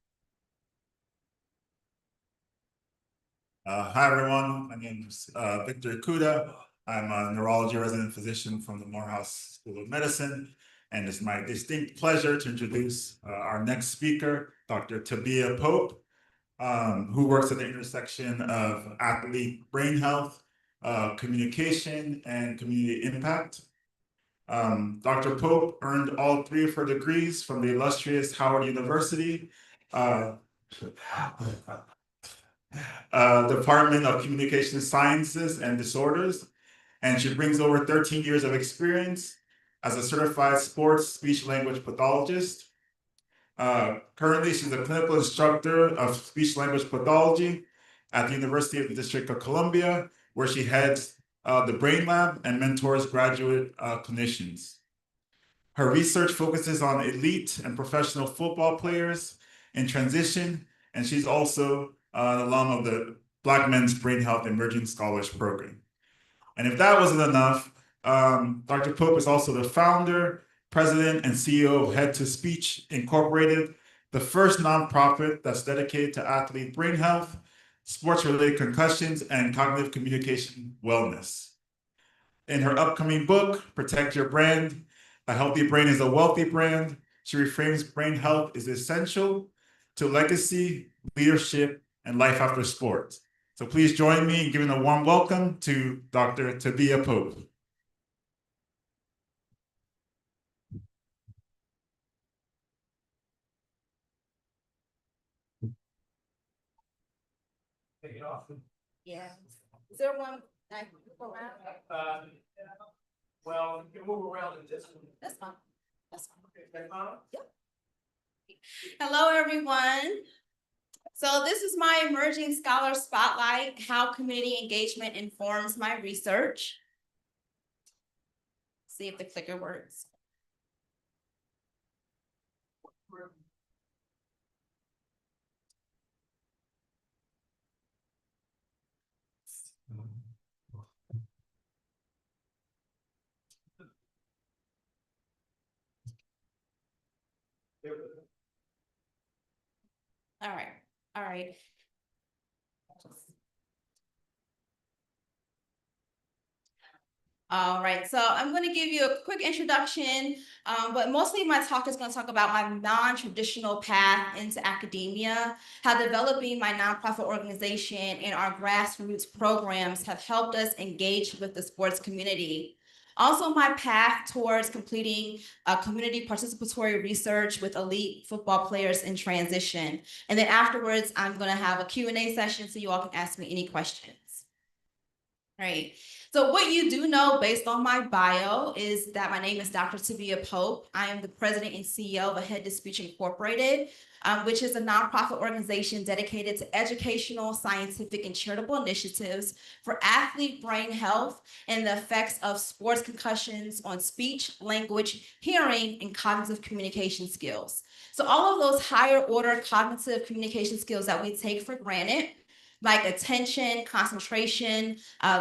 Hi, everyone. My name is Victor Ikuda. I'm a neurology resident physician from the Morehouse School of Medicine. And it's my distinct pleasure to introduce our next speaker, Dr. Tabia Pope, who works at the intersection of athlete brain health communication, and community impact. Dr. Pope earned all 3 of her degrees from the illustrious Howard University, Department of Communication Sciences and Disorders, and she brings over 13 years of experience as a certified sports speech language pathologist. Currently, she's a clinical instructor of speech language pathology at the University of the District of Columbia, where she heads the Brain Lab and mentors graduate clinicians. Her research focuses on elite and professional football players in transition, and she's also an alum of the Black Men's Brain Health Emerging Scholars Program. And if that wasn't enough, Dr. Pope is also the founder, president, and CEO of Head to Speech Incorporated, the first nonprofit that's dedicated to athlete brain health, sports-related concussions, and cognitive communication wellness. In her upcoming book, Protect Your Brand, A Healthy Brain is a Wealthy Brand, she reframes brain health is essential to legacy, leadership, and life after sports. So please join me in giving a warm welcome to Dr. Tabia Pope. Take it off. Yes. Is there one I can go around? Well, you can move around in this one. That's fine. That's fine. Okay, Yep. Hello, everyone. So this is my Emerging Scholar Spotlight, how community engagement informs my research. See if the clicker works. All right, all right. All right, so I'm going to give you a quick introduction, but mostly my talk is going to talk about my non-traditional path into academia, how developing my nonprofit organization and our grassroots programs have helped us engage with the sports community. Also, my path towards completing community participatory research with elite football players in transition. And then afterwards, I'm going to have a Q&A session so you all can ask me any questions. All right. So what you do know based on my bio is that my name is Dr. Tabia Pope. I am the president and CEO of Head to Speech Incorporated, which is a nonprofit organization dedicated to educational, scientific, and charitable initiatives for athlete brain health and the effects of sports concussions on speech, language, hearing, and cognitive communication skills. So all of those higher order cognitive communication skills that we take for granted, like attention, concentration,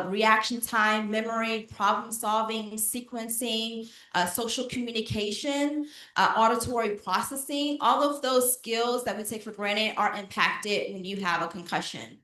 reaction time, memory, problem solving, sequencing, social communication, auditory processing, all of those skills that we take for granted are impacted when you have a concussion.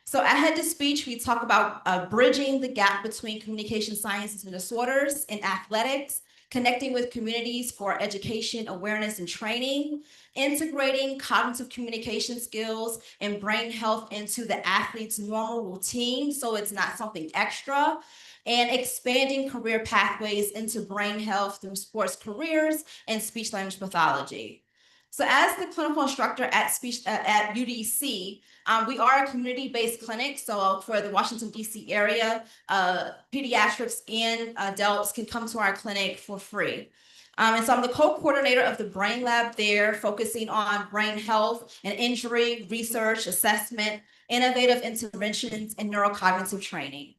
So at Head to Speech, we talk about bridging the gap between communication sciences and disorders in athletics, connecting with communities for education, awareness, and training, integrating cognitive communication skills and brain health into the athlete's normal routine so it's not something extra, and expanding career pathways into brain health through sports careers and speech language pathology. So as the clinical instructor at UDC, we are a community-based clinic. So for the Washington, D.C. area, pediatrics and adults can come to our clinic for free. And so I'm the co-coordinator of the Brain Lab there, focusing on brain health and injury, research, assessment, innovative interventions, and neurocognitive training.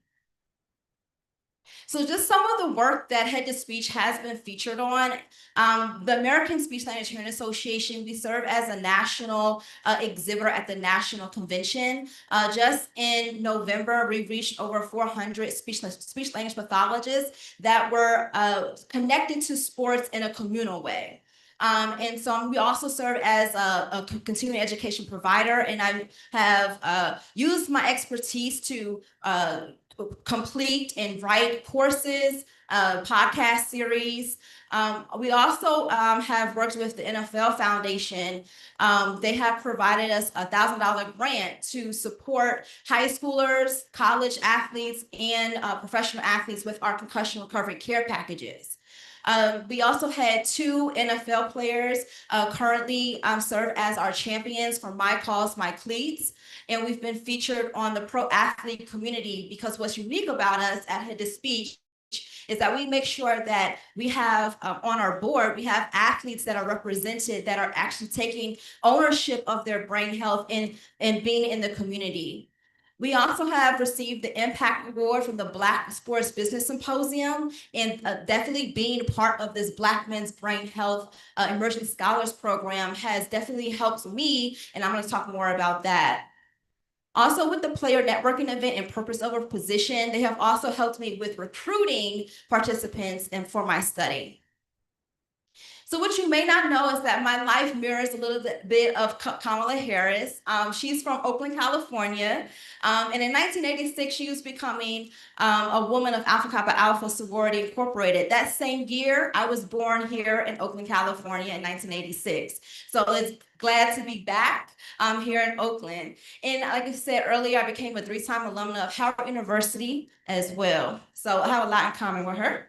So just some of the work that Head to Speech has been featured on, the American Speech Language Hearing Association, we serve as a national exhibitor at the National Convention. Just in November, we reached over 400 speech language pathologists that were connected to sports in a communal way. And so we also serve as a continuing education provider, and I have used my expertise to complete and write courses, podcast series. We also have worked with the NFL Foundation. They have provided us a $1,000 grant to support high schoolers, college athletes, and professional athletes with our concussion recovery care packages. We also had 2 NFL players currently serve as our champions for My Cause, My Cleats. And we've been featured on the pro athlete community because what's unique about us at Head to Speech is that we make sure that we have on our board, we have athletes that are represented that are actually taking ownership of their brain health and being in the community. We also have received the Impact Award from the Black Sports Business Symposium, and definitely being part of this Black Men's Brain Health Emerging Scholars Program has definitely helped me, and I'm going to talk more about that. Also with the player networking event and purpose over position, they have also helped me with recruiting participants and for my study. So what you may not know is that my life mirrors a little bit of Kamala Harris. She's from Oakland, California. And in 1986, she was becoming a woman of Alpha Kappa Alpha Sorority Incorporated. That same year, I was born here in Oakland, California in 1986. So it's glad to be back here in Oakland. And like I said earlier, I became a 3-time alumna of Howard University as well. So I have a lot in common with her.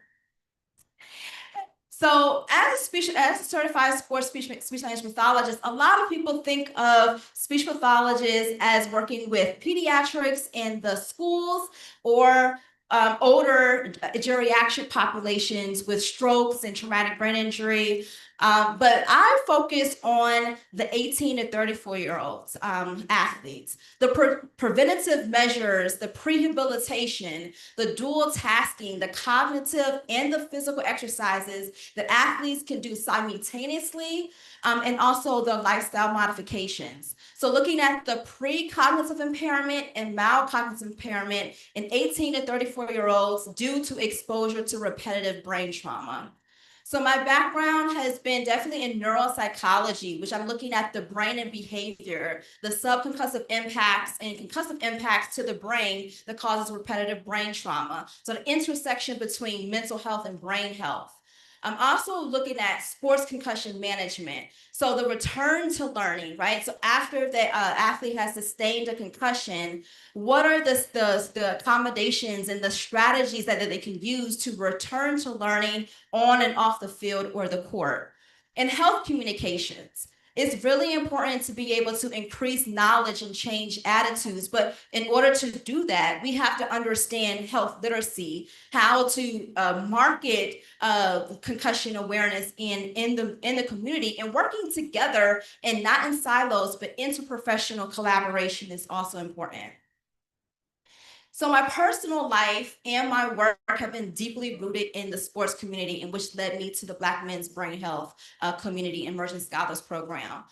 So as a certified sports speech language pathologist, a lot of people think of speech pathologists as working with pediatrics in the schools or older geriatric populations with strokes and traumatic brain injury. But I focus on the 18 to 34-year-olds athletes. The preventative measures, the prehabilitation, the dual tasking, the cognitive and the physical exercises that athletes can do simultaneously, and also the lifestyle modifications. So looking at the pre-cognitive impairment and mild cognitive impairment in 18 to 34-year-olds due to exposure to repetitive brain trauma. So my background has been definitely in neuropsychology, which I'm looking at the brain and behavior, the subconcussive impacts and concussive impacts to the brain that causes repetitive brain trauma. So the intersection between mental health and brain health. I'm also looking at sports concussion management. So the return to learning, right? So after the athlete has sustained a concussion, what are the accommodations and the strategies that they can use to return to learning on and off the field or the court? And health communications. It's really important to be able to increase knowledge and change attitudes. But in order to do that, we have to understand health literacy, how to market concussion awareness in the community, and working together and not in silos, but interprofessional collaboration is also important. So my personal life and my work have been deeply rooted in the sports community, and which led me to the Black Men's Brain Health Community Emerging Scholars Program.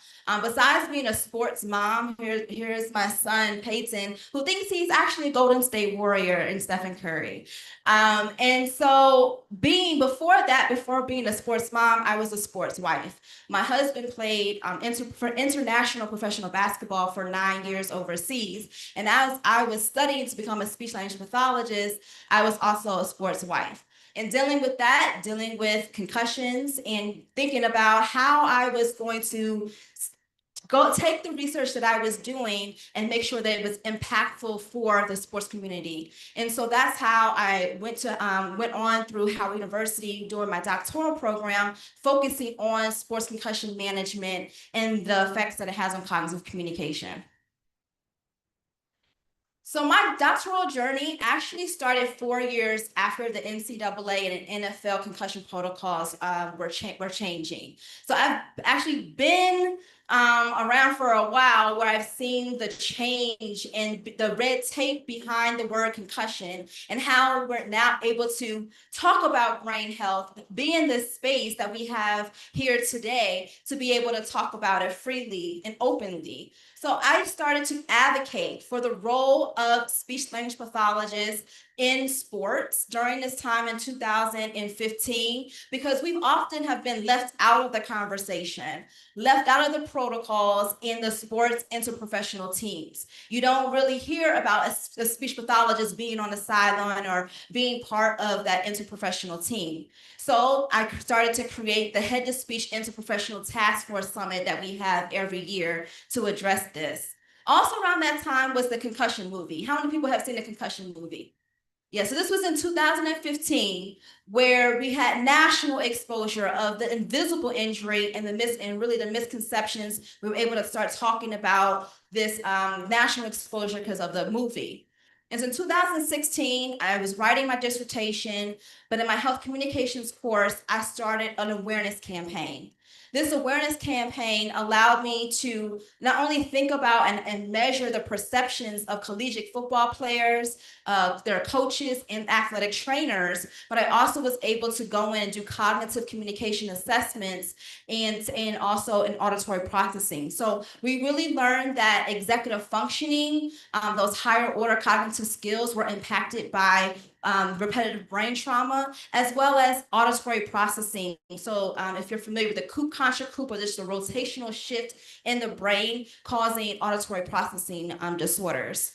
Besides being a sports mom, here's my son, Peyton, who thinks he's actually a Golden State Warrior in Stephen Curry. And so before being a sports mom, I was a sports wife. My husband played for international professional basketball for 9 years overseas. And as I was studying to become a speech language pathologist, I was also a sports wife. And dealing with that, dealing with concussions and thinking about how I was going to go take the research that I was doing and make sure that it was impactful for the sports community. And so that's how I went on through Howard University during my doctoral program, focusing on sports concussion management and the effects that it has on cognitive communication. So my doctoral journey actually started 4 years after the NCAA and NFL concussion protocols were changing. So I've actually been around for a while where I've seen the change and the red tape behind the word concussion and how we're now able to talk about brain health, be in this space that we have here today to be able to talk about it freely and openly. So I started to advocate for the role of speech language pathologists in sports during this time in 2015, because we often have been left out of the conversation, left out of the protocols in the sports interprofessional teams. You don't really hear about a speech pathologist being on the sideline or being part of that interprofessional team. So I started to create the Head to Speech Interprofessional Task Force Summit that we have every year to address this. Also around that time was the concussion movie. How many people have seen the concussion movie? Yeah, so this was in 2015, where we had national exposure of the invisible injury and really the misconceptions. We were able to start talking about this national exposure because of the movie. And so in 2016, I was writing my dissertation, but in my health communications course, I started an awareness campaign. This awareness campaign allowed me to not only think about and measure the perceptions of collegiate football players, their coaches and athletic trainers, but I also was able to go in and do cognitive communication assessments and also in auditory processing. So we really learned that executive functioning, those higher order cognitive skills were impacted by repetitive brain trauma, as well as auditory processing. So if you're familiar with the Coop contra Coop, or just the rotational shift in the brain causing auditory processing disorders.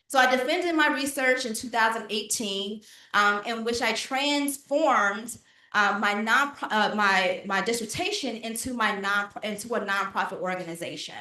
So I defended my research in 2018, in which I transformed my dissertation into a nonprofit organization.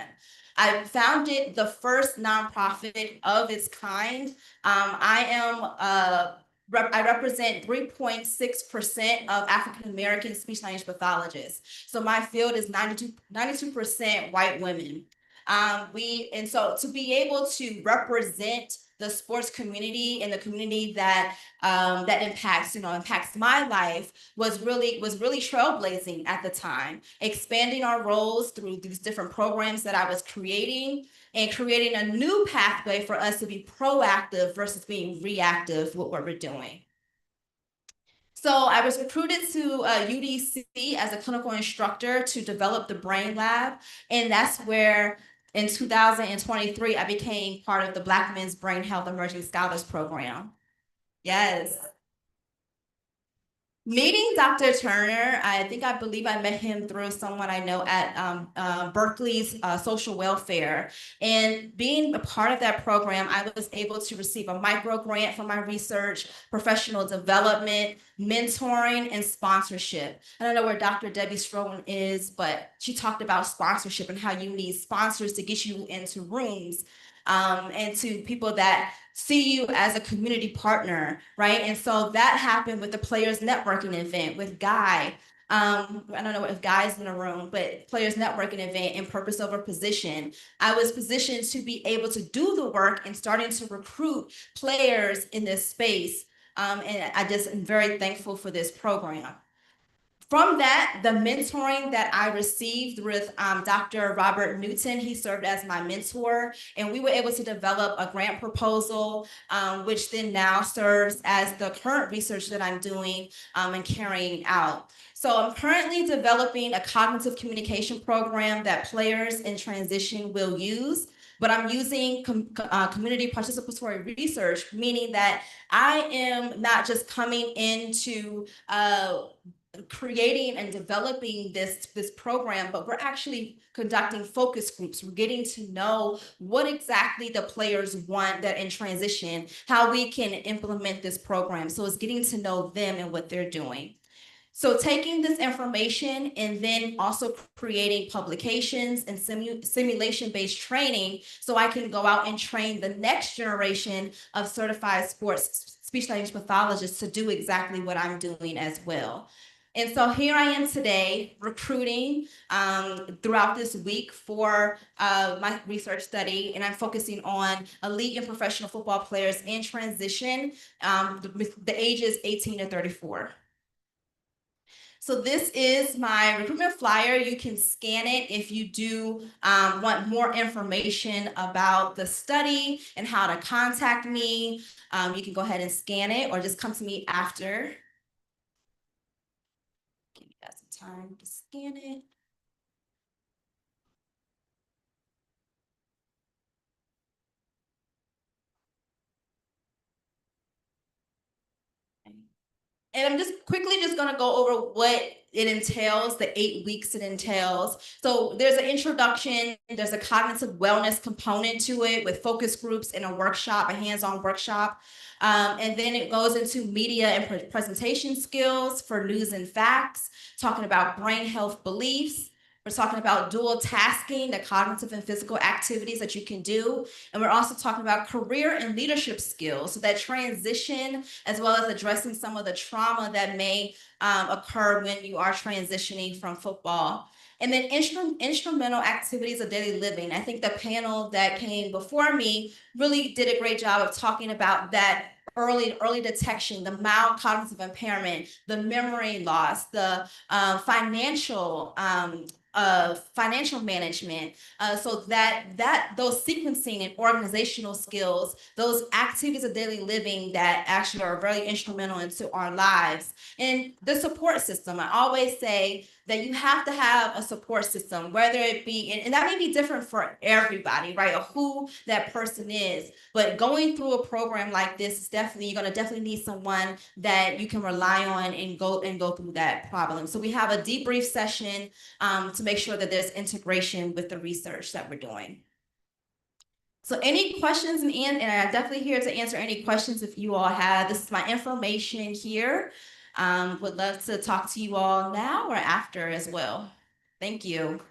I founded the first nonprofit of its kind. I represent 3.6% of African American speech language pathologists. So my field is 92% white women. So to be able to represent the sports community and the community that impacts my life was really trailblazing at the time, expanding our roles through these different programs that I was creating and creating a new pathway for us to be proactive versus being reactive with what we're doing. So I was recruited to UDC as a clinical instructor to develop the Brain Lab, and that's where in 2023, I became part of the Black Men's Brain Health Emerging Scholars Program. Yes. Meeting Dr. Turner, I believe I met him through someone I know at Berkeley's social welfare. And being a part of that program, I was able to receive a micro grant for my research, professional development, mentoring, and sponsorship. I don't know where Dr. Debbie Stroman is, but she talked about sponsorship and how you need sponsors to get you into rooms and to people that see you as a community partner, right? And so that happened with the Players Networking event with Guy. I don't know if Guy's in the room, but Players Networking event and Purpose Over Position. I was positioned to be able to do the work and starting to recruit players in this space. And I just am very thankful for this program. From that, the mentoring that I received with Dr. Robert Newton, he served as my mentor, and we were able to develop a grant proposal, which then now serves as the current research that I'm doing and carrying out. So I'm currently developing a cognitive communication program that players in transition will use, but I'm using community participatory research, meaning that I am not just coming into creating and developing this program, but we're actually conducting focus groups. We're getting to know what exactly the players want that in transition, how we can implement this program. So it's getting to know them and what they're doing. So taking this information and then also creating publications and simulation-based training so I can go out and train the next generation of certified sports speech language pathologists to do exactly what I'm doing as well. And so here I am today recruiting throughout this week for my research study, and I'm focusing on elite and professional football players in transition with the ages 18 to 34. So this is my recruitment flyer. You can scan it if you do want more information about the study and how to contact me. You can go ahead and scan it or just come to me after. Give you guys some time to scan it. And I'm just quickly just gonna go over what it entails, the 8 weeks it entails. So there's an introduction, there's a cognitive wellness component to it with focus groups and a workshop, a hands-on workshop. And then it goes into media and presentation skills for news and facts, talking about brain health beliefs. We're talking about dual tasking, the cognitive and physical activities that you can do. And we're also talking about career and leadership skills, so that transition, as well as addressing some of the trauma that may occur when you are transitioning from football. And then instrumental activities of daily living. I think the panel that came before me really did a great job of talking about that early detection, the mild cognitive impairment, the memory loss, the financial management, so that those sequencing and organizational skills, those activities of daily living that actually are very instrumental into our lives. And the support system, I always say that you have to have a support system, whether it be, and that may be different for everybody, right, or who that person is. But going through a program like this is definitely, you're gonna definitely need someone that you can rely on and go through that problem. So we have a debrief session to make sure that there's integration with the research that we're doing. So any questions, and I'm definitely here to answer any questions if you all have. This is my information here. Would love to talk to you all now or after as well. Thank you.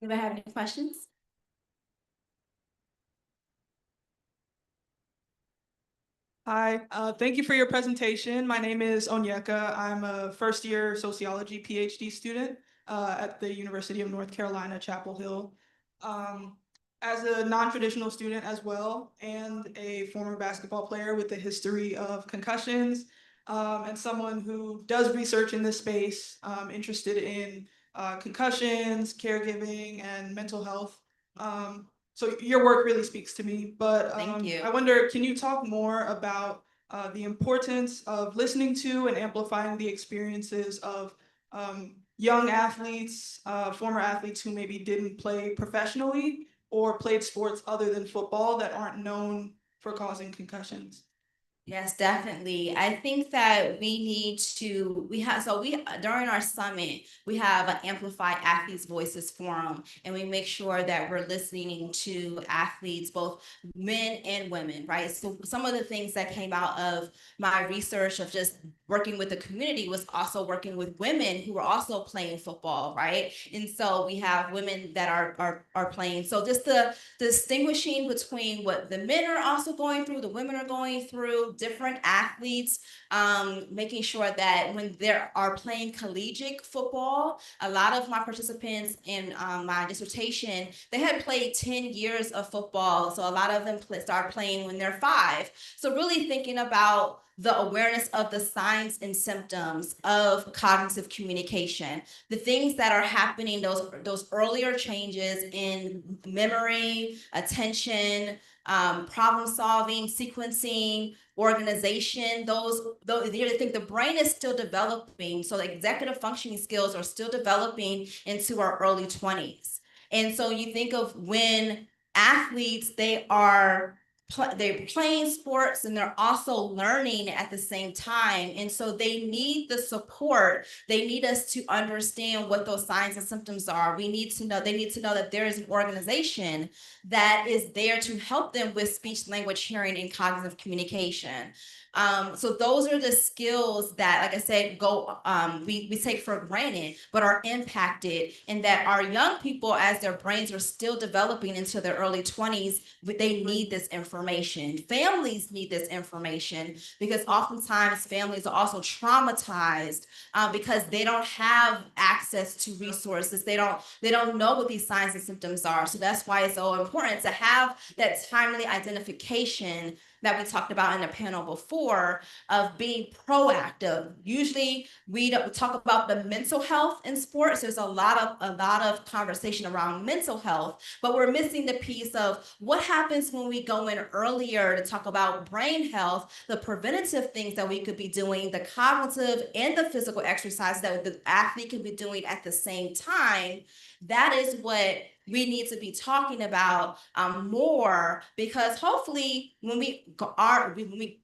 Anybody have any questions? Hi, thank you for your presentation. My name is Onyeka. I'm a first-year sociology PhD student at the University of North Carolina, Chapel Hill. As a non-traditional student as well, and a former basketball player with a history of concussions, and someone who does research in this space, interested in concussions, caregiving, and mental health. So your work really speaks to me, but Thank you. I wonder, can you talk more about the importance of listening to and amplifying the experiences of young athletes, former athletes who maybe didn't play professionally or played sports other than football that aren't known for causing concussions? Yes, definitely. I think that we need to, during our summit, we have an Amplify Athletes Voices forum, and we make sure that we're listening to athletes, both men and women, right? So some of the things that came out of my research of just working with the community was also working with women who are also playing football, right? And so we have women that are playing. So just the distinguishing between what the men are also going through, the women are going through, different athletes, making sure that when they are playing collegiate football, a lot of my participants in my dissertation, they had played 10 years of football. So a lot of them start playing when they're 5. So really thinking about the awareness of the signs and symptoms of cognitive communication, the things that are happening, those earlier changes in memory, attention, problem solving, sequencing, organization, those you think the brain is still developing. So the executive functioning skills are still developing into our early 20s. And so you think of when athletes, they're playing sports and they're also learning at the same time. And so they need the support. They need us to understand what those signs and symptoms are. They need to know that there is an organization that is there to help them with speech, language, hearing, and cognitive communication. So those are the skills that, like I said, we take for granted, but are impacted, and that our young people, as their brains are still developing into their early 20s, they need this information. Families need this information because oftentimes families are also traumatized because they don't have access to resources. They don't know what these signs and symptoms are. So that's why it's so important to have that timely identification that we talked about in the panel before, of being proactive. Usually we talk about the mental health in sports. There's a lot of conversation around mental health, but we're missing the piece of what happens when we go in earlier to talk about brain health, the preventative things that we could be doing, the cognitive and the physical exercise that the athlete could be doing at the same time. That is what we need to be talking about more, because hopefully when we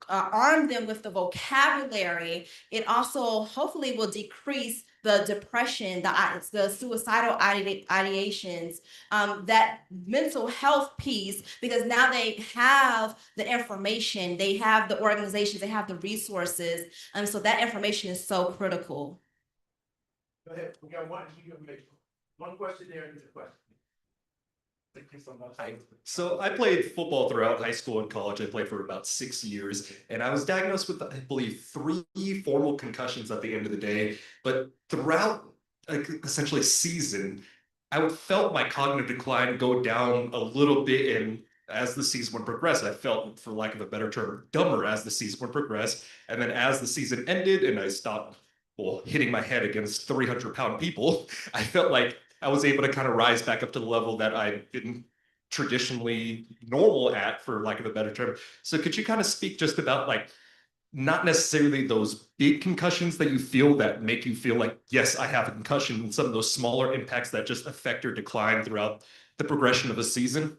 arm them with the vocabulary, it also hopefully will decrease the depression, the suicidal ideations, that mental health piece, because now they have the information, they have the organizations, they have the resources. So that information is so critical. Go ahead, we got one question there and a question. Thank you so much. So I played football throughout high school and college. I played for about 6 years, and I was diagnosed with, I believe, 3 formal concussions at the end of the day. But throughout essentially season, I felt my cognitive decline go down a little bit, and as the season would progress, I felt, for lack of a better term, dumber as the season would progress. And then as the season ended and I stopped, well, hitting my head against 300-pound people, I felt like I was able to kind of rise back up to the level that I've been traditionally normal at, for lack of a better term. So could you kind of speak just about, like, not necessarily those big concussions that you feel that make you feel like, yes, I have a concussion, and some of those smaller impacts that just affect your decline throughout the progression of a season?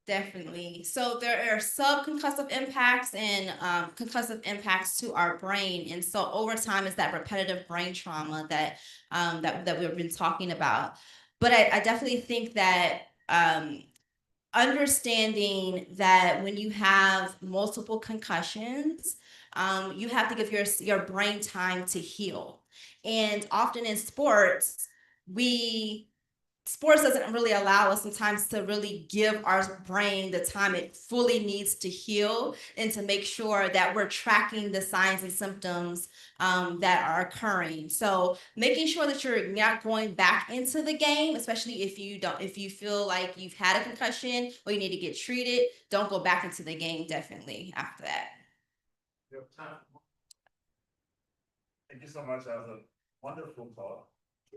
Definitely. So there are subconcussive impacts and concussive impacts to our brain. And so over time, it's that repetitive brain trauma that that we've been talking about. But I definitely think that understanding that when you have multiple concussions, you have to give your brain time to heal. And often in sports, sports doesn't really allow us sometimes to really give our brain the time it fully needs to heal, and to make sure that we're tracking the signs and symptoms that are occurring. So making sure that you're not going back into the game, especially if you feel like you've had a concussion or you need to get treated, don't go back into the game definitely after that. Thank you so much. That was a wonderful talk.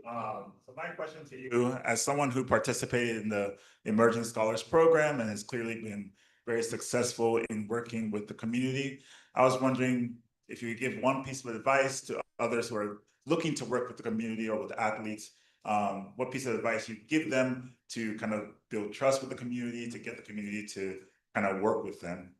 So my question to you, as someone who participated in the Emerging Scholars Program and has clearly been very successful in working with the community, I was wondering if you could give one piece of advice to others who are looking to work with the community or with athletes, what piece of advice you give them to kind of build trust with the community, to get the community to kind of work with them,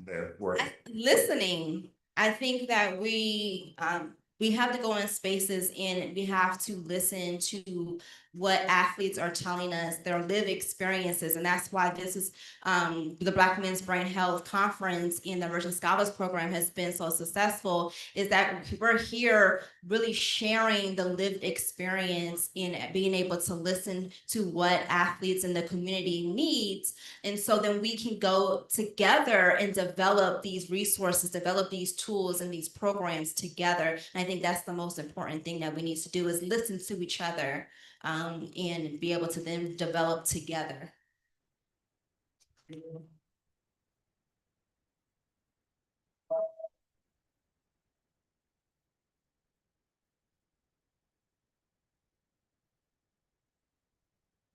their work. Listening. I think that we have to go in spaces and we have to listen to what athletes are telling us, their lived experiences. And that's why this is the Black Men's Brain Health Conference in the Emerging Scholars Program has been so successful, is that we're here really sharing the lived experience in being able to listen to what athletes in the community needs. And so then we can go together and develop these resources, develop these tools and these programs together. And I think that's the most important thing that we need to do, is listen to each other and be able to then develop together.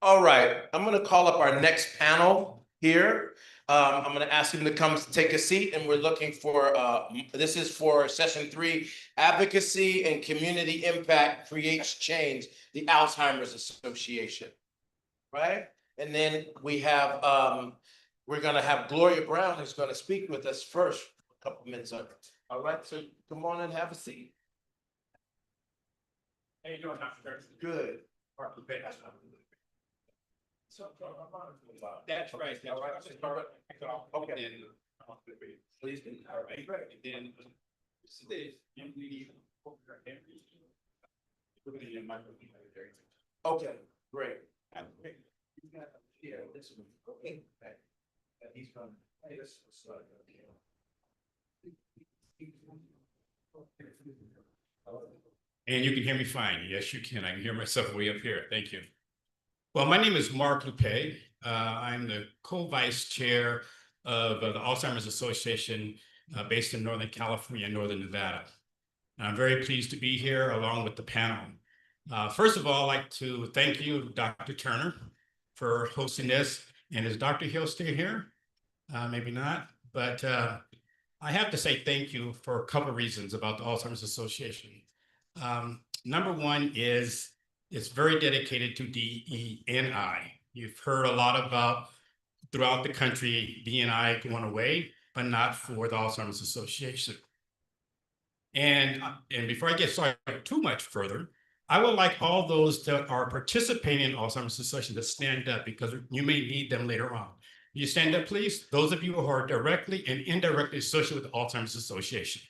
All right, I'm going to call up our next panel here. I'm going to ask him to come take a seat, and we're looking for, this is for session 3, Advocacy and Community Impact Creates Change, the Alzheimer's Association, right? And then we have, we're going to have Gloria Brown, who's going to speak with us first, a couple minutes on it. All right, so come on and have a seat. How you doing, Dr. Curtis? Good. That's right. That's right. Okay. Please do. All right. And then this, you need. Okay, great. Yeah, this one. Okay. He's from. And you can hear me fine. Yes, you can. I can hear myself way up here. Thank you. Well, my name is Mark Lupe. I'm the co-vice chair of the Alzheimer's Association based in Northern California, Northern Nevada. And I'm very pleased to be here along with the panel. First of all, I'd like to thank you, Dr. Turner, for hosting this. And is Dr. Hill still here? Maybe not, but I have to say thank you for a couple of reasons about the Alzheimer's Association. Number one is it's very dedicated to DE&I, You've heard a lot about throughout the country, DNI going away, but not for the Alzheimer's Association. And before I get started too much further, I would like all those that are participating in Alzheimer's Association to stand up because you may need them later on. You stand up, please. Those of you who are directly and indirectly associated with the Alzheimer's Association.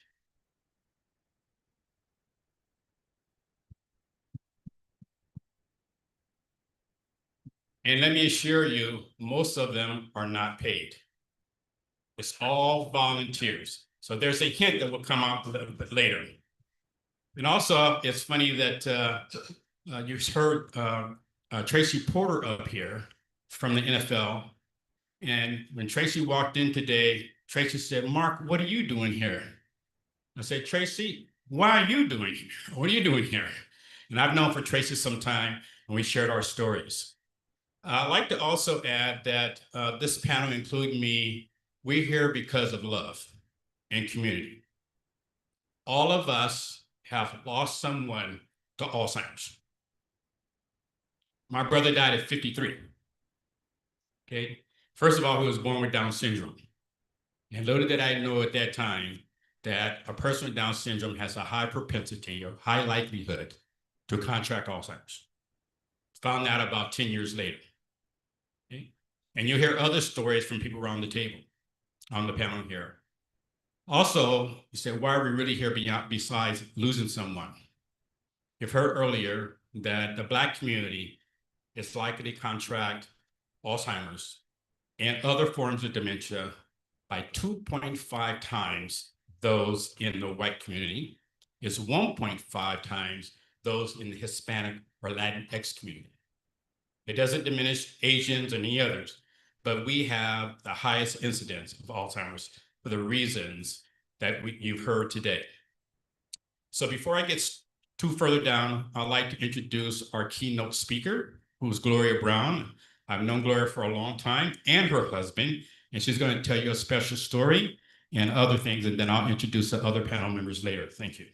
And let me assure you, most of them are not paid. It's all volunteers. So there's a hint that will come out a little bit later. And also, it's funny that you heard Tracy Porter up here from the NFL. And when Tracy walked in today, Tracy said, "Mark, what are you doing here?" I said, "Tracy, why are you doing here? What are you doing here?" And I've known for Tracy some time, and we shared our stories. I'd like to also add that this panel, including me, we're here because of love and community. All of us have lost someone to Alzheimer's. My brother died at 53. Okay. First of all, he was born with Down syndrome. And little did I know at that time that a person with Down syndrome has a high propensity or high likelihood to contract Alzheimer's. Found out about 10 years later. Okay. And you'll hear other stories from people around the table on the panel here. Also, you said, why are we really here besides losing someone? You've heard earlier that the Black community is likely to contract Alzheimer's and other forms of dementia by 2.5 times those in the white community, is 1.5 times those in the Hispanic or Latinx community. It doesn't diminish Asians or any others, but we have the highest incidence of Alzheimer's for the reasons that you've heard today. So before I get too further down, I'd like to introduce our keynote speaker, who's Gloria Brown. I've known Gloria for a long time, and her husband, and she's going to tell you a special story and other things, and then I'll introduce the other panel members later. Thank you.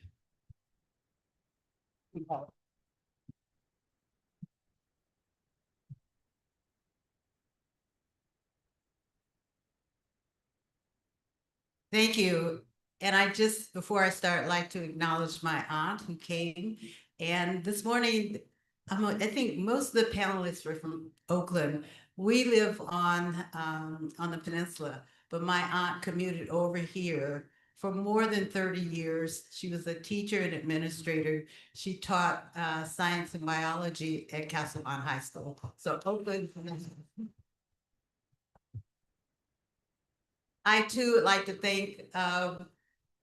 Thank you. And I just, before I start, like to acknowledge my aunt who came. And this morning, I think most of the panelists were from Oakland. We live on the peninsula, but my aunt commuted over here for more than 30 years. She was a teacher and administrator. She taught science and biology at Castleton High School. So Oakland. I too would like to thank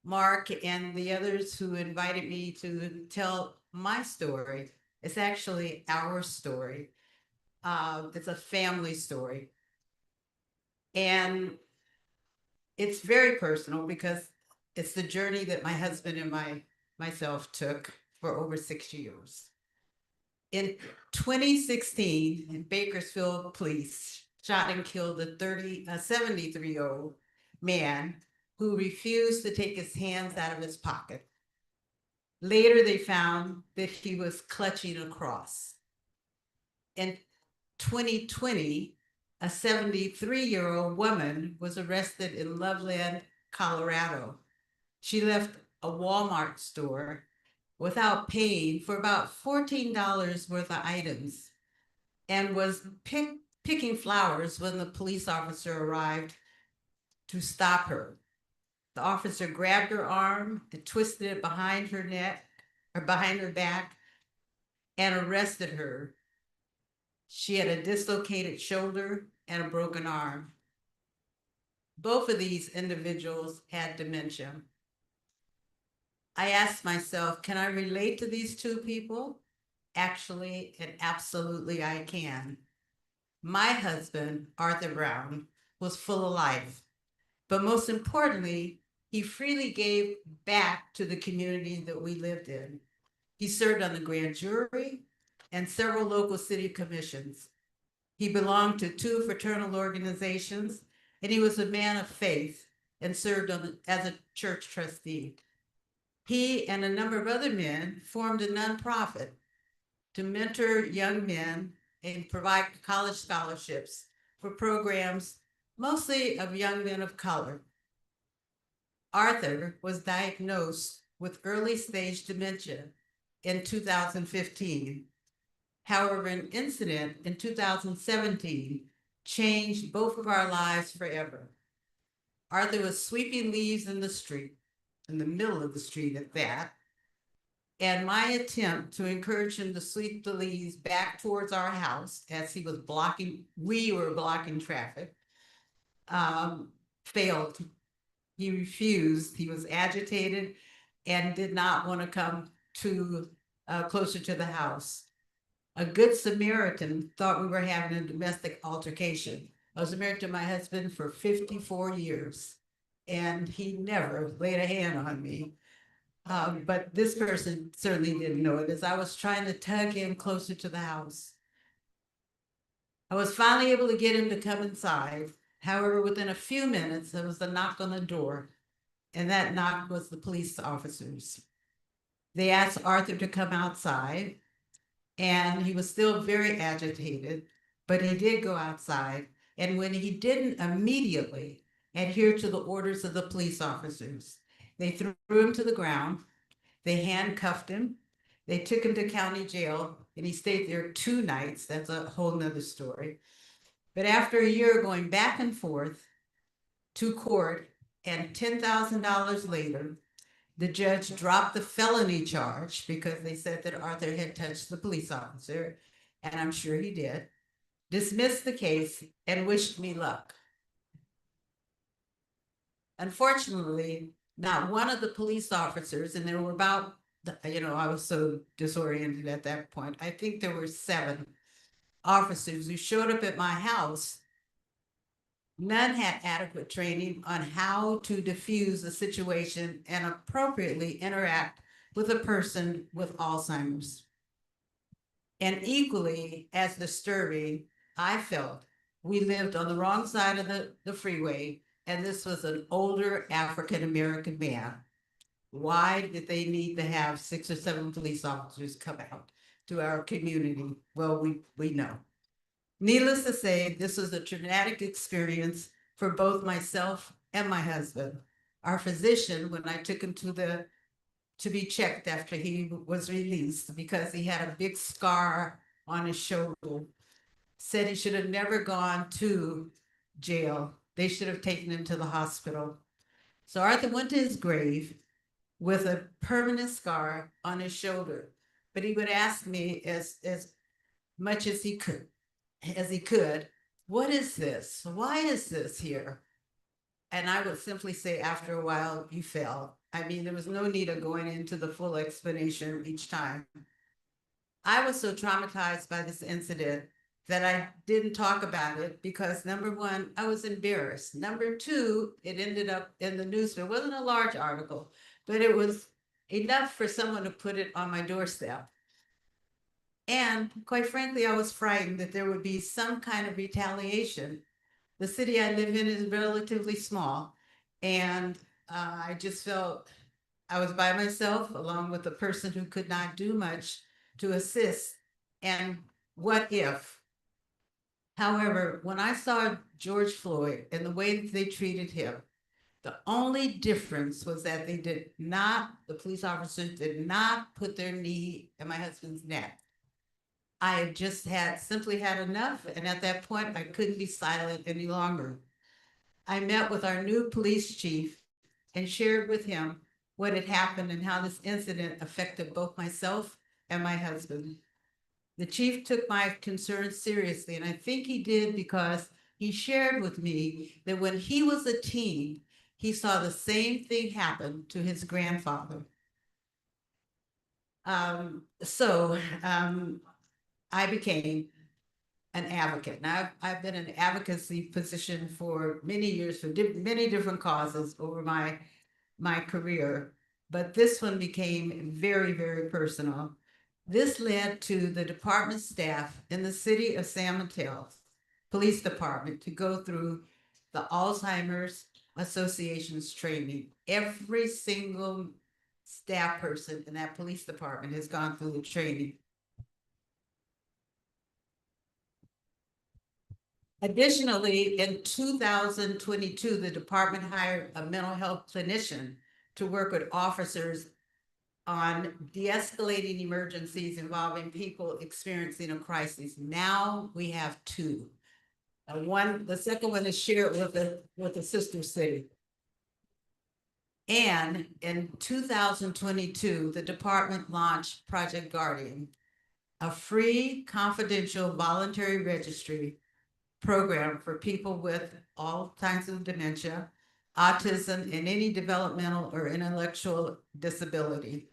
Mark and the others who invited me to tell my story. It's actually our story. It's a family story. And it's very personal because it's the journey that my husband and myself took for over 6 years. In 2016, Bakersfield police shot and killed a 73-year-old man who refused to take his hands out of his pocket. Later, they found that he was clutching a cross. In 2020, a 73-year-old woman was arrested in Loveland, Colorado. She left a Walmart store without paying for about $14 worth of items and was picking flowers when the police officer arrived to stop her. The officer grabbed her arm and twisted it behind her neck or behind her back and arrested her. She had a dislocated shoulder and a broken arm. Both of these individuals had dementia. I asked myself, can I relate to these two people? Actually, and absolutely I can. My husband, Arthur Brown, was full of life, but most importantly, he freely gave back to the community that we lived in. He served on the grand jury and several local city commissions. He belonged to 2 fraternal organizations, and he was a man of faith and served as a church trustee. He and a number of other men formed a nonprofit to mentor young men and provide college scholarships for programs mostly of young men of color. Arthur was diagnosed with early stage dementia in 2015. However, an incident in 2017 changed both of our lives forever. Arthur was sweeping leaves in the street, in the middle of the street at that, and my attempt to encourage him to sweep the leaves back towards our house as we were blocking traffic, failed. He refused. He was agitated and did not want to come closer to the house. A good Samaritan thought we were having a domestic altercation. I was married to my husband for 54 years, and he never laid a hand on me. But this person certainly didn't know it, as I was trying to tug him closer to the house. I was finally able to get him to come inside. However, within a few minutes, there was a knock on the door, and that knock was the police officers. They asked Arthur to come outside, and he was still very agitated, but he did go outside. And when he didn't immediately adhere to the orders of the police officers, they threw him to the ground, they handcuffed him, they took him to county jail, and he stayed there 2 nights. That's a whole nother story. But after a year going back and forth to court, and $10,000 later, the judge dropped the felony charge because they said that Arthur had touched the police officer, and I'm sure he did, dismissed the case, and wished me luck. Unfortunately, not one of the police officers, and there were about, I was so disoriented at that point. I think there were 7 officers who showed up at my house. None had adequate training on how to diffuse a situation and appropriately interact with a person with Alzheimer's. And equally as disturbing, I felt we lived on the wrong side of the freeway, and this was an older African-American man. Why did they need to have 6 or 7 police officers come out to our community? Well, we know. Needless to say, this was a traumatic experience for both myself and my husband. Our physician, when I took him to be checked after he was released, because he had a big scar on his shoulder, said he should have never gone to jail. They should have taken him to the hospital. So Arthur went to his grave with a permanent scar on his shoulder, but he would ask me as much as he could, what is this? Why is this here? And I would simply say, after a while, you fell. I mean, there was no need of going into the full explanation each time. I was so traumatized by this incident that I didn't talk about it because, number one, I was embarrassed. Number two, it ended up in the newspaper. It wasn't a large article, but it was enough for someone to put it on my doorstep. And quite frankly, I was frightened that there would be some kind of retaliation. The city I live in is relatively small, and I just felt I was by myself along with a person who could not do much to assist. And what if? However, when I saw George Floyd and the way that they treated him, the only difference was that the police officers did not put their knee in my husband's neck. I had just simply had enough, and at that point, I couldn't be silent any longer. I met with our new police chief and shared with him what had happened and how this incident affected both myself and my husband. The chief took my concerns seriously, and I think he did because he shared with me that when he was a teen, he saw the same thing happen to his grandfather. I became an advocate. Now, I've been in an advocacy position for many years for many different causes over my career, but this one became very, very personal. This led to the department staff in the city of San Mateo Police Department to go through the Alzheimer's Association's training. Every single staff person in that police department has gone through the training. Additionally, in 2022, the department hired a mental health clinician to work with officers on de-escalating emergencies involving people experiencing a crisis. Now we have two. The second one is shared with the sister city. And in 2022, the department launched Project Guardian, a free, confidential, voluntary registry program for people with all kinds of dementia, autism, and any developmental or intellectual disability.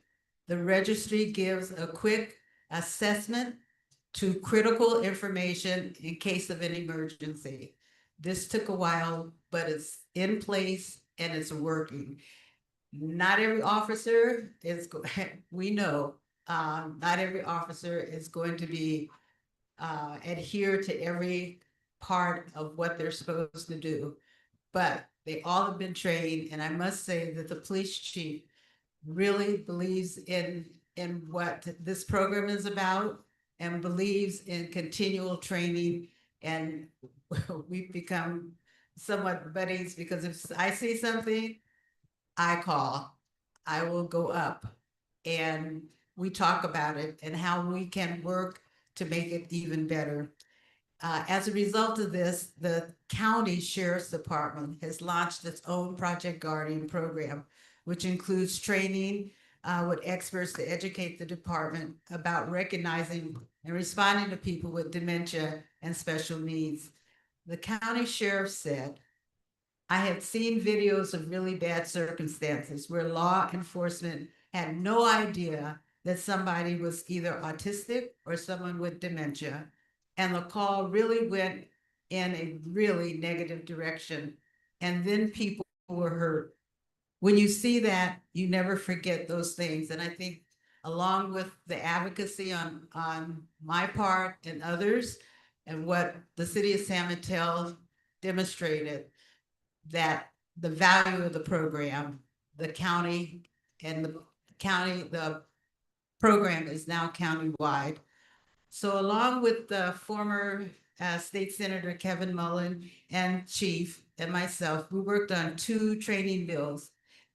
The registry gives a quick assessment to critical information in case of an emergency. This took a while, but it's in place and it's working. Not every officer is, we know, not every officer is going to be adhere to every part of what they're supposed to do, but they all have been trained. And I must say that the police chief really believes in what this program is about and believes in continual training. And we've become somewhat buddies because if I see something, I call, I will go up and we talk about it and how we can work to make it even better. As a result of this, the county sheriff's department has launched its own Project Guardian program, which includes training with experts to educate the department about recognizing and responding to people with dementia and special needs. The county sheriff said, I have seen videos of really bad circumstances where law enforcement had no idea that somebody was either autistic or someone with dementia. And the call really went in a really negative direction. And then people were hurt. When you see that, you never forget those things. And I think along with the advocacy on my part and others, and what the city of San Mateo demonstrated, that the value of the program, the county the program is now countywide. So along with the former State Senator Kevin Mullen and Chief and myself, we worked on 2 training bills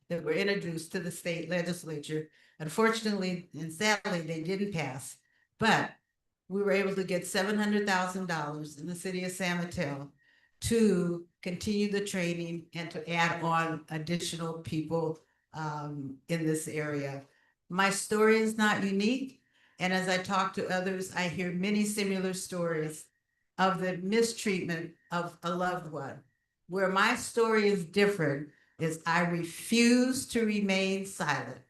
that were introduced to the state legislature. Unfortunately and sadly, they didn't pass, but we were able to get $700,000 in the city of San Mateo to continue the training and to add on additional people in this area. My story is not unique. And as I talk to others, I hear many similar stories of the mistreatment of a loved one. Where my story is different is I refuse to remain silent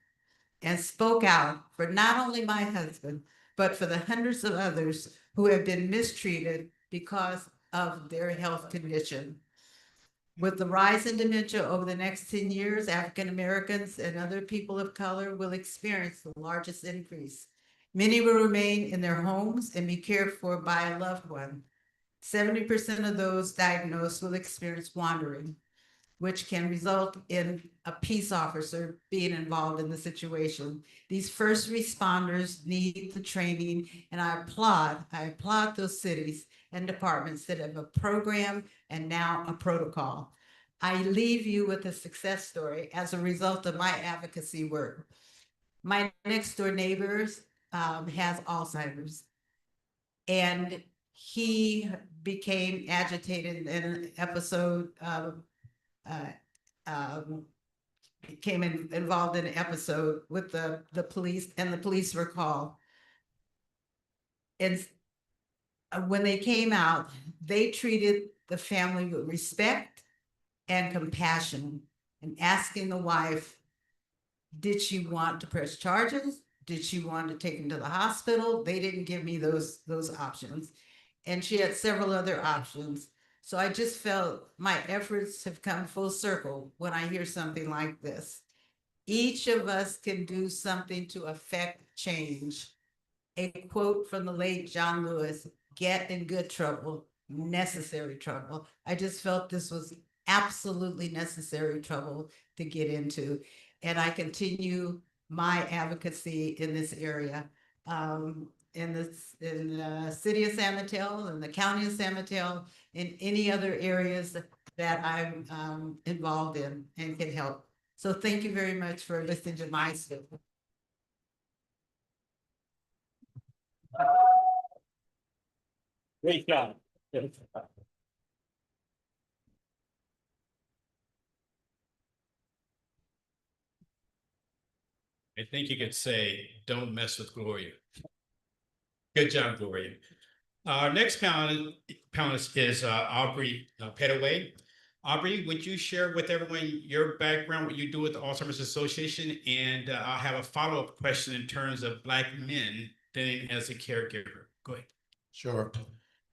and spoke out for not only my husband, but for the hundreds of others who have been mistreated because of their health condition. With the rise in dementia over the next 10 years, African Americans and other people of color will experience the largest increase. Many will remain in their homes and be cared for by a loved one. 70% of those diagnosed will experience wandering, which can result in a peace officer being involved in the situation. These first responders need the training, and I applaud those cities and departments that have a program and now a protocol. I leave you with a success story as a result of my advocacy work. My next door neighbors has Alzheimer's, and he became agitated in an episode became involved in an episode with the police, and the police were called. And when they came out, they treated the family with respect and compassion, and asking the wife, did she want to press charges? Did she want to take him to the hospital? They didn't give me those options. And she had several other options. So I just felt my efforts have come full circle when I hear something like this. Each of us can do something to affect change. A quote from the late John Lewis, get in good trouble, necessary trouble. I just felt this was absolutely necessary trouble to get into. And I continue my advocacy in this area. in the city of San Mateo and the county of San Mateo, in any other areas that I'm involved in and can help. So thank you very much for listening to my story. Great job. I think you could say, don't mess with Gloria. Good job, Gloria. Our next panelist is Aubrey Petaway. Aubrey, would you share with everyone your background, what you do with the Alzheimer's Association? And I'll have a follow-up question in terms of Black men then as a caregiver. Go ahead. Sure.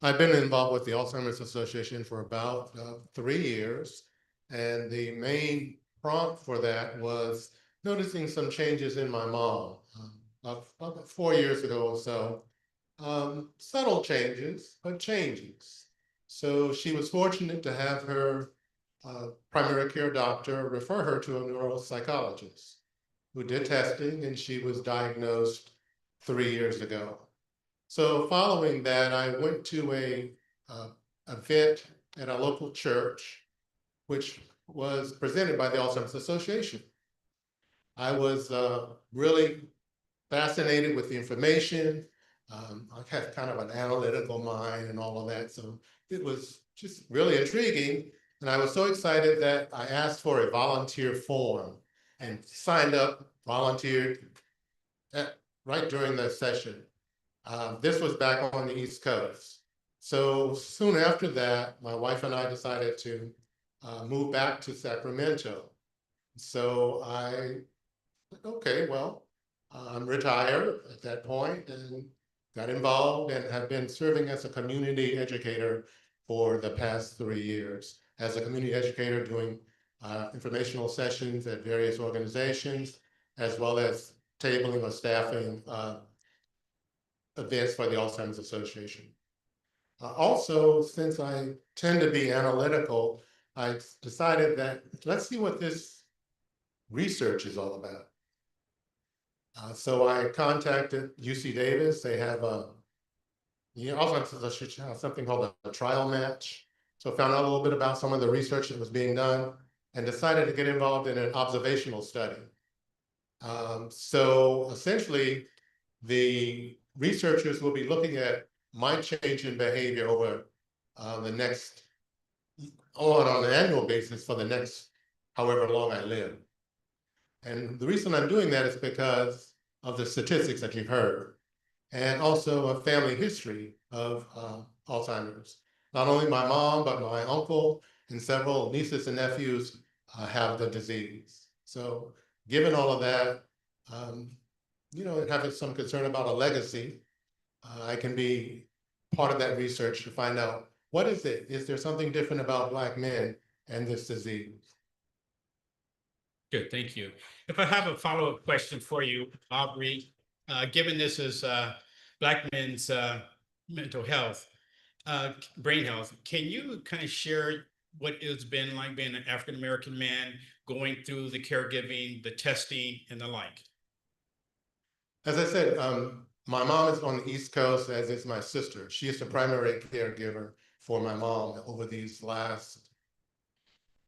I've been involved with the Alzheimer's Association for about 3 years. And the main prompt for that was noticing some changes in my mom about 4 years ago or so. Subtle changes, but changes. So she was fortunate to have her primary care doctor refer her to a neuropsychologist who did testing, and she was diagnosed 3 years ago. So following that, I went to a event at a local church, which was presented by the Alzheimer's Association. I was really fascinated with the information. I have kind of an analytical mind and all of that, so it was just really intriguing. And I was so excited that I asked for a volunteer form and signed up, volunteered right during the session. This was back on the East Coast. So soon after that, my wife and I decided to move back to Sacramento. So I said, okay, well, I'm retired at that point and got involved and have been serving as a community educator for the past 3 years. As a community educator doing informational sessions at various organizations, as well as tabling or staffing events for the Alzheimer's Association. Also, since I tend to be analytical, I decided that let's see what this research is all about. So I contacted UC Davis. They have Alzheimer's Association has something called a trial match. So I found out a little bit about some of the research that was being done and decided to get involved in an observational study. So essentially, the researchers will be looking at my change in behavior over the next, on an annual basis for the next however long I live. And the reason I'm doing that is because of the statistics that you've heard, and also a family history of Alzheimer's. Not only my mom, but my uncle and several nieces and nephews have the disease. So given all of that, you know, having some concern about a legacy, I can be part of that research to find out what is it? Is there something different about Black men and this disease? Good, thank you. If I have a follow-up question for you, Aubrey, given this is Black men's mental health, brain health, can you kind of share what it's been like being an African-American man going through the caregiving, the testing, and the like? As I said, my mom is on the East Coast, as is my sister. She is the primary caregiver for my mom over these last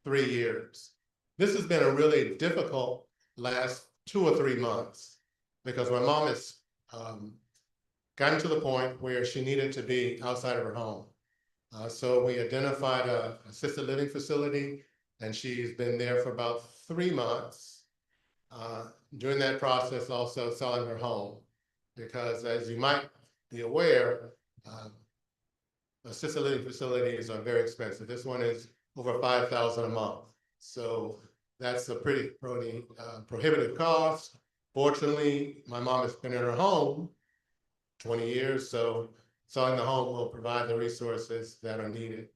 3 years. This has been a really difficult last 2 or 3 months because my mom has gotten to the point where she needed to be outside of her home. So we identified an assisted living facility, and she's been there for about 3 months. During that process, also selling her home, because as you might be aware, assisted living facilities are very expensive. This one is over $5,000 a month. So that's a pretty prohibitive cost. Fortunately, my mom has been in her home 20 years, so selling the home will provide the resources that are needed.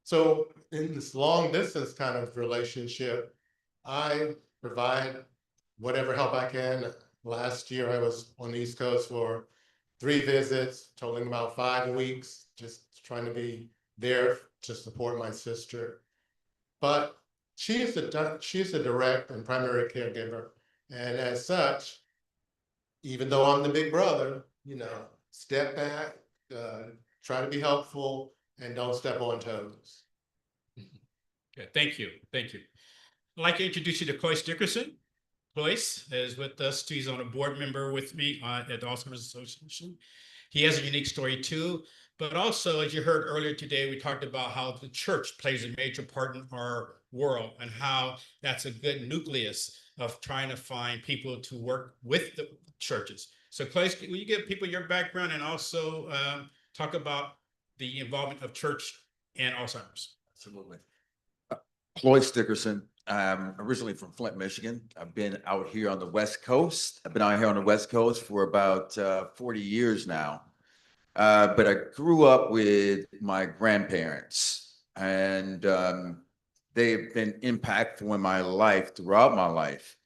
So in this long distance kind of relationship, I provide whatever help I can. Last year, I was on the East Coast for 3 visits, totaling about 5 weeks, just trying to be there to support my sister. But she is a direct and primary caregiver. And as such, even though I'm the big brother, step back, try to be helpful, and don't step on toes. Okay, thank you, thank you. I'd like to introduce you to Cloyce Dickerson. Cloyce is with us too. He's on a board member with me at the Alzheimer's Association. He has a unique story too, but also, as you heard earlier today, we talked about how the church plays a major part in our world and how that's a good nucleus of trying to find people to work with the churches. So Cloyce, will you give people your background and also talk about the involvement of church and Alzheimer's? Absolutely. Cloyce Dickerson. I'm originally from Flint, Michigan. I've been out here on the West Coast. I've been out here on the West Coast for about 40 years now. But I grew up with my grandparents, and they've been impactful in my life throughout my life.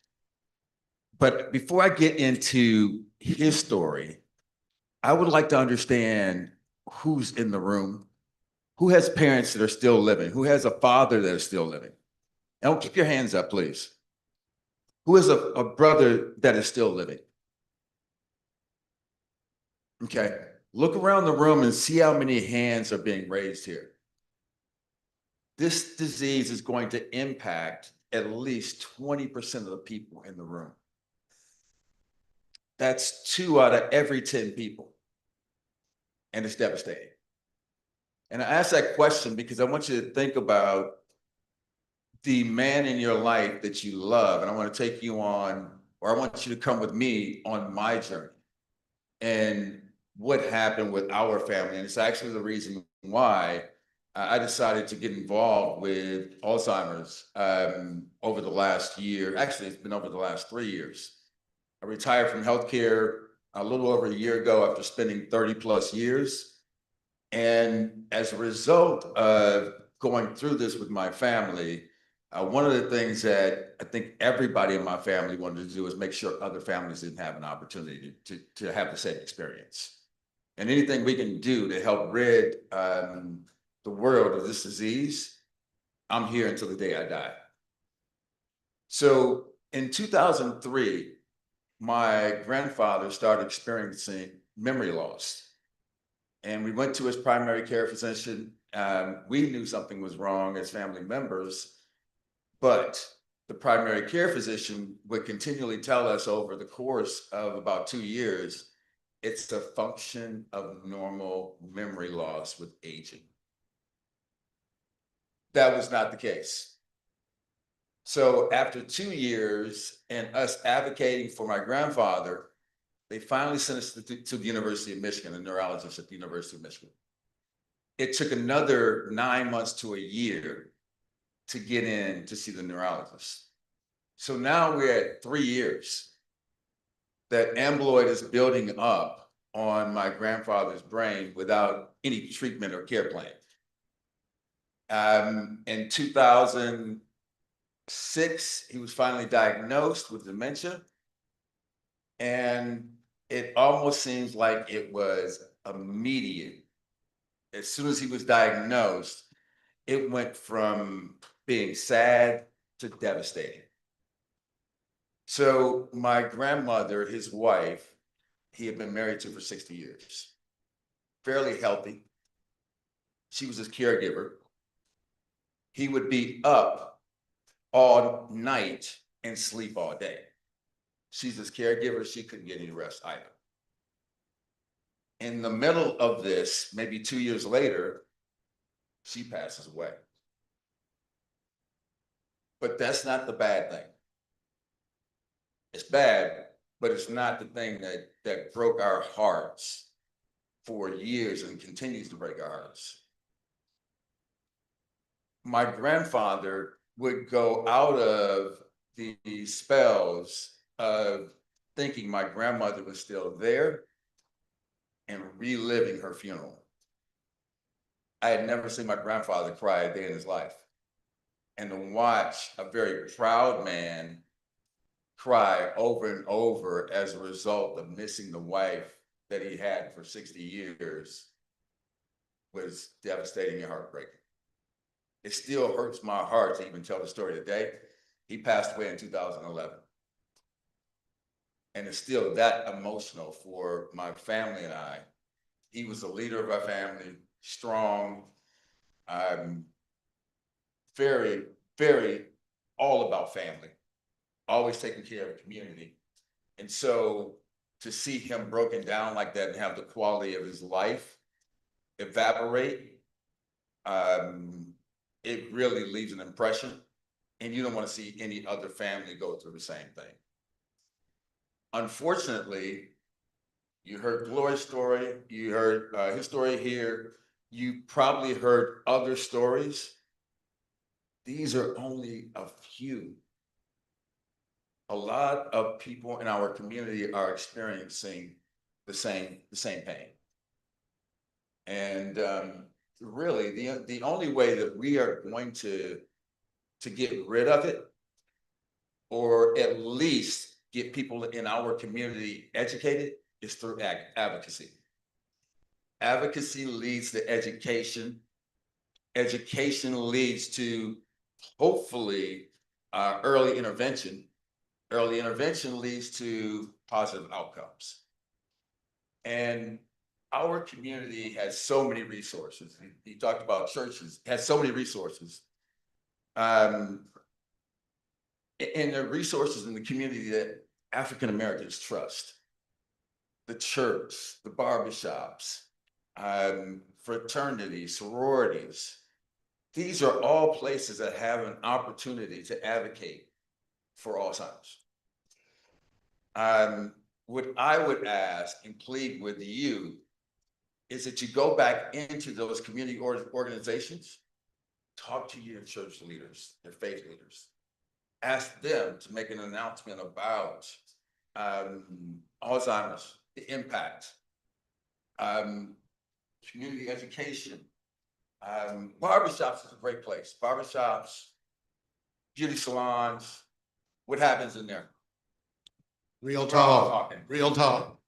But before I get into his story, I would like to understand who's in the room, who has parents that are still living, who has a father that is still living. And keep your hands up, please. Who is a brother that is still living? Okay, look around the room and see how many hands are being raised here. This disease is going to impact at least 20% of the people in the room. That's 2 out of every 10 people. And it's devastating. And I ask that question because I want you to think about the man in your life that you love. And I want to take you on, or I want you to come with me on my journey and what happened with our family. And it's actually the reason why I decided to get involved with Alzheimer's over the last year. Actually, it's been over the last 3 years. I retired from healthcare a little over a year ago after spending 30+ years. And as a result of going through this with my family, one of the things that I think everybody in my family wanted to do is make sure other families didn't have an opportunity to have the same experience. And anything we can do to help rid the world of this disease, I'm here until the day I die. So in 2003, my grandfather started experiencing memory loss. And we went to his primary care physician. We knew something was wrong as family members, but the primary care physician would continually tell us over the course of about 2 years, it's a function of normal memory loss with aging. That was not the case. So after 2 years and us advocating for my grandfather, they finally sent us to the University of Michigan, a neurologist at the University of Michigan. It took another 9 months to a year to get in to see the neurologist. So now we're at 3 years that amyloid is building up on my grandfather's brain without any treatment or care plan. In 2006, he was finally diagnosed with dementia. And it almost seems like it was immediate. As soon as he was diagnosed, it went from being sad to devastating. So my grandmother, his wife, he had been married to for 60 years, fairly healthy. She was his caregiver. He would be up all night and sleep all day. She's his caregiver. She couldn't get any rest either. In the middle of this, maybe 2 years later, she passes away. But that's not the bad thing. It's bad, but it's not the thing that broke our hearts for years and continues to break our hearts. My grandfather would go out of the spells of thinking my grandmother was still there and reliving her funeral. I had never seen my grandfather cry a day in his life. And to watch a very proud man cry over and over as a result of missing the wife that he had for 60 years was devastating and heartbreaking. It still hurts my heart to even tell the story today. He passed away in 2011. and is still that emotional for my family and I. He was the leader of our family, strong, very, very all about family, always taking care of the community. And so to see him broken down like that and have the quality of his life evaporate, it really leaves an impression. And you don't want to see any other family go through the same thing. Unfortunately, you heard Glory's story, you heard his story here, you probably heard other stories. These are only a few. A lot of people in our community are experiencing the same pain. And really, the only way that we are going to get rid of it, or at least get people in our community educated, is through advocacy. Advocacy leads to education. Education leads to, hopefully, early intervention. Early intervention leads to positive outcomes. And our community has so many resources. He talked about churches, has so many resources. And the resources in the community that African Americans trust. The church, the barbershops, fraternities, sororities. These are all places that have an opportunity to advocate for Alzheimer's. What I would ask and plead with you is that you go back into those community organizations, talk to your church leaders, their faith leaders, ask them to make an announcement about Alzheimer's, the impact, community education. Barbershops is a great place. Barbershops, beauty salons, what happens in there? Real We're all talk, talking. real talk.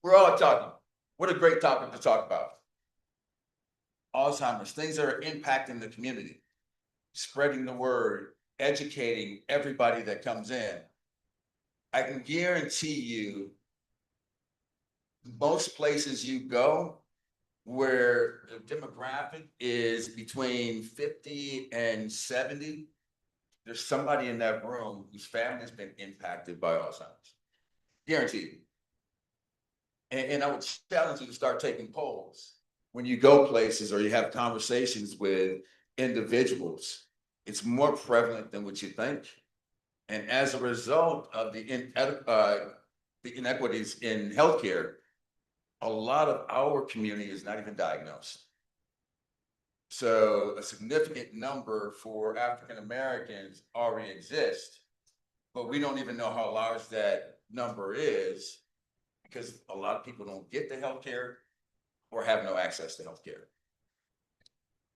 We're all talking. What a great topic to talk about. Alzheimer's, things that are impacting the community, spreading the word, educating everybody that comes in. I can guarantee you, most places you go where the demographic is between 50 and 70, there's somebody in that room whose family has been impacted by Alzheimer's. Guaranteed. And I would challenge you to start taking polls. When you go places or you have conversations with individuals, it's more prevalent than what you think. And as a result of the inequities in healthcare, a lot of our community is not even diagnosed. So a significant number for African Americans already exist, but we don't even know how large that number is because a lot of people don't get the healthcare or have no access to healthcare.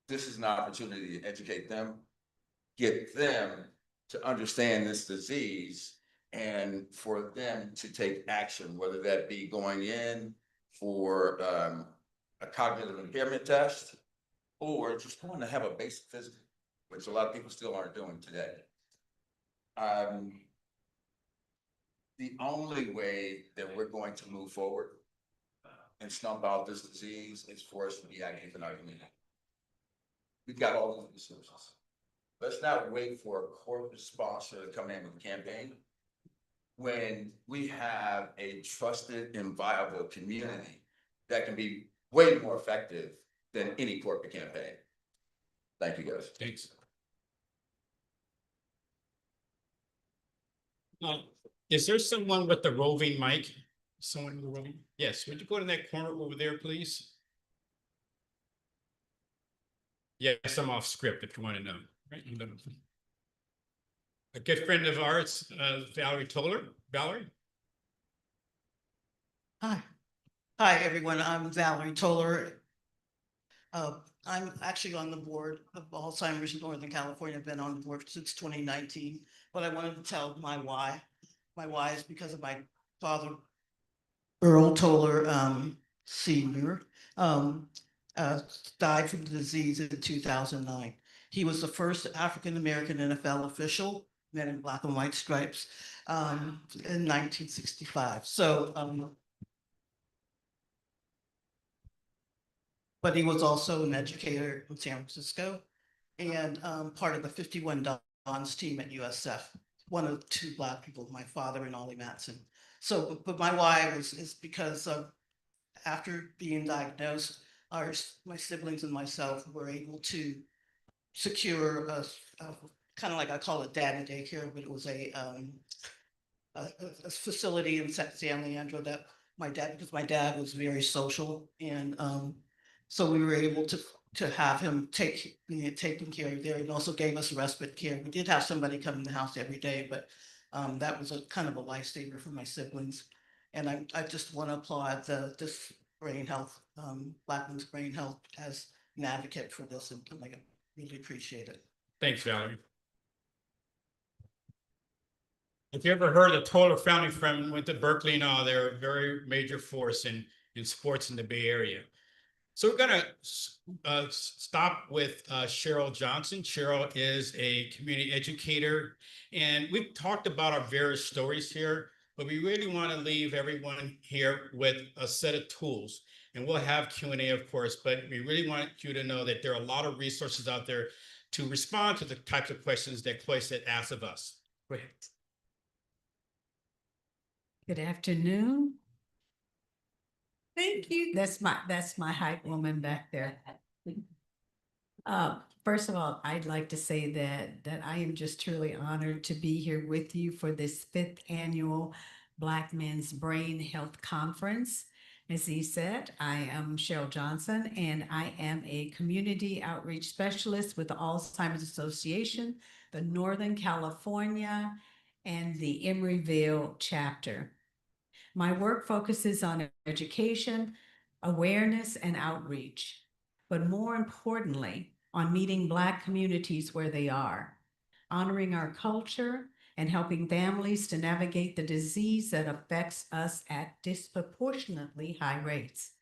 This is an opportunity to educate them, get them to understand this disease, and for them to take action, whether that be going in for a cognitive impairment test, or just going to have a basic physical, which a lot of people still aren't doing today. The only way that we're going to move forward and stomp out this disease is for us to be active in our community. We've got all the resources. Let's not wait for a corporate sponsor to come in with a campaign when we have a trusted and viable community that can be way more effective than any corporate campaign. Thank you, guys. Thanks. Is there someone with the roving mic? Someone with the roving? Yes, would you go to that corner over there, please? Yes, I'm off script if you want to know. Right? A good friend of ours, Valerie Toller. Valerie? Hi. Hi, everyone. I'm Valerie Toller. I'm actually on the board of Alzheimer's in Northern California. I've been on the board since 2019, but I wanted to tell my why. My why is because of my father, Earl Toller, Sr., died from the disease in 2009. He was the first African-American NFL official Men in Black and White Stripes in 1965. So, but he was also an educator in San Francisco and part of the 51 Dons team at USF. One of two Black people, my father and Ollie Matson. So, but my why is because after being diagnosed, my siblings and myself were able to secure a kind of like I call it daddy daycare, but it was a facility in San Leandro that because my dad was very social, and so we were able to have him taken care of there, and also gave us respite care. We did have somebody come in the house every day, but that was a kind of a lifesaver for my siblings. And I just want to applaud this brain health, Black Men's Brain Health as an advocate for this, and I really appreciate it. Thanks, Valerie. If you ever heard of Toller family from went to Berkeley and all, they're a very major force in sports in the Bay Area. So we're gonna stop with Cheryl Johnson. Cheryl is a community educator, and we've talked about our various stories here, but we really want to leave everyone here with a set of tools. And we'll have Q&A, of course, but we really want you to know that there are a lot of resources out there to respond to the types of questions that Cloyset asks of us. Go ahead. Good afternoon. Thank you. That's my hype woman back there. First of all, I'd like to say that I am just truly honored to be here with you for this 5th annual Black Men's Brain Health Conference. As he said, I am Cheryl Johnson, and I am a community outreach specialist with the Alzheimer's Association, the Northern California, and the Emeryville chapter. My work focuses on education, awareness, and outreach, but more importantly, on meeting Black communities where they are, honoring our culture, and helping families to navigate the disease that affects us at disproportionately high rates.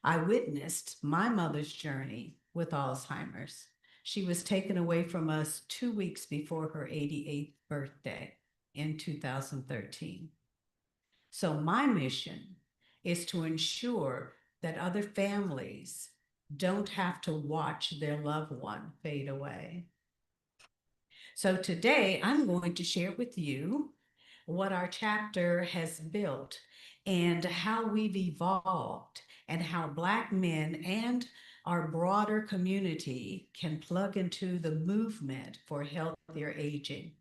I witnessed my mother's journey with Alzheimer's. She was taken away from us 2 weeks before her 88th birthday in 2013. So my mission is to ensure that other families don't have to watch their loved one fade away. So today I'm going to share with you what our chapter has built and how we've evolved and how Black men and our broader community can plug into the movement for healthier aging.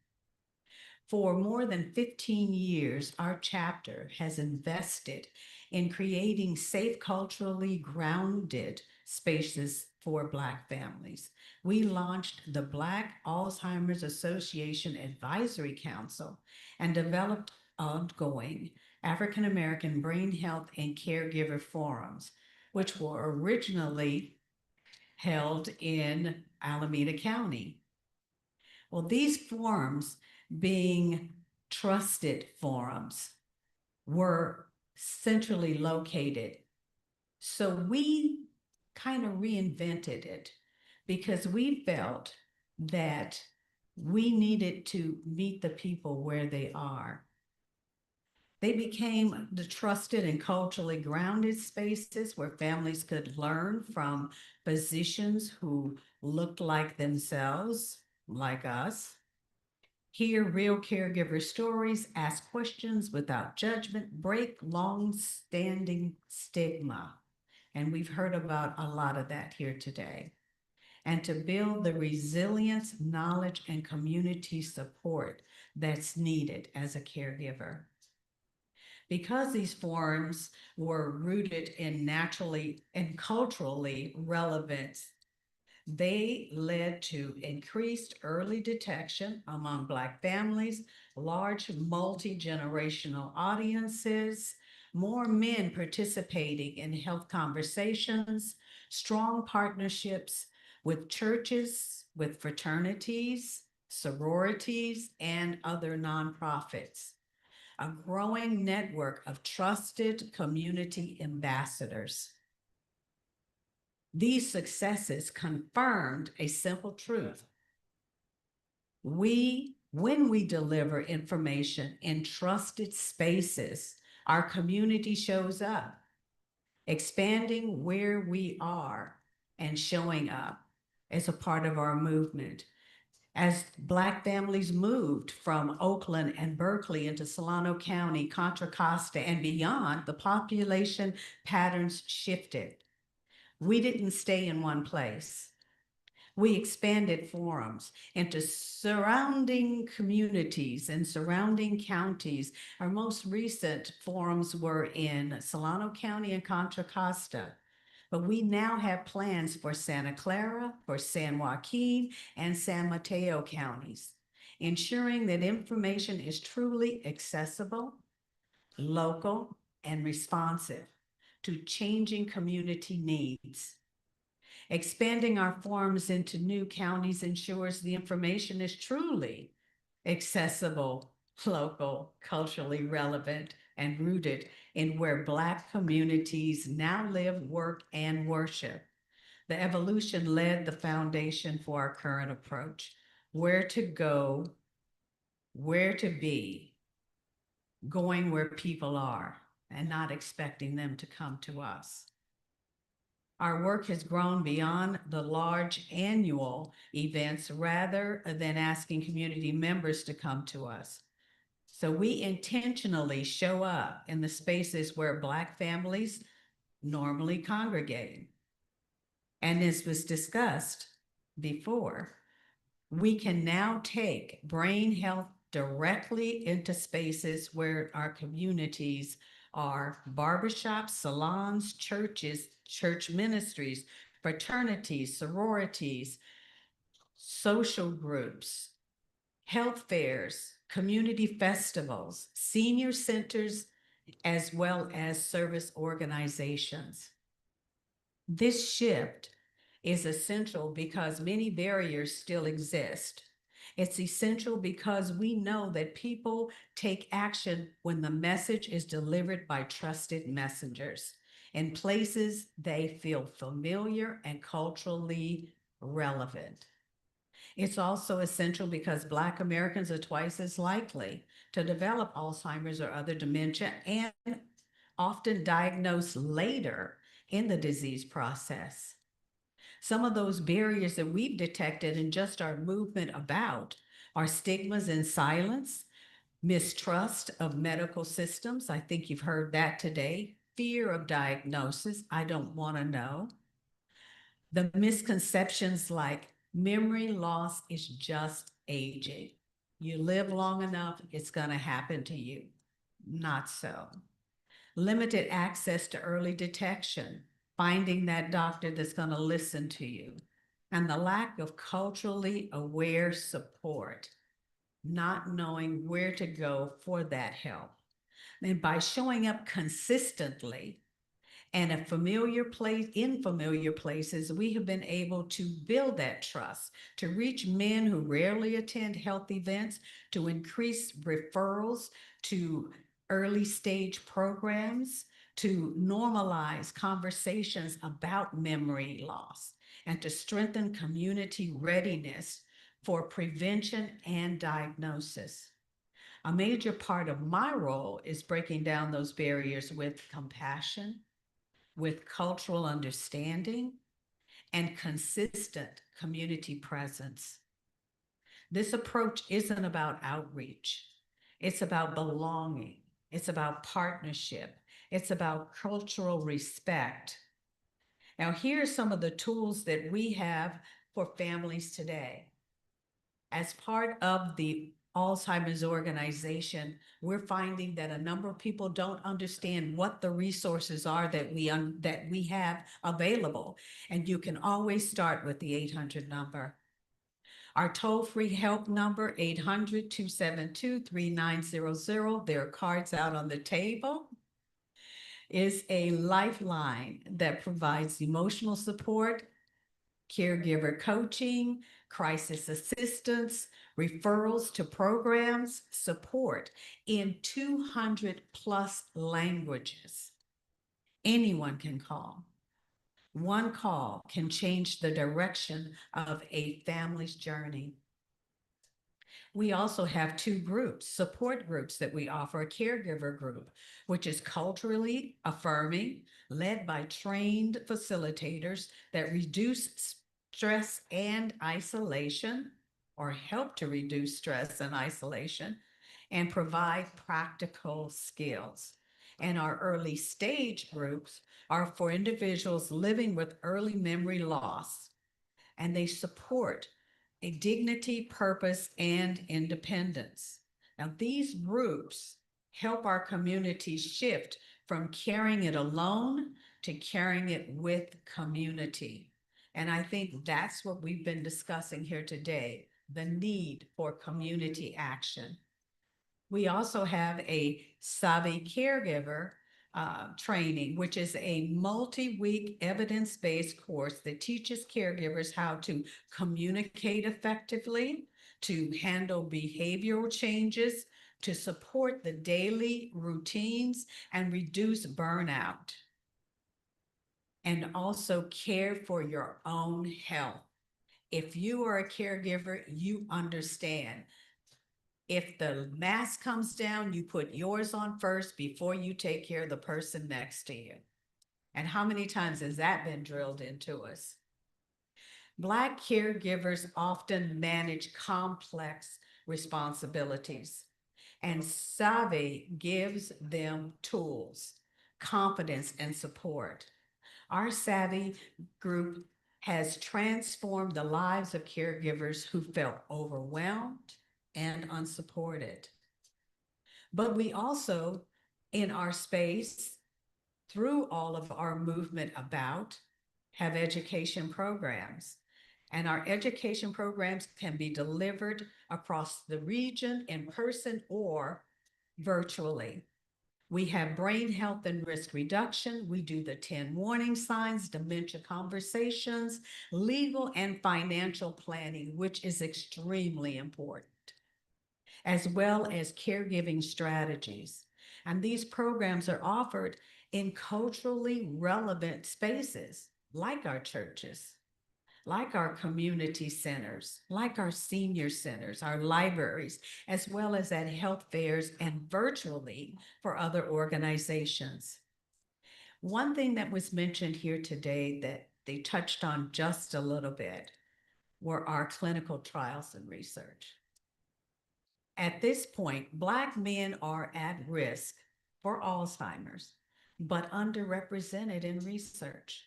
For more than 15 years, our chapter has invested in creating safe, culturally grounded spaces for Black families. We launched the Black Alzheimer's Association Advisory Council and developed ongoing African American Brain Health and Caregiver Forums, which were originally held in Alameda County. Well, these forums, being trusted forums, were centrally located. So we kind of reinvented it because we felt that we needed to meet the people where they are. They became the trusted and culturally grounded spaces where families could learn from physicians who looked like themselves, like us, hear real caregiver stories, ask questions without judgment, break long-standing stigma. And we've heard about a lot of that here today. And to build the resilience, knowledge, and community support that's needed as a caregiver. Because these forums were rooted in naturally and culturally relevant, they led to increased early detection among Black families, large multi-generational audiences, more men participating in health conversations, strong partnerships with churches, with fraternities, sororities, and other nonprofits. A growing network of trusted community ambassadors. These successes confirmed a simple truth. We When we deliver information in trusted spaces, our community shows up. Expanding where we are and showing up is a part of our movement. As Black families moved from Oakland and Berkeley into Solano County, Contra Costa, and beyond, the population patterns shifted. We didn't stay in one place. We expanded forums into surrounding communities and surrounding counties. Our most recent forums were in Solano County and Contra Costa. But we now have plans for Santa Clara, for San Joaquin, and San Mateo counties, ensuring that information is truly accessible, local, and responsive to changing community needs. Expanding our forums into new counties ensures the information is truly accessible, local, culturally relevant, and rooted in where Black communities now live, work, and worship. The evolution led the foundation for our current approach: where to go, where to be, going where people are, and not expecting them to come to us. Our work has grown beyond the large annual events rather than asking community members to come to us. So we intentionally show up in the spaces where Black families normally congregate. And as was discussed before, we can now take brain health directly into spaces where our communities are: barbershops, salons, churches, church ministries, fraternities, sororities, social groups, health fairs, community festivals, senior centers, as well as service organizations. This shift is essential because many barriers still exist. It's essential because we know that people take action when the message is delivered by trusted messengers in places they feel familiar and culturally relevant. It's also essential because Black Americans are twice as likely to develop Alzheimer's or other dementia, and often diagnosed later in the disease process. Some of those barriers that we've detected in just our movement about are stigmas and silence, mistrust of medical systems. I think you've heard that today. Fear of diagnosis. I don't want to know. The misconceptions like memory loss is just aging. You live long enough, it's going to happen to you. Not so. Limited access to early detection, finding that doctor that's going to listen to you, and the lack of culturally aware support, not knowing where to go for that help. And by showing up consistently and in familiar places, we have been able to build that trust, to reach men who rarely attend health events, to increase referrals to early stage programs, to normalize conversations about memory loss, and to strengthen community readiness for prevention and diagnosis. A major part of my role is breaking down those barriers with compassion, with cultural understanding, and consistent community presence. This approach isn't about outreach. It's about belonging. It's about partnership. It's about cultural respect. Now, here are some of the tools that we have for families today. As part of the Alzheimer's organization, we're finding that a number of people don't understand what the resources are that we have available. And you can always start with the 800 number. Our toll-free help number, 800-272-3900, there are cards out on the table, is a lifeline that provides emotional support, caregiver coaching, crisis assistance, referrals to programs, support in 200 plus languages. Anyone can call. One call can change the direction of a family's journey. We also have two groups, support groups that we offer, a caregiver group, which is culturally affirming, led by trained facilitators that reduce stress and isolation, or help to reduce stress and isolation, and provide practical skills. And our early stage groups are for individuals living with early memory loss, and they support a dignity, purpose, and independence. Now, these groups help our community shift from carrying it alone to carrying it with community. And I think that's what we've been discussing here today, the need for community action. We also have a Savvy Caregiver training, which is a multi-week evidence-based course that teaches caregivers how to communicate effectively, to handle behavioral changes, to support the daily routines and reduce burnout, and also care for your own health. If you are a caregiver, you understand. If the mask comes down, you put yours on first before you take care of the person next to you. And how many times has that been drilled into us? Black caregivers often manage complex responsibilities, and Savvy gives them tools, confidence, and support. Our Savvy group has transformed the lives of caregivers who felt overwhelmed and unsupported. But we also, in our space, through all of our movement about, have education programs. And our education programs can be delivered across the region in person or virtually. We have brain health and risk reduction. We do the 10 warning signs, dementia conversations, legal and financial planning, which is extremely important, as well as caregiving strategies. And these programs are offered in culturally relevant spaces, like our churches, like our community centers, like our senior centers, our libraries, as well as at health fairs and virtually for other organizations. One thing that was mentioned here today that they touched on just a little bit were our clinical trials and research. At this point, Black men are at risk for Alzheimer's, but underrepresented in research.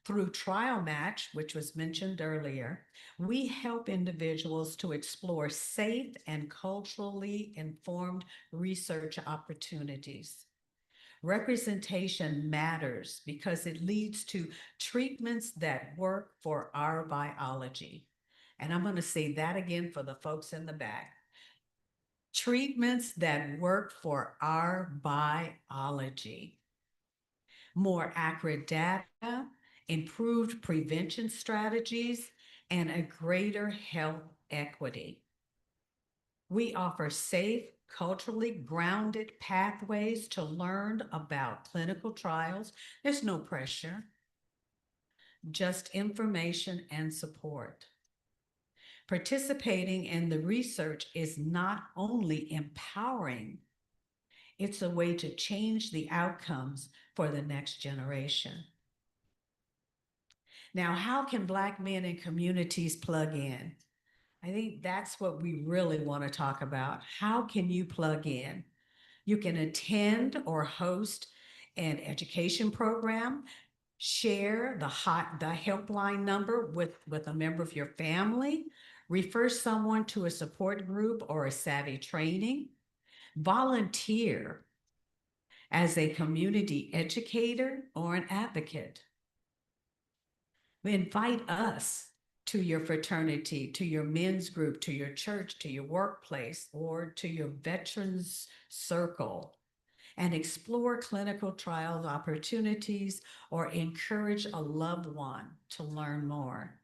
Through Trial Match, which was mentioned earlier, we help individuals to explore safe and culturally informed research opportunities. Representation matters because it leads to treatments that work for our biology. And I'm going to say that again for the folks in the back. Treatments that work for our biology. More accurate data, improved prevention strategies, and a greater health equity. We offer safe, culturally grounded pathways to learn about clinical trials. There's no pressure, just information and support. Participating in the research is not only empowering, it's a way to change the outcomes for the next generation. Now, how can Black men and communities plug in? I think that's what we really want to talk about. How can you plug in? You can attend or host an education program, share the helpline number with a member of your family, refer someone to a support group or a Savvy training, volunteer as a community educator or an advocate. Invite us to your fraternity, to your men's group, to your church, to your workplace, or to your veterans circle, and explore clinical trial opportunities or encourage a loved one to learn more.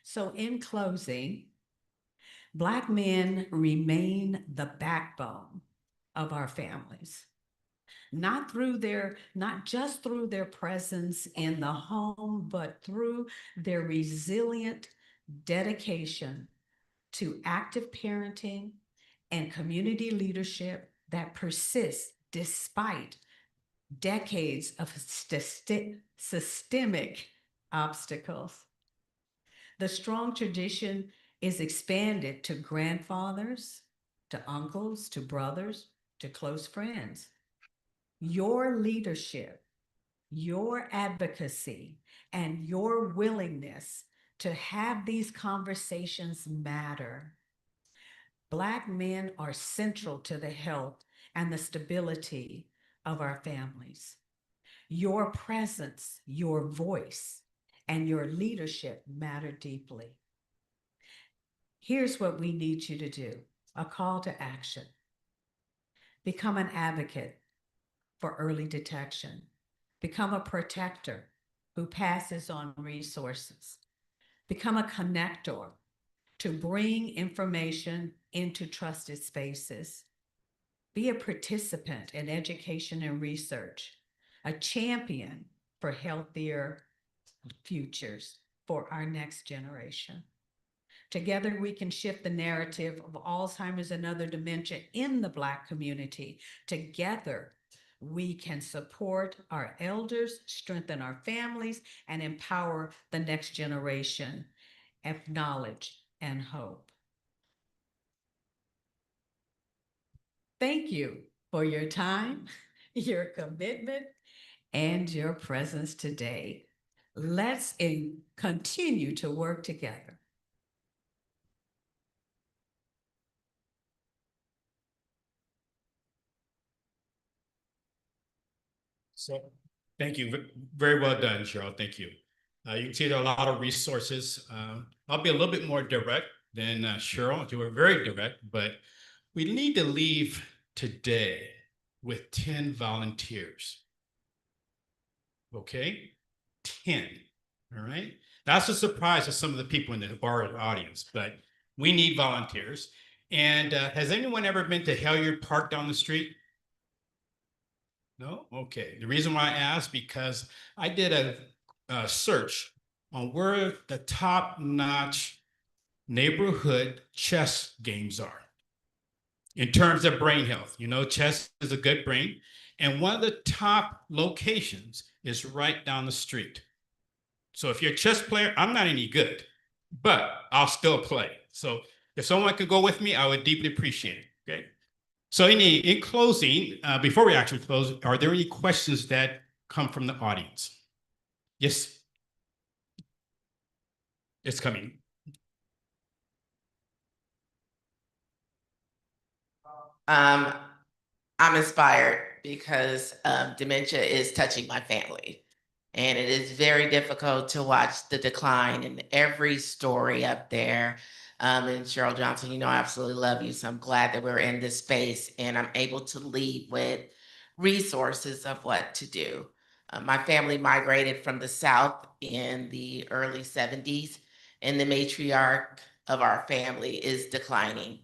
So in closing, Black men remain the backbone of our families. Not just through their presence in the home, but through their resilient dedication to active parenting and community leadership that persists despite decades of systemic obstacles. The strong tradition is expanded to grandfathers, to uncles, to brothers, to close friends. Your leadership, your advocacy, and your willingness to have these conversations matter. Black men are central to the health and the stability of our families. Your presence, your voice, and your leadership matter deeply. Here's what we need you to do, a call to action. Become an advocate for early detection. Become a protector who passes on resources. Become a connector to bring information into trusted spaces. Be a participant in education and research, a champion for healthier futures for our next generation. Together, we can shift the narrative of Alzheimer's and other dementia in the Black community. Together, we can support our elders, strengthen our families, and empower the next generation of knowledge and hope. Thank you for your time, your commitment, and your presence today. Let's continue to work together. So, thank you. Very well done, Cheryl. Thank you. You can see there are a lot of resources. I'll be a little bit more direct than Cheryl. You were very direct, but we need to leave today with 10 volunteers. Okay? 10. All right? That's a surprise to some of the people in the bar audience, but we need volunteers. And has anyone ever been to Hilliard Park down the street? No? Okay. The reason why I asked, because I did a search on where the top-notch neighborhood chess games are in terms of brain health. You know, chess is a good brain. And one of the top locations is right down the street. So if you're a chess player, I'm not any good, but I'll still play. So if someone could go with me, I would deeply appreciate it. Okay. So in closing, before we actually close, are there any questions that come from the audience? Yes. It's coming. I'm inspired because dementia is touching my family. And it is very difficult to watch the decline in every story up there. And Cheryl Johnson, you know, I absolutely love you. So I'm glad that we're in this space and I'm able to lead with resources of what to do. My family migrated from the South in the early 70s, and the matriarch of our family is declining.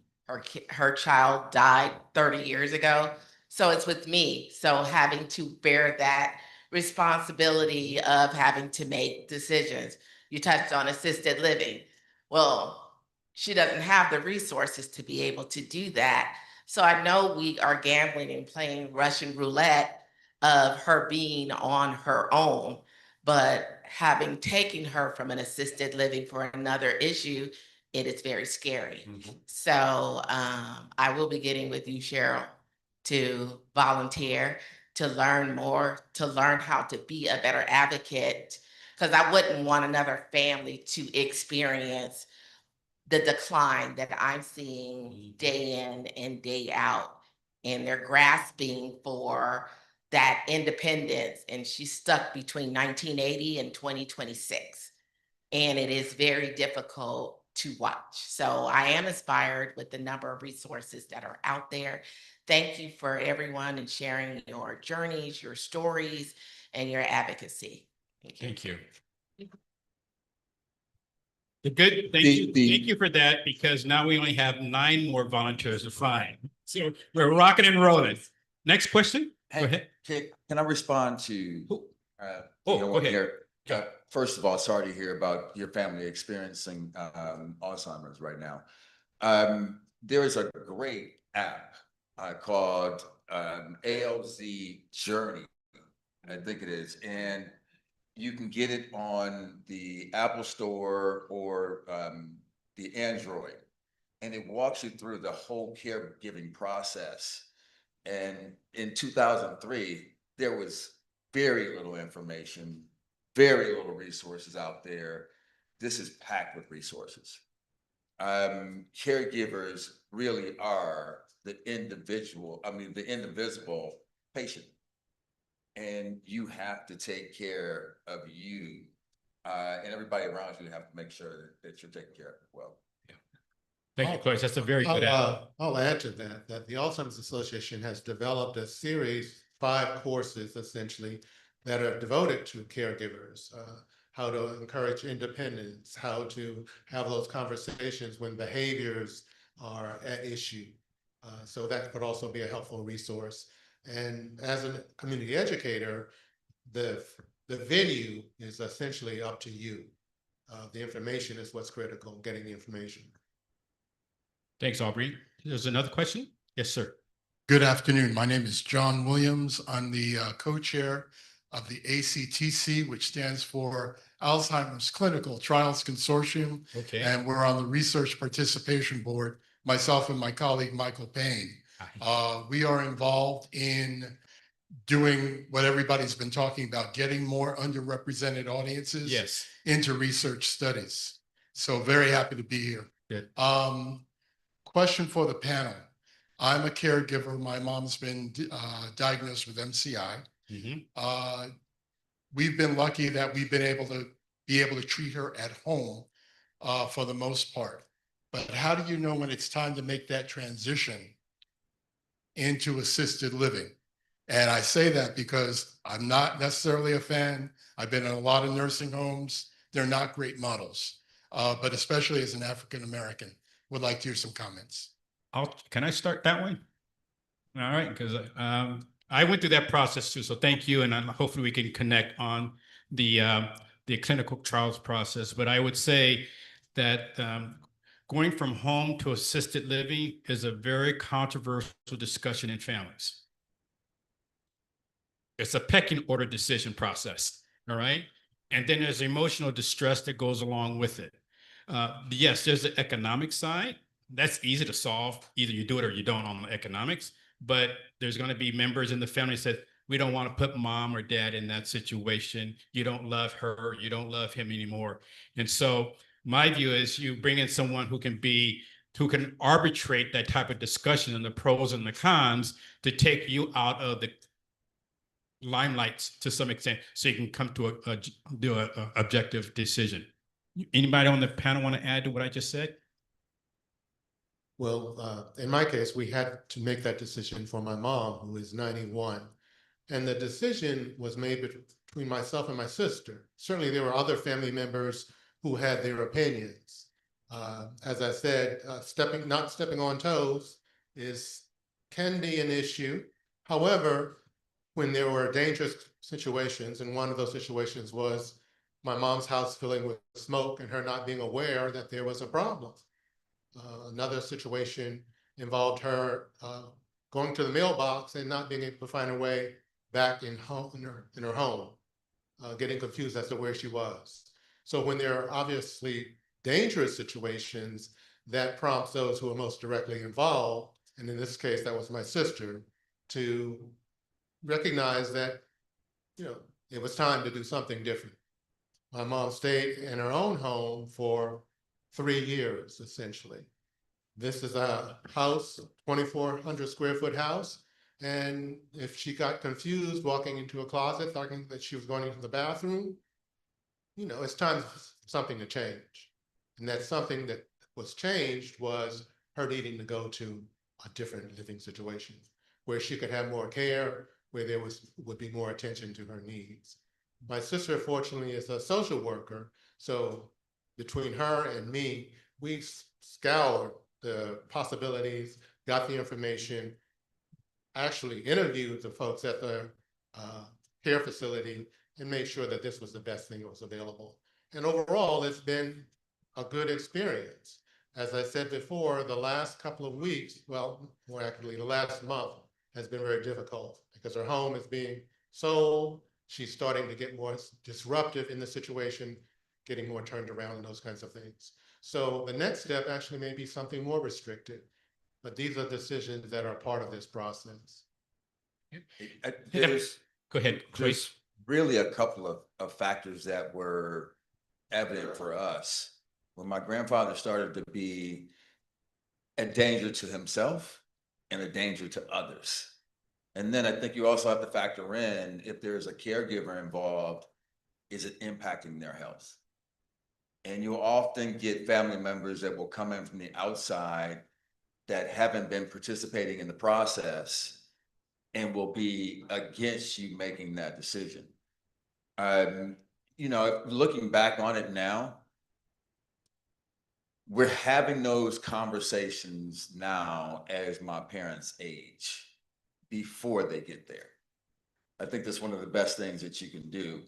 Her child died 30 years ago. So it's with me. So having to bear that responsibility of having to make decisions. You touched on assisted living. Well, she doesn't have the resources to be able to do that. So I know we are gambling and playing Russian roulette of her being on her own, but having taken her from an assisted living for another issue, it is very scary. So I will be getting with you, Cheryl, to volunteer, to learn more, to learn how to be a better advocate, because I wouldn't want another family to experience the decline that I'm seeing day in and day out. And they're grasping for that independence. And she's stuck between 1980 and 2026. And it is very difficult to watch. So I am inspired with the number of resources that are out there. Thank you for everyone and sharing your journeys, your stories, and your advocacy. Thank you. Thank you for that, because now we only have 9 more volunteers to find. So we're rocking and rolling. Next question. Go ahead. Can I respond to? Go ahead. First of all, sorry to hear about your family experiencing Alzheimer's right now. There is a great app called ALZ Journey, I think it is, and you can get it on the Apple Store or the Android, and it walks you through the whole caregiving process. And in 2003, there was very little information, very little resources out there. This is packed with resources. Caregivers really are the indivisible patient. And you have to take care of you. And everybody around you have to make sure that you're taken care of well. Thank you, Clarence. That's a very good add. I'll add to that the Alzheimer's Association has developed a series, 5 courses essentially, that are devoted to caregivers. How to encourage independence, how to have those conversations when behaviors are at issue. So that could also be a helpful resource. And as a community educator, the venue is essentially up to you. The information is what's critical, getting the information. Thanks, Aubrey. There's another question? Yes, sir. Good afternoon. My name is John Williams. I'm the co-chair of the ACTC, which stands for Alzheimer's Clinical Trials Consortium. Okay. And we're on the Research Participation Board, myself and my colleague, Michael Payne. We are involved in doing what everybody's been talking about, getting more underrepresented audiences into research studies. So very happy to be here. Good. Question for the panel. I'm a caregiver. My mom's been diagnosed with MCI. We've been lucky that we've been able to treat her at home for the most part. But how do you know when it's time to make that transition into assisted living? And I say that because I'm not necessarily a fan. I've been in a lot of nursing homes. They're not great models, but especially as an African-American, would like to hear some comments. Can I start that way? All right, because I went through that process too. So thank you, and hopefully we can connect on the clinical trials process. But I would say that going from home to assisted living is a very controversial discussion in families. It's a pecking order decision process, all right? And then there's emotional distress that goes along with it. Yes, there's the economic side. That's easy to solve. Either you do it or you don't on the economics, but there's going to be members in the family that said, we don't want to put mom or dad in that situation. You don't love her. You don't love him anymore. And so my view is you bring in someone who can arbitrate that type of discussion and the pros and the cons to take you out of the limelight to some extent, so you can come to do an objective decision. Anybody on the panel want to add to what I just said? Well, in my case, we had to make that decision for my mom, who is 91. And the decision was made between myself and my sister. Certainly, there were other family members who had their opinions. As I said, not stepping on toes can be an issue. However, when there were dangerous situations, and one of those situations was my mom's house filling with smoke and her not being aware that there was a problem. Another situation involved her going to the mailbox and not being able to find her way back in her home, getting confused as to where she was. So when there are obviously dangerous situations, that prompts those who are most directly involved, and in this case, that was my sister, to recognize that, it was time to do something different. My mom stayed in her own home for 3 years, essentially. This is a house, 2,400 square foot house. And if she got confused walking into a closet, thinking that she was going into the bathroom, it's time for something to change. And that something that was changed was her needing to go to a different living situation where she could have more care, where there would be more attention to her needs. My sister, fortunately, is a social worker. So between her and me, we scoured the possibilities, got the information, actually interviewed the folks at the care facility and made sure that this was the best thing that was available. And overall, it's been a good experience. As I said before, the last couple of weeks, well, more accurately, the last month has been very difficult because her home is being sold. She's starting to get more disruptive in the situation, getting more turned around and those kinds of things. So the next step actually may be something more restricted, but these are decisions that are part of this process. There's Go ahead, there's really a couple of factors that were evident for us. When my grandfather started to be a danger to himself and a danger to others. And then I think you also have to factor in, if there's a caregiver involved, is it impacting their health? And you'll often get family members that will come in from the outside that haven't been participating in the process and will be against you making that decision. You know, looking back on it now, we're having those conversations now as my parents age, before they get there. I think that's one of the best things that you can do,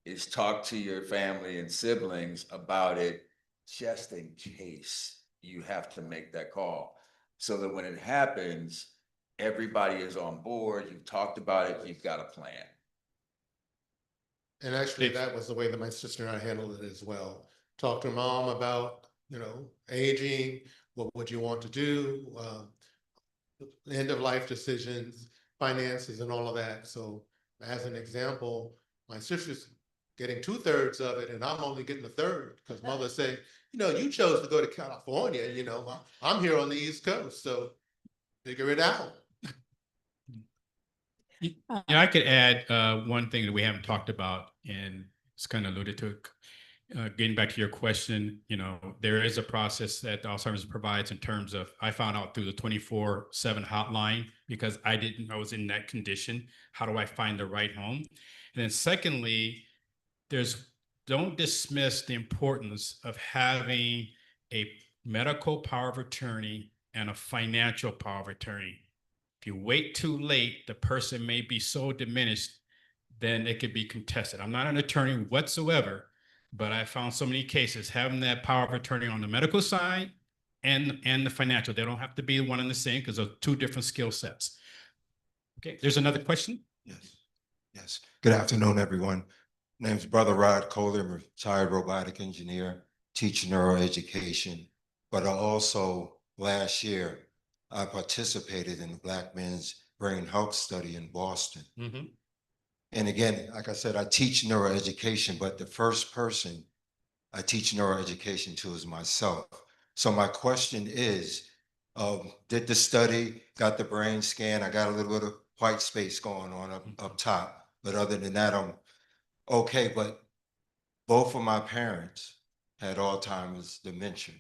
is talk to your family and siblings about it, just in case you have to make that call. So that when it happens, everybody is on board, you've talked about it, you've got a plan. And actually, that was the way that my sister and I handled it as well. Talk to mom about, you know, aging, what would you want to do, end of life decisions, finances and all of that. So as an example, my sister's getting 2/3 of it and I'm only getting a third because mother said, you know, you chose to go to California, you know, I'm here on the East Coast, so figure it out. Yeah, I could add one thing that we haven't talked about, and it's kind of alluded to. Getting back to your question, you know, there is a process that Alzheimer's provides in terms of, I found out through the 24/7 hotline because I didn't, I was in that condition. How do I find the right home? And then secondly, don't dismiss the importance of having a medical power of attorney and a financial power of attorney. If you wait too late, the person may be so diminished, then it could be contested. I'm not an attorney whatsoever, but I found so many cases having that power of attorney on the medical side and the financial. They don't have to be one and the same because they're two different skill sets. Okay, there's another question. Yes. Good afternoon, everyone. Name's Brother Rod Kohler. I'm a retired robotic engineer, teach neuroeducation, but I also last year I participated in the Black Men's Brain Health Study in Boston. And again, like I said, I teach neuroeducation, but the first person I teach neuroeducation to is myself. So my question is, did the study, got the brain scan, I got a little bit of white space going on up top, but other than that, I'm okay. But both of my parents had Alzheimer's dementia.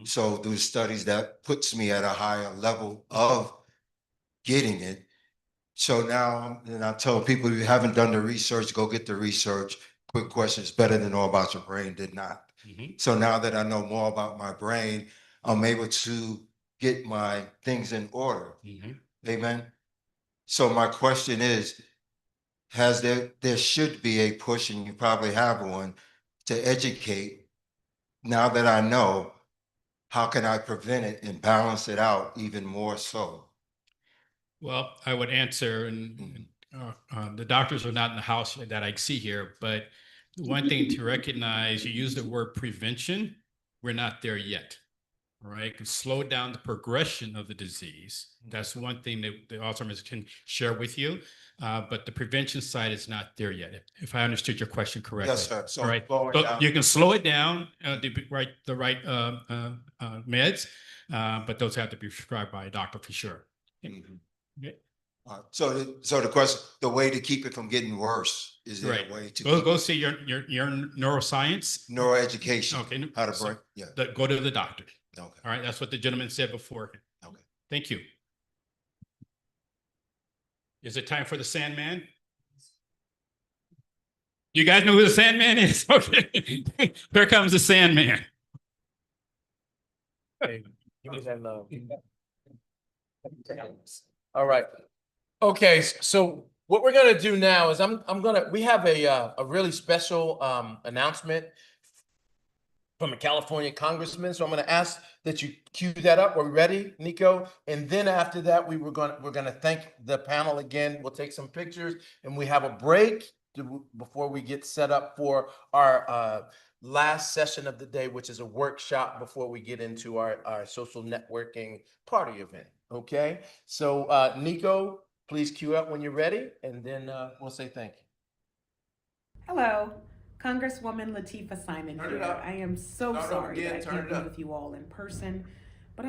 So through studies, that puts me at a higher level of getting it. So now, and I tell people, if you haven't done the research, go get the research. Quick question, it's better to know about your brain than not. So now that I know more about my brain, I'm able to get my things in order. Amen. So my question is, there should be a push, and you probably have one, to educate. Now that I know, how can I prevent it and balance it out even more so? Well, I would answer, and the doctors are not in the house that I see here, but one thing to recognize, you use the word prevention, we're not there yet. All right, can slow down the progression of the disease. That's one thing that the Alzheimer's can share with you, but the prevention side is not there yet. If I understood your question correctly. Yes, sir. So all right, slow it so down. you can slow it down, the right meds, but those have to be prescribed by a doctor for sure. Okay. So the question, the way to keep it from getting worse, is there Right. a way to Go see your neuroscience. neuroeducation? Okay. How to so break? Yeah. Go to the doctor. Okay. All right. That's what the gentleman said before. Okay. Thank you. Is it time for the Sandman? You guys know who the Sandman is? Okay. Here comes the Sandman. Hey, give me that love. All right. Okay, so what we're gonna do now is we have a really special announcement from a California congressman. So I'm going to ask that you cue that up. Are we ready, Nico? And then after that, we're going to thank the panel again. We'll take some pictures and we have a break before we get set up for our last session of the day, which is a workshop before we get into our social networking party event. Okay. So Nico, please cue up when you're ready, and then we'll say thank you. Hello, Congresswoman Latifah Simon Turn it here. up. I am so Start over sorry again, that I turn can't it be up. with you all in person, but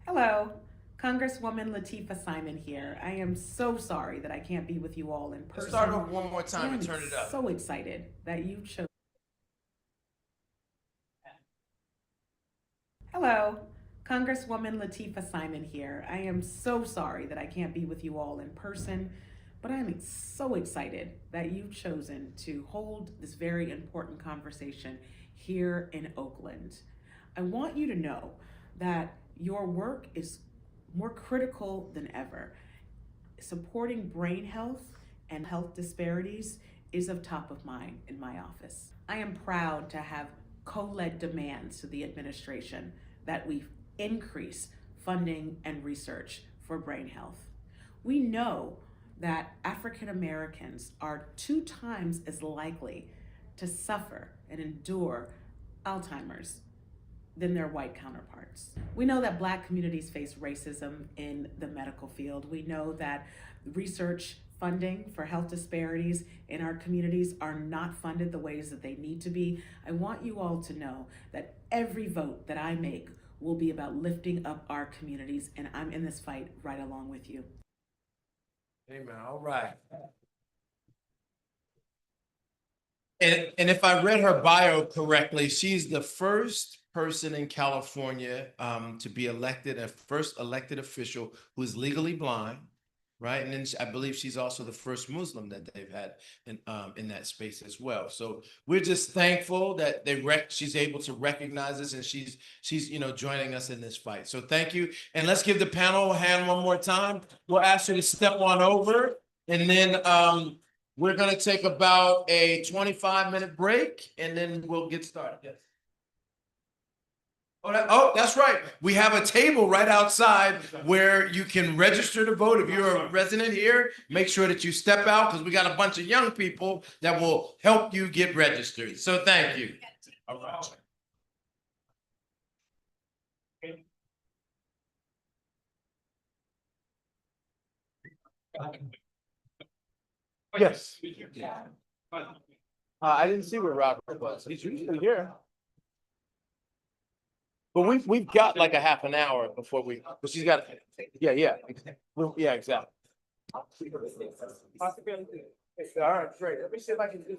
Hello, Congresswoman Latifah Simon here. I am so sorry that I can't be with you all in person. Let's start over one more but time I and am turn it up. so excited that you chose. Hello, Congresswoman Latifah Simon here. I am so sorry that I can't be with you all in person, but I'm so excited that you've chosen to hold this very important conversation here in Oakland. I want you to know that your work is more critical than ever. Supporting brain health and health disparities is of top of mind in my office. I am proud to have co-led demands to the administration that we increase funding and research for brain health. We know that African Americans are 2 times as likely to suffer and endure Alzheimer's than their white counterparts. We know that Black communities face racism in the medical field. We know that research funding for health disparities in our communities are not funded the ways that they need to be. I want you all to know that every vote that I make will be about lifting up our communities, and I'm in this fight right along with you. Amen. All right. And if I read her bio correctly, she's the first person in California to be elected, a first elected official who is legally blind, right? And then I believe she's also the first Muslim that they've had in that space as well. So we're just thankful that she's able to recognize this, and she's joining us in this fight. So thank you, and let's give the panel a hand one more time. We'll ask you to step on over, and then we're going to take about a 25-minute break, and then we'll get started. Yes. Oh, that's right. We have a table right outside where you can register to vote. If you're a resident here, make sure that you step out, because we got a bunch of young people that will help you get registered. So thank you. All right. Yes. I didn't see where Robert was. He's usually here. But we've got like a half an hour before but she's got, yeah, exactly. All right, great. Let me see if I can do.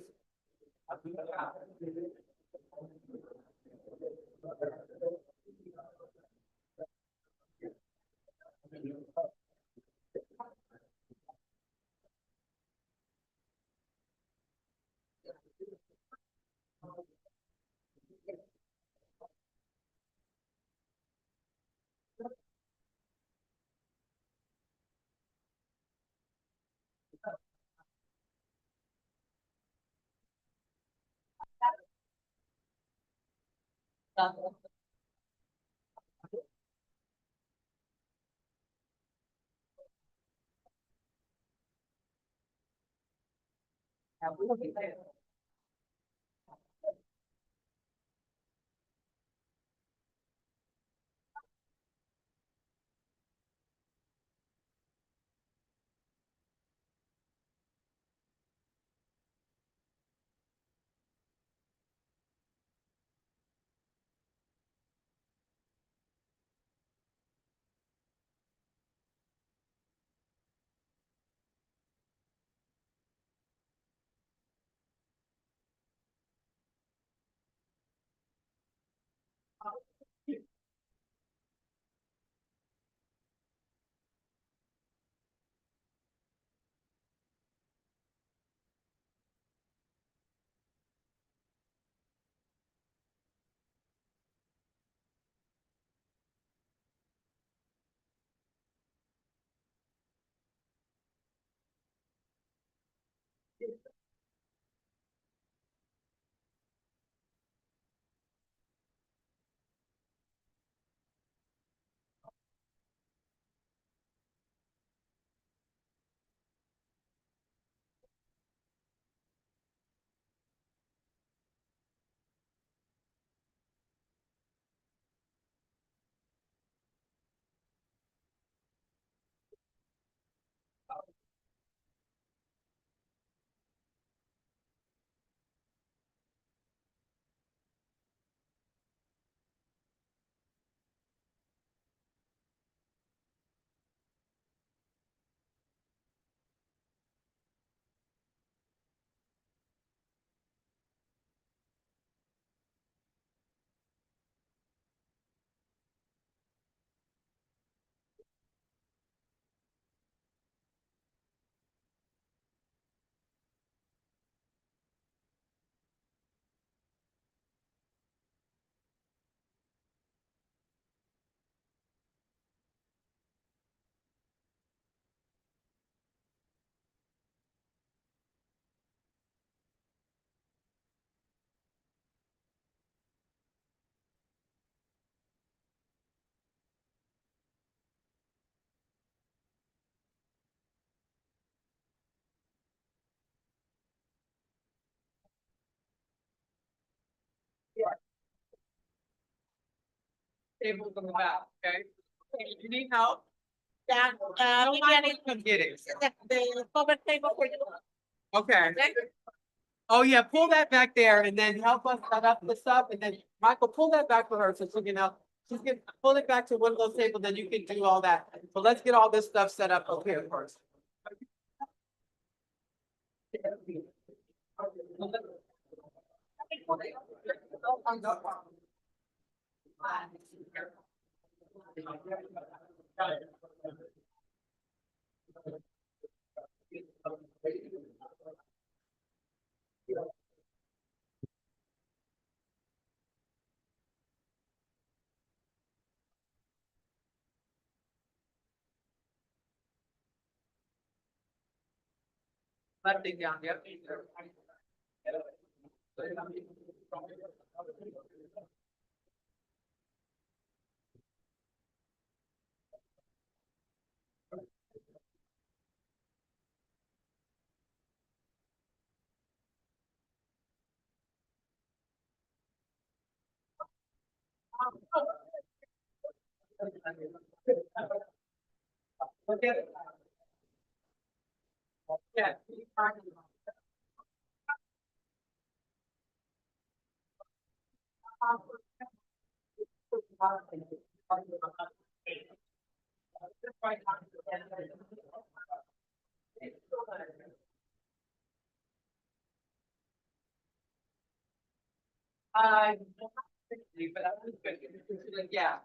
Tables in the back, okay? Okay, you need help? Yeah, don't mind me. Come get it. The public table for you. Okay. Oh, yeah, pull that back there and then help us set up this up and then Michael, pull that back for her so she can help. She's gonna pull it back to one of those tables, then you can do all that. But let's get all this stuff set up up here first. Left thing down, yep. Yeah. But I was good. Yeah.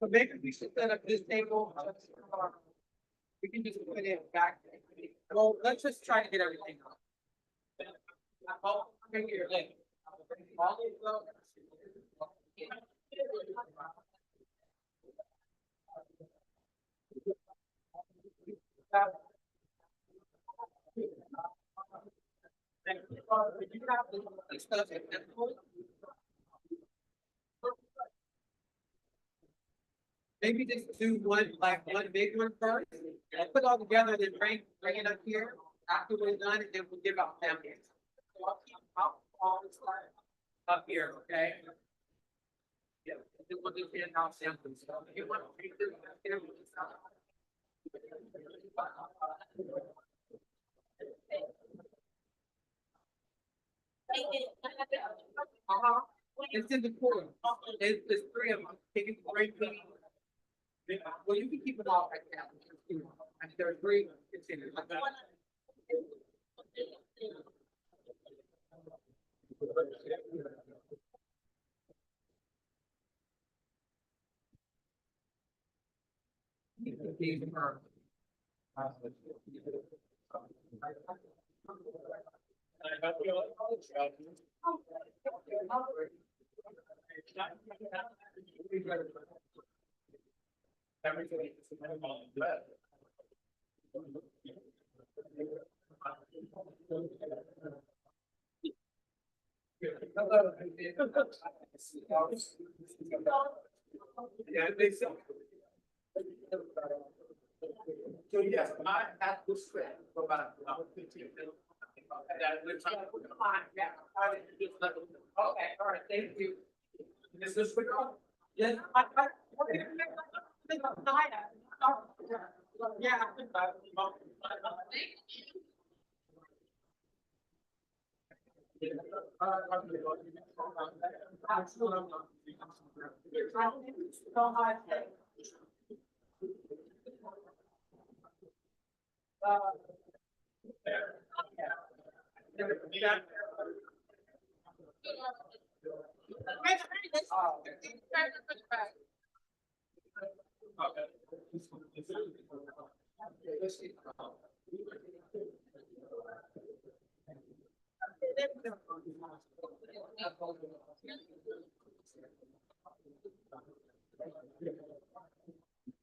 So maybe we should set up this table. We can just put it back. Well, let's just try to get everything. Oh, bring your leg. Maybe just do one big one first, and put it all together, then bring it up here. After we're done, and then we'll give out samples. So I'll keep all this stuff up here, okay? Yeah, and then we'll just get out samples. So if you want to bring this up here, we'll just, It's in the corner. There's three of them. Can you break them? Well, you can keep it all right now. And there are three. It's in it. Yeah, it makes sense. So yes, I have this script for about 15 minutes. And then we're trying to put the line down. Okay, all right, thank you. Is this quick? Yes,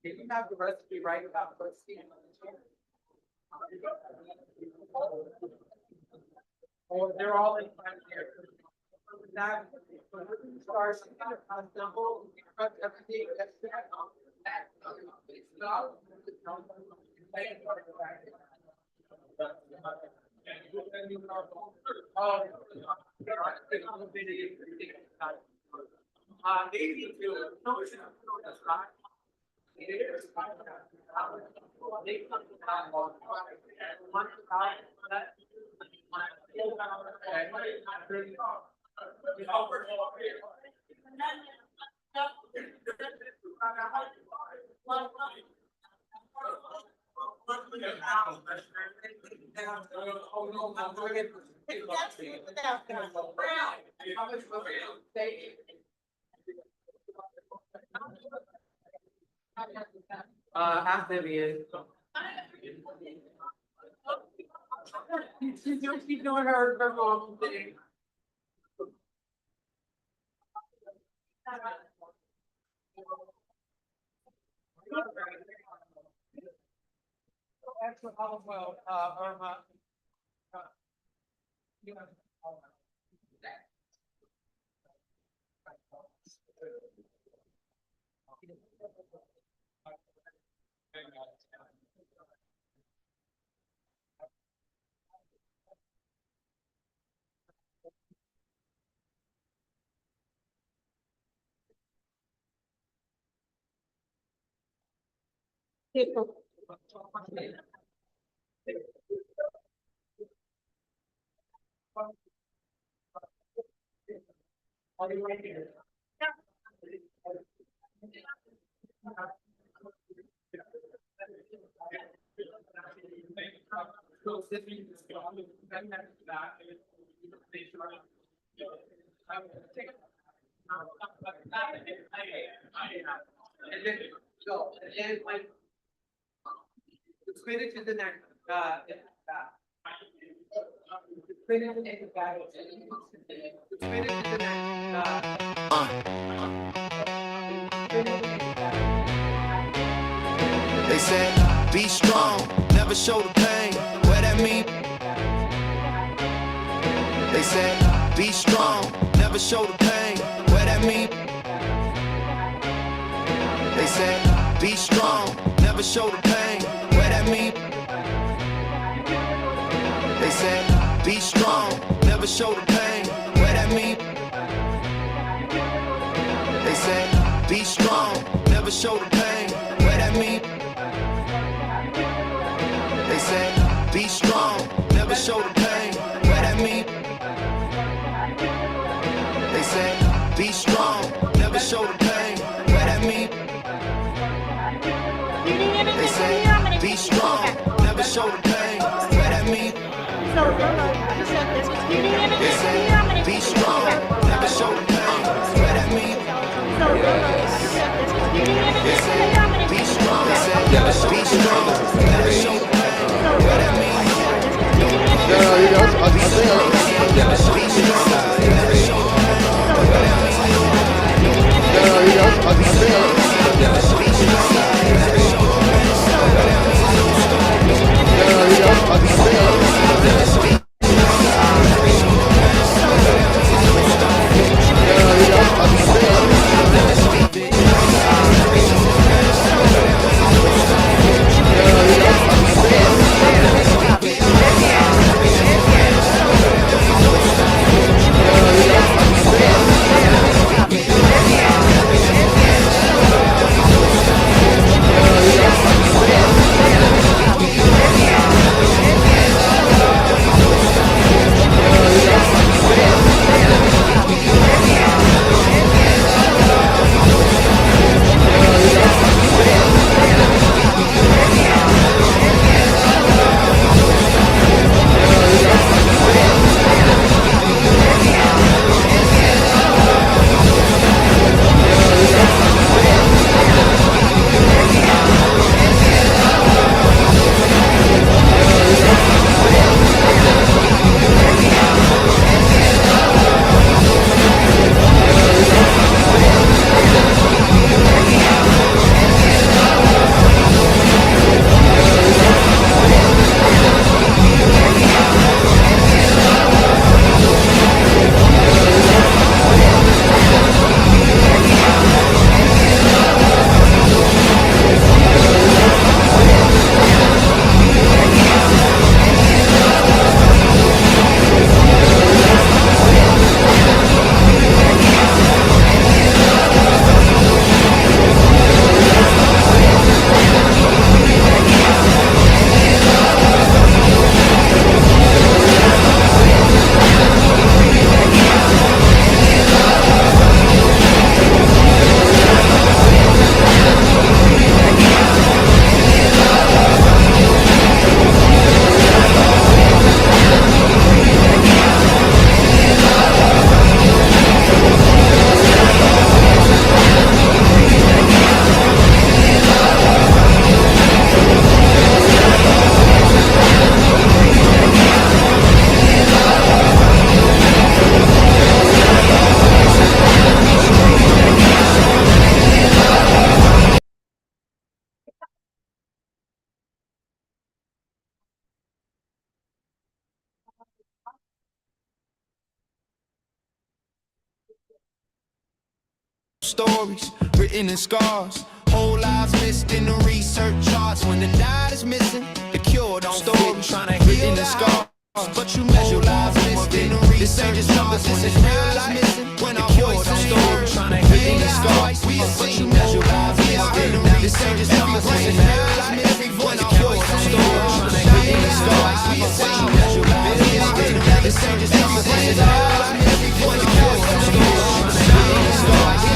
Did you have the recipe right about what's in or they're all in front here. That starts the whole everything that's that. Easy to no, it's not. How heavy is? She's doing her own thing. That's what well, Irma. Spin it to the next. Spin it to the next. Spin it to the next. They said, be strong, never show the pain. What that mean? They said, be strong, never show the pain. What that mean? They said, be strong, never show the pain. What that mean? They said, be strong, never show the pain. What that mean? They said, be strong, never show the pain. What that mean? They said, be strong, never show the pain. What that mean? They said, be strong, never show the pain. What that mean? They said, be strong, never show the pain. What that mean? They said, be strong, never show the pain. What that mean? They said, be strong, never show the pain. What that mean? Stories written in scars, whole lives missed in the research charts. When the dot is missing, the cure don't fit. Trying to heal the scars, but you measure lives missed in the research charts. When the real life missing, when our voice don't story. Trying to heal the scars, but you measure lives missed in the research charts. When the real life missing, when our voice don't story. Trying to heal the scars, but you measure lives missed in the research charts. When the real life missing, when our voice don't story. Trying to heal the scars.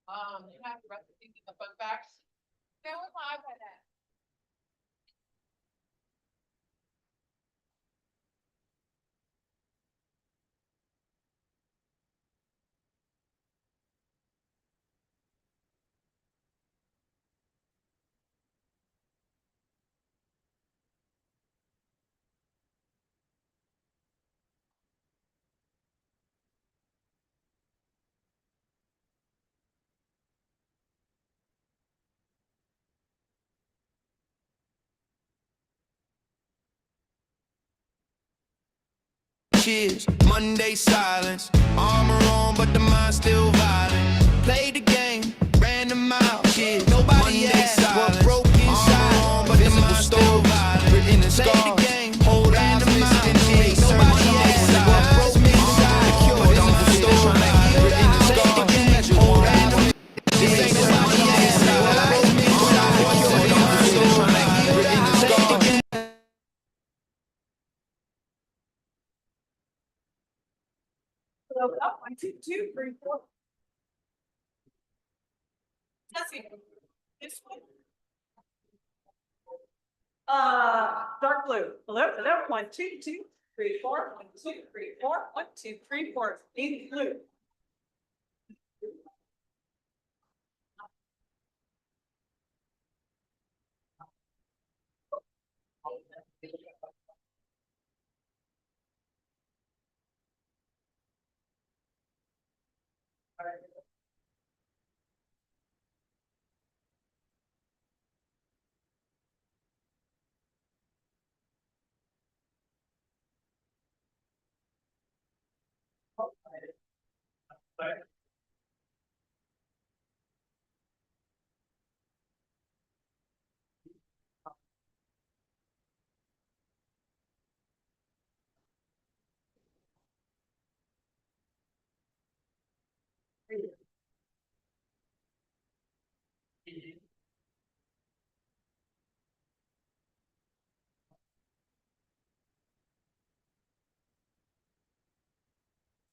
You have the recipes in the book bags. Go with my iPad. Cheers, Monday silence, armor on, but the mind still violent. Played the game, ran the mile. Cheers, nobody Monday asked what broke inside, armor on, but the mind still violent. Written in scars, played the game, hold on, the mile. Cheers, nobody asked what broke inside, the cure don't fit. Trying to heal written in scars, hold on, the this ain't nobody asked what broke inside, the cure don't fit. Trying to heal written in scars. So up, 1, 2, 2, 3, 4. Jesse, this one. Dark blue. Hello, hello. 1, 2, 2, 3, 4. 1, 2, 3, 4. 1, 2, 3, 4. Navy blue.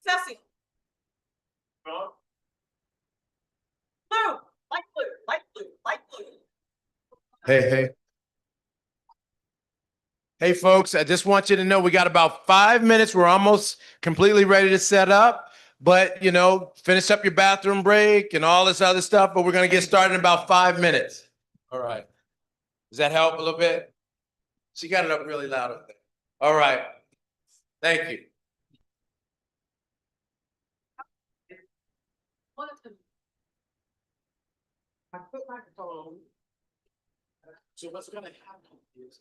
Sassy. Blue, light blue, light blue, light blue. Hey. Hey, folks, I just want you to know we got about 5 minutes. We're almost completely ready to set up. But, finish up your bathroom break and all this other stuff. But we're going to get started in about 5 minutes. All right. Does that help a little bit? She got it up really loud up there. All right. Thank you. I put my phone. So what's gonna happen is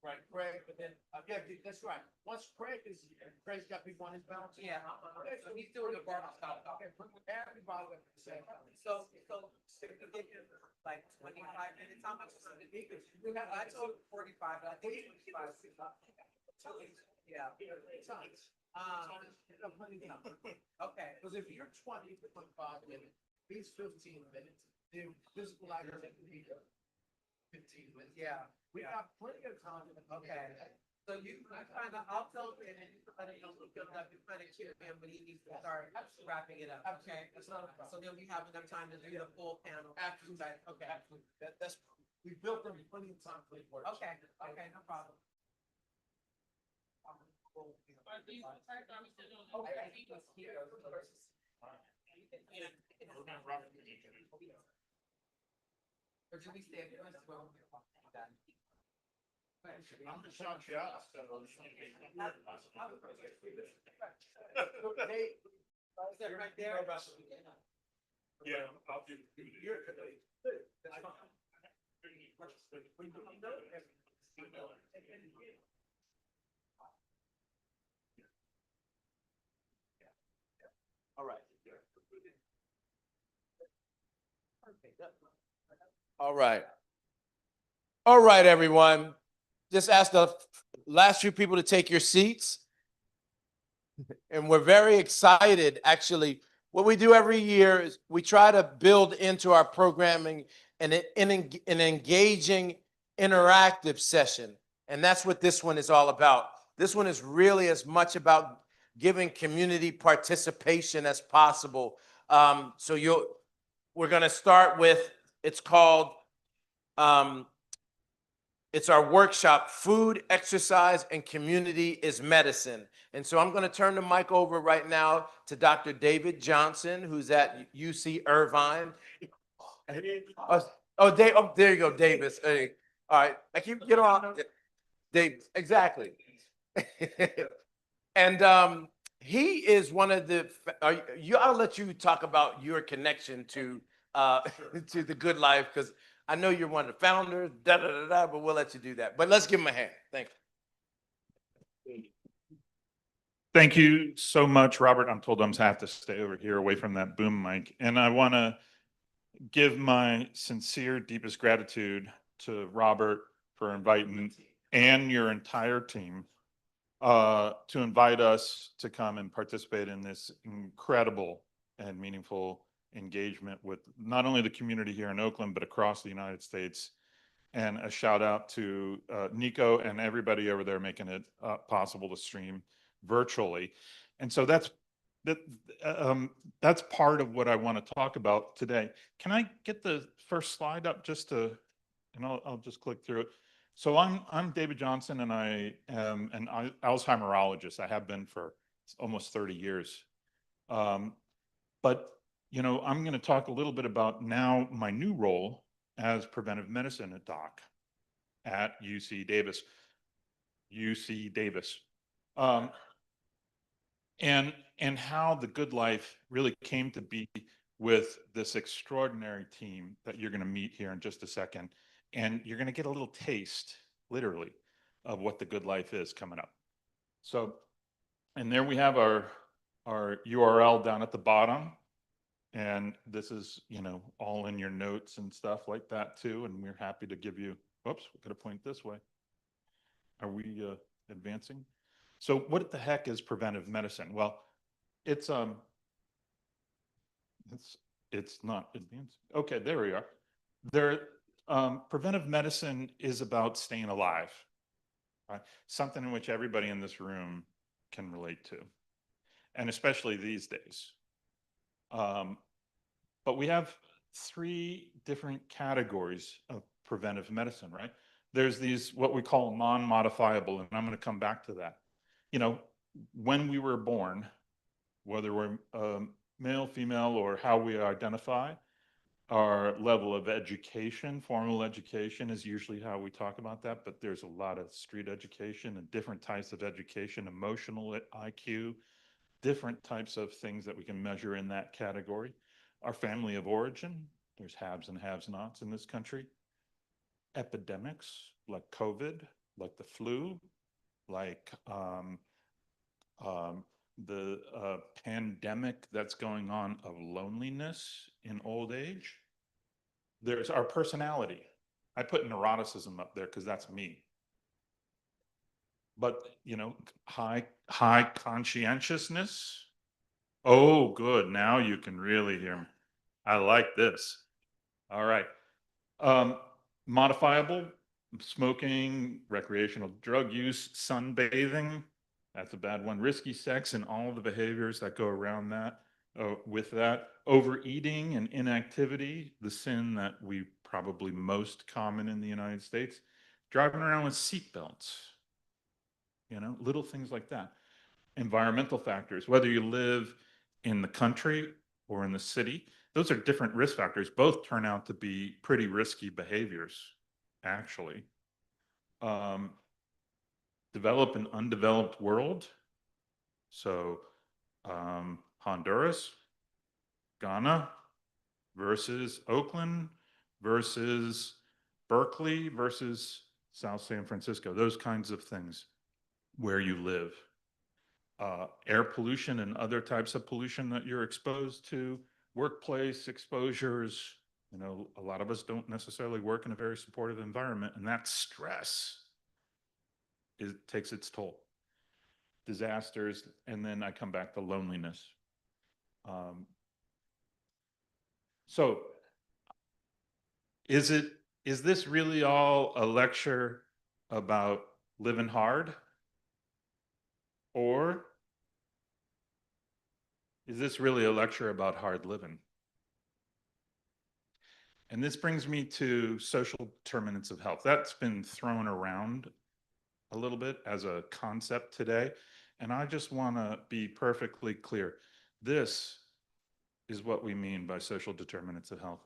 Right, Craig, but then, yeah, that's right. Once Craig's got people on his balance. Yeah, okay, so he's doing the bar style. Okay, bring everybody up to the same. So if we give him like 25 minutes, how much is it? I told him 45, but I think it's 25. Yeah. Okay. Because if you're 20 to 25 minutes, he's 15 minutes, then physical activity, 15 minutes. Yeah. We got plenty of time. Okay. So you kind of, I'll tell him and you kind of, because I've been trying to cheer him, but he needs to start wrapping it up. Okay. That's not a problem. So then we have enough time to do the full panel. Absolutely. Okay, absolutely. That's, we built them plenty of time for the work. Okay, okay, no problem. Or do we stay at first? Well, I'm the shot shot. Is that right there? Yeah, I'll do. You're good. That's fine. All right. All right. All right, everyone. Just ask the last few people to take your seats. And we're very excited, actually. What we do every year is we try to build into our programming an engaging, interactive session. And that's what this one is all about. This one is really as much about giving community participation as possible. We're going to start with, it's called, it's our workshop, Food, Exercise, and Community is Medicine. And so I'm going to turn the mic over right now to Dr. David Johnson, who's at UC Irvine. There you go, Davis. Hey, all right, I keep get on. Davis, exactly. And he is one of the. I'll let you talk about your connection to to the Good Life, because I know you're one of the founders. But we'll let you do that. But let's give him a hand. Thank you. Thank you so much, Robert. I'm told I'm gonna have to stay over here away from that boom mic. And I want to give my sincere, deepest gratitude to Robert for inviting and your entire team to invite us to come and participate in this incredible and meaningful engagement with not only the community here in Oakland, but across the United States. And a shout out to Nico and everybody over there making it possible to stream virtually. And so that's part of what I want to talk about today. Can I get the first slide up and I'll just click through it. So I'm David Johnson, and I am an Alzheimerologist. I have been for almost 30 years. But I'm going to talk a little bit about now my new role as preventive medicine doc at UC Davis. And how the Good Life really came to be with this extraordinary team that you're going to meet here in just a second. And you're going to get a little taste, literally, of what the Good Life is coming up. So, and there we have our URL down at the bottom. And this is, all in your notes and stuff like that too. And we're happy to give you, whoops, we're going to point this way. Are we advancing? So what the heck is preventive medicine? Well, it's not advancing. Okay, there we are. Preventive medicine is about staying alive, right? Something in which everybody in this room can relate to, and especially these days. But we have 3 different categories of preventive medicine, right? There's these, what we call non-modifiable, and I'm going to come back to that. When we were born, whether we're male, female, or how we identify, our level of education, formal education is usually how we talk about that, but there's a lot of street education and different types of education, emotional IQ, different types of things that we can measure in that category. Our family of origin, there's haves and have-nots in this country. Epidemics like COVID, like the flu, like the pandemic that's going on of loneliness in old age. There's our personality. I put neuroticism up there because that's me. But, you know, high conscientiousness. Oh, good. Now you can really hear me. I like this. All right. Modifiable, smoking, recreational drug use, sunbathing. That's a bad one. Risky sex and all the behaviors that go around that. With that, overeating and inactivity, the sin that we probably most common in the United States. Driving around with seatbelts, you know, little things like that. Environmental factors, whether you live in the country or in the city, those are different risk factors. Both turn out to be pretty risky behaviors, actually. Develop an undeveloped world. So Honduras, Ghana versus Oakland versus Berkeley versus South San Francisco, those kinds of things where you live. Air pollution and other types of pollution that you're exposed to, workplace exposures. You know, a lot of us don't necessarily work in a very supportive environment, and that stress takes its toll. Disasters, and then I come back to loneliness. So is this really all a lecture about living hard? Or is this really a lecture about hard living? And this brings me to social determinants of health. That's been thrown around a little bit as a concept today. And I just want to be perfectly clear. This is what we mean by social determinants of health.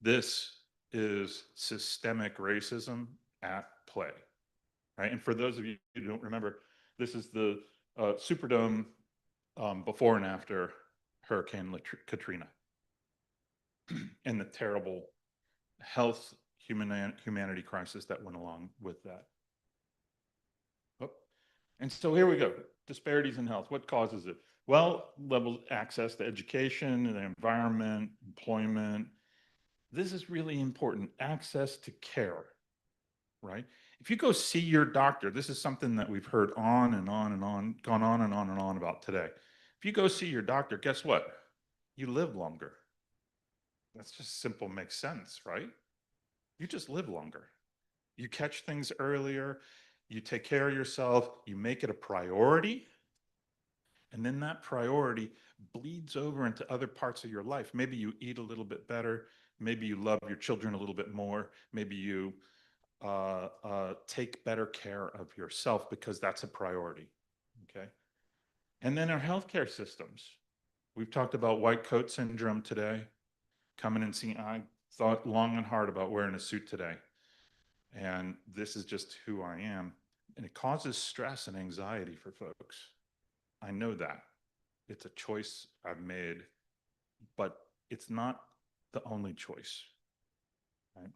This is systemic racism at play, right? And for those of you who don't remember, this is the Superdome before and after Hurricane Katrina and the terrible health humanity crisis that went along with that. Oh. And so here we go, disparities in health. What causes it? Well, level access to education, the environment, employment. This is really important, access to care, right? If you go see your doctor, this is something that we've heard on and on and on, gone on and on and on about today. If you go see your doctor, guess what? You live longer. That's just simple, makes sense, right? You just live longer. You catch things earlier, you take care of yourself, you make it a priority, and then that priority bleeds over into other parts of your life. Maybe you eat a little bit better, maybe you love your children a little bit more, maybe you take better care of yourself because that's a priority, okay? And then our healthcare systems. We've talked about white coat syndrome today. Coming and seeing, I thought long and hard about wearing a suit today. And this is just who I am. And it causes stress and anxiety for folks. I know that. It's a choice I've made, but it's not the only choice, right?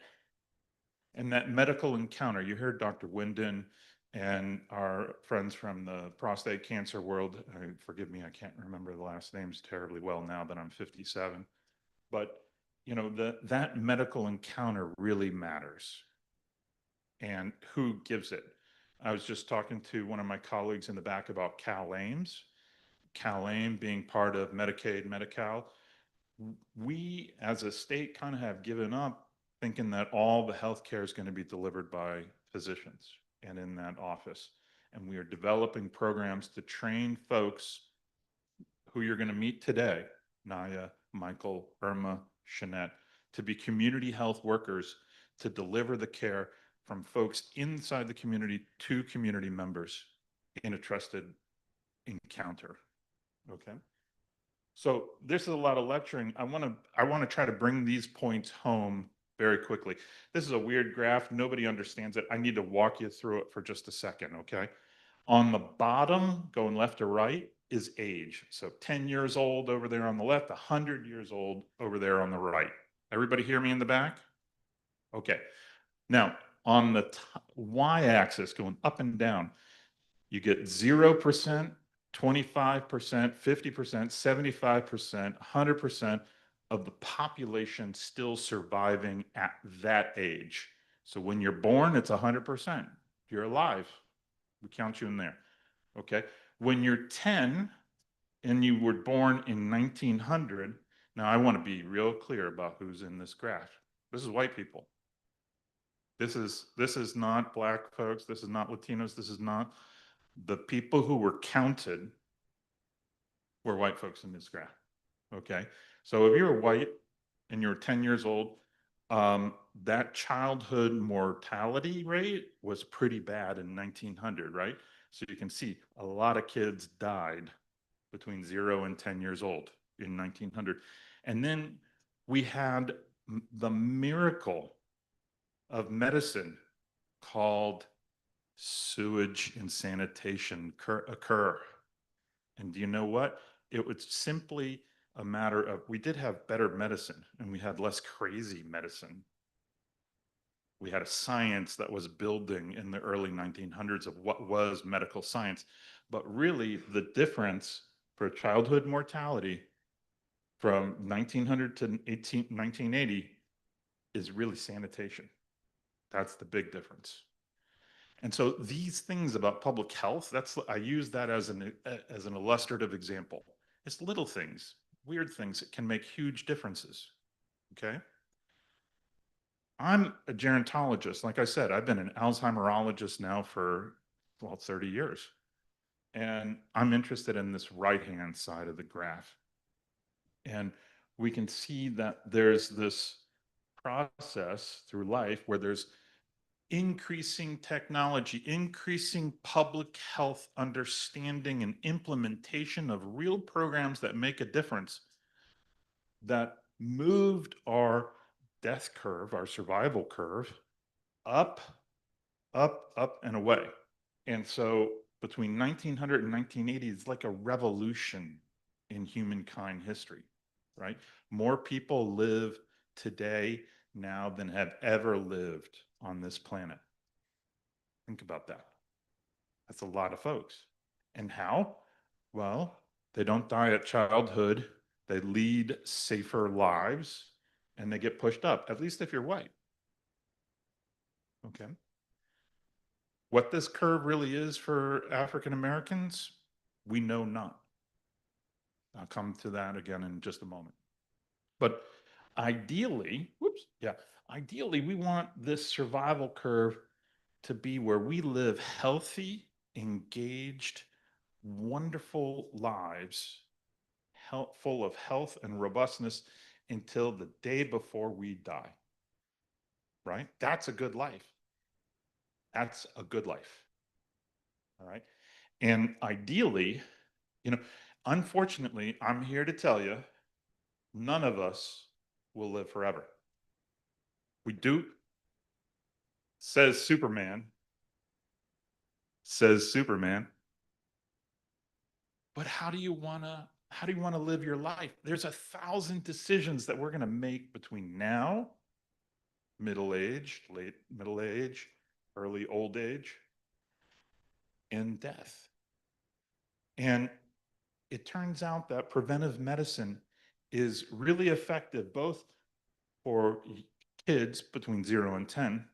And that medical encounter, you heard Dr. Winden and our friends from the prostate cancer world, forgive me, I can't remember the last names terribly well now that I'm 57, but you know, that medical encounter really matters. And who gives it? I was just talking to one of my colleagues in the back about CalAIMS. CalAIM being part of Medicaid, Medi-Cal. We as a state kind of have given up thinking that all the healthcare is going to be delivered by physicians and in that office. And we are developing programs to train folks who you're going to meet today, Naya, Michael, Irma, Shanette, to be community health workers to deliver the care from folks inside the community to community members in a trusted encounter, okay? So this is a lot of lecturing. I want to try to bring these points home very quickly. This is a weird graph. Nobody understands it. I need to walk you through it for just a second, okay? On the bottom, going left to right, is age. So 10 years old over there on the left, 100 years old over there on the right. Everybody hear me in the back? Okay. Now, on the y-axis going up and down, you get 0%, 25%, 50%, 75%, 100% of the population still surviving at that age. So when you're born, it's 100%. You're alive. We count you in there. Okay. When you're 10 and you were born in 1900, now I want to be real clear about who's in this graph. This is white people. This is not Black folks. This is not Latinos. This is not the people who were counted were white folks in this graph. Okay. So if you're white and you're 10 years old, that childhood mortality rate was pretty bad in 1900, right? So you can see a lot of kids died between 0 and 10 years old in 1900. And then we had the miracle of medicine called sewage and sanitation occur. And do you know what? It was simply a matter of, we did have better medicine and we had less crazy medicine. We had a science that was building in the early 1900s of what was medical science. But really the difference for childhood mortality from 1900 to 1980 is really sanitation. That's the big difference. And so these things about public health, I use that as an illustrative example. It's little things, weird things that can make huge differences, okay? I'm a gerontologist. Like I said, I've been an Alzheimerologist now for, well, 30 years. And I'm interested in this right-hand side of the graph. And we can see that there's this process through life where there's increasing technology, increasing public health understanding and implementation of real programs that make a difference that moved our death curve, our survival curve, up, up, up and away. And so between 1900 and 1980, it's like a revolution in humankind history, right? More people live today now than have ever lived on this planet. Think about that. That's a lot of folks. And how? Well, they don't die at childhood. They lead safer lives and they get pushed up, at least if you're white. Okay. What this curve really is for African Americans, we know not. I'll come to that again in just a moment. But ideally, ideally, we want this survival curve to be where we live healthy, engaged, wonderful lives, full of health and robustness until the day before we die, right? That's a good life. That's a good life, all right? And ideally, unfortunately, I'm here to tell you, none of us will live forever. We do, says Superman. But how do you want to live your life? There's 1,000 decisions that we're going to make between now, middle age, late middle age, early old age, and death. And it turns out that preventive medicine is really effective both for kids between 0 and 10,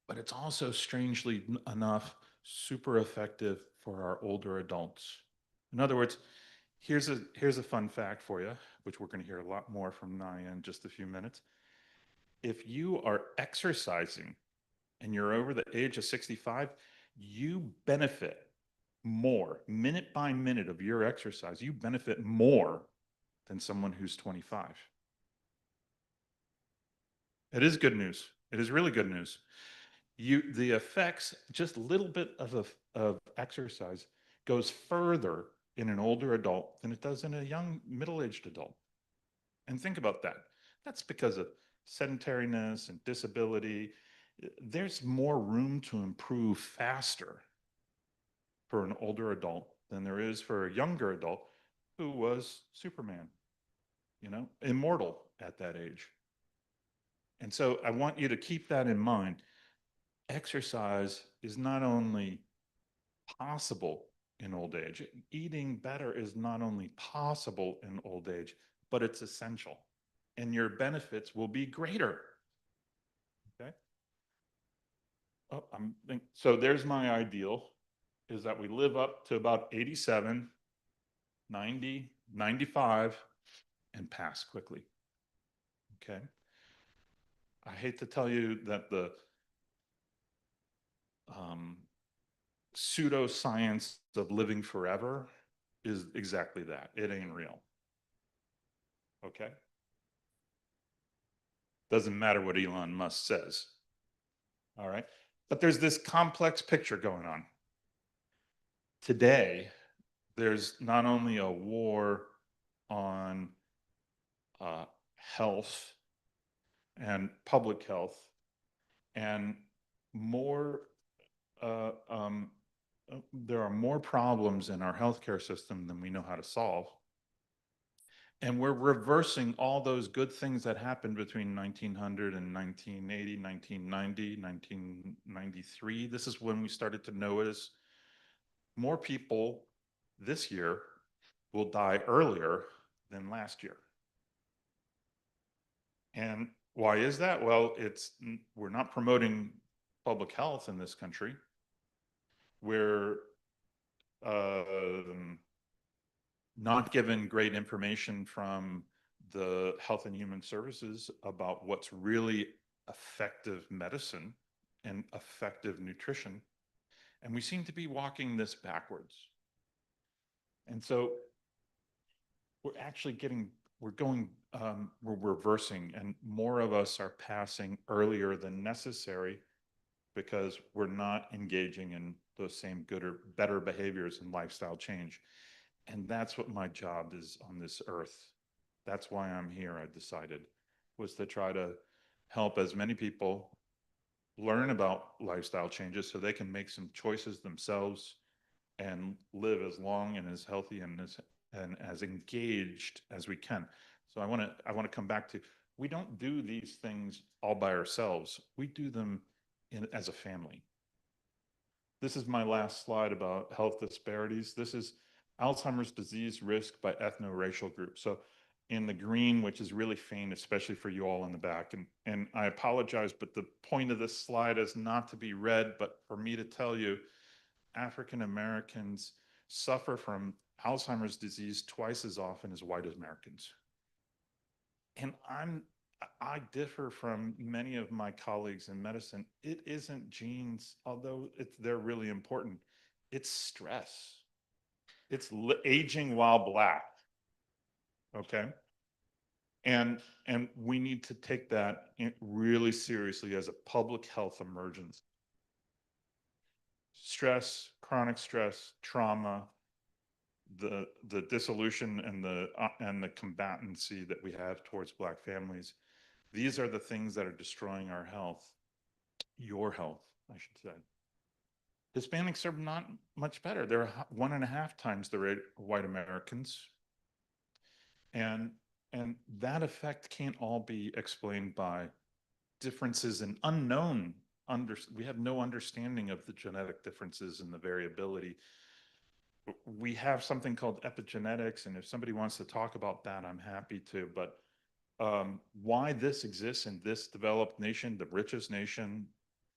but it's also strangely enough super effective for our older adults. In other words, here's a fun fact for you, which we're going to hear a lot more from Naya in just a few minutes. If you are exercising and you're over the age of 65, you benefit more, minute by minute of your exercise, you benefit more than someone who's 25. It is good news. It is really good news. The effects, just a little bit of exercise goes further in an older adult than it does in a young middle-aged adult. And think about that. That's because of sedentariness and disability. There's more room to improve faster for an older adult than there is for a younger adult who was Superman, immortal at that age. And so I want you to keep that in mind. exercise is not only possible in old age, eating better is not only possible in old age, but it's essential. And your benefits will be greater. Okay. Oh, so there's my ideal, is that we live up to about 87, 90, 95, and pass quickly. Okay. I hate to tell you that the pseudoscience of living forever is exactly that. It ain't real. Okay. Doesn't matter what Elon Musk says. All right. But there's this complex picture going on. Today, there's not only a war on health and public health, and more, there are more problems in our healthcare system than we know how to solve. And we're reversing all those good things that happened between 1900 and 1980, 1990, 1993. This is when we started to notice more people this year will die earlier than last year. And why is that? Well, we're not promoting public health in this country. We're not given great information from the Health and Human Services about what's really effective medicine and effective nutrition. And we seem to be walking this backwards. And so we're actually we're reversing, and more of us are passing earlier than necessary because we're not engaging in those same good or better behaviors and lifestyle change. And that's what my job is on this earth. That's why I'm here, I decided, was to try to help as many people learn about lifestyle changes so they can make some choices themselves and live as long and as healthy and as engaged as we can. So I want to come back to, we don't do these things all by ourselves. We do them as a family. This is my last slide about health disparities. This is Alzheimer's disease risk by ethno-racial group. So in the green, which is really faint, especially for you all in the back, and I apologize, but the point of this slide is not to be read, but for me to tell you, African Americans suffer from Alzheimer's disease twice as often as white Americans. And I differ from many of my colleagues in medicine. It isn't genes, although they're really important. It's stress. It's aging while Black. Okay. And we need to take that really seriously as a public health emergency. Stress, chronic stress, trauma, the dissolution and the combatancy that we have towards Black families. These are the things that are destroying our health, your health, I should say. Hispanics are not much better. They're 1.5 times the rate of white Americans. And that effect can't all be explained by differences in unknown, we have no understanding of the genetic differences and the variability. We have something called epigenetics, and if somebody wants to talk about that, I'm happy to, but why this exists in this developed nation, the richest nation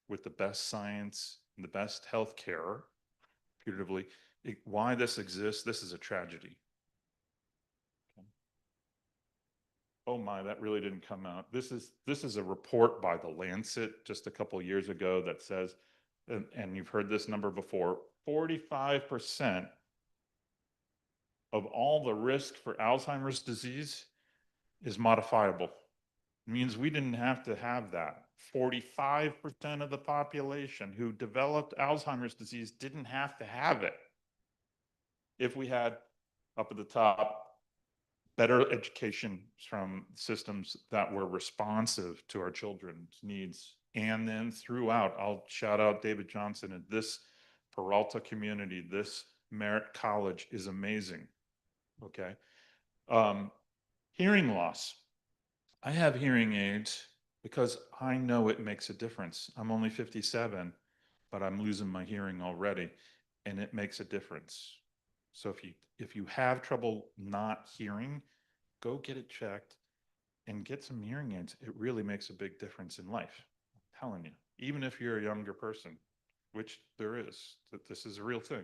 with the best science and the best health care, putatively, why this exists, this is a tragedy. Okay. Oh my, that really didn't come out. This is a report by the Lancet just a couple of years ago that says, and you've heard this number before, 45% of all the risk for Alzheimer's disease is modifiable. It means we didn't have to have that. 45% of the population who developed Alzheimer's disease didn't have to have it. If we had, up at the top, better education from systems that were responsive to our children's needs. And then throughout, I'll shout out David Johnson and this Peralta community, this Merritt College is amazing, okay? Hearing loss. I have hearing aids because I know it makes a difference. I'm only 57, but I'm losing my hearing already, and it makes a difference. So if you have trouble not hearing, go get it checked and get some hearing aids. It really makes a big difference in life. I'm telling you, even if you're a younger person, which there is, that this is a real thing.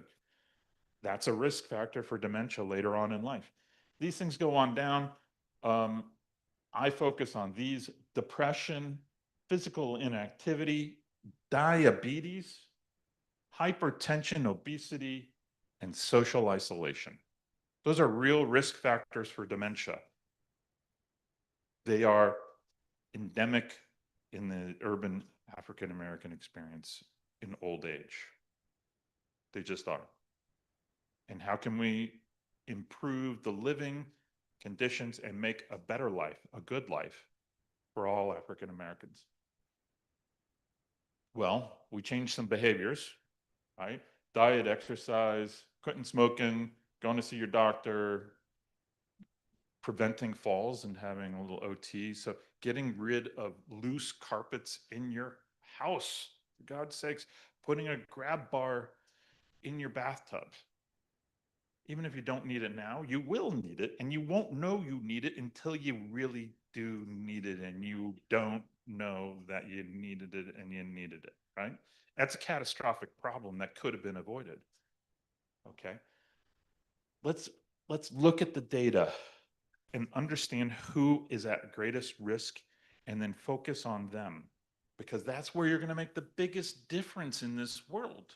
That's a risk factor for dementia later on in life. These things go on down. I focus on these: depression, physical inactivity, diabetes, hypertension, obesity, and social isolation. Those are real risk factors for dementia. They are endemic in the urban African American experience in old age. They just are. And how can we improve the living conditions and make a better life, a good life for all African Americans? Well, we changed some behaviors, right? Diet, exercise, quitting smoking, going to see your doctor, preventing falls and having a little OT. So getting rid of loose carpets in your house, for God's sakes, putting a grab bar in your bathtub. Even if you don't need it now, you will need it, and you won't know you need it until you really do need it, and you don't know that you needed it and you needed it, right? That's a catastrophic problem that could have been avoided. Okay. Let's look at the data and understand who is at greatest risk, and then focus on them, because that's where you're going to make the biggest difference in this world.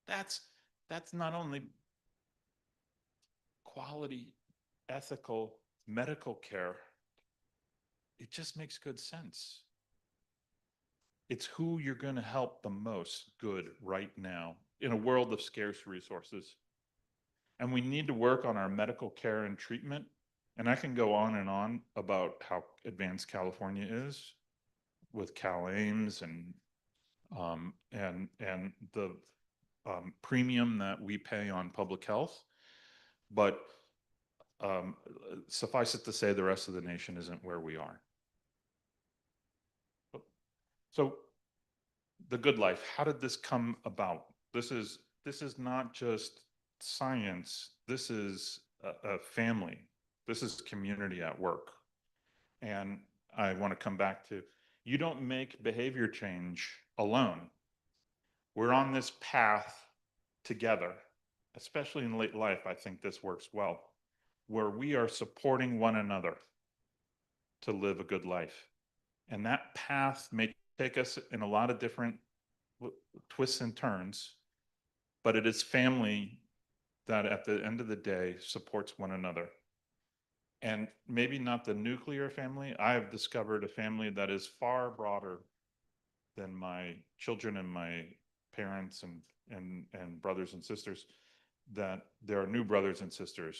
That's not only quality, ethical medical care, it just makes good sense. It's who you're going to help the most good right now in a world of scarce resources. And we need to work on our medical care and treatment. And I can go on and on about how advanced California is with CalAIMS and the premium that we pay on public health. But suffice it to say, the rest of the nation isn't where we are. So the good life, how did this come about? This is not just science. This is a family. This is community at work. And I want to come back to, you don't make behavior change alone. We're on this path together, especially in late life. I think this works well, where we are supporting one another to live a good life. And that path may take us in a lot of different twists and turns, but it is family that at the end of the day supports one another. And maybe not the nuclear family. I have discovered a family that is far broader than my children and my parents and brothers and sisters, that there are new brothers and sisters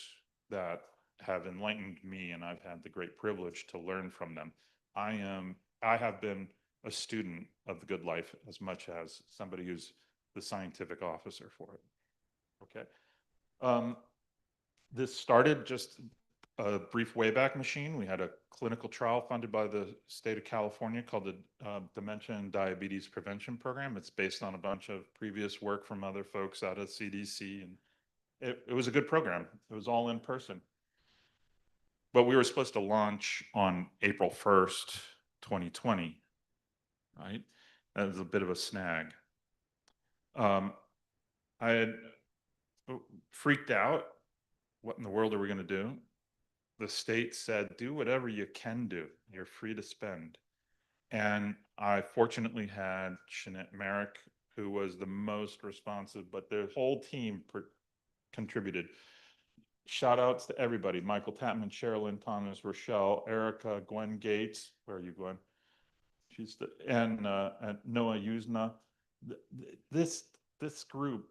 that have enlightened me, and I've had the great privilege to learn from them. I have been a student of the good life as much as somebody who's the scientific officer for it. Okay. This started just a brief Wayback Machine. We had a clinical trial funded by the state of California called the Dementia and Diabetes Prevention Program. It's based on a bunch of previous work from other folks out of CDC, and it was a good program. It was all in person. But we were supposed to launch on April 1st, 2020, right? That was a bit of a snag. I had freaked out. What in the world are we going to do? The state said, do whatever you can do. You're free to spend. And I fortunately had Shanette Merrick, who was the most responsive, but the whole team contributed. Shout outs to everybody: Michael Tapman, Sherilyn Thomas, Rochelle, Erica, Gwen Gates. Where are you, Gwen? She's and Noah Yuzna. This group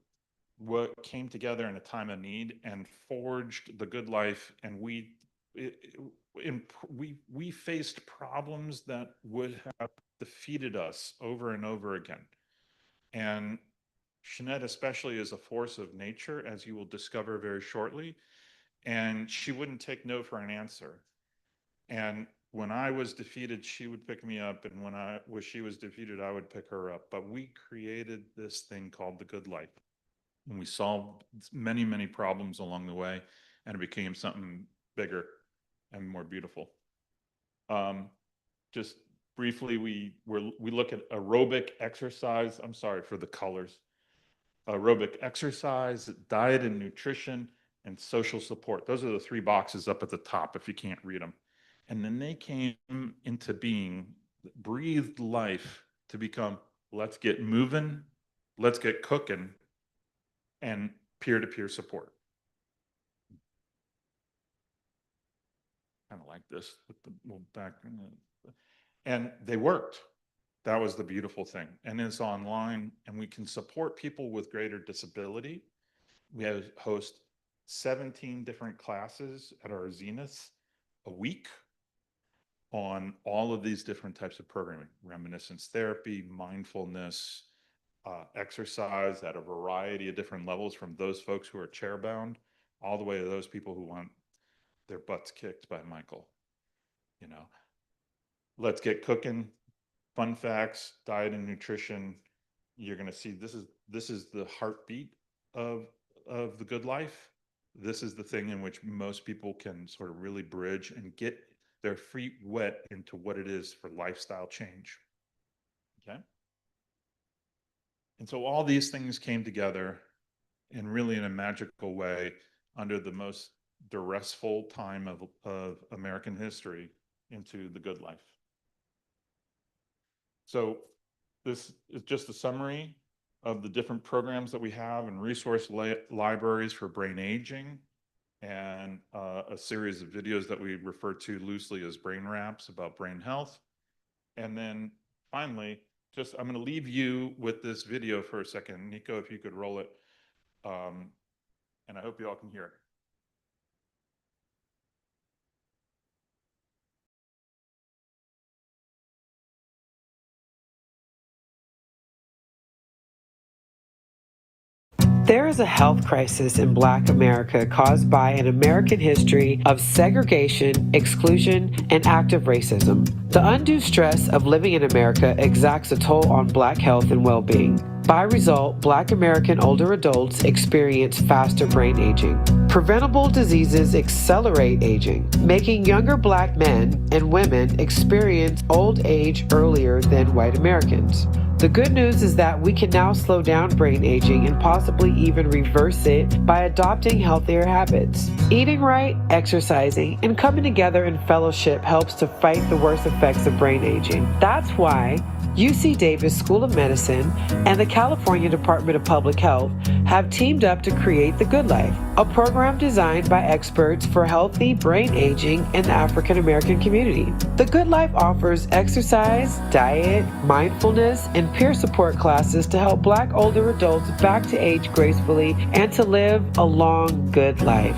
came together in a time of need and forged the good life. And we faced problems that would have defeated us over and over again. And Shanette especially is a force of nature, as you will discover very shortly. And she wouldn't take no for an answer. And when I was defeated, she would pick me up, and when she was defeated, I would pick her up. But we created this thing called the Good Life, and we solved many, many problems along the way, and it became something bigger and more beautiful. Just briefly, we look at aerobic exercise. I'm sorry for the colors. Aerobic exercise, diet and nutrition, and social support. Those are the 3 boxes up at the top if you can't read them. And then they came into being, breathed life to become, let's get moving, let's get cooking, and peer-to-peer support. Kind of like this with the little back. And they worked. That was the beautiful thing. And it's online, and we can support people with greater disability. We host 17 different classes at our Zenith a week on all of these different types of programming: reminiscence therapy, mindfulness, exercise at a variety of different levels, from those folks who are chair-bound all the way to those people who want their butts kicked by Michael. You know, let's get cooking, fun facts, diet and nutrition. You're going to see this is the heartbeat of the Good Life. This is the thing in which most people can sort of really bridge and get their feet wet into what it is for lifestyle change. Okay. And so all these things came together in really in a magical way under the most duressful time of American history into the Good Life. So this is just a summary of the different programs that we have and resource libraries for brain aging, and a series of videos that we refer to loosely as brain wraps about brain health. And then finally, I'm going to leave you with this video for a second. Nico, if you could roll it. And I hope you all can hear it. There is a health crisis in Black America caused by an American history of segregation, exclusion, and active racism. The undue stress of living in America exacts a toll on Black health and well-being. By result, Black American older adults experience faster brain aging. Preventable diseases accelerate aging, making younger Black men and women experience old age earlier than white Americans. The good news is that we can now slow down brain aging and possibly even reverse it by adopting healthier habits. Eating right, exercising, and coming together in fellowship helps to fight the worst effects of brain aging. That's why UC Davis School of Medicine and the California Department of Public Health have teamed up to create The Good Life, a program designed by experts for healthy brain aging in the African American community. The Good Life offers exercise, diet, mindfulness, and peer support classes to help Black older adults back to age gracefully and to live a long, good life.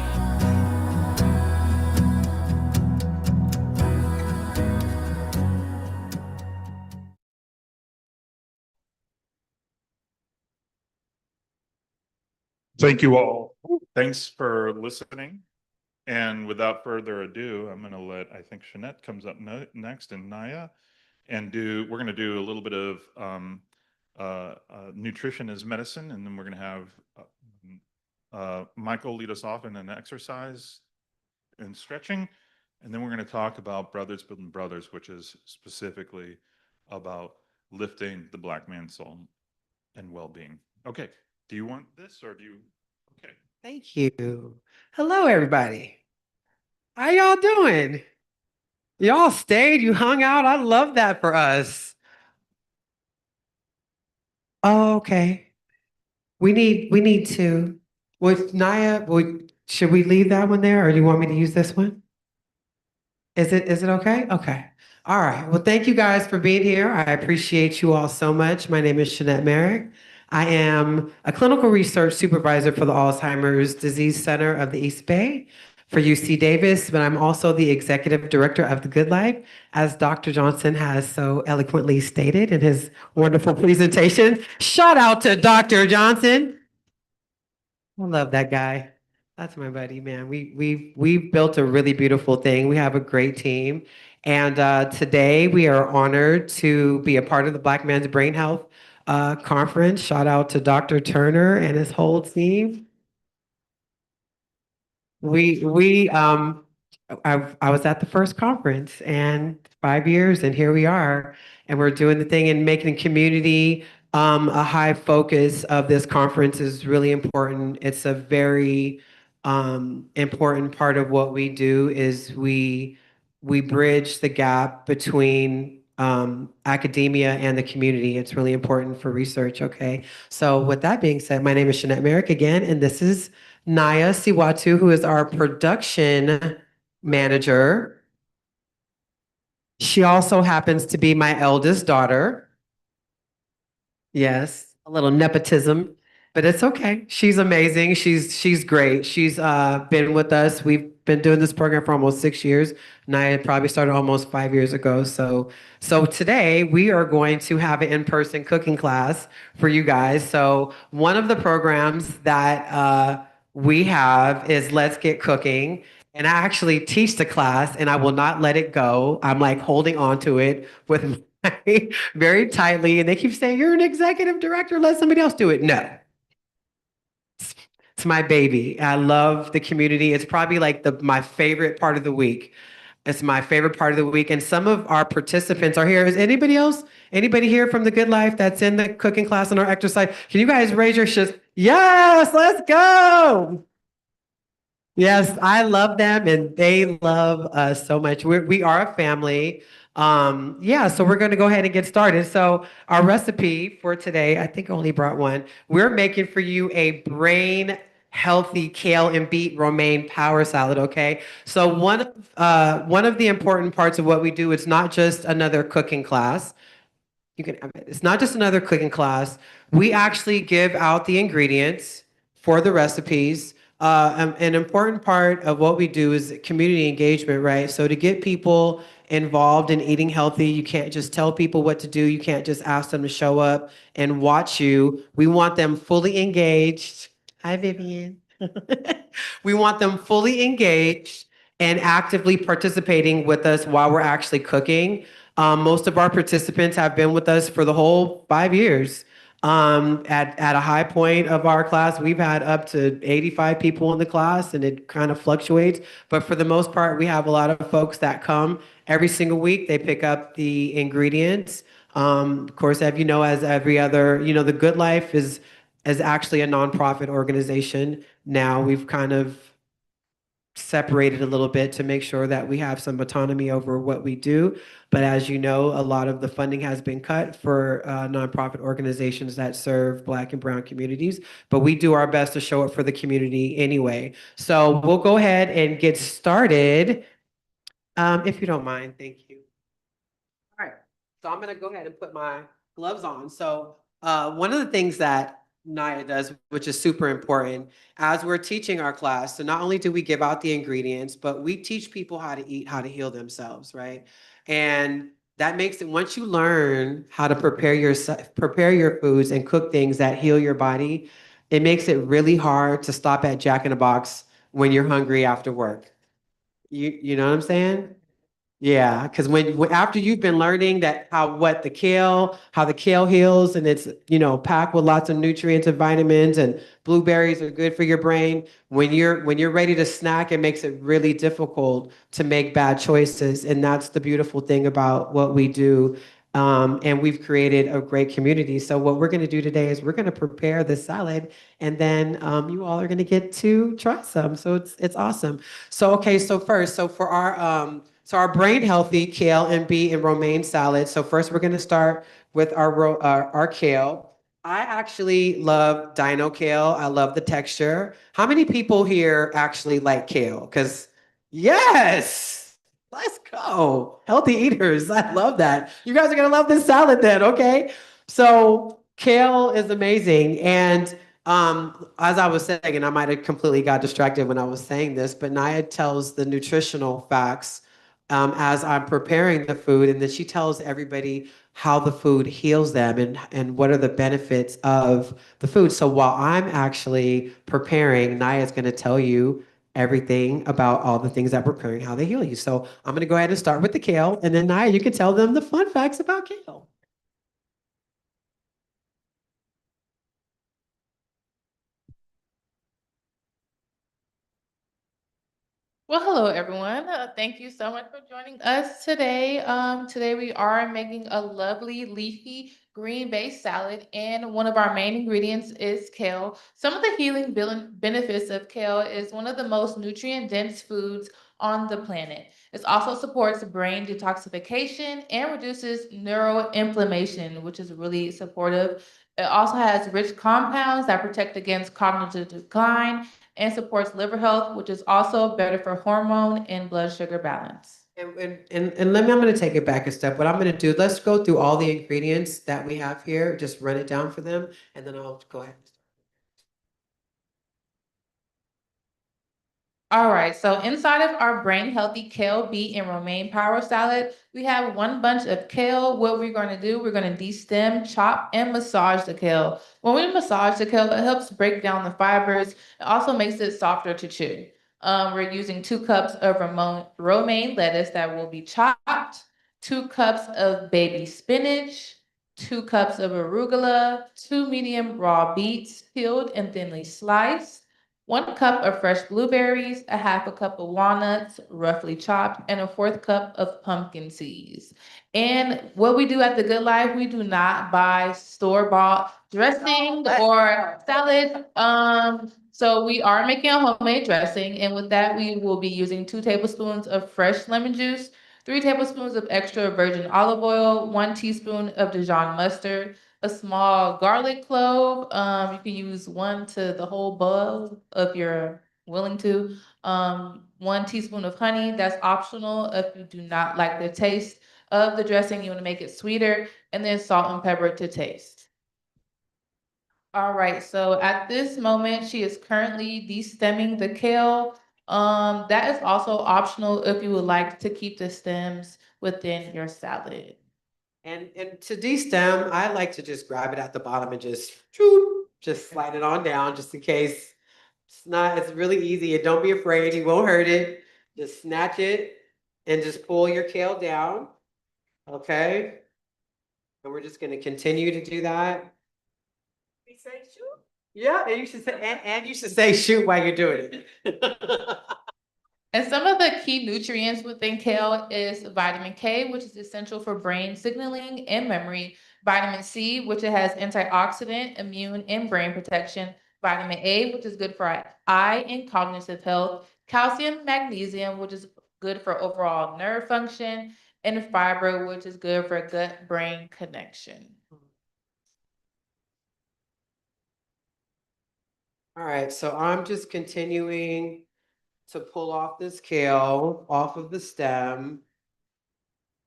Thank you all. Thanks for listening. And without further ado, I'm going to let, I think Shanette comes up next, and Naya, and we're going to do a little bit of nutrition as medicine, and then we're going to have Michael lead us off in an exercise and stretching, and then we're going to talk about Brothers Building Brothers, which is specifically about lifting the Black man's soul and well-being. Okay. Do you want this or do you? Okay. Thank you. Hello, everybody. How y'all doing? Y'all stayed, you hung out. I love that for us. Oh, okay. We need to. With Naya, should we leave that one there or do you want me to use this one? Is it okay? Okay. All right. Well, thank you guys for being here. I appreciate you all so much. My name is Shanette Merrick. I am a clinical research supervisor for the Alzheimer's Disease Center of the East Bay for UC Davis, but I'm also the executive director of The Good Life, as Dr. Johnson has so eloquently stated in his wonderful presentation. Shout out to Dr. Johnson. I love that guy. That's my buddy, man. We've built a really beautiful thing. We have a great team. And today we are honored to be a part of the Black Men's Brain Health Conference. Shout out to Dr. Turner and his whole team. I was at the first conference and 5 years, and here we are, and we're doing the thing and making community a high focus of this conference is really important. It's a very important part of what we do is we bridge the gap between academia and the community. It's really important for research, okay? So with that being said, my name is Shanette Merrick again, and this is Naya Siwatu, who is our production manager. She also happens to be my eldest daughter. Yes, a little nepotism, but it's okay. She's amazing. She's great. She's been with us. We've been doing this program for almost 6 years. Naya probably started almost 5 years ago. So today we are going to have an in-person cooking class for you guys. So one of the programs that we have is Let's Get Cooking. And I actually teach the class and I will not let it go. I'm like holding on to it with very tightly. And they keep saying, you're an executive director, let somebody else do it. No. It's my baby. I love the community. It's probably like my favorite part of the week. It's my favorite part of the week. And some of our participants are here. Is anybody here from The Good Life that's in the cooking class and our exercise? Can you guys raise your shit? Yes, let's go. Yes, I love them and they love us so much. We are a family. So we're going to go ahead and get started. So our recipe for today, I think I only brought one. We're making for you a brain healthy kale and beet romaine power salad, okay? So one of the important parts of what we do, it's not just another cooking class. It's not just another cooking class. We actually give out the ingredients for the recipes. An important part of what we do is community engagement, right? So to get people involved in eating healthy, you can't just tell people what to do. You can't just ask them to show up and watch you. We want them fully engaged. Hi, Vivian. We want them fully engaged and actively participating with us while we're actually cooking. Most of our participants have been with us for the whole 5 years. At a high point of our class, we've had up to 85 people in the class, and it kind of fluctuates. But for the most part, we have a lot of folks that come every single week. They pick up the ingredients. Of course, as you know, as every other, The Good Life is actually a nonprofit organization. Now we've kind of separated a little bit to make sure that we have some autonomy over what we do. But as you know, a lot of the funding has been cut for nonprofit organizations that serve Black and Brown communities, but we do our best to show up for the community anyway. So we'll go ahead and get started. If you don't mind, thank you. All right, so I'm gonna go ahead and put my gloves on. So one of the things that Naya does, which is super important, as we're teaching our class, so not only do we give out the ingredients, but we teach people how to eat, how to heal themselves, right? And that makes it, once you learn how to prepare your foods and cook things that heal your body, it makes it really hard to stop at Jack in the Box when you're hungry after work. You know what I'm saying? Yeah, because after you've been learning that how the kale heals, and it's packed with lots of nutrients and vitamins, and blueberries are good for your brain. When you're ready to snack, it makes it really difficult to make bad choices, and that's the beautiful thing about what we do. And we've created a great community. So what we're going to do today is we're going to prepare the salad, and then you all are going to get to try some. So it's awesome. So okay, so for our brain healthy kale and beet and romaine salad. So first we're going to start with our kale. I actually love dino kale. I love the texture. How many people here actually like kale? Because yes, let's go. Healthy eaters. I love that. You guys are going to love this salad then, okay? So kale is amazing. And as I was saying, and I might have completely got distracted when I was saying this, but Naya tells the nutritional facts as I'm preparing the food, and then she tells everybody how the food heals them and what are the benefits of the food. So while I'm actually preparing, Naya's going to tell you everything about all the things that we're preparing, how they heal you. So I'm gonna go ahead and start with the kale, and then Naya, you can tell them the fun facts about kale. Well, hello, everyone. Thank you so much for joining us today. Today we are making a lovely leafy green-based salad, and one of our main ingredients is kale. Some of the healing benefits of kale is one of the most nutrient-dense foods on the planet. It also supports brain detoxification and reduces neuroinflammation, which is really supportive. It also has rich compounds that protect against cognitive decline and supports liver health, which is also better for hormone and blood sugar balance. And I'm gonna take it back a step. What I'm gonna do, let's go through all the ingredients that we have here, just run it down for them, and then I'll go ahead. All right, so inside of our brain healthy kale, beet, and romaine power salad, we have one bunch of kale. What we're going to do, we're going to de-stem, chop, and massage the kale. When we massage the kale, it helps break down the fibers. It also makes it softer to chew. We're using 2 cups of romaine lettuce that will be chopped, 2 cups of baby spinach, 2 cups of arugula, 2 medium raw beets, peeled and thinly sliced, 1 cup of fresh blueberries, a half a cup of walnuts, roughly chopped, and a 1/4 cup of pumpkin seeds. And what we do at The Good Life, we do not buy store-bought dressing or salad. So we are making a homemade dressing, and with that, we will be using 2 tablespoons of fresh lemon juice, 3 tablespoons of extra virgin olive oil, 1 teaspoon of Dijon mustard, a small garlic clove. You can use 1 to the whole bowl if you're willing to. 1 teaspoon of honey, that's optional if you do not like the taste of the dressing, you want to make it sweeter, and then salt and pepper to taste. All right, so at this moment, she is currently de-stemming the kale. That is also optional if you would like to keep the stems within your salad. And to de-stem, I like to just grab it at the bottom and just slide it on down, just in case. It's really easy, and don't be afraid, you won't hurt it. Just snatch it and just pull your kale down, okay? And we're just gonna continue to do that. We say shoot. Yeah, and you should say, and you should say shoot while you're doing it. And some of the key nutrients within kale is vitamin K, which is essential for brain signaling and memory. Vitamin C, which it has antioxidant, immune, and brain protection. Vitamin A, which is good for eye and cognitive health. Calcium, magnesium, which is good for overall nerve function. And fiber, which is good for gut-brain connection. All right, so I'm just continuing to pull off this kale off of the stem.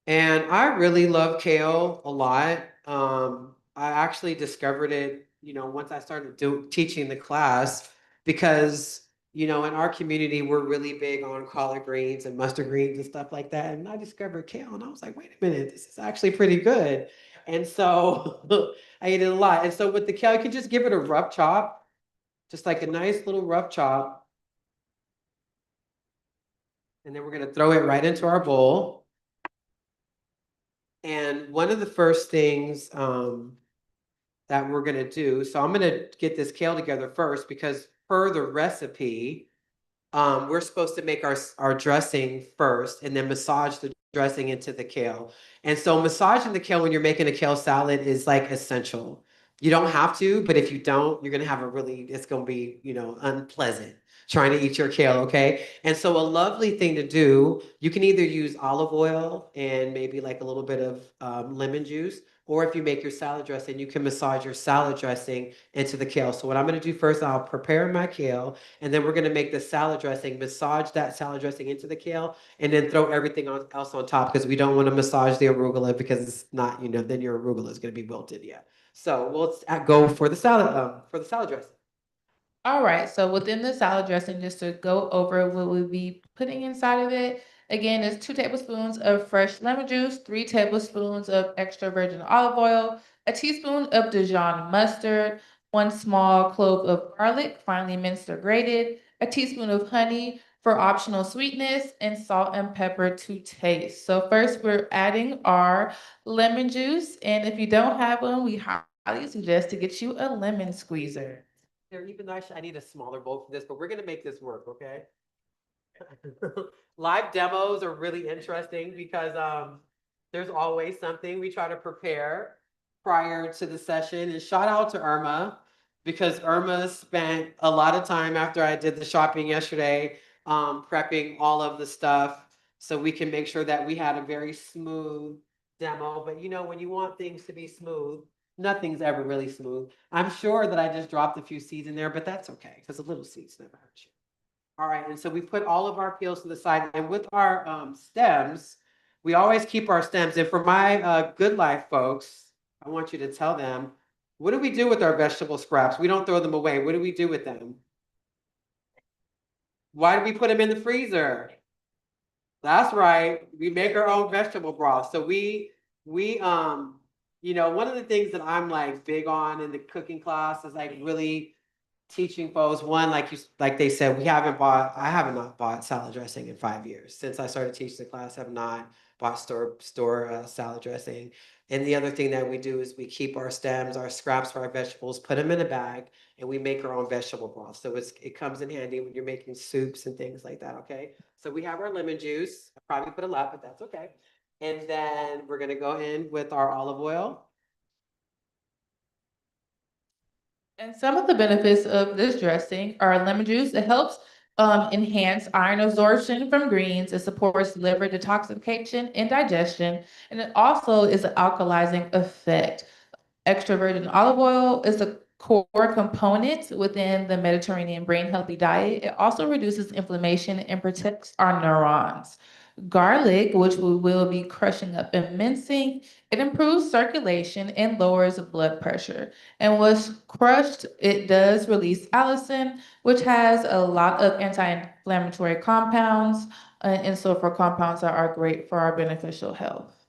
And I really love kale a lot. I actually discovered it, once I started teaching the class, because, in our community, we're really big on collard greens and mustard greens and stuff like that. And I discovered kale, and I was like, wait a minute, this is actually pretty good. And so I ate it a lot. And so with the kale, you can just give it a rough chop, just like a nice little rough chop. And then we're going to throw it right into our bowl. And one of the first things that we're going to do, so I'm going to get this kale together first, because per the recipe, we're supposed to make our dressing first and then massage the dressing into the kale. And so massaging the kale when you're making a kale salad is like essential. You don't have to, but if you don't, you're going to have it's going to be, unpleasant trying to eat your kale, okay? And so a lovely thing to do, you can either use olive oil and maybe like a little bit of lemon juice, or if you make your salad dressing, you can massage your salad dressing into the kale. So what I'm gonna do first, I'll prepare my kale, and then we're gonna make the salad dressing, massage that salad dressing into the kale, and then throw everything else on top, because we don't wanna massage the arugula, because it's not, then your arugula is gonna be wilted, yeah. So we'll go for the salad dressing. All right, so within the salad dressing, just to go over what we'll be putting inside of it, again, it's 2 tablespoons of fresh lemon juice, 3 tablespoons of extra virgin olive oil, a teaspoon of Dijon mustard, 1 small clove of garlic, finely minced or grated, a teaspoon of honey for optional sweetness, and salt and pepper to taste. So first we're adding our lemon juice, and if you don't have one, we highly suggest to get you a lemon squeezer. Here, even though I need a smaller bowl for this, but we're gonna make this work, okay? Live demos are really interesting because there's always something we try to prepare prior to the session. And shout out to Irma, because Irma spent a lot of time after I did the shopping yesterday, prepping all of the stuff so we can make sure that we had a very smooth demo. But you know, when you want things to be smooth, nothing's ever really smooth. I'm sure that I just dropped a few seeds in there, but that's okay, because a little seeds never hurt you. All right, and so we put all of our peels to the side, and with our stems, we always keep our stems. And for my Good Life folks, I want you to tell them, what do we do with our vegetable scraps? We don't throw them away. What do we do with them? Why do we put them in the freezer? That's right. We make our own vegetable broth. So we you know, one of the things that I'm like big on in the cooking class is like really teaching folks, one, like they said, I have not bought salad dressing in 5 years. Since I started teaching the class, I have not bought store salad dressing. And the other thing that we do is we keep our stems, our scraps for our vegetables, put them in a bag, and we make our own vegetable broth. So it comes in handy when you're making soups and things like that, okay? So we have our lemon juice. I probably put a lot, but that's okay. And then we're gonna go in with our olive oil. And some of the benefits of this dressing are lemon juice. It helps enhance iron absorption from greens. It supports liver detoxification and digestion. And it also is an alkalizing effect. Extra virgin olive oil is a core component within the Mediterranean brain healthy diet. It also reduces inflammation and protects our neurons. Garlic, which we will be crushing up and mincing, it improves circulation and lowers blood pressure. And once crushed, it does release allicin, which has a lot of anti-inflammatory compounds and sulfur compounds that are great for our beneficial health.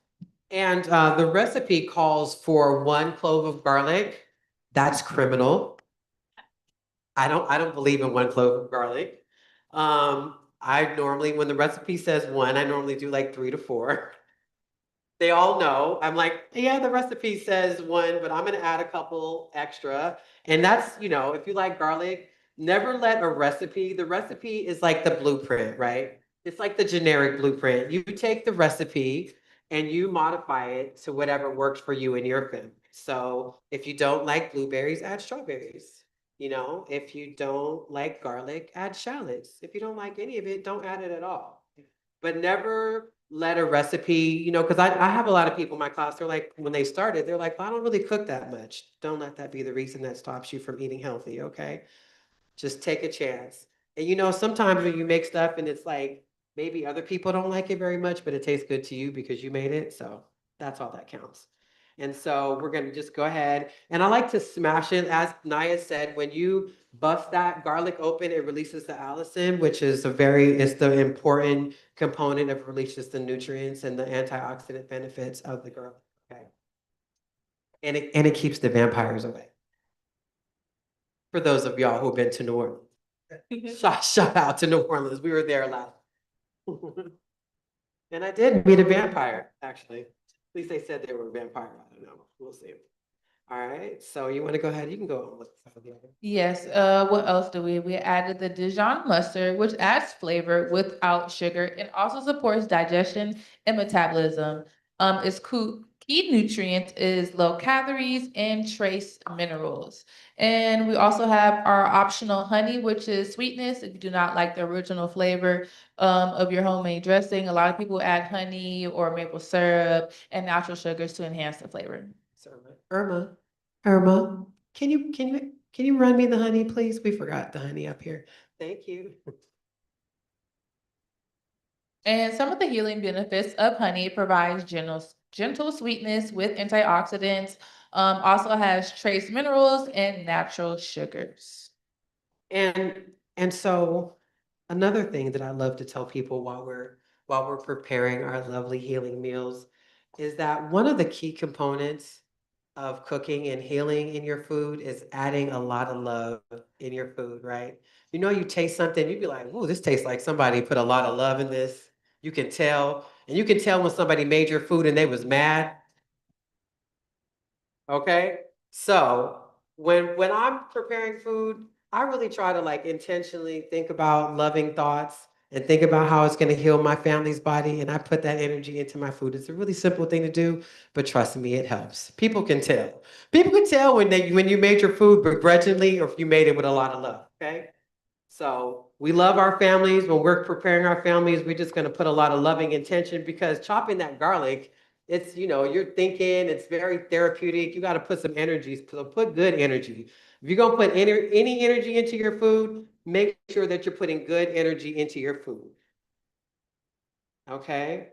And the recipe calls for 1 clove of garlic. That's criminal. I don't believe in 1 clove of garlic. I normally, when the recipe says 1, I normally do like 3 to 4. They all know. I'm like, yeah, the recipe says 1, but I'm gonna add a couple extra. And that's, you know, if you like garlic, never let a recipe, the recipe is like the blueprint, right? It's like the generic blueprint. You take the recipe and you modify it to whatever works for you and your family. So if you don't like blueberries, add strawberries. You know, if you don't like garlic, add shallots. If you don't like any of it, don't add it at all. But never let a recipe, you know, because I have a lot of people in my class, they're like, when they started, they're like, well, I don't really cook that much. Don't let that be the reason that stops you from eating healthy, okay? Just take a chance. And you know, sometimes when you make stuff and it's like, maybe other people don't like it very much, but it tastes good to you because you made it. So that's all that counts. And so we're gonna just go ahead. And I like to smash it. As Naya said, when you bust that garlic open, it releases the allicin, which is it's the important component of releases the nutrients and the antioxidant benefits of the garlic. Okay. And it keeps the vampires away. For those of y'all who've been to New Orleans. Shout out to New Orleans. We were there last. And I did meet a vampire, actually. At least they said they were a vampire. I don't know. We'll see. All right. So you want to go ahead? You can go on with some of the other. Yes, what else do we added the Dijon mustard, which adds flavor without sugar and also supports digestion and metabolism. Its key nutrient is low calories and trace minerals. And we also have our optional honey, which is sweetness. If you do not like the original flavor of your homemade dressing, a lot of people add honey or maple syrup and natural sugars to enhance the flavor. Irma, can you run me the honey, please? We forgot the honey up here. Thank you. And some of the healing benefits of honey provides gentle sweetness with antioxidants, also has trace minerals and natural sugars. And so another thing that I love to tell people while we're preparing our lovely healing meals is that one of the key components of cooking and healing in your food is adding a lot of love in your food, right? You know, you taste something, you'd be like, "Ooh, this tastes like somebody put a lot of love in this." You can tell, and you can tell when somebody made your food and they was mad. Okay, so when I'm preparing food, I really try to like intentionally think about loving thoughts and think about how it's going to heal my family's body, and I put that energy into my food. It's a really simple thing to do, but trust me, it helps. People can tell. People can tell when you made your food begrudgingly or if you made it with a lot of love. Okay, so we love our families. When we're preparing our families, we're just going to put a lot of loving intention because chopping that garlic, it's, you know, you're thinking it's very therapeutic. You got to put some energy, so put good energy. If you're going to put any energy into your food, make sure that you're putting good energy into your food. Okay.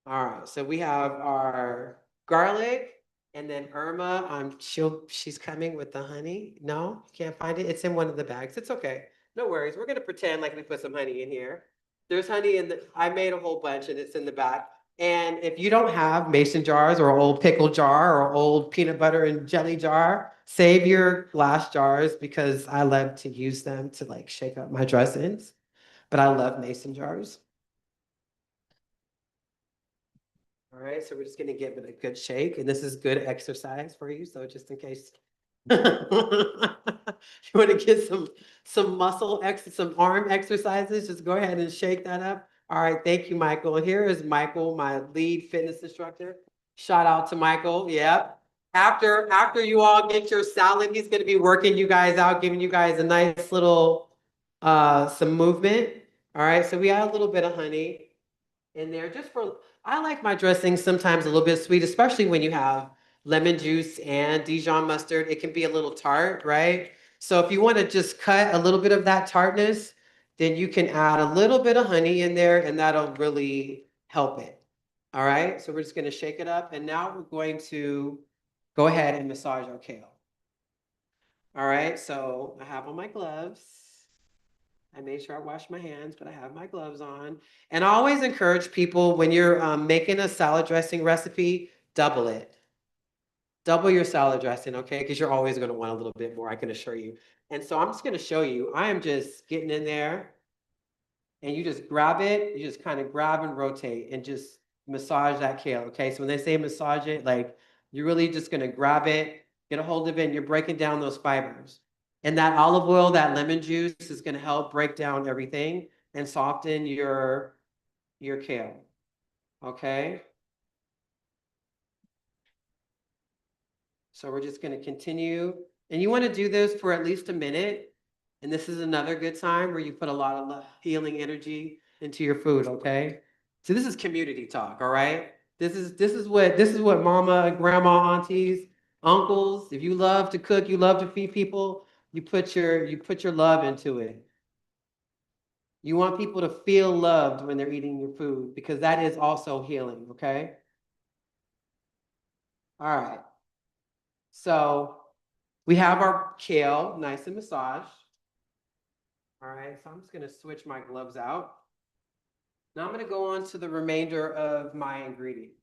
All right. So we have our garlic. And then Irma, she's coming with the honey. No, can't find it. It's in one of the bags. It's okay. No worries. We're gonna pretend like we put some honey in here. There's honey I made a whole bunch and it's in the back. And if you don't have mason jars or old pickle jar or old peanut butter and jelly jar, save your glass jars because I love to use them to like shake up my dressings. But I love mason jars. All right, so we're just gonna give it a good shake, and this is good exercise for you. So just in case you want to get some arm exercises, just go ahead and shake that up. All right, thank you, Michael. And here is Michael, my lead fitness instructor. Shout out to Michael. Yep. After you all get your salad, he's gonna be working you guys out, giving you guys a nice little some movement. All right, so we add a little bit of honey in there just for, I like my dressing sometimes a little bit sweet, especially when you have lemon juice and Dijon mustard. It can be a little tart, right? So if you want to just cut a little bit of that tartness, then you can add a little bit of honey in there and that'll really help it. All right, so we're just going to shake it up. And now we're going to go ahead and massage our kale. All right, so I have on my gloves. I made sure I washed my hands, but I have my gloves on. And I always encourage people when you're making a salad dressing recipe, double it. Double your salad dressing, okay? Because you're always going to want a little bit more, I can assure you. And so I'm just going to show you. I am just getting in there. And you just grab it. You just kind of grab and rotate and just massage that kale, okay? So when they say massage it, like you're really just going to grab it, get a hold of it, and you're breaking down those fibers. And that olive oil, that lemon juice is going to help break down everything and soften your kale. Okay. So we're just going to continue. And you want to do this for at least a minute. And this is another good time where you put a lot of healing energy into your food. Okay. So this is community talk. All right. This is what mama, grandma, aunties, uncles, if you love to cook, you love to feed people, you put your love into it. You want people to feel loved when they're eating your food because that is also healing, okay? All right. So we have our kale nice and massaged. All right, so I'm just gonna switch my gloves out. Now I'm gonna go on to the remainder of my ingredients.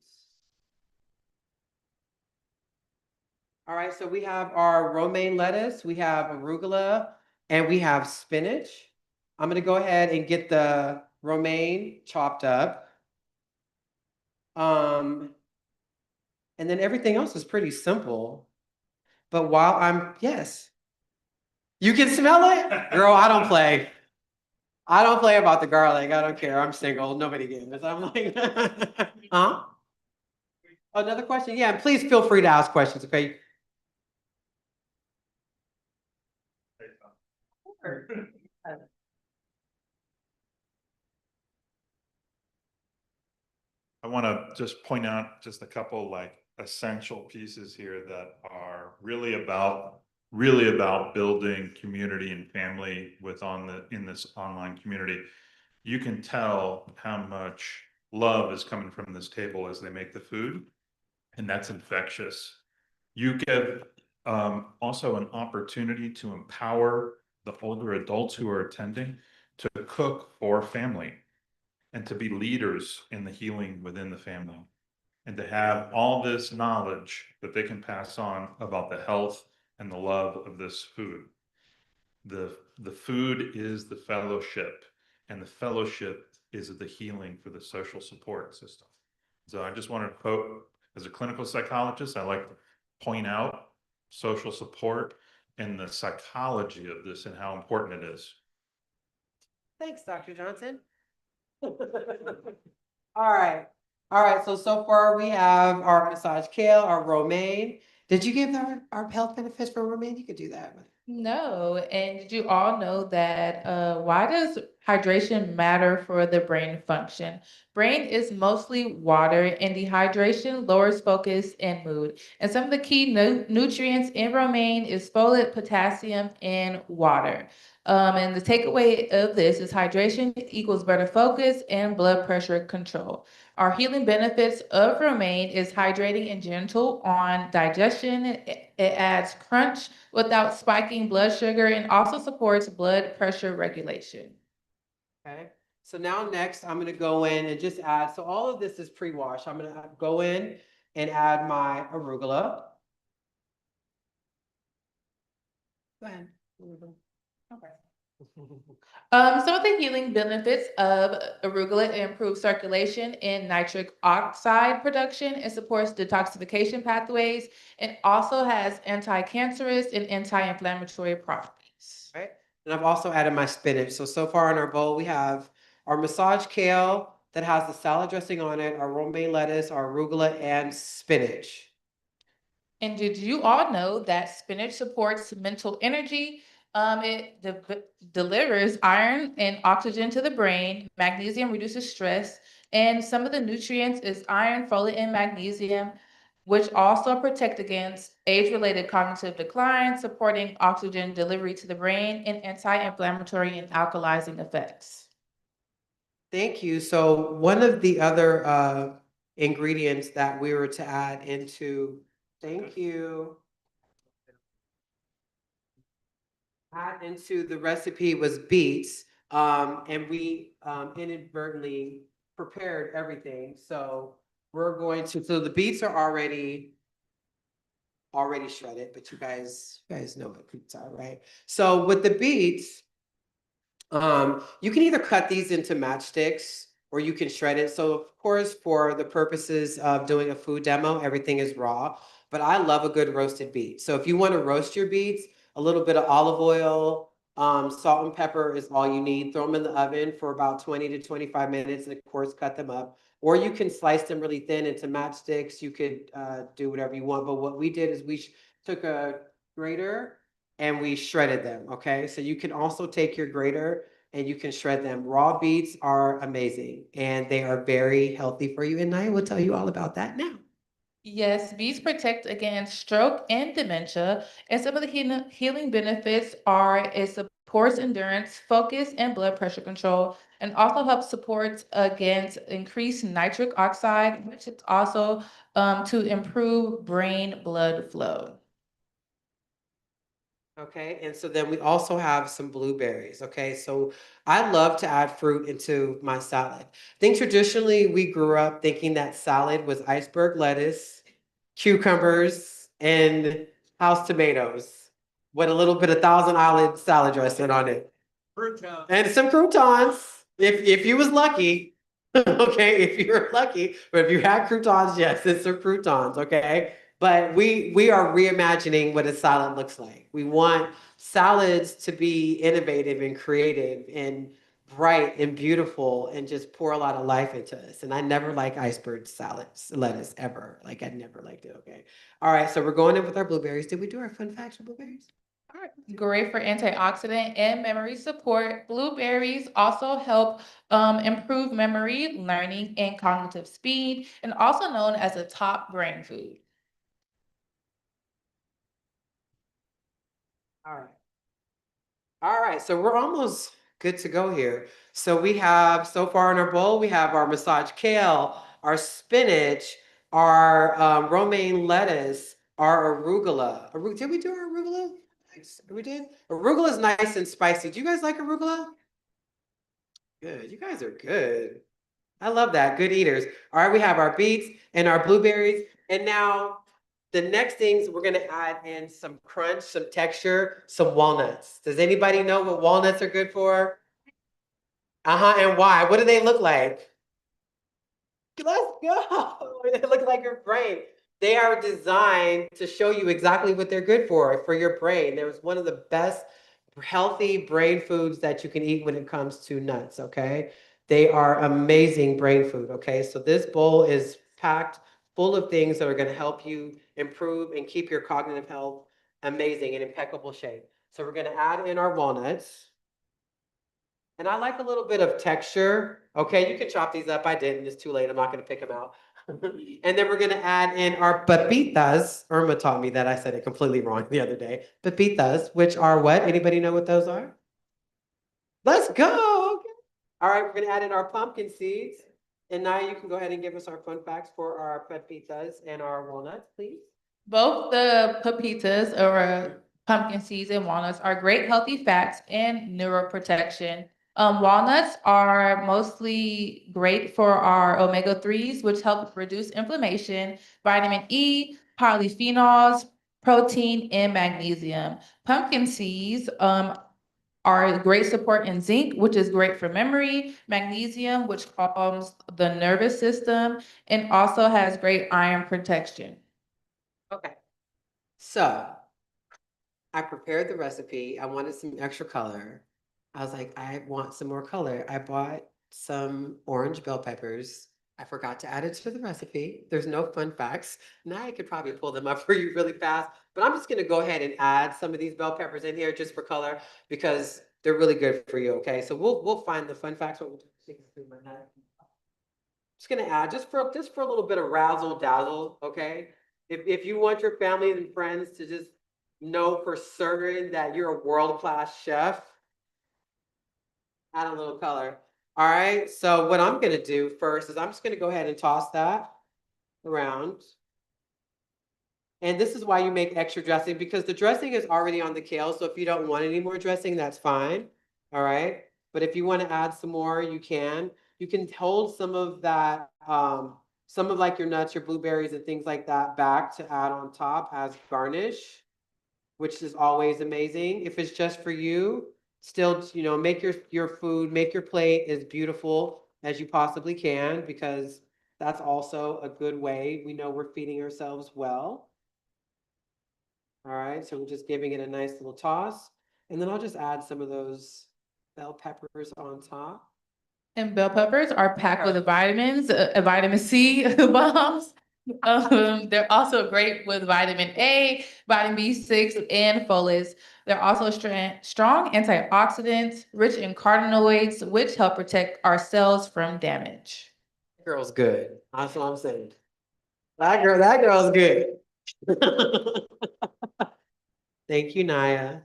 All right, so we have our romaine lettuce, we have arugula, and we have spinach. I'm gonna go ahead and get the romaine chopped up. And then everything else is pretty simple. But yes. You can smell it? Girl, I don't play. I don't play about the garlic. I don't care. I'm single. Nobody cares. I'm like, huh? Another question? Yeah, please feel free to ask questions, okay? I want to just point out just a couple like essential pieces here that are really about building community and family in this online community. You can tell how much love is coming from this table as they make the food, and that's infectious. You get also an opportunity to empower the older adults who are attending to cook for family and to be leaders in the healing within the family and to have all this knowledge that they can pass on about the health and the love of this food. The food is the fellowship, and the fellowship is the healing for the social support system. So I just wanted to quote, as a clinical psychologist, I like to point out social support and the psychology of this and how important it is. Thanks, Dr. Johnson. All right. All right. So far we have our massage kale, our romaine. Did you give our health benefits for romaine? You could do that. No, and did you all know that why does hydration matter for the brain function? Brain is mostly water, and dehydration lowers focus and mood. And some of the key nutrients in romaine is folate, potassium, and water. And the takeaway of this is hydration equals better focus and blood pressure control. Our healing benefits of romaine is hydrating and gentle on digestion. It adds crunch without spiking blood sugar and also supports blood pressure regulation. Okay. So now next, I'm gonna go in and just add, so all of this is pre-wash. I'm gonna go in and add my arugula. Go ahead. Okay. Some of the healing benefits of arugula improve circulation and nitric oxide production. It supports detoxification pathways and also has anti-cancerous and anti-inflammatory properties. Right. And I've also added my spinach. So far in our bowl, we have our massage kale that has the salad dressing on it, our romaine lettuce, our arugula, and spinach. And did you all know that spinach supports mental energy? It delivers iron and oxygen to the brain. Magnesium reduces stress. And some of the nutrients is iron, folate, and magnesium, which also protect against age-related cognitive decline, supporting oxygen delivery to the brain, and anti-inflammatory and alkalizing effects. Thank you. So one of the other ingredients that we were to add into, thank you. Add into the recipe was beets, and we inadvertently prepared everything. So we're going to, so the beets are already shredded, but you guys know what beets are, right? So with the beets, you can either cut these into matchsticks or you can shred it. So of course, for the purposes of doing a food demo, everything is raw, but I love a good roasted beet. So if you want to roast your beets, a little bit of olive oil, salt and pepper is all you need. Throw them in the oven for about 20 to 25 minutes and of course cut them up. Or you can slice them really thin into matchsticks. You could do whatever you want. But what we did is we took a grater and we shredded them, okay? So you can also take your grater and you can shred them. Raw beets are amazing and they are very healthy for you. And I will tell you all about that now. Yes, beets protect against stroke and dementia, and some of the healing benefits are it supports endurance, focus, and blood pressure control, and also helps support against increased nitric oxide, which is also to improve brain blood flow. Okay, and so then we also have some blueberries. Okay, so I love to add fruit into my salad. I think traditionally we grew up thinking that salad was iceberg lettuce, cucumbers, and house tomatoes with a little bit of Thousand Island salad dressing on it. And some croutons, if you was lucky. Okay, if you're lucky, but if you had croutons, yes, it's some croutons, okay? But we are reimagining what a salad looks like. We want salads to be innovative and creative and bright and beautiful and just pour a lot of life into us. And I never like iceberg salads, lettuce ever. Like I never liked it, okay? All right, so we're going in with our blueberries. Did we do our fun facts on blueberries? Great for antioxidant and memory support. Blueberries also help improve memory, learning, and cognitive speed, and also known as a top brain food. All right. All right, so we're almost good to go here. So we have, so far in our bowl, we have our massage kale, our spinach, our romaine lettuce, our arugula. Did we do our arugula? We did? Arugula is nice and spicy. Do you guys like arugula? Good, you guys are good. I love that, good eaters. All right, we have our beets and our blueberries. And now The next things, we're gonna add in some crunch, some texture, some walnuts. Does anybody know what walnuts are good for? Uh-huh, and why? What do they look like? Let's go. They look like your brain. They are designed to show you exactly what they're good for your brain. They're one of the best healthy brain foods that you can eat when it comes to nuts, okay? They are amazing brain food, okay? So this bowl is packed full of things that are gonna help you improve and keep your cognitive health amazing and impeccable shape. So we're gonna add in our walnuts. And I like a little bit of texture. Okay, you can chop these up. I didn't. It's too late. I'm not going to pick them out. And then we're going to add in our papitas. Irma taught me that. I said it completely wrong the other day. Papitas, which are what? Anybody know what those are? Let's go. Okay. All right, we're going to add in our pumpkin seeds. And now you can go ahead and give us our fun facts for our papitas and our walnuts, please. Both the pepitas or pumpkin seeds and walnuts are great healthy fats and neuroprotection. Walnuts are mostly great for our omega-3s, which help reduce inflammation, vitamin E, polyphenols, protein, and magnesium. Pumpkin seeds are great support in zinc, which is great for memory, magnesium, which calms the nervous system, and also has great iron protection. Okay. So I prepared the recipe. I wanted some extra color. I was like, I want some more color. I bought some orange bell peppers. I forgot to add it to the recipe. There's no fun facts. Now I could probably pull them up for you really fast, but I'm just gonna go ahead and add some of these bell peppers in here just for color because they're really good for you, okay? So we'll find the fun facts. Just gonna add just for a little bit of razzle dazzle, okay? If you want your family and friends to just know for certain that you're a world-class chef, add a little color. All right, so what I'm gonna do first is I'm just gonna go ahead and toss that around. And this is why you make extra dressing because the dressing is already on the kale. So if you don't want any more dressing, that's fine. All right. But if you want to add some more, you can. You can hold some of that, some of like your nuts, your blueberries and things like that back to add on top as garnish, which is always amazing. If it's just for you, still, you know, make your food, make your plate as beautiful as you possibly can because that's also a good way. We know we're feeding ourselves well. All right, so we're just giving it a nice little toss. And then I'll just add some of those bell peppers on top. And bell peppers are packed with vitamins, vitamin C bombs. They're also great with vitamin A, vitamin B6, and folates. They're also strong antioxidants, rich in carotenoids, which help protect our cells from damage. That girl's good. That's what I'm saying. That girl's good. Thank you, Naya.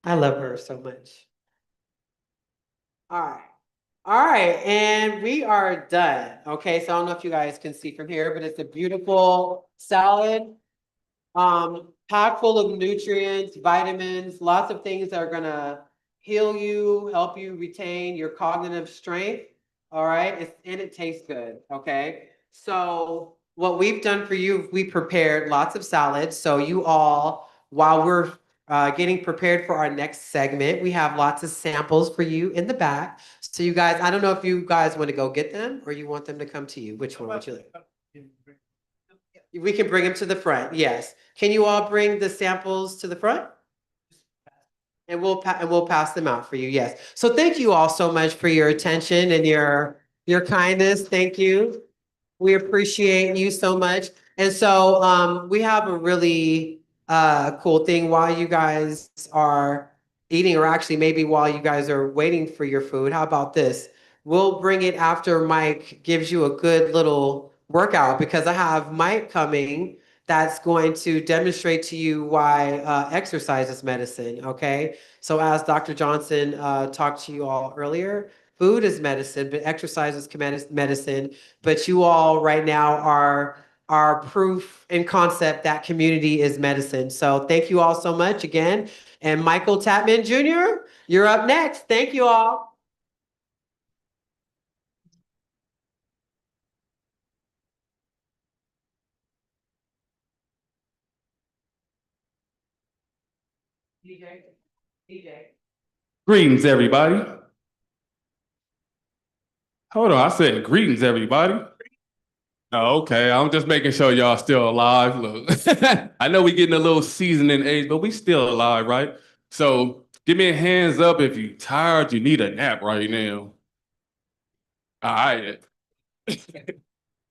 I love her so much. All right. All right, and we are done. Okay, so I don't know if you guys can see from here, but it's a beautiful salad. Packed full of nutrients, vitamins, lots of things that are gonna heal you, help you retain your cognitive strength. All right, and it tastes good. Okay, so what we've done for you, we prepared lots of salads. So you all, while we're getting prepared for our next segment, we have lots of samples for you in the back. So you guys, I don't know if you guys want to go get them or you want them to come to you. Which one would you like? We can bring them to the front. Yes. Can you all bring the samples to the front? And we'll pass them out for you. Yes. So thank you all so much for your attention and your kindness. Thank you. We appreciate you so much. And so we have a really cool thing while you guys are eating, or actually maybe while you guys are waiting for your food. How about this? We'll bring it after Mike gives you a good little workout because I have Mike coming that's going to demonstrate to you why exercise is medicine, okay? So as Dr. Johnson talked to you all earlier, food is medicine, but exercise is medicine. But you all right now are proof and concept that community is medicine. So thank you all so much again. And Michael Tapman Jr., you're up next. Thank you all. Greetings, everybody. Hold on, I said greetings, everybody. Oh, okay, I'm just making sure y'all still alive. Look, I know we getting a little seasoned in age, but we still alive, right? So give me a hands up if you tired, you need a nap right now. All right.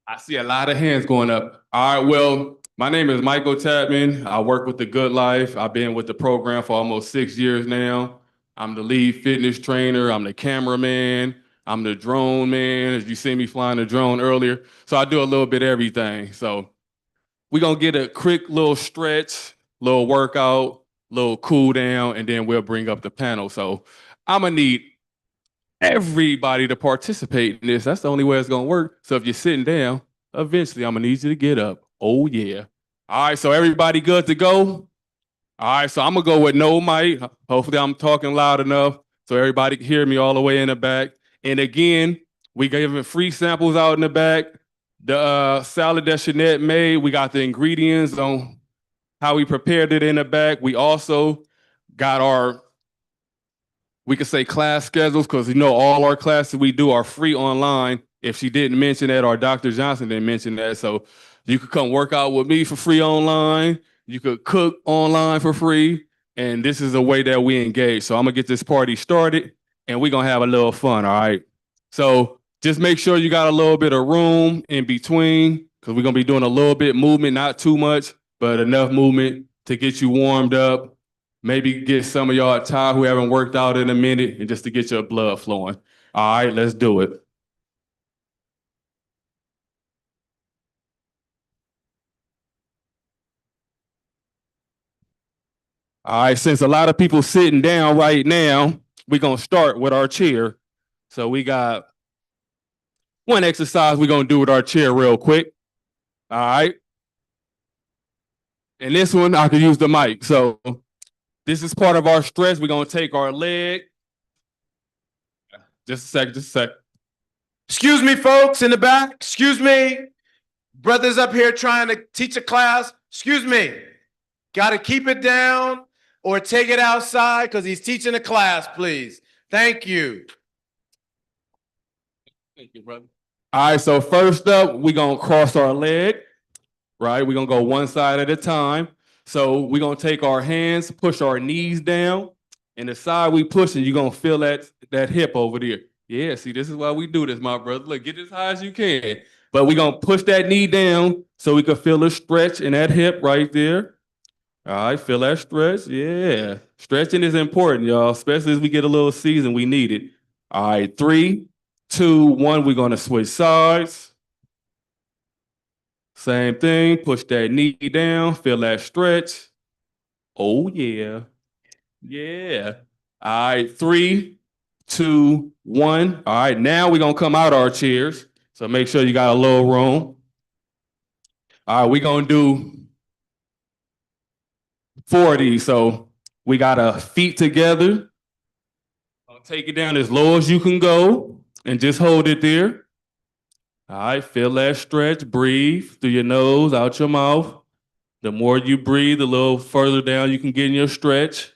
I see a lot of hands going up. All right, well, my name is Michael Tapman. I work with The Good Life. I've been with the program for almost 6 years now. I'm the lead fitness trainer. I'm the cameraman. I'm the drone man, as you see me flying the drone earlier. So I do a little bit of everything. So we're gonna get a quick little stretch, little workout, little cool down, and then we'll bring up the panel. So I'm gonna need everybody to participate in this. That's the only way it's gonna work. So if you're sitting down, eventually I'm gonna need you to get up. Oh yeah. All right, so everybody good to go? All right, so I'm gonna go with no mic. Hopefully I'm talking loud enough so everybody can hear me all the way in the back. And again, we giving free samples out in the back. The salad that Shanette made, we got the ingredients on how we prepared it in the back. We also got our, we could say class schedules, because all our classes we do are free online. If she didn't mention that, or Dr. Johnson didn't mention that, so you could come work out with me for free online. You could cook online for free, and this is the way that we engage. So I'm gonna get this party started, and we're gonna have a little fun, all right? So just make sure you got a little bit of room in between, because we're gonna be doing a little bit movement, not too much, but enough movement to get you warmed up. Maybe get some of y'all tired who haven't worked out in a minute, and just to get your blood flowing. All right, let's do it. All right, since a lot of people sitting down right now, we're gonna start with our chair. So we got one exercise we're gonna do with our chair real quick. All right. And this one, I can use the mic. So this is part of our stretch. We're gonna take our leg. Just a sec. Excuse me, folks in the back. Excuse me. Brothers up here trying to teach a class. Excuse me. Got to keep it down or take it outside because he's teaching a class, please. Thank you. Thank you, brother. All right, so first up, we're gonna cross our leg, right? We're gonna go one side at a time. So we're gonna take our hands, push our knees down, and the side we pushing, you're gonna feel that hip over there. Yeah, see, this is why we do this, my brother. Look, get as high as you can. But we're gonna push that knee down so we can feel a stretch in that hip right there. All right, feel that stretch. Yeah. Stretching is important, y'all, especially as we get a little seasoned, we need it. All right, 3, 2, 1, we're gonna switch sides. Same thing, push that knee down, feel that stretch. Oh yeah. Yeah. All right, 3, 2, 1. All right, now we're gonna come out our chairs. So make sure you got a little room. All right, we're gonna do 40. So we got our feet together. I'll take it down as low as you can go and just hold it there. All right, feel that stretch. Breathe through your nose, out your mouth. The more you breathe, a little further down you can get in your stretch.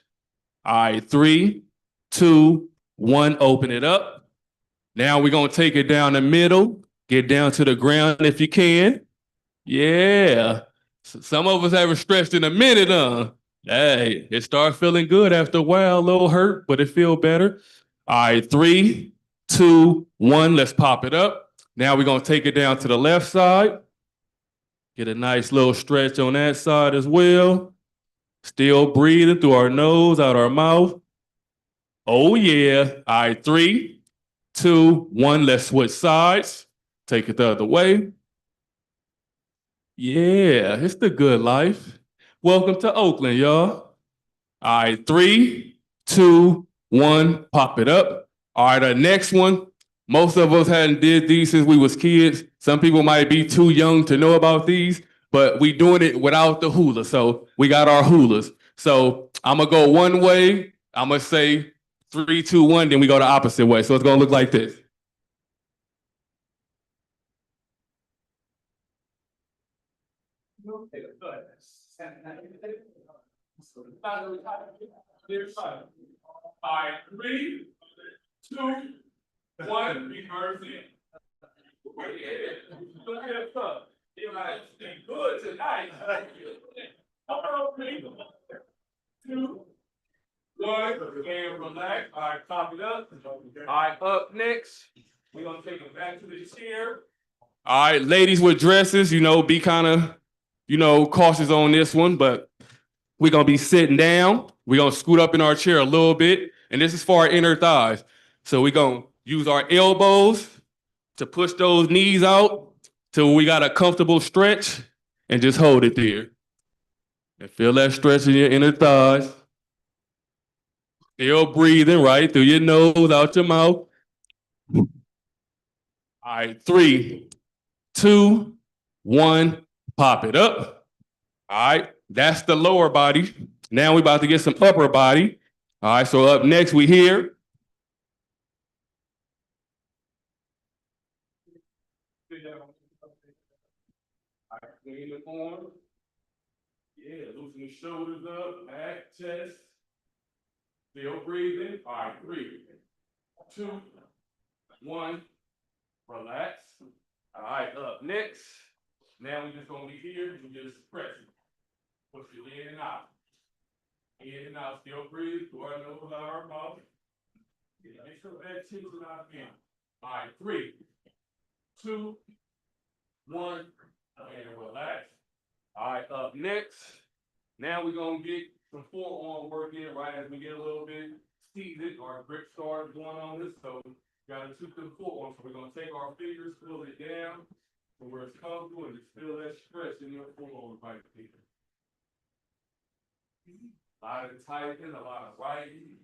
All right, 3, 2, 1, open it up. Now we're gonna take it down the middle. Get down to the ground if you can. Yeah. Some of us haven't stretched in a minute, huh? Hey, it starts feeling good after a while, a little hurt, but it feel better. All right, 3, 2, 1, let's pop it up. Now we're gonna take it down to the left side. Get a nice little stretch on that side as well. Still breathing through our nose, out our mouth. Oh yeah. All right, 3, 2, 1, let's switch sides. Take it the other way. Yeah, it's the good life. Welcome to Oakland, y'all. All right, 3, 2, 1, pop it up. All right, the next one. Most of us hadn't did these since we was kids. Some people might be too young to know about these, but we doing it without the hula. So we got our hulas. So I'm gonna go one way. I'm gonna say 3, 2, 1, then we go the opposite way. So it's gonna look like this. All right, 3, 2, 1, reverse it. Look at us. You guys stay good tonight. Come on, 3, 2, 1, and relax. All right, top it up. All right, up next, we're gonna take it back to the chair. All right, ladies with dresses, be kind of, cautious on this one, but we're gonna be sitting down. We're gonna scoot up in our chair a little bit, and this is for our inner thighs. So we're gonna use our elbows to push those knees out till we got a comfortable stretch, and just hold it there. And feel that stretch in your inner thighs. Still breathing right through your nose, out your mouth. All right, 3, 2, 1, pop it up. All right, that's the lower body. Now we're about to get some upper body. All right, so up next we here. All right, clean the arm. Yeah, loosen the shoulders up, back, chest. Still breathing. All right, 3, 2, 1, relax. All right, up next. Now we're just gonna be here and just press it. Push it in and out. In and out, still breathe, through our nose, out our mouth. Yeah, make sure that chin's out again. All right, 3, 2, 1, and relax. All right, up next. Now we're gonna get some forearm work in right as we get a little bit seated. Our grip starts going on this, so gotta shoot the forearm. So we're gonna take our fingers, pull it down to where it's comfortable, and just feel that stretch in your forearm right there. A lot of tightening, a lot of writing.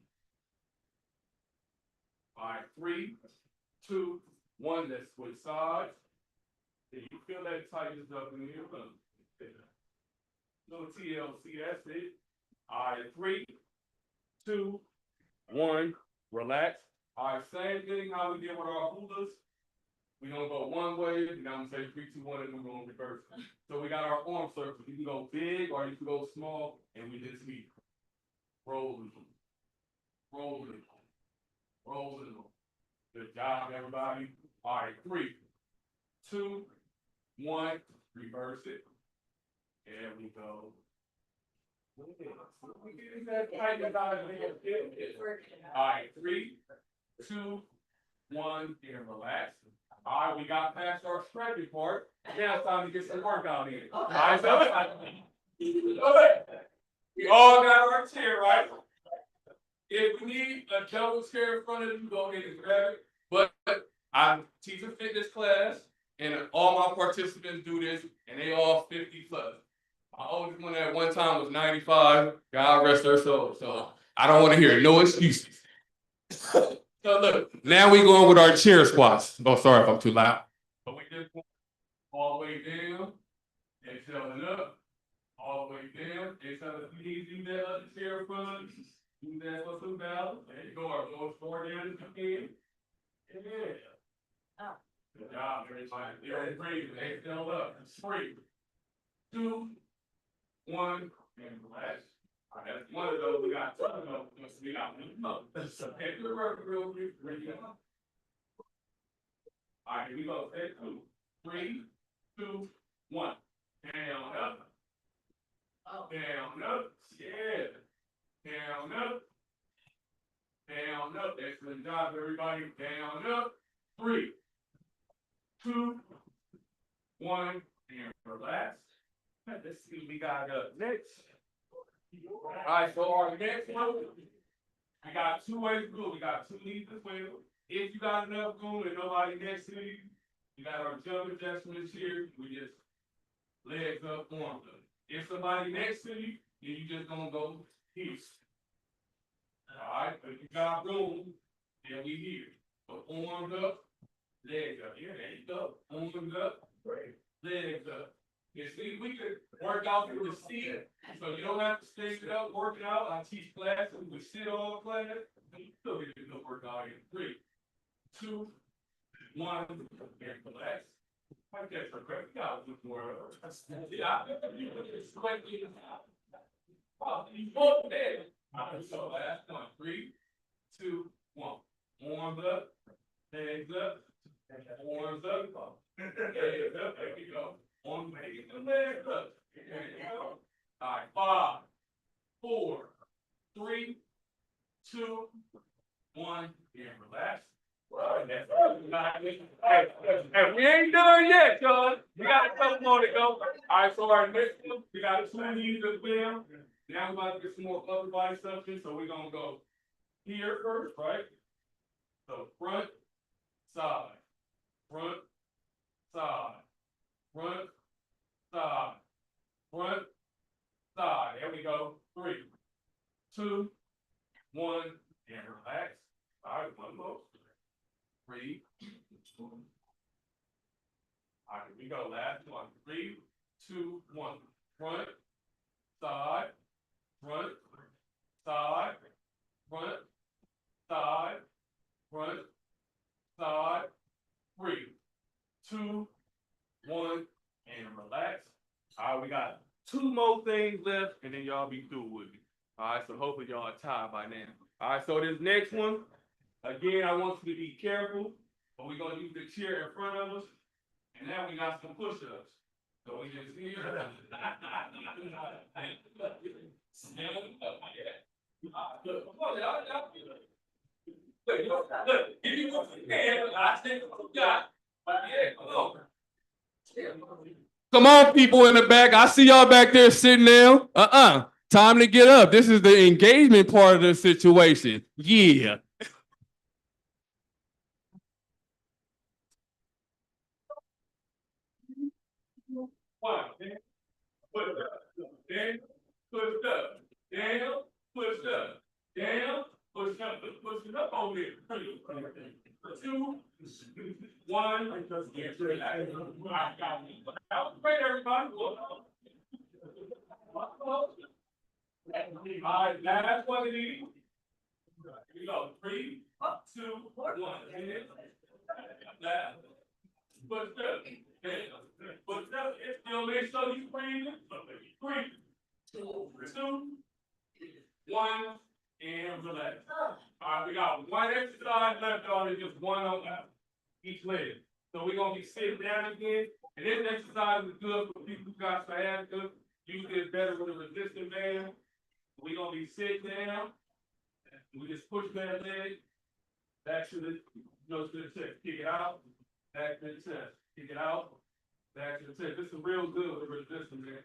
All right, 3, 2, 1, let's switch sides. If you feel that tightness up in here, little TLC, that's it. All right, 3, 2, 1, relax. All right, same thing how we did with our hulas. We're gonna go one way, and I'm gonna say 3, 2, 1, and we're gonna reverse. So we got our arm circles. You can go big or you can go small, and we just be rolling, rolling, rolling. Good job, everybody. All right, 3, 2, 1, reverse it. There we go. All right, 3, 2, 1, and relax. All right, we got past our stretching part. Now it's time to get some workout in. All right, so we all got our chair, right? If we need a double chair in front of you, go ahead and grab it. But I teach a fitness class, and all my participants do this, and they all 50 plus. My oldest one at one time was 95. God rest her soul. So I don't want to hear no excuses. So look, now we going with our chair squats. Oh, sorry if I'm too loud. But we just go all the way down, exhaling up, all the way down. Exhale, if you need to do that other chair front, do that for some balance. There you go. Our lower forward down if you can. Yeah. Good job, everybody. There, breathe. Exhale up. 3, 2, 1, and relax. All right, that's one of those. We got two of those. We got one. So take the work real quick. All right, here we go. Take 2, 3, 2, 1. Down, up. Down, up. Yeah. Down, up. Down, up. Excellent job, everybody. Down, up. 3, 2, 1, and relax. Let's see what we got up next. All right, so our next one, we got 2 ways to do it. We got 2 knees as well. If you got enough room and nobody next to you, we got our jump adjustments here. We just legs up, arms up. If somebody next to you, then you just gonna go here. All right, if you got room, then we here. So arms up, legs up. Yeah, there you go. Arms up, legs up. You see, we could work out through the seat, so you don't have to stay up, working out. I teach classes, we sit all class, and you still get a good workout in 3, 2, 1, and relax. I guess for credit, you got a little more. Yeah, So last one, 3, 2, 1. Arms up, legs up, arms up. Legs up, there we go. Arms, legs up. There you go. All right, 5, 4, 3, 2, 1, and relax. Hey, we ain't done yet, y'all. We got a couple more to go. All right, so our next one, we got 2 knees as well. Now we're about to get some more upper body stuff in, so we're gonna go here first, right? So front, side, front, side, front, side, front, side. There we go. 3, 2, 1, and relax. All right, one more. 3, 2. All right, here we go. Last one. 3, 2, 1. Front, side, front, side, front, side, front, side. 3, 2, 1, and relax. All right, we got 2 more things left, and then y'all be through with me. All right, so hopefully y'all are tired by now. All right, so this next one, again, I want you to be careful, but we're gonna use the chair in front of us, and now we got some push-ups. So we just here. Come on, people in the back. I see y'all back there sitting down. Time to get up. This is the engagement part of the situation. Yeah. Down, push up, down, push up, down, push up, push it up over here. 2, 1. That was great, everybody. All right, last one of these. Here we go. 3, 2, 1. Last. Push up. Push up. Still make sure you breathing. 3, 2, 1, and relax. All right, we got one exercise left on it, just one on each leg. So we're gonna be sitting down again. And this exercise is good for people who got sciatica. Usually it's better with a resistant band. We're gonna be sitting down. We just push that leg back to the, to the chest. Kick it out, back to the chest. Kick it out, back to the chest. This is real good with resistance band.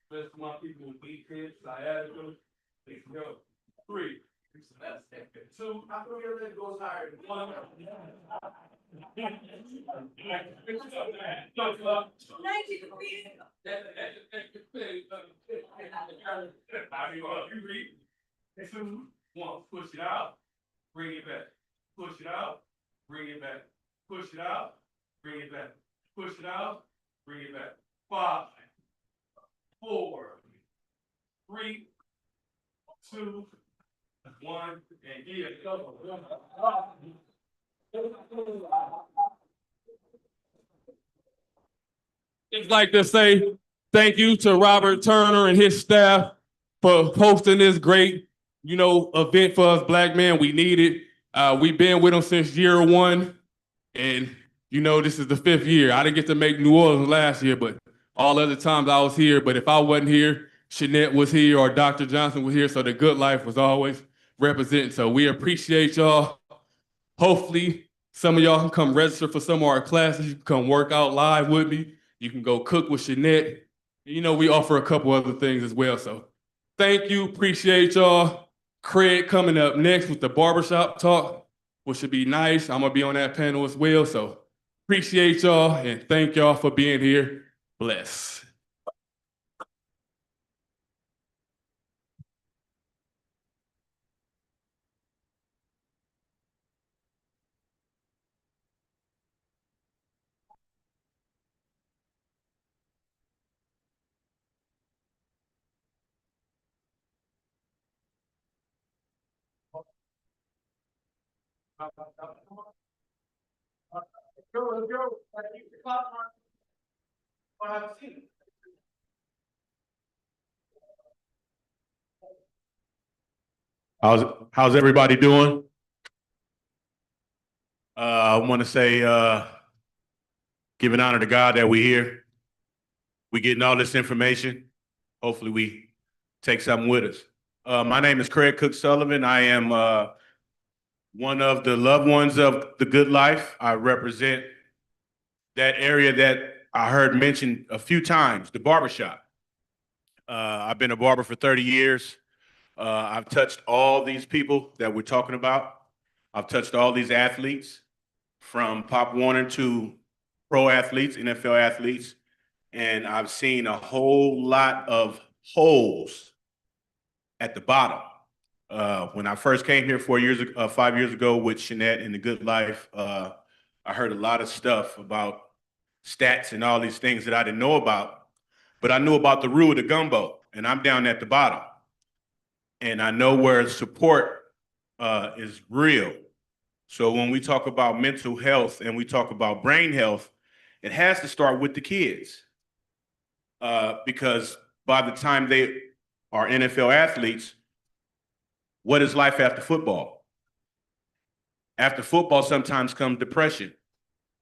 Especially my people with weak hips, sciatica. They can go. 3, 2. How come your leg goes higher? 1. You read. 2, 1. Push it out. Bring it back. Push it out. Bring it back. Push it out. Bring it back. Push it out. Bring it back. 5, 4, 3, 2, 1, and yeah, go. Just like to say thank you to Robert Turner and his staff for hosting this great, event for us Black men. We need it. We've been with them since year 1, and this is the 5th year. I didn't get to make New Orleans last year, but all other times I was here. But if I wasn't here, Shanette was here or Dr. Johnson was here, so the good life was always representing. So we appreciate y'all. Hopefully, some of y'all can come register for some of our classes. You can come work out live with me. You can go cook with Shanette. We offer a couple other things as well. So thank you. Appreciate y'all. Craig coming up next with the barbershop talk, which should be nice. I'm going to be on that panel as well. So appreciate y'all and thank y'all for being here. Bless. How's everybody doing? I want to say, giving honor to God that we're here. We getting all this information. Hopefully we take something with us. My name is Craig Cook Sullivan. I am one of the loved ones of The Good Life. I represent that area that I heard mentioned a few times, the barbershop. I've been a barber for 30 years. I've touched all these people that we're talking about. I've touched all these athletes, from Pop Warner to pro athletes, NFL athletes, and I've seen a whole lot of holes at the bottom. When I first came here 5 years ago with Shanette and The Good Life, I heard a lot of stuff about stats and all these things that I didn't know about, but I knew about the root of the gumbo, and I'm down at the bottom. And I know where support is real. So when we talk about mental health and we talk about brain health, it has to start with the kids. Because by the time they are NFL athletes, what is life after football? After football, sometimes comes depression.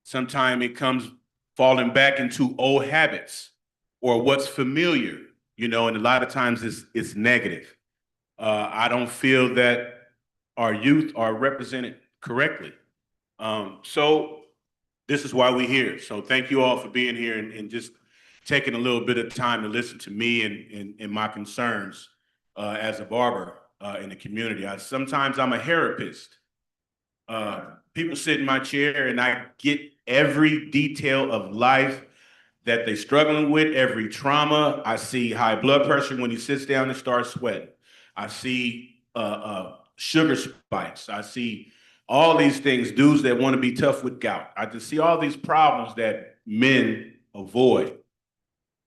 Sometimes it comes falling back into old habits or what's familiar, and a lot of times it's negative. I don't feel that our youth are represented correctly. So this is why we're here. So thank you all for being here and just taking a little bit of time to listen to me and my concerns as a barber in the community. Sometimes I'm a therapist. People sit in my chair and I get every detail of life that they're struggling with, every trauma. I see high blood pressure when he sits down and starts sweating. I see sugar spikes. I see all these things, dudes that want to be tough with gout. I just see all these problems that men avoid.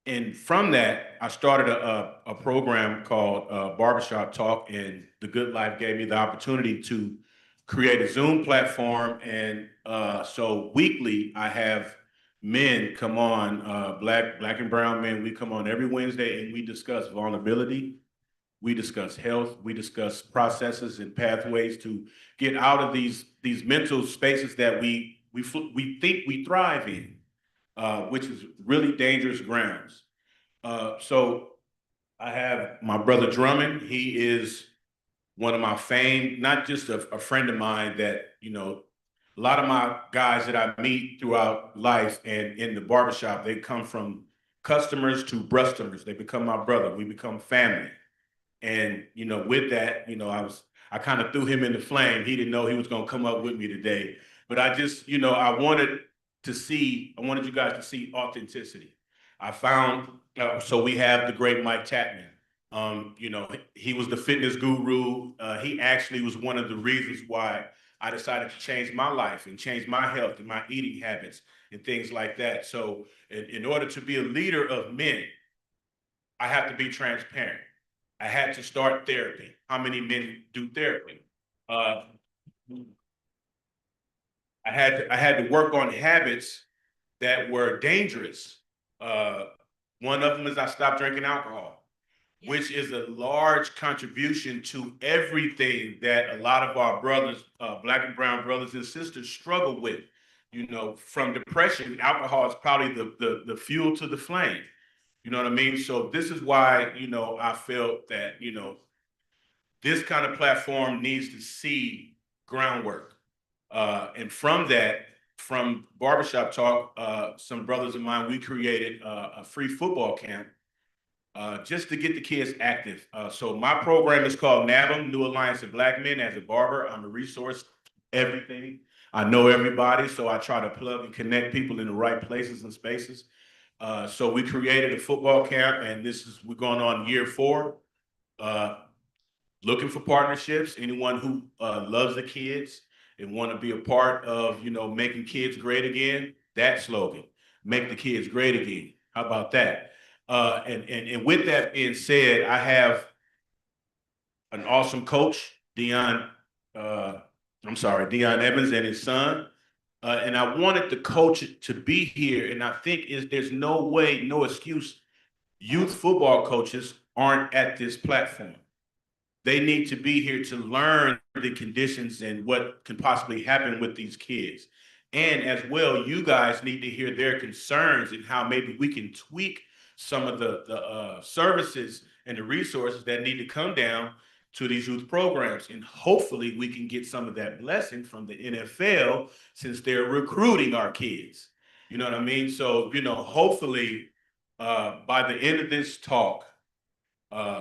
And from that, I started a program called Barbershop Talk, and The Good Life gave me the opportunity to create a Zoom platform. And so weekly, I have men come on, black and brown men. We come on every Wednesday and we discuss vulnerability. We discuss health. We discuss processes and pathways to get out of these mental spaces that we think we thrive in, which is really dangerous grounds. So I have my brother Drummond. He is one of my famed, not just a friend of mine that, a lot of my guys that I meet throughout life and in the barbershop, they come from customers to brustomers. They become my brother. We become family. And, with that, I kind of threw him in the flame. He didn't know he was going to come up with me today. But I just, I wanted you guys to see authenticity. I found, so we have the great Mike Tapman. He was the fitness guru. He actually was one of the reasons why I decided to change my life and change my health and my eating habits and things like that. So in order to be a leader of men, I have to be transparent. I had to start therapy. How many men do therapy? I had to work on habits that were dangerous. One of them is I stopped drinking alcohol, which is a large contribution to everything that a lot of our brothers, black and brown brothers and sisters struggle with. From depression, alcohol is probably the fuel to the flame. You know what I mean? So this is why, I felt that, this kind of platform needs to see groundwork. And from that, from Barbershop Talk, some brothers of mine, we created a free football camp just to get the kids active. So my program is called NABM, New Alliance of Black Men. As a barber, I'm a resource, everything. I know everybody, so I try to plug and connect people in the right places and spaces. So we created a football camp, and we're going on year 4. Looking for partnerships, anyone who loves the kids and want to be a part of, making kids great again. That slogan, make the kids great again. How about that? And with that being said, I have an awesome coach, Dion Evans and his son. And I wanted the coach to be here. And I think there's no excuse. Youth football coaches aren't at this platform. They need to be here to learn the conditions and what can possibly happen with these kids. And as well, you guys need to hear their concerns and how maybe we can tweak some of the services and the resources that need to come down to these youth programs. And hopefully we can get some of that blessing from the NFL since they're recruiting our kids. You know what I mean? So, you know, hopefully by the end of this talk,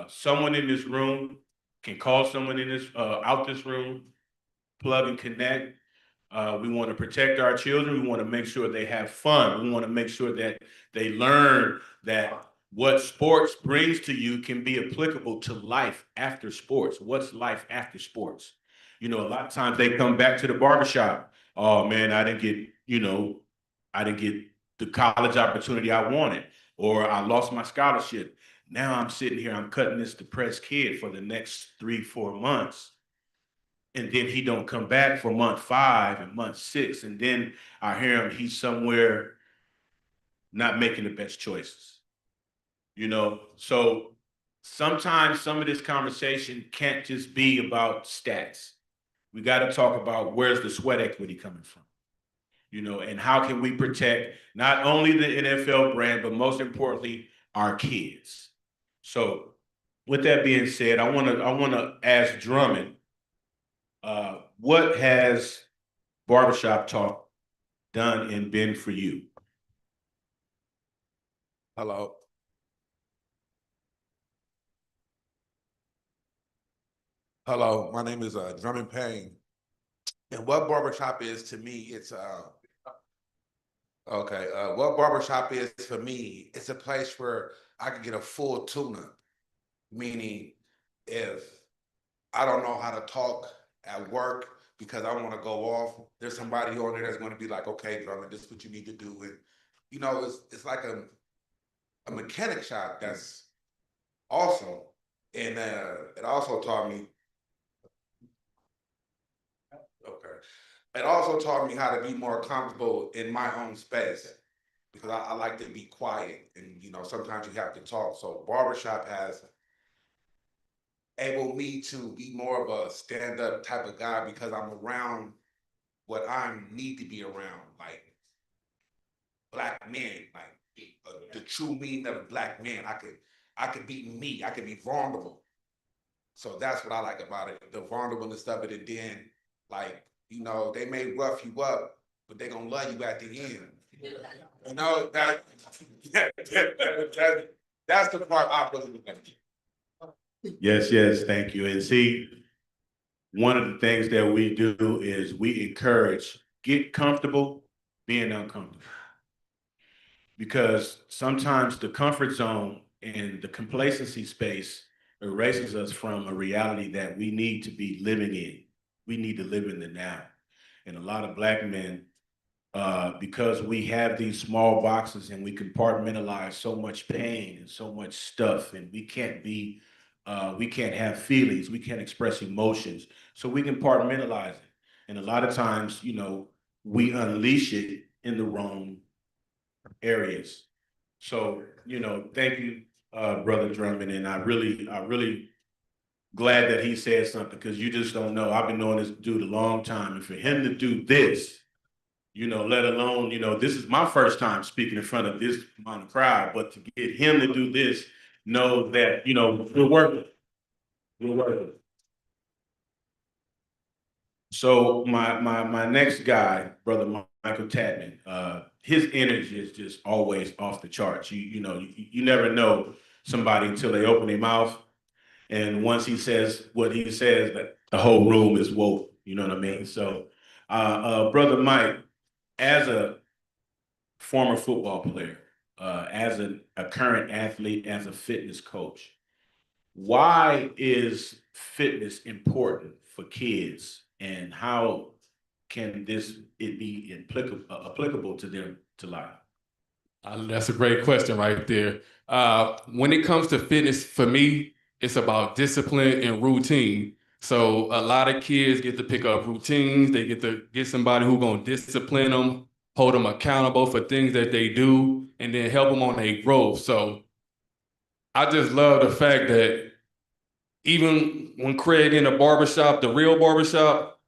someone in this room can call someone in this out this room, plug and connect. We want to protect our children. We want to make sure they have fun. We want to make sure that they learn that what sports brings to you can be applicable to life after sports. What's life after sports? You know, a lot of times they come back to the barbershop. Oh man, I didn't get the college opportunity I wanted, or I lost my scholarship. Now I'm sitting here, I'm cutting this depressed kid for the next 3-4 months. And then he don't come back for month 5 and month 6. And then I hear him, he's somewhere not making the best choices. You know, so sometimes some of this conversation can't just be about stats. We got to talk about where's the sweat equity coming from, you know, and how can we protect not only the NFL brand, but most importantly, our kids. So with that being said, I want to ask Drummond, what has Barbershop Talk done and been for you? Hello. Hello, my name is Drummond Payne. And what Barbershop is to me, it's what Barbershop is for me, it's a place where I can get a full tune-up. Meaning, if I don't know how to talk at work because I want to go off, there's somebody on there that's going to be like, okay, Drummond, this is what you need to do. And, you know, it's like a mechanic shop that's awesome. And it also taught me, it also taught me how to be more comfortable in my own space, because I like to be quiet, and you know, sometimes you have to talk. So Barbershop has enabled me to be more of a stand-up type of guy, because I'm around what I need to be around, like Black men, like the true meaning of a Black man. I could be me, I could be vulnerable. So that's what I like about it, the vulnerableness of it. And then, like, you know, they may rough you up, but they're gonna love you at the end. You know, that's the part I really like. Yes, thank you. And see, one of the things that we do is we encourage, get comfortable being uncomfortable. Because sometimes the comfort zone and the complacency space erases us from a reality that we need to be living in. We need to live in the now. And a lot of Black men, because we have these small boxes and we compartmentalize so much pain and so much stuff, and we can't have feelings, we can't express emotions, so we compartmentalize it. And a lot of times, you know, we unleash it in the wrong areas. So, you know, thank you, Brother Drummond, and I really glad that he said something, because you just don't know. I've been knowing this dude a long time, and for him to do this, you know, let alone, you know, this is my first time speaking in front of this amount of crowd, but to get him to do this, know that, you know, we're working. We're working. So my next guy, Brother Michael Tatman, his energy is just always off the charts. You know, you never know somebody until they open their mouth. And once he says what he says, that the whole room is woke. You know what I mean? So, Brother Mike, as a former football player, as a current athlete, as a fitness coach, why is fitness important for kids, and how can it be applicable to them to life? That's a great question right there. When it comes to fitness, for me, it's about discipline and routine. So a lot of kids get to pick up routines. They get to get somebody who's going to discipline them, hold them accountable for things that they do, and then help them on their growth. So I just love the fact that even when Craig in the barbershop, the real barbershop,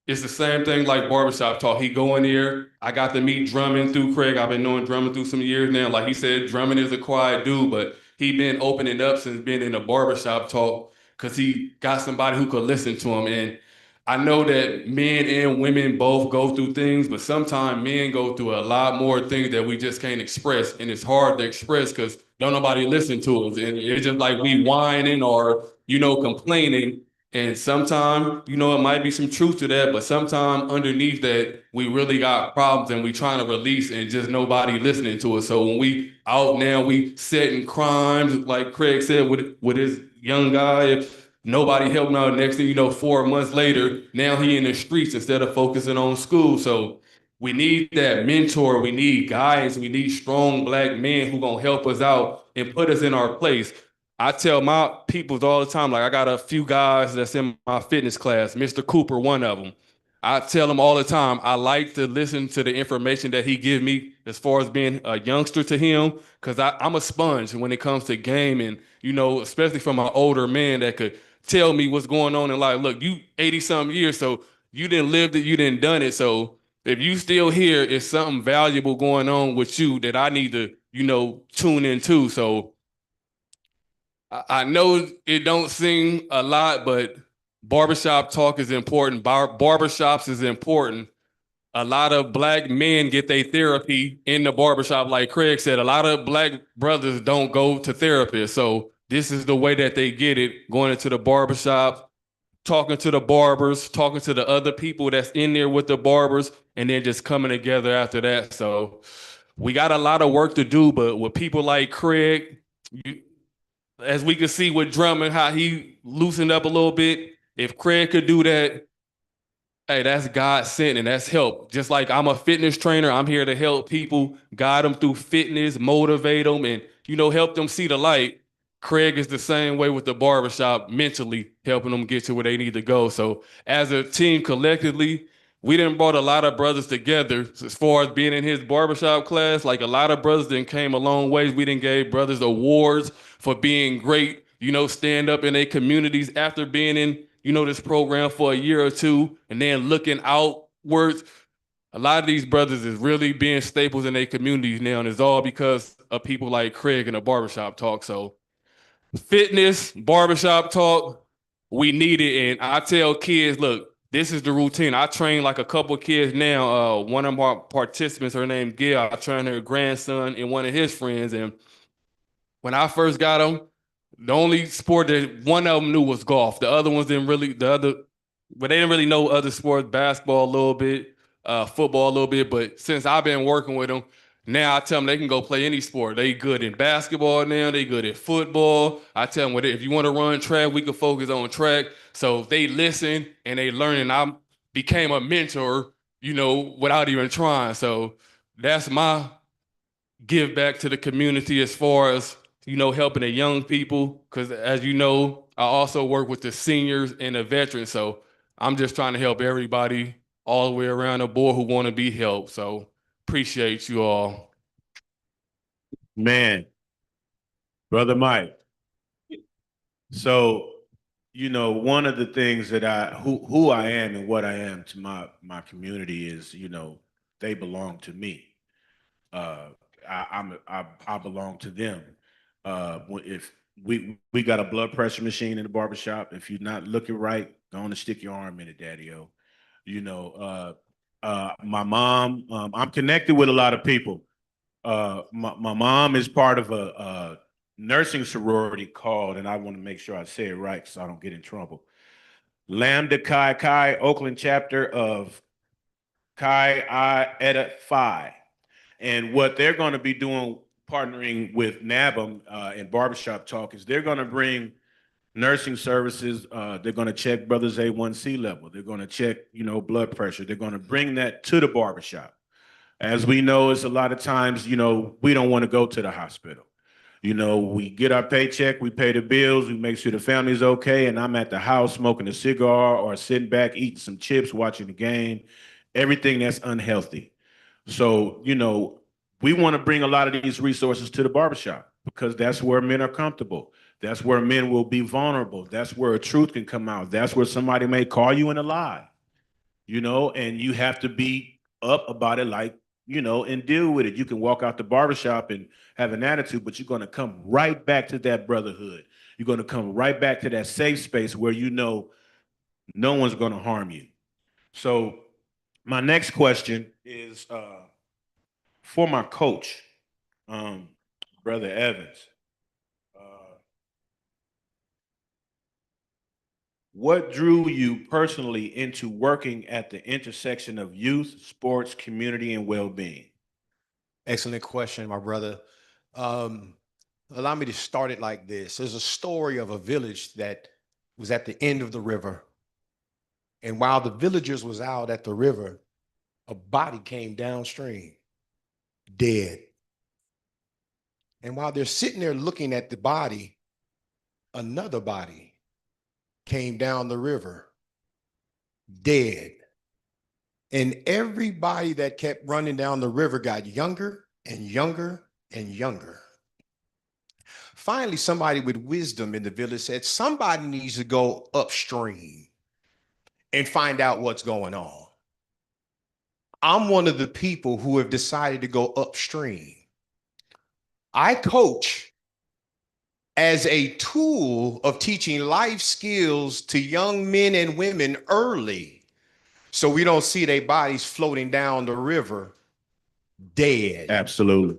it's the same thing like barbershop talk. He go in there. I got to meet Drummond through Craig. I've been knowing Drummond through some years now. Like he said, Drummond is a quiet dude, but he been opening up since being in the barbershop talk because he got somebody who could listen to him. And I know that men and women both go through things, but sometimes men go through a lot more things that we just can't express. And it's hard to express because don't nobody listen to us. And it's just like we whining or, complaining. And sometimes, it might be some truth to that, but sometimes underneath that, we really got problems and we trying to release and just nobody listening to us. So when we out now, we setting crimes, like Craig said, with his young guy, if nobody helping out, next thing you know, 4 months later, now he in the streets instead of focusing on school. So we need that mentor, we need guys, we need strong Black men who gonna help us out and put us in our place. I tell my peoples all the time, like I got a few guys that's in my fitness class, Mr. Cooper, one of them. I tell them all the time, I like to listen to the information that he give me as far as being a youngster to him, because I'm a sponge when it comes to game and, especially from an older man that could tell me what's going on in life. Look, you 80-something years, so you didn't live it, you didn't done it. So if you still here, it's something valuable going on with you that I need to, tune into. So I know it don't seem a lot, but barbershop talk is important. Barbershops is important. A lot of Black men get their therapy in the barbershop. Like Craig said, a lot of Black brothers don't go to therapists. So this is the way that they get it, going into the barbershop, talking to the barbers, talking to the other people that's in there with the barbers, and then just coming together after that. So we got a lot of work to do, but with people like Craig, as we can see with Drummond, how he loosened up a little bit. If Craig could do that, hey, that's God sent and that's help. Just like I'm a fitness trainer, I'm here to help people, guide them through fitness, motivate them, and, help them see the light. Craig is the same way with the barbershop, mentally helping them get to where they need to go. So as a team collectively, we done brought a lot of brothers together as far as being in his barbershop class. Like a lot of brothers then came a long ways. We done gave brothers awards for being great, stand up in their communities after being in, this program for a year or two and then looking outwards. A lot of these brothers is really being staples in their communities now, and it's all because of people like Craig and the barbershop talk. So fitness, barbershop talk, we need it. And I tell kids, look, this is the routine. I train like a couple of kids now. One of my participants, her name Gail, I train her grandson and one of his friends. And when I first got them, the only sport that one of them knew was golf. The other ones didn't really, but they didn't really know other sports, basketball a little bit, football a little bit. But since I've been working with them, now I tell them they can go play any sport. They good in basketball now. They good at football. I tell them, if you want to run track, we can focus on track. So they listen and they learn. And I became a mentor, without even trying. So that's my give back to the community as far as, helping the young people. Because as you know, I also work with the seniors and the veterans. So I'm just trying to help everybody all the way around the board who want to be helped. So appreciate you all. Man, Brother Mike. So, one of the things that who I am and what I am to my community is, they belong to me. I belong to them. If we got a blood pressure machine in the barbershop, if you're not looking right, go on and stick your arm in it, Daddy-O. My mom, I'm connected with a lot of people. My mom is part of a nursing sorority called, and I want to make sure I say it right so I don't get in trouble, Lambda Chi Chi Oakland chapter of Chi Eta Phi. And what they're going to be doing, partnering with NABM and Barbershop Talk, is they're going to bring nursing services. They're going to check brothers' A1C level. They're going to check, blood pressure. They're going to bring that to the barbershop. As we know, it's a lot of times, we don't want to go to the hospital. We get our paycheck, we pay the bills, we make sure the family's okay, and I'm at the house smoking a cigar or sitting back eating some chips, watching the game, everything that's unhealthy. So, we want to bring a lot of these resources to the barbershop because that's where men are comfortable. That's where men will be vulnerable. That's where a truth can come out. That's where somebody may call you in a lie, you know, and you have to be up about it, like, you know, and deal with it. You can walk out the barbershop and have an attitude, but you're going to come right back to that brotherhood. You're going to come right back to that safe space where you know no one's going to harm you. So my next question is for my coach, Brother Evans. What drew you personally into working at the intersection of youth, sports, community, and well-being? Excellent question, my brother. Allow me to start it like this. There's a story of a village that was at the end of the river. And while the villagers was out at the river, a body came downstream, dead. And while they're sitting there looking at the body, another body came down the river, dead. And everybody that kept running down the river got younger and younger and younger. Finally, somebody with wisdom in the village said, somebody needs to go upstream and find out what's going on. I'm one of the people who have decided to go upstream. I coach as a tool of teaching life skills to young men and women early, so we don't see their bodies floating down the river dead. Absolutely.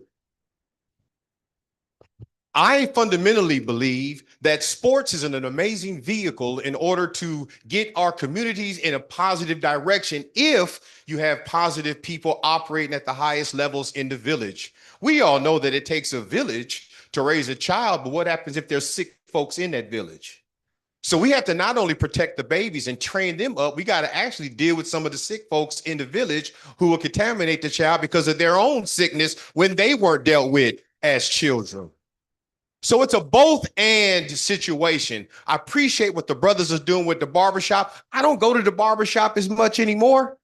I fundamentally believe that sports is an amazing vehicle in order to get our communities in a positive direction if you have positive people operating at the highest levels in the village. We all know that it takes a village to raise a child, but what happens if there's sick folks in that village? So we have to not only protect the babies and train them up, we got to actually deal with some of the sick folks in the village who will contaminate the child because of their own sickness when they weren't dealt with as children. So it's a both and situation. I appreciate what the brothers are doing with the barbershop. I don't go to the barbershop as much anymore.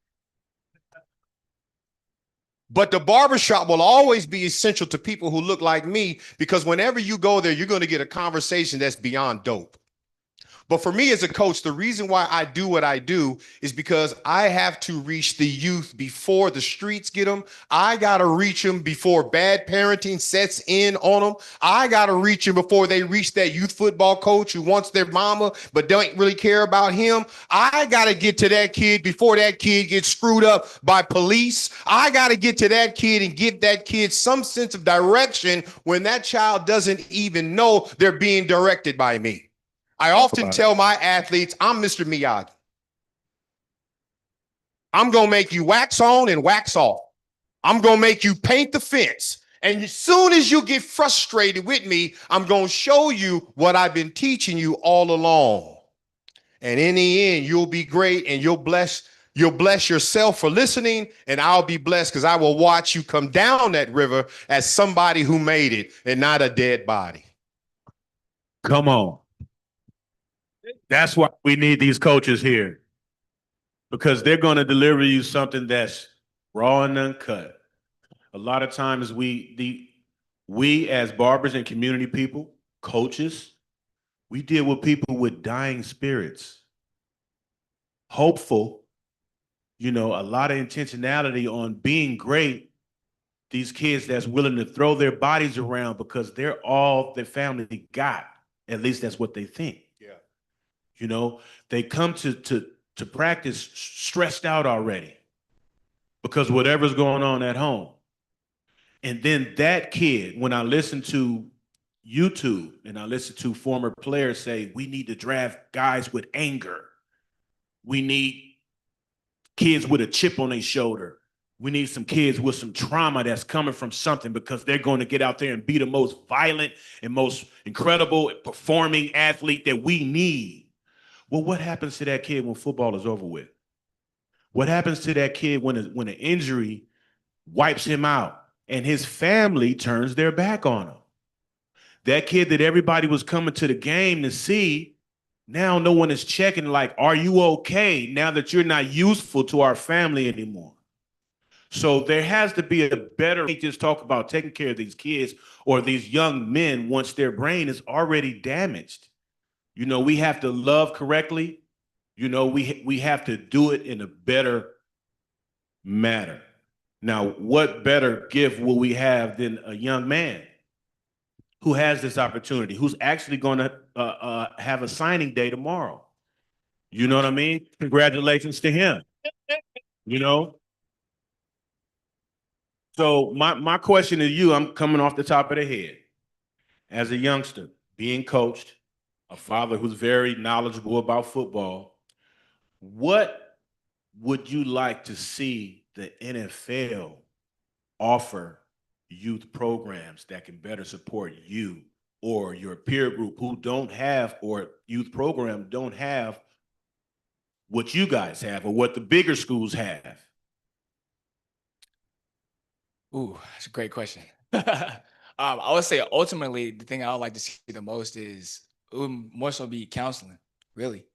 But the barbershop will always be essential to people who look like me, because whenever you go there, you're going to get a conversation that's beyond dope. But for me as a coach, the reason why I do what I do is because I have to reach the youth before the streets get them. I got to reach them before bad parenting sets in on them. I got to reach them before they reach that youth football coach who wants their mama but don't really care about him. I got to get to that kid before that kid gets screwed up by police. I got to get to that kid and give that kid some sense of direction when that child doesn't even know they're being directed by me. I often tell my athletes, I'm Mr. Miyagi. I'm going to make you wax on and wax off. I'm going to make you paint the fence. And as soon as you get frustrated with me, I'm going to show you what I've been teaching you all along. And in the end, you'll be great and you'll bless yourself for listening, and I'll be blessed because I will watch you come down that river as somebody who made it and not a dead body. Come on. That's why we need these coaches here, because they're going to deliver you something that's raw and uncut. A lot of times we as barbers and community people, coaches, we deal with people with dying spirits, hopeful, you know, a lot of intentionality on being great. These kids that's willing to throw their bodies around because they're all their family got. At least that's what they think. You know, they come to practice stressed out already because whatever's going on at home. And then that kid, when I listen to YouTube and I listen to former players say, we need to draft guys with anger. We need kids with a chip on their shoulder. We need some kids with some trauma that's coming from something, because they're going to get out there and be the most violent and most incredible performing athlete that we need. Well, what happens to that kid when football is over with? What happens to that kid when an injury wipes him out and his family turns their back on him? That kid that everybody was coming to the game to see, now no one is checking like, are you okay now that you're not useful to our family anymore? So there has to be a better, we can't just talk about taking care of these kids or these young men once their brain is already damaged. You know, we have to love correctly. You know, we have to do it in a better manner. Now, what better gift will we have than a young man who has this opportunity, who's actually going to have a signing day tomorrow? You know what I mean? Congratulations to him. You know? So my question to you, I'm coming off the top of the head. As a youngster, being coached, a father who's very knowledgeable about football, what would you like to see the NFL offer youth programs that can better support you or your peer group who don't have, or youth program don't have what you guys have or what the bigger schools have? Ooh, that's a great question. I would say ultimately the thing I would like to see the most is it would more so be counseling, really.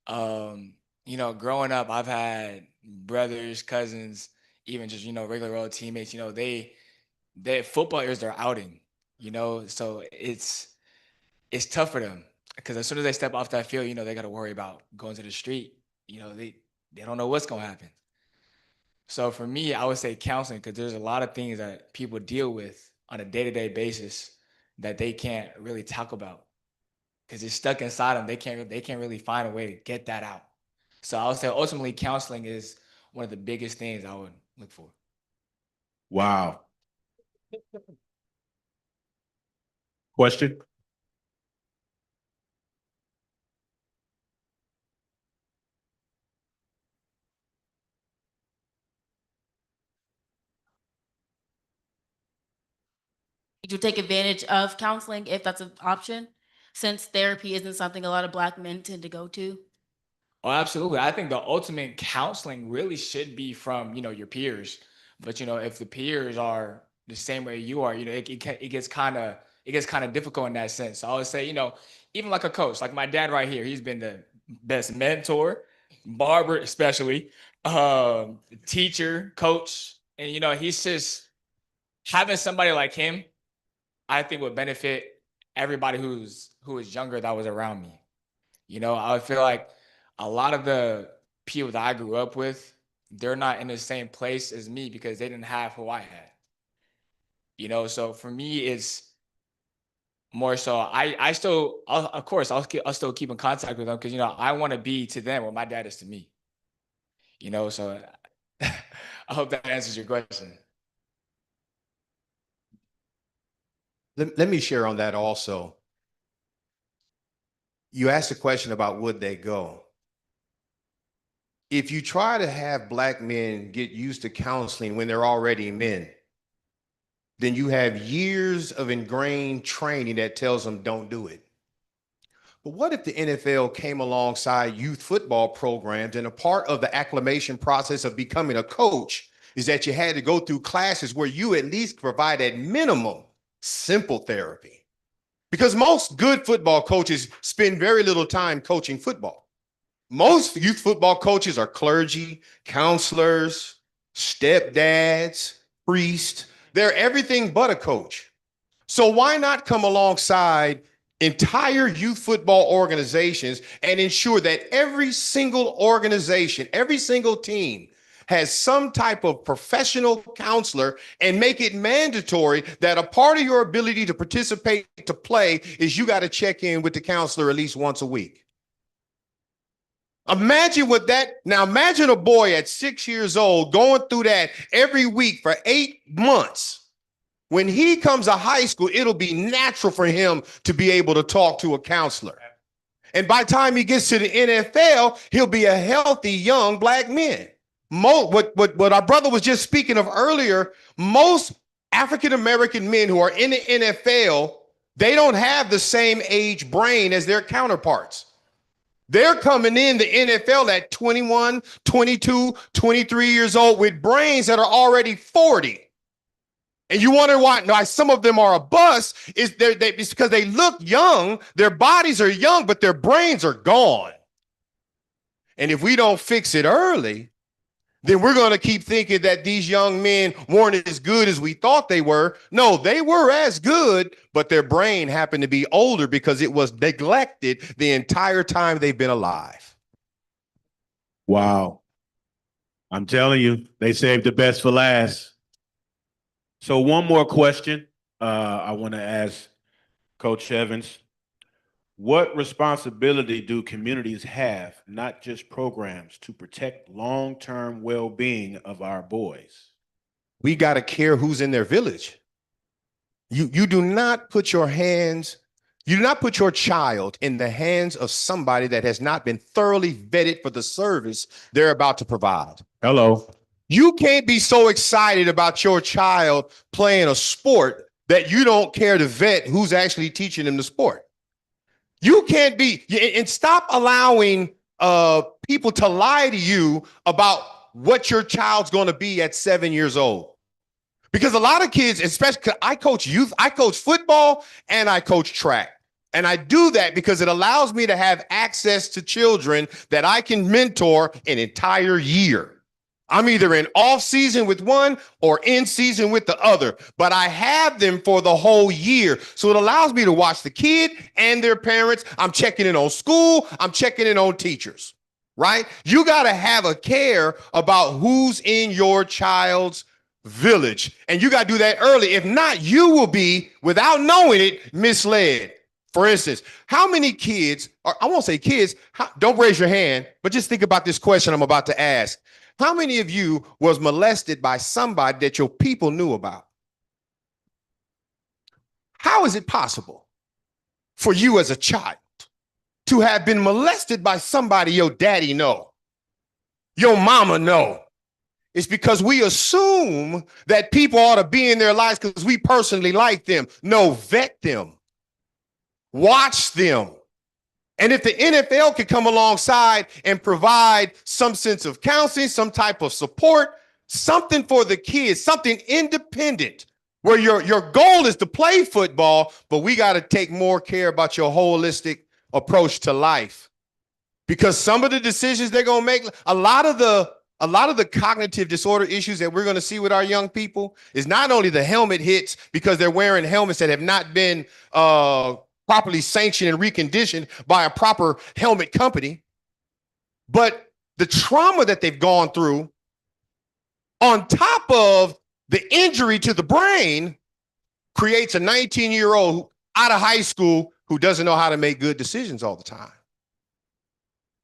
You know, growing up, I've had brothers, cousins, even just, you know, regular old teammates, you know, they football is their outing, you know, so it's tough for them because as soon as they step off that field, you know, they got to worry about going to the street. You know, they don't know what's going to happen. So for me, I would say counseling, because there's a lot of things that people deal with on a day-to-day basis that they can't really talk about because it's stuck inside them. They can't really find a way to get that out. So I would say ultimately counseling is one of the biggest things I would look for. Wow. Question? Did you take advantage of counseling if that's an option, since therapy isn't something a lot of Black men tend to go to? Oh, absolutely. I think the ultimate counseling really should be from, you know, your peers. But, you know, if the peers are the same way you are, you know, it gets kind of difficult in that sense. So I would say, you know, even like a coach, like my dad right here, he's been the best mentor, barber especially, teacher, coach. And, you know, he's just having somebody like him, I think would benefit everybody who is younger that was around me. You know, I feel like a lot of the people that I grew up with, they're not in the same place as me because they didn't have who I had. You know, so for me, it's more so I'll still keep in contact with them because, you know, I want to be to them what my dad is to me. You know, so I hope that answers your question. Let me share on that also. You asked a question about would they go? If you try to have Black men get used to counseling when they're already men, then you have years of ingrained training that tells them don't do it. But what if the NFL came alongside youth football programs, and a part of the acclimation process of becoming a coach is that you had to go through classes where you at least provide at minimum simple therapy? Because most good football coaches spend very little time coaching football. Most youth football coaches are clergy, counselors, stepdads, priests. They're everything but a coach. So why not come alongside entire youth football organizations and ensure that every single organization, every single team has some type of professional counselor, and make it mandatory that a part of your ability to participate, to play, is you got to check in with the counselor at least once a week. Imagine what that, now imagine a boy at 6 years old going through that every week for 8 months. When he comes to high school, it'll be natural for him to be able to talk to a counselor. And by the time he gets to the NFL, he'll be a healthy young Black man. What our brother was just speaking of earlier, most African-American men who are in the NFL, they don't have the same age brain as their counterparts. They're coming in the NFL at 21, 22, 23 years old with brains that are already 40. And you wonder why some of them are a bust. It's because they look young, their bodies are young, but their brains are gone. And if we don't fix it early, then we're going to keep thinking that these young men weren't as good as we thought they were. No, they were as good, but their brain happened to be older because it was neglected the entire time they've been alive. Wow. I'm telling you, they saved the best for last. So one more question I want to ask Coach Evans. What responsibility do communities have, not just programs, to protect long-term well-being of our boys? We got to care who's in their village. You do not put your child in the hands of somebody that has not been thoroughly vetted for the service they're about to provide. Hello. You can't be so excited about your child playing a sport that you don't care to vet who's actually teaching them the sport. You can't be, and stop allowing people to lie to you about what your child's going to be at 7 years old. Because a lot of kids, especially I coach youth, I coach football and I coach track. And I do that because it allows me to have access to children that I can mentor an entire year. I'm either in off season with one or in season with the other, but I have them for the whole year. So it allows me to watch the kid and their parents. I'm checking in on school. I'm checking in on teachers, right? You got to have a care about who's in your child's village. And you got to do that early. If not, you will be, without knowing it, misled. For instance, how many kids, or I won't say kids, don't raise your hand, but just think about this question I'm about to ask. How many of you was molested by somebody that your people knew about? How is it possible for you as a child to have been molested by somebody your daddy know, your mama know? It's because we assume that people ought to be in their lives because we personally like them. No, vet them. Watch them. And if the NFL could come alongside and provide some sense of counseling, some type of support, something for the kids, something independent, where your goal is to play football, but we got to take more care about your holistic approach to life. Because some of the decisions they're going to make, a lot of the cognitive disorder issues that we're going to see with our young people is not only the helmet hits because they're wearing helmets that have not been properly sanctioned and reconditioned by a proper helmet company, but the trauma that they've gone through on top of the injury to the brain creates a 19-year-old out of high school who doesn't know how to make good decisions all the time.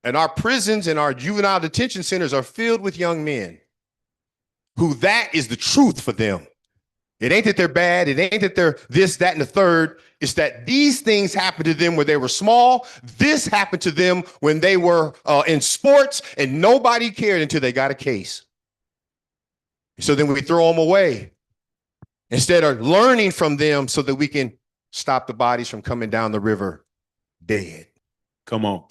And our prisons and our juvenile detention centers are filled with young men who that is the truth for them. It ain't that they're bad. It ain't that they're this, that, and the third. It's that these things happened to them when they were small. This happened to them when they were in sports, and nobody cared until they got a case. So then we throw them away instead of learning from them so that we can stop the bodies from coming down the river dead. Come on.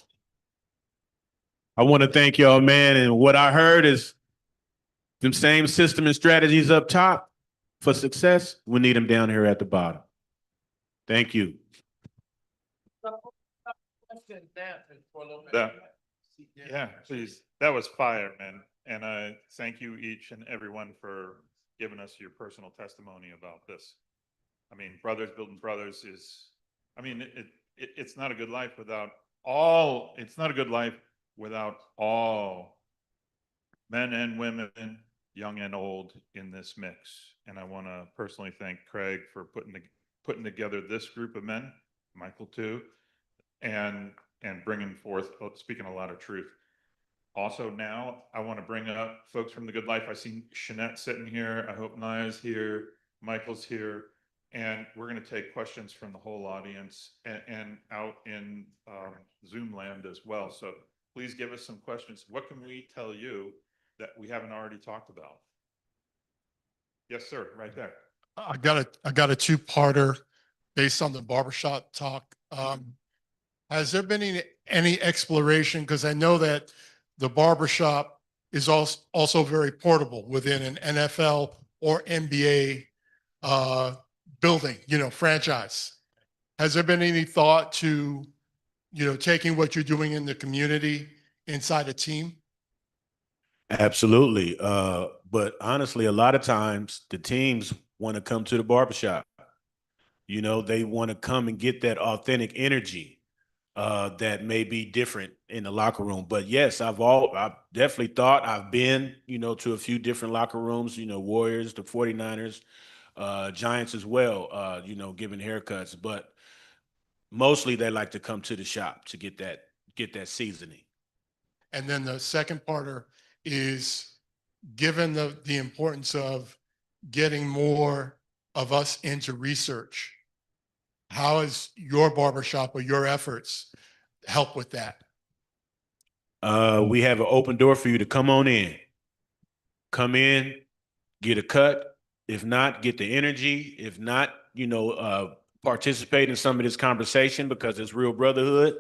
I want to thank y'all, man. And what I heard is them same system and strategies up top for success, we need them down here at the bottom. Thank you. Yeah, please. That was fire, man. And I thank you each and everyone for giving us your personal testimony about this. I mean, Brothers Building Brothers is, I mean, it's not a good life without all, it's not a good life without all men and women, young and old, in this mix. And I want to personally thank Craig for putting together this group of men, Michael too, and bringing forth, speaking a lot of truth. Also now, I want to bring up folks from The Good Life. I see Shanette sitting here. I hope Naya's here. Michael's here. And we're going to take questions from the whole audience and out in Zoom land as well. So please give us some questions. What can we tell you that we haven't already talked about? Yes, sir, right there. I got a two-parter based on the barbershop talk. Has there been any exploration? Because I know that the barbershop is also very portable within an NFL or NBA building, franchise. Has there been any thought to, taking what you're doing in the community inside a team? Absolutely. But honestly, a lot of times the teams want to come to the barbershop. You know, they want to come and get that authentic energy that may be different in the locker room. But yes, I've definitely thought I've been, you know, to a few different locker rooms, you know, Warriors, the 49ers, Giants as well, you know, giving haircuts. But mostly they like to come to the shop to get that seasoning. And then the second parter is, given the importance of getting more of us into research, how is your barbershop or your efforts help with that? We have an open door for you to come on in. Come in, get a cut. If not, get the energy. If not, you know, participate in some of this conversation because it's real brotherhood.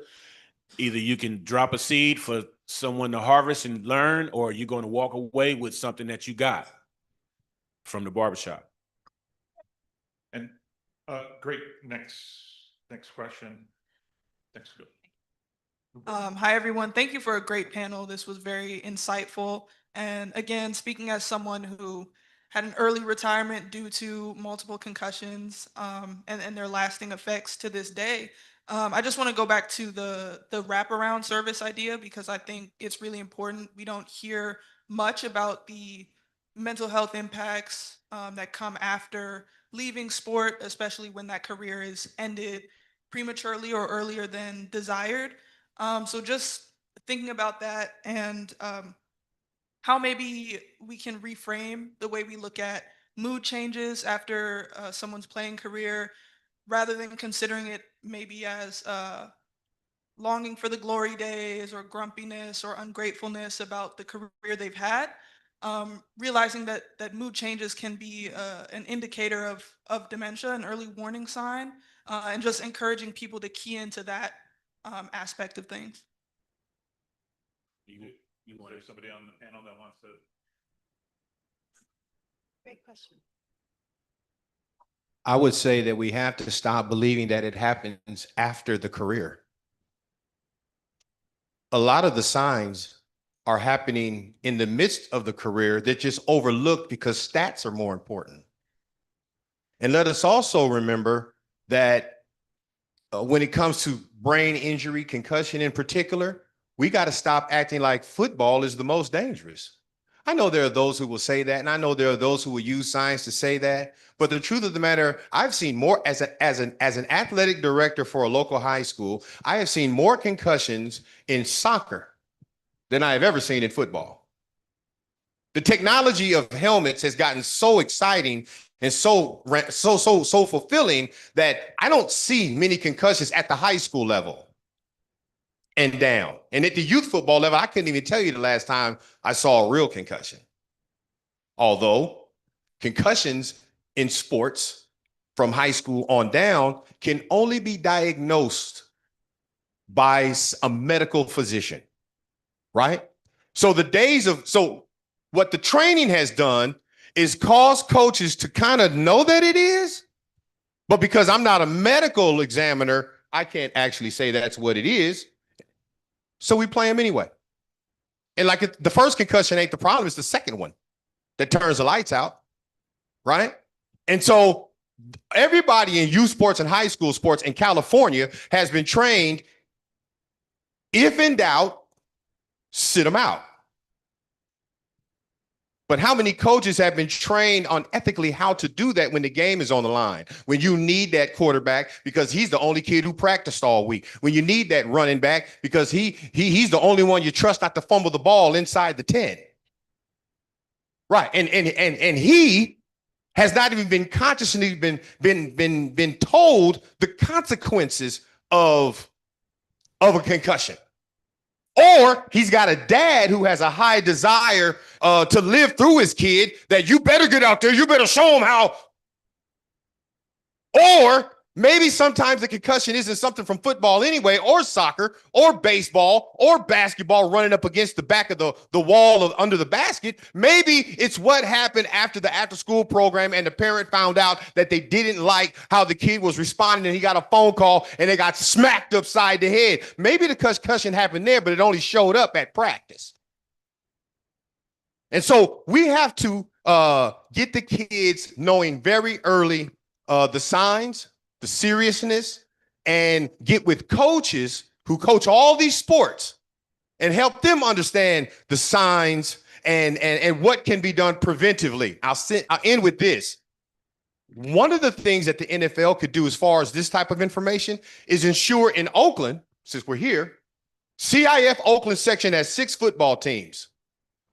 Either you can drop a seed for someone to harvest and learn, or you're going to walk away with something that you got from the barbershop. And great. Next question. Thanks. Hi, everyone. Thank you for a great panel. This was very insightful. And again, speaking as someone who had an early retirement due to multiple concussions and their lasting effects to this day, I just want to go back to the wraparound service idea, because I think it's really important. We don't hear much about the mental health impacts that come after leaving sport, especially when that career is ended prematurely or earlier than desired. So just thinking about that and how maybe we can reframe the way we look at mood changes after someone's playing career, rather than considering it maybe as longing for the glory days or grumpiness or ungratefulness about the career they've had. Realizing that mood changes can be an indicator of dementia, an early warning sign, and just encouraging people to key into that aspect of things. You want somebody on the panel that wants to? Great question. I would say that we have to stop believing that it happens after the career. A lot of the signs are happening in the midst of the career that just overlooked because stats are more important. And let us also remember that when it comes to brain injury, concussion in particular, we got to stop acting like football is the most dangerous. I know there are those who will say that, and I know there are those who will use science to say that. But the truth of the matter, I've seen more as an athletic director for a local high school. I have seen more concussions in soccer than I have ever seen in football. The technology of helmets has gotten so exciting and so fulfilling that I don't see many concussions at the high school level and down. And at the youth football level, I couldn't even tell you the last time I saw a real concussion. Although concussions in sports from high school on down can only be diagnosed by a medical physician, right? So what the training has done is cause coaches to kind of know that it is, but because I'm not a medical examiner, I can't actually say that's what it is. So we play them anyway. And like the first concussion ain't the problem, it's the second one that turns the lights out, right? And so everybody in youth sports and high school sports in California has been trained, if in doubt, sit them out. But how many coaches have been trained on ethically how to do that when the game is on the line? When you need that quarterback because he's the only kid who practiced all week. When you need that running back because he's the only one you trust not to fumble the ball inside the 10. Right. And he has not even been consciously been told the consequences of a concussion. Or he's got a dad who has a high desire to live through his kid, that you better get out there, you better show him how. Or maybe sometimes the concussion isn't something from football anyway, or soccer, or baseball, or basketball running up against the back of the wall under the basket. Maybe it's what happened after the after-school program and the parent found out that they didn't like how the kid was responding and he got a phone call and they got smacked upside the head. Maybe the concussion happened there, but it only showed up at practice. And so we have to get the kids knowing very early the signs, the seriousness, and get with coaches who coach all these sports and help them understand the signs and what can be done preventively. I'll end with this. One of the things that the NFL could do as far as this type of information is ensure in Oakland, since we're here, CIF Oakland section has 6 football teams.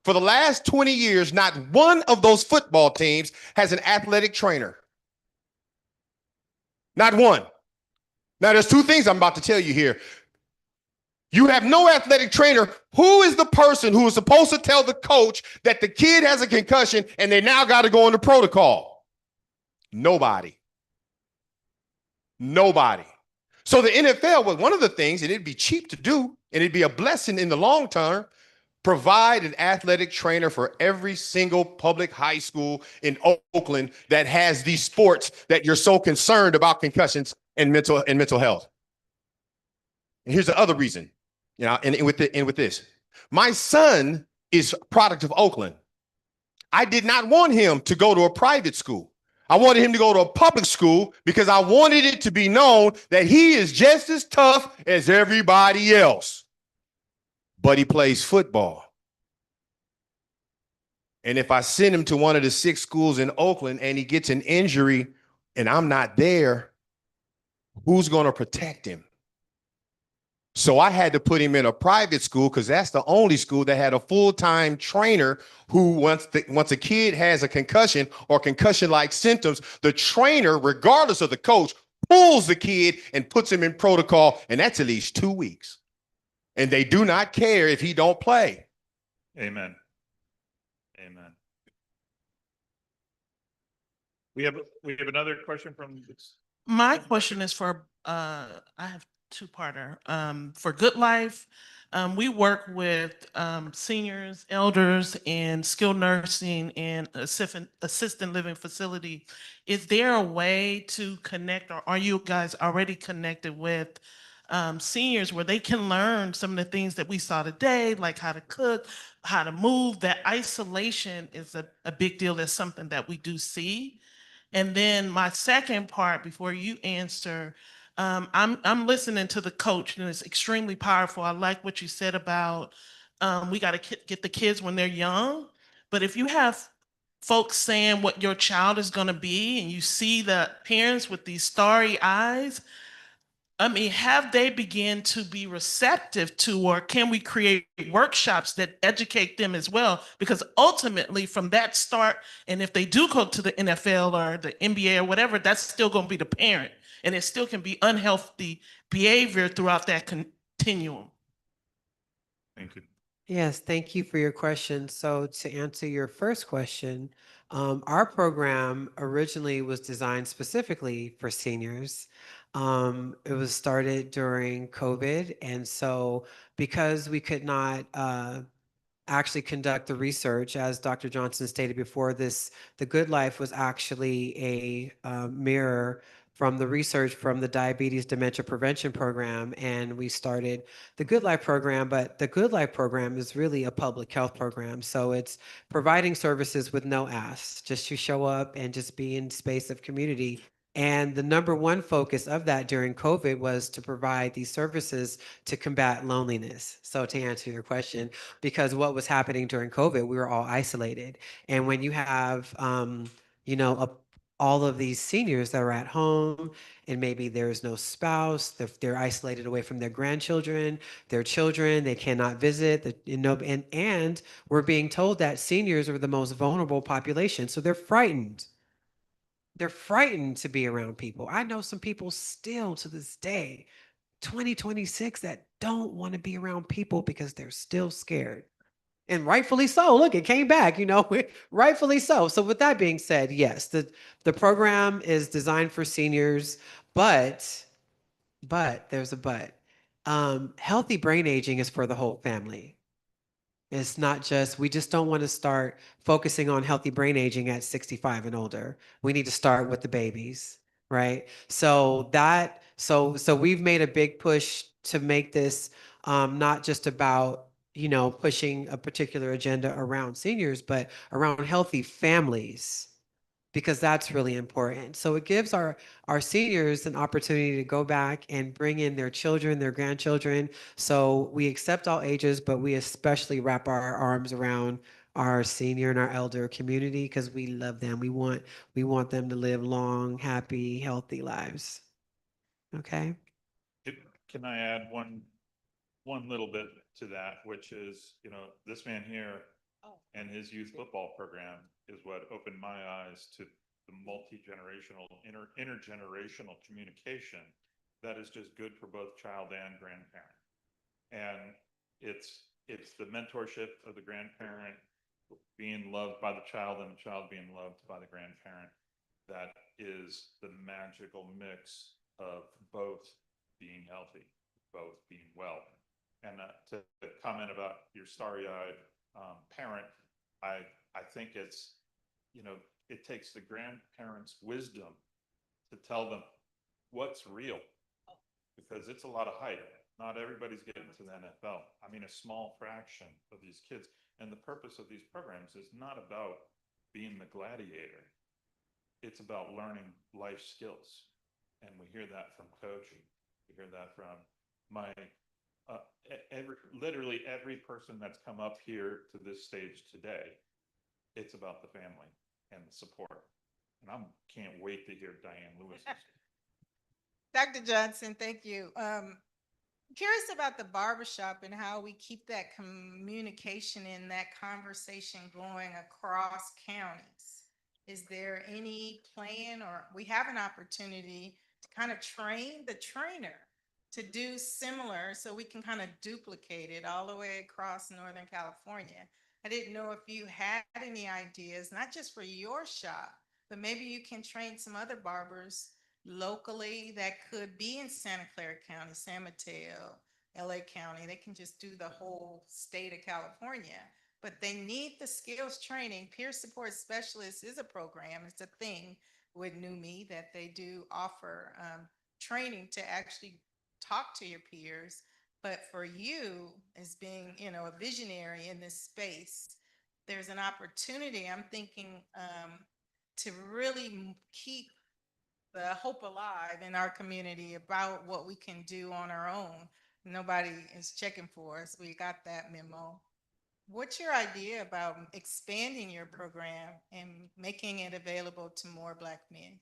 For the last 20 years, not one of those football teams has an athletic trainer. Not one. Now, there's 2 things I'm about to tell you here. You have no athletic trainer. Who is the person who is supposed to tell the coach that the kid has a concussion and they now got to go into protocol? Nobody. Nobody. So the NFL was one of the things, and it'd be cheap to do, and it'd be a blessing in the long term, provide an athletic trainer for every single public high school in Oakland that has these sports that you're so concerned about concussions and mental health. And here's the other reason, and with this, my son is a product of Oakland. I did not want him to go to a private school. I wanted him to go to a public school because I wanted it to be known that he is just as tough as everybody else. But he plays football. And if I send him to one of the 6 schools in Oakland and he gets an injury and I'm not there, who's going to protect him? So I had to put him in a private school because that's the only school that had a full-time trainer who, once a kid has a concussion or concussion-like symptoms, the trainer, regardless of the coach, pulls the kid and puts him in protocol, and that's at least 2 weeks. And they do not care if he don't play. Amen. Amen. We have another question from. My question is for I have two-parter. For Good Life, we work with seniors, elders, and skilled nursing and assisted living facility. Is there a way to connect, or are you guys already connected with seniors where they can learn some of the things that we saw today, like how to cook, how to move? That isolation is a big deal. That's something that we do see. And then my second part, before you answer, I'm listening to the coach, and it's extremely powerful. I like what you said about we got to get the kids when they're young. But if you have folks saying what your child is going to be, and you see the parents with these starry eyes, I mean, have they begin to be receptive to, or can we create workshops that educate them as well? Because ultimately from that start, and if they do go to the NFL or the NBA or whatever, that's still going to be the parent. And it still can be unhealthy behavior throughout that continuum. Thank you. Yes, thank you for your question. So to answer your first question, our program originally was designed specifically for seniors. It was started during COVID. And so because we could not actually conduct the research, as Dr. Johnson stated before, the Good Life was actually a mirror from the research from the Diabetes Dementia Prevention Program, and we started the Good Life program. But the Good Life program is really a public health program. So it's providing services with no ask, just to show up and just be in space of community. And the number one focus of that during COVID was to provide these services to combat loneliness. So to answer your question, because what was happening during COVID, we were all isolated. And when you have, all of these seniors that are at home, and maybe there's no spouse, they're isolated away from their grandchildren, their children, they cannot visit, and we're being told that seniors are the most vulnerable population, so they're frightened. They're frightened to be around people. I know some people still to this day, 2026, that don't want to be around people because they're still scared. And rightfully so. Look, it came back, rightfully so. So with that being said, yes, the program is designed for seniors, but there's a but. Healthy brain aging is for the whole family. It's not just, we just don't want to start focusing on healthy brain aging at 65 and older. We need to start with the babies, right? So we've made a big push to make this not just about you know, pushing a particular agenda around seniors, but around healthy families, because that's really important. So it gives our seniors an opportunity to go back and bring in their children, their grandchildren. So we accept all ages, but we especially wrap our arms around our senior and our elder community because we love them. We want them to live long, happy, healthy lives. Okay? Can I add one little bit to that, which is, you know, this man here and his youth football program is what opened my eyes to the multi-generational, intergenerational communication that is just good for both child and grandparent. And it's the mentorship of the grandparent being loved by the child and the child being loved by the grandparent that is the magical mix of both being healthy, both being well. And to comment about your starry-eyed parent, I think it's, you know, it takes the grandparents' wisdom to tell them what's real, because it's a lot of hype. Not everybody's getting to the NFL. I mean, a small fraction of these kids. And the purpose of these programs is not about being the gladiator. It's about learning life skills. And we hear that from Coach. We hear that from my literally every person that's come up here to this stage today. It's about the family and the support. And I can't wait to hear Diane Lewis. Dr. Johnson, thank you. Curious about the barbershop and how we keep that communication and that conversation going across counties. Is there any plan, or we have an opportunity to kind of train the trainer to do similar so we can kind of duplicate it all the way across Northern California? I didn't know if you had any ideas, not just for your shop, but maybe you can train some other barbers locally that could be in Santa Clara County, San Mateo, LA County. They can just do the whole state of California, but they need the skills training. Peer support specialist is a program. It's a thing with NUMMI that they do offer training to actually talk to your peers. But for you, as being, you know, a visionary in this space, there's an opportunity, I'm thinking, to really keep the hope alive in our community about what we can do on our own. Nobody is checking for us. We got that memo. What's your idea about expanding your program and making it available to more Black men?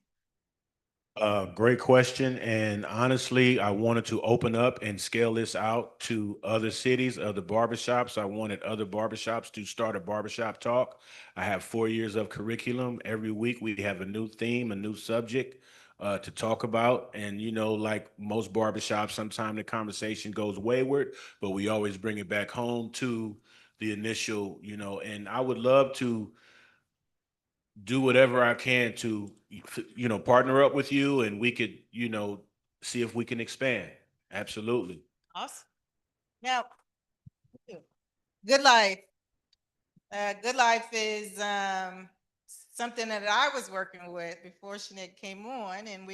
Great question. And honestly, I wanted to open up and scale this out to other cities, other barbershops. I wanted other barbershops to start a barbershop talk. I have 4 years of curriculum. Every week we have a new theme, a new subject to talk about. And, you know, like most barbershops, sometimes the conversation goes wayward, but we always bring it back home to the initial, you know, and I would love to do whatever I can to, you know, partner up with you and we could, you know, see if we can expand. Absolutely. Awesome. Now, Good Life. Good Life is something that I was working with before Shanette came on, and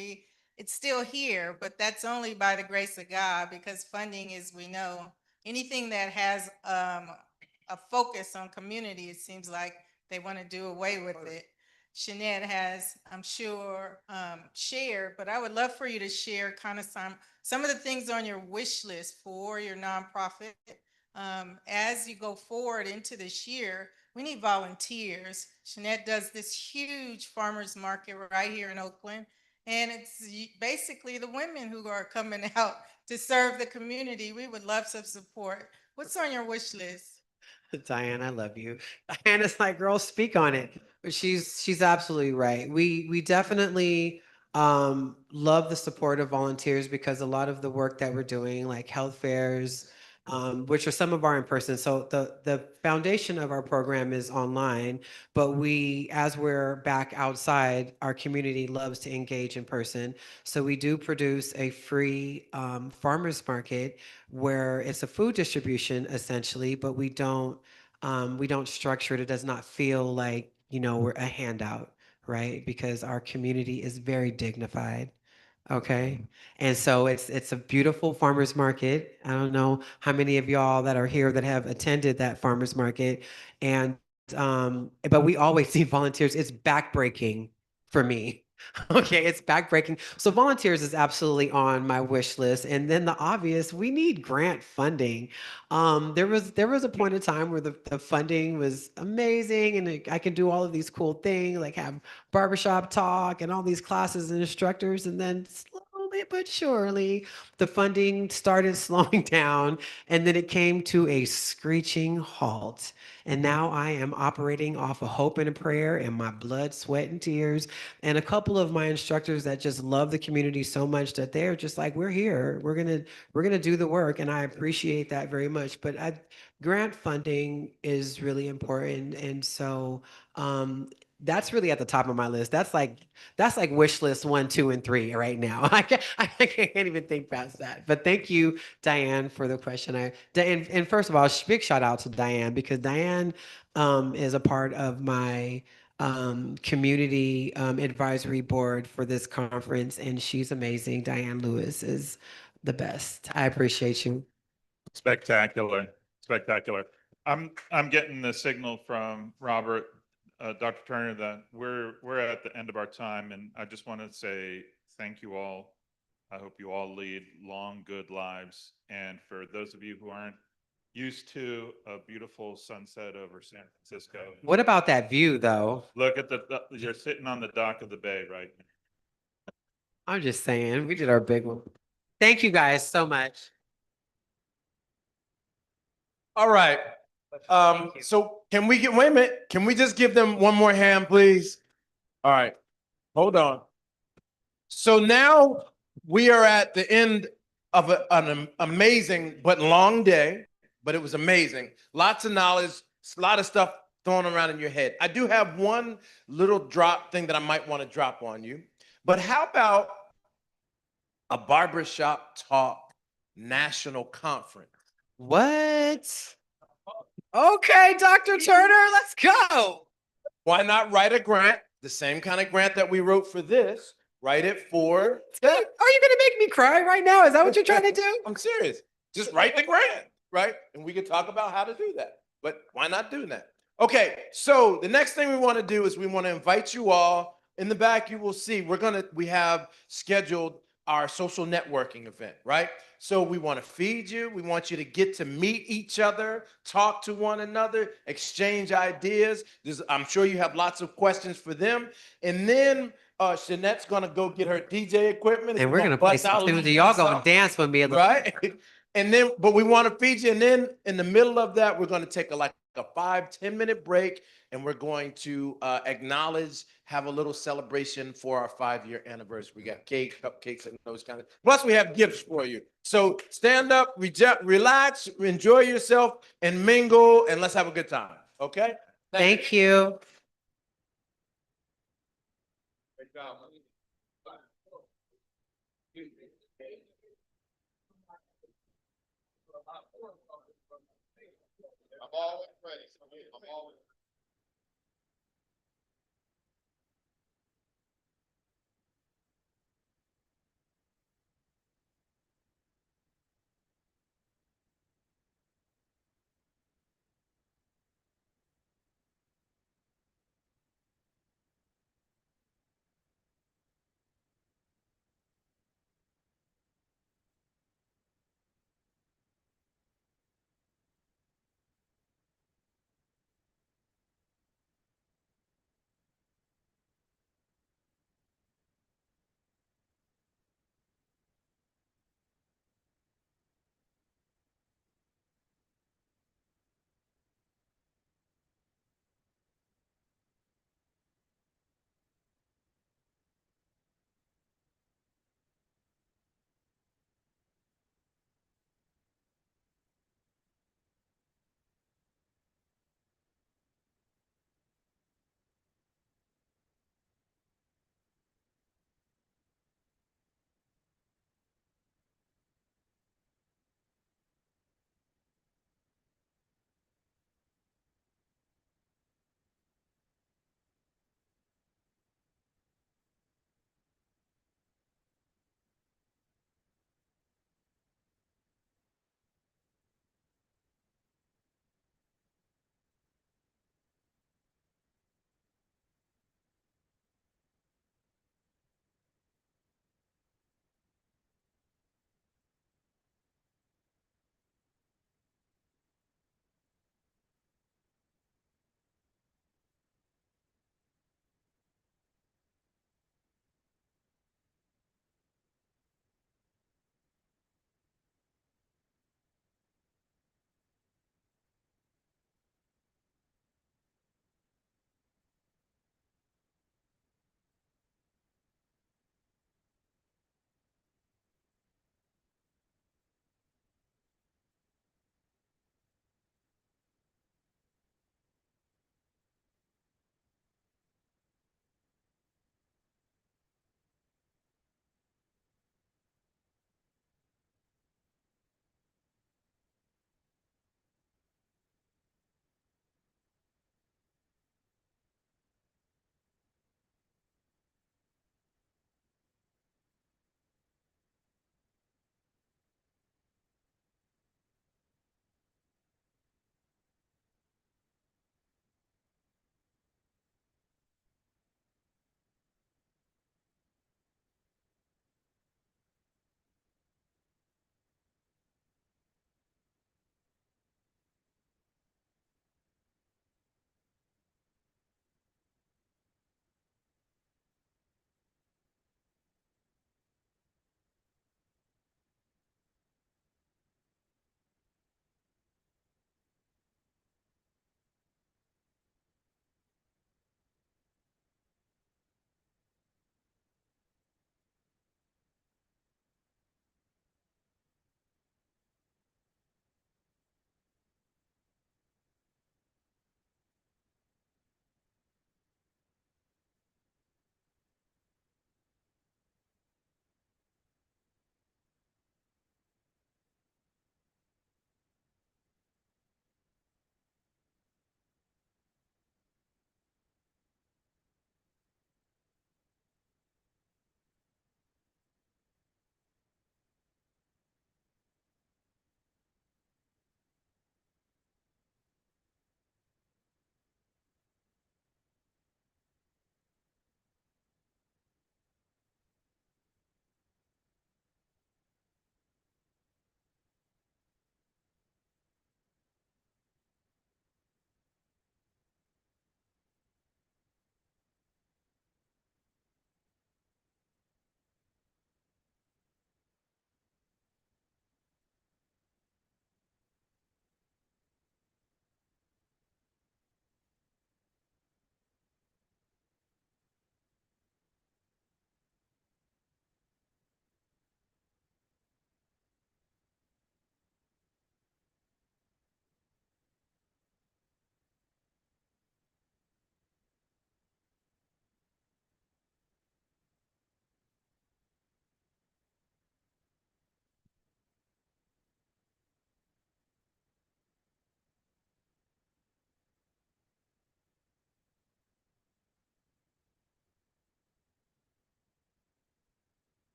it's still here, but that's only by the grace of God, because funding, is, we know, anything that has a focus on community, it seems like they want to do away with it. Shanette has, I'm sure, shared, but I would love for you to share kind of some of the things on your wish list for your nonprofit. As you go forward into this year, we need volunteers. Shanette does this huge farmers market right here in Oakland, and it's basically the women who are coming out to serve the community. We would love some support. What's on your wish list? Diane, I love you. Diana's like, girl, speak on it. But she's absolutely right. We definitely love the support of volunteers, because a lot of the work that we're doing, like health fairs, which are some of our in-person. So the foundation of our program is online, but as we're back outside, our community loves to engage in person. So we do produce a free farmers market where it's a food distribution essentially, but we don't structure it. It does not feel like, you know, we're a handout, right? Because our community is very dignified. Okay. And so it's a beautiful farmer's market. I don't know how many of y'all that are here that have attended that farmer's market. And but we always need volunteers. It's backbreaking for me. Okay, it's backbreaking. So volunteers is absolutely on my wish list. And then the obvious, we need grant funding. There was a point in time where the funding was amazing and I could do all of these cool things, like have barbershop talk and all these classes and instructors. And then slowly but surely, the funding started slowing down and then it came to a screeching halt. And now I am operating off of hope and a prayer and my blood, sweat, and tears. And a couple of my instructors that just love the community so much that they're just like, we're here. We're gonna do the work. And I appreciate that very much. But grant funding is really important. And so that's really at the top of my list. That's like wish list 1, 2, and 3 right now. I can't even think past that. But thank you, Diane, for the question. And first of all, big shout out to Diane because Diane is a part of my community advisory board for this conference, and she's amazing. Diane Lewis is the best. I appreciate you. Spectacular, spectacular. I'm getting the signal from Robert, Dr. Turner, that we're at the end of our time, and I just want to say thank you all. I hope you all lead long, good lives. And for those of you who aren't used to a beautiful sunset over San Francisco, What about that view, though? look at you're sitting on the dock of the bay right now. I'm just saying, we did our big one. Thank you guys so much. All right. So can we wait a minute? Can we just give them one more hand, please? All right. Hold on. So now we are at the end of an amazing but long day, but it was amazing. Lots of knowledge, a lot of stuff thrown around in your head. I do have one little drop thing that I might want to drop on you, but how about a barbershop talk national conference? What? Okay, Dr. Turner, let's go. Why not write a grant, the same kind of grant that we wrote for this, write it for that. Are you gonna make me cry right now? Is that what you're trying to do? I'm serious. Just write the grant, right? And we can talk about how to do that. But why not do that? Okay, so the next thing we want to do is we want to invite you all. In the back, you will see we have scheduled our social networking event, right? So we want to feed you. We want you to get to meet each other, talk to one another, exchange ideas. I'm sure you have lots of questions for them. And then Shanette's gonna go get her DJ equipment. And we're gonna play some tunes. Y'all gonna dance with me, right? And then, but we want to feed you. And then in the middle of that, we're going to take a 5-10 minute break, and we're going to acknowledge, have a little celebration for our 5-year anniversary. We got cake, cupcakes, and those kind of. Plus, we have gifts for you. So stand up, relax, enjoy yourself, and mingle, and let's have a good time. Okay? Thank you. Great job. I'm always ready. I'm always